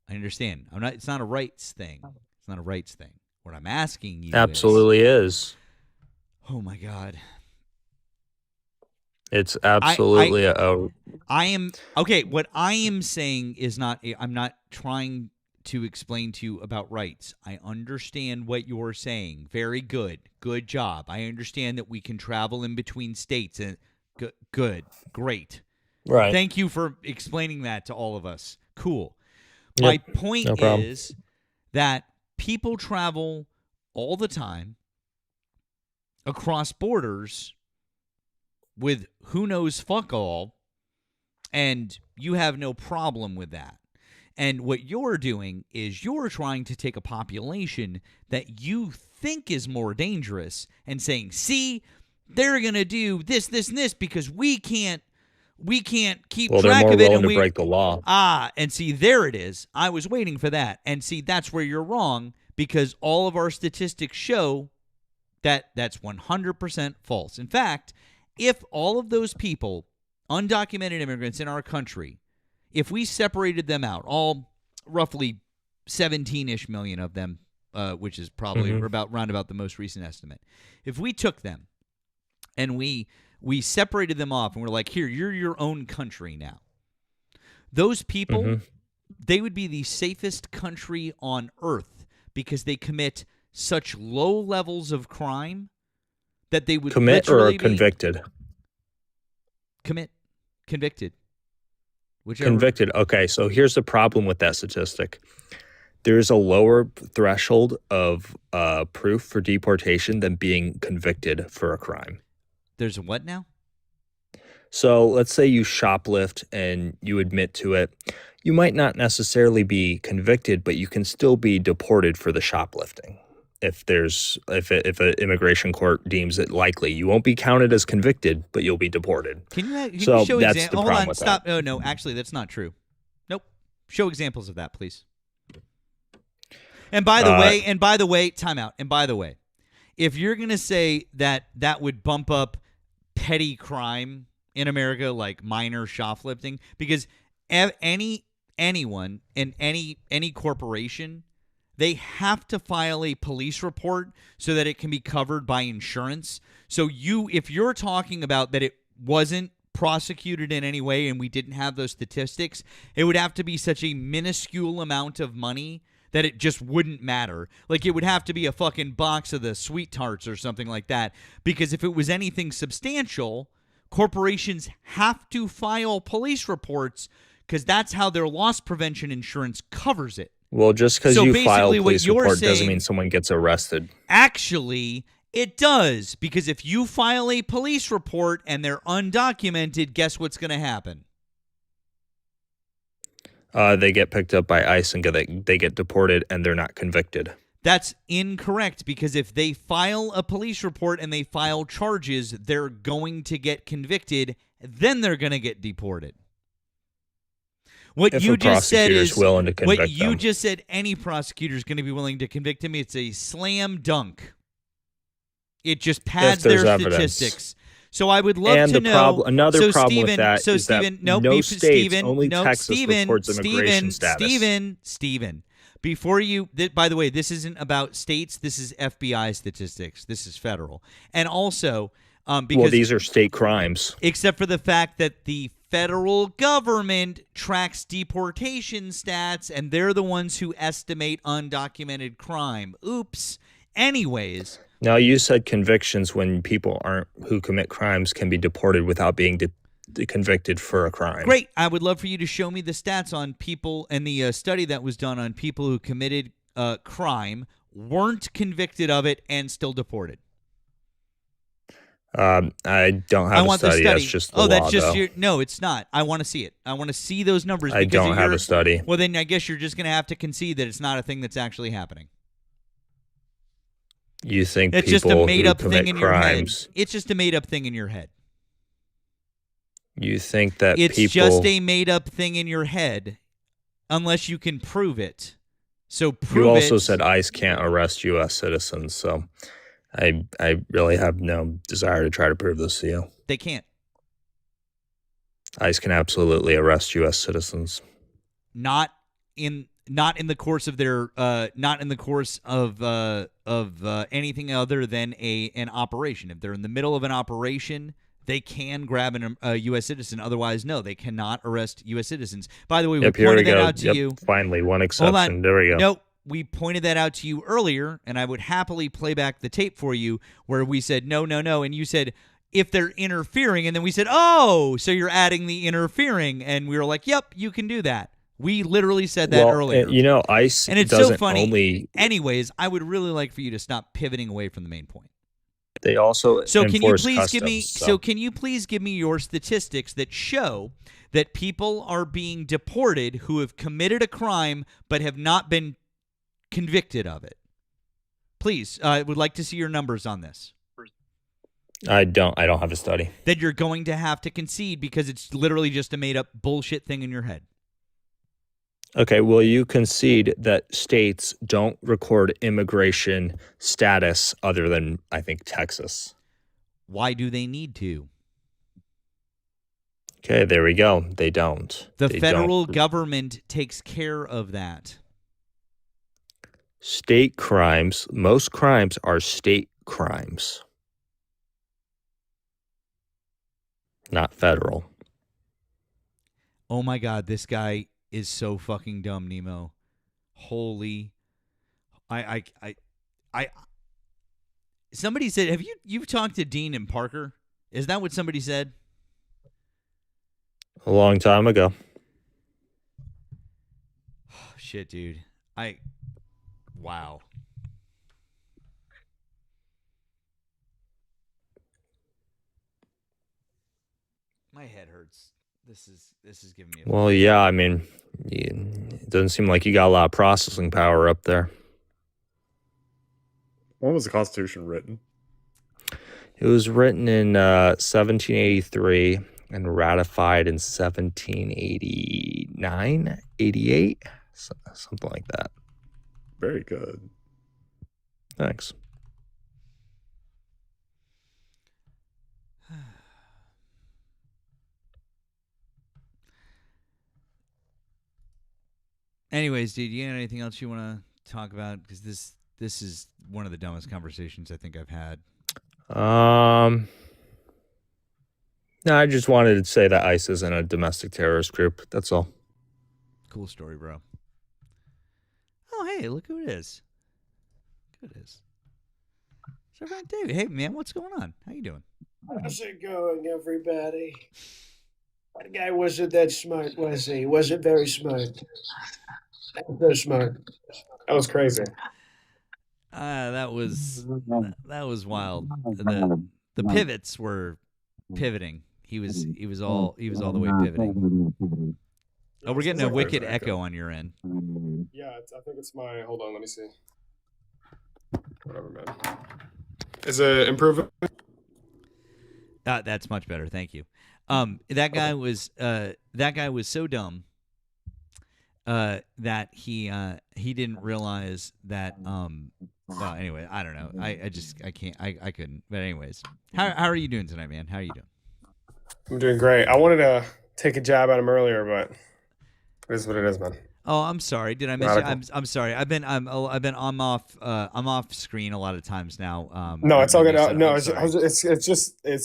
I understand. It's not a rights thing. It's not a rights thing. What I'm asking you Absolutely is. Oh my God. It's absolutely I am okay. What I am saying is not. I'm not trying to explain to you about rights. I understand what you're saying. Very good. Good job. I understand that we can travel in between states. And good. Great. Right. Thank you for explaining that to all of us. Cool. Yep, My point no problem. is that people travel all the time across borders with who knows fuck all, and you have no problem with that. And what you're doing is you're trying to take a population that you think is more dangerous and saying, see, they're going to do this, this, and this because we can't keep Well, track they're more of it. willing And to we break the law. and see, there it is. I was waiting for that. And see, that's where you're wrong because all of our statistics show that that's 100% false. In fact, if all of those people, undocumented immigrants in our country, if we separated them out, all roughly 17-ish million of them, which is probably round about the most recent estimate, if we took them and we separated them off and we're like, here, you're your own country now, those people, they would be the safest country on earth because they commit such low levels of crime that they would Commit or literally convicted? Convicted. Whichever. Convicted. Okay, so here's the problem with that statistic. There's a lower threshold of proof for deportation than being convicted for a crime. There's a what now? So let's say you shoplift and you admit to it. You might not necessarily be convicted, but you can still be deported for the shoplifting. If an immigration court deems it likely, you won't be counted as convicted, but you'll be deported. Can you So show that's examples? the problem Hold on, with stop. that. Oh, no, actually, that's not true. Nope. Show examples of that, please. And by the way, time out. And by the way, if you're going to say that would bump up petty crime in America, like minor shoplifting, because anyone in any corporation, they have to file a police report so that it can be covered by insurance. So if you're talking about that it wasn't prosecuted in any way and we didn't have those statistics, it would have to be such a minuscule amount of money that it just wouldn't matter. Like, it would have to be a fucking box of the Sweet Tarts or something like that. Because if it was anything substantial, corporations have to file police reports because that's how their loss prevention insurance covers it. Well, just because So you basically file a what police you're report doesn't saying- mean someone gets arrested. Actually, it does. Because if you file a police report and they're undocumented, guess what's going to happen? They get picked up by ICE and they get deported and they're not convicted. That's incorrect, because if they file a police report and they file charges, they're going to get convicted, then they're going to get deported. What If you a just said prosecutor's is willing to convict what you them. just said. Any prosecutor is going to be willing to convict him. It's a slam dunk. It just pads there's their evidence. statistics. So I would love And to the know. another so problem Stephen, with that so is Stephen, that nope, no beef, states, Stephen, only nope, Texas Stephen, records immigration Stephen, status. Stephen. Before you, by the way, this isn't about states. This is FBI statistics. This is federal, and also because Well, these are state crimes. except for the fact that the federal government tracks deportation stats, and they're the ones who estimate undocumented crime. Oops. Anyways. Now, you said convictions when people who commit crimes can be deported without being convicted for a crime. Great. I would love for you to show me the stats on people and the study that was done on people who committed crime, weren't convicted of it, and still deported. I don't have a study. That's just the law, that's just though. No, it's not. I want to see it. I want to see those numbers. I don't have a study. Well, then I guess you're just going to have to concede that it's not a thing that's actually happening. You think it's people just a made who up commit thing in crimes, your head. It's just a made up thing in your head. You think that it's people... just a made up thing in your head, unless you can prove it. So prove You also it. said ICE can't arrest U.S. citizens, so I really have no desire to try to prove this to you. They can't. ICE can absolutely arrest U.S. citizens. Not in the course of their anything other than an operation. If they're in the middle of an operation, they can grab a U.S. citizen. Otherwise, no, they cannot arrest U.S. citizens. By the way, we pointed that out to you. Finally, one exception. Hold on. There we go. Nope. We pointed that out to you earlier, and I would happily play back the tape for you where we said, no, and you said, if they're interfering, and then we said, oh, so you're adding the interfering, and we were like, yep, you can do that. We literally said that earlier. ICE and it's doesn't so funny. only... Anyways, I would really like for you to stop pivoting away from the main point. They also So can you please customs, can you please give me your statistics that show that people are being deported who have committed a crime but have not been convicted of it? Please, I would like to see your numbers on this. I don't have a study. That you're going to have to concede because it's literally just a made up bullshit thing in your head. Okay, well, you concede that states don't record immigration status other than, I think, Texas. Why do they need to? Okay, there we go. They don't. The federal government takes care of that. State crimes, most crimes are state crimes, not federal. Oh my God, this guy is so fucking dumb, Nemo. Holy, I somebody said, you've talked to Dean and Parker? Is that what somebody said? A long time ago. Shit, dude. Wow. My head hurts. This is giving me a... Well, yeah, I mean, it doesn't seem like you got a lot of processing power up there. When was the Constitution written? It was written in 1783 and ratified in 1789, 88, something like that. Very good. Thanks. Anyways, dude, you got anything else you want to talk about? Because this is one of the dumbest conversations I think I've had. No, I just wanted to say that ICE isn't a domestic terrorist group. That's all. Cool story, bro. Oh, hey, look who it is. Look who it is. It's our friend David. Hey, man, what's going on? How you doing? How's it going, everybody? That guy wasn't that smart, was he? He wasn't very smart. Not so smart. That was crazy. That was wild. The pivots were pivoting. He was all the way pivoting. Oh, we're getting a wicked echo on your end. Yeah, I think it's my... Hold on, let me see. Whatever, man. Is it improving? That's much better. Thank you. That guy was so dumb that he didn't realize that Well, anyway, I don't know. I can't. I couldn't. But anyways, how are you doing tonight, man? How are you doing? I'm doing great. I wanted to take a jab at him earlier, but it is what it is, man. Oh, I'm sorry. Did I miss you? I'm sorry. I've been I'm off screen a lot of times now. No, it's all good. No, sorry. it's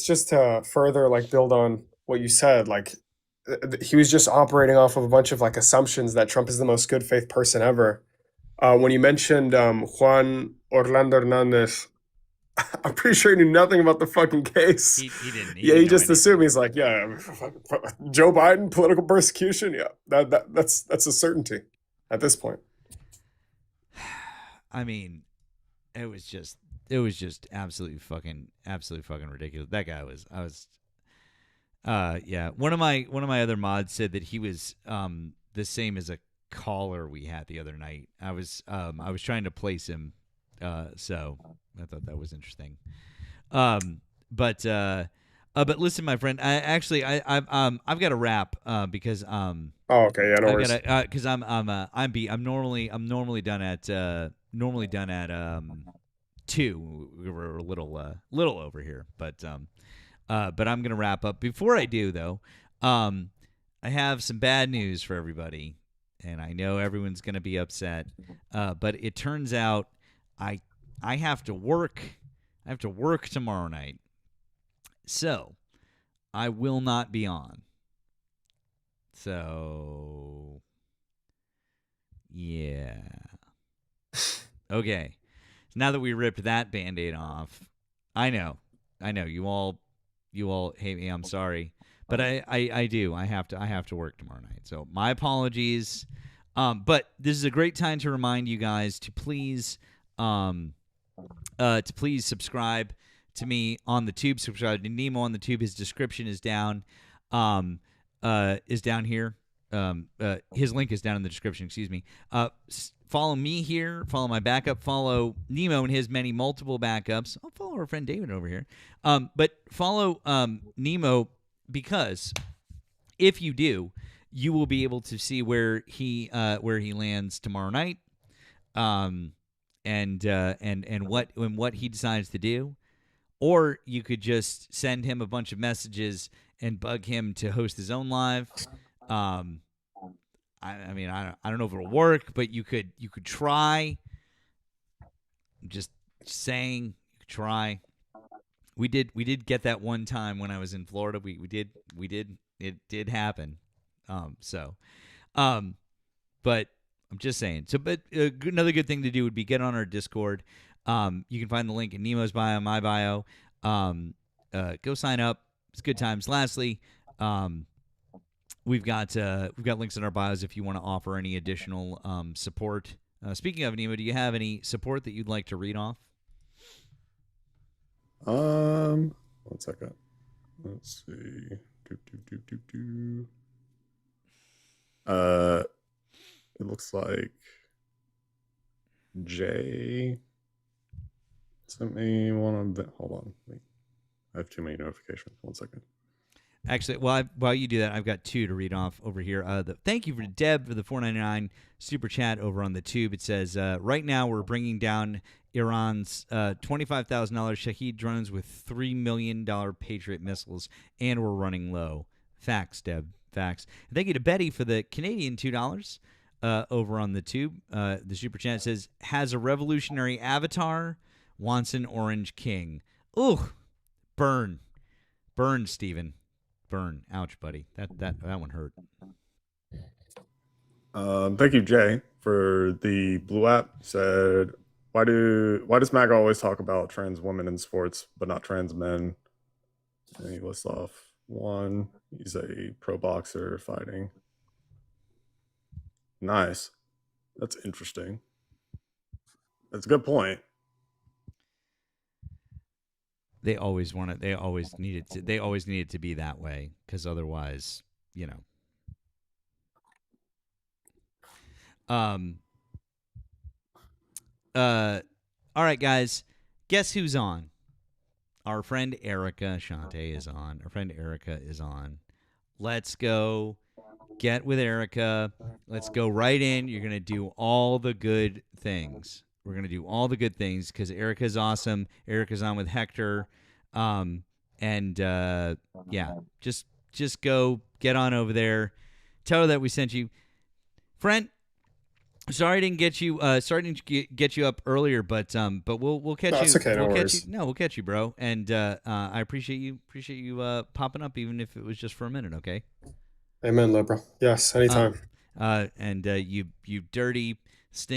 just to further like build on what you said. Like he was just operating off of a bunch of like assumptions that Trump is the most good faith person ever. When you mentioned Juan Orlando Hernandez, I'm pretty sure he knew nothing about the fucking case. He didn't. He just assumed. He's like, yeah, Joe Biden, political persecution. Yeah, that's a certainty at this point. I mean, it was just absolutely fucking ridiculous. That guy was. Yeah. One of my other mods said that he was the same as a caller we had the other night. I was trying to place him, so I thought that was interesting. But listen, my friend, I've got to wrap because Oh, okay, yeah, no worries. because I'm normally done at 2. We're a little over here, but I'm gonna wrap up. Before I do though, I have some bad news for everybody, and I know everyone's gonna be upset. But it turns out I have to work. I have to work tomorrow night, so I will not be on. So yeah. Okay. Now that we ripped that Band-Aid off, I know you all hate me. I'm sorry, but I do. I have to work tomorrow night. So my apologies. But this is a great time to remind you guys to please subscribe to me on the tube. Subscribe to Nemo on the tube. His description is down. Is down here. His link is down in the description. Excuse me. Follow me here. Follow my backup. Follow Nemo and his many multiple backups. I'll follow our friend David over here. But follow Nemo, because if you do, you will be able to see where he lands tomorrow night, and what he decides to do. Or you could just send him a bunch of messages and bug him to host his own live. I mean, I don't know if it'll work, but you could try. Just saying, you could try. We did get that one time when I was in Florida. We did it did happen. But I'm just saying. So, but another good thing to do would be get on our Discord. You can find the link in Nemo's bio, my bio. Go sign up. It's good times. Lastly, we've got links in our bios if you want to offer any additional support. Speaking of, Nemo, do you have any support that you'd like to read off? 1 second. Let's see. It looks like Jay sent me one on. Hold on, wait. I have too many notifications. 1 second. Actually, while you do that, I've got 2 to read off over here. Thank you for Deb for the $4.99 super chat over on the tube. It says, right now we're bringing down Iran's $25,000 Shahed drones with $3 million Patriot missiles, and we're running low. Facts, Deb. Facts. And thank you to Betty for the Canadian $2 over on the tube. The super chat says, has a revolutionary avatar, wants an orange king. Ooh, burn, Steven. Burn. Ouch, buddy. That one hurt. Thank you, Jay, for the blue app. Said, why does MAGA always talk about trans women in sports but not trans men? And he lists off 1. He's a pro boxer fighting. Nice. That's interesting. That's a good point. They always need it to be that way, because otherwise, you know. All right, guys. Guess who's on? Our friend Erica Shante is on. Our friend Erica is on. Let's go get with Erica. Let's go right in. You're going to do all the good things We're gonna do all the good things because Erica's awesome. Erica's on with Hector, just go get on over there. Tell her that we sent you, friend. Sorry I didn't get you. Get you up earlier, but we'll catch you. It's okay, no worries. We'll catch you, bro. And I appreciate you popping up, even if it was just for a minute. Okay. Amen, Libra. Yes, anytime. And you dirty stink.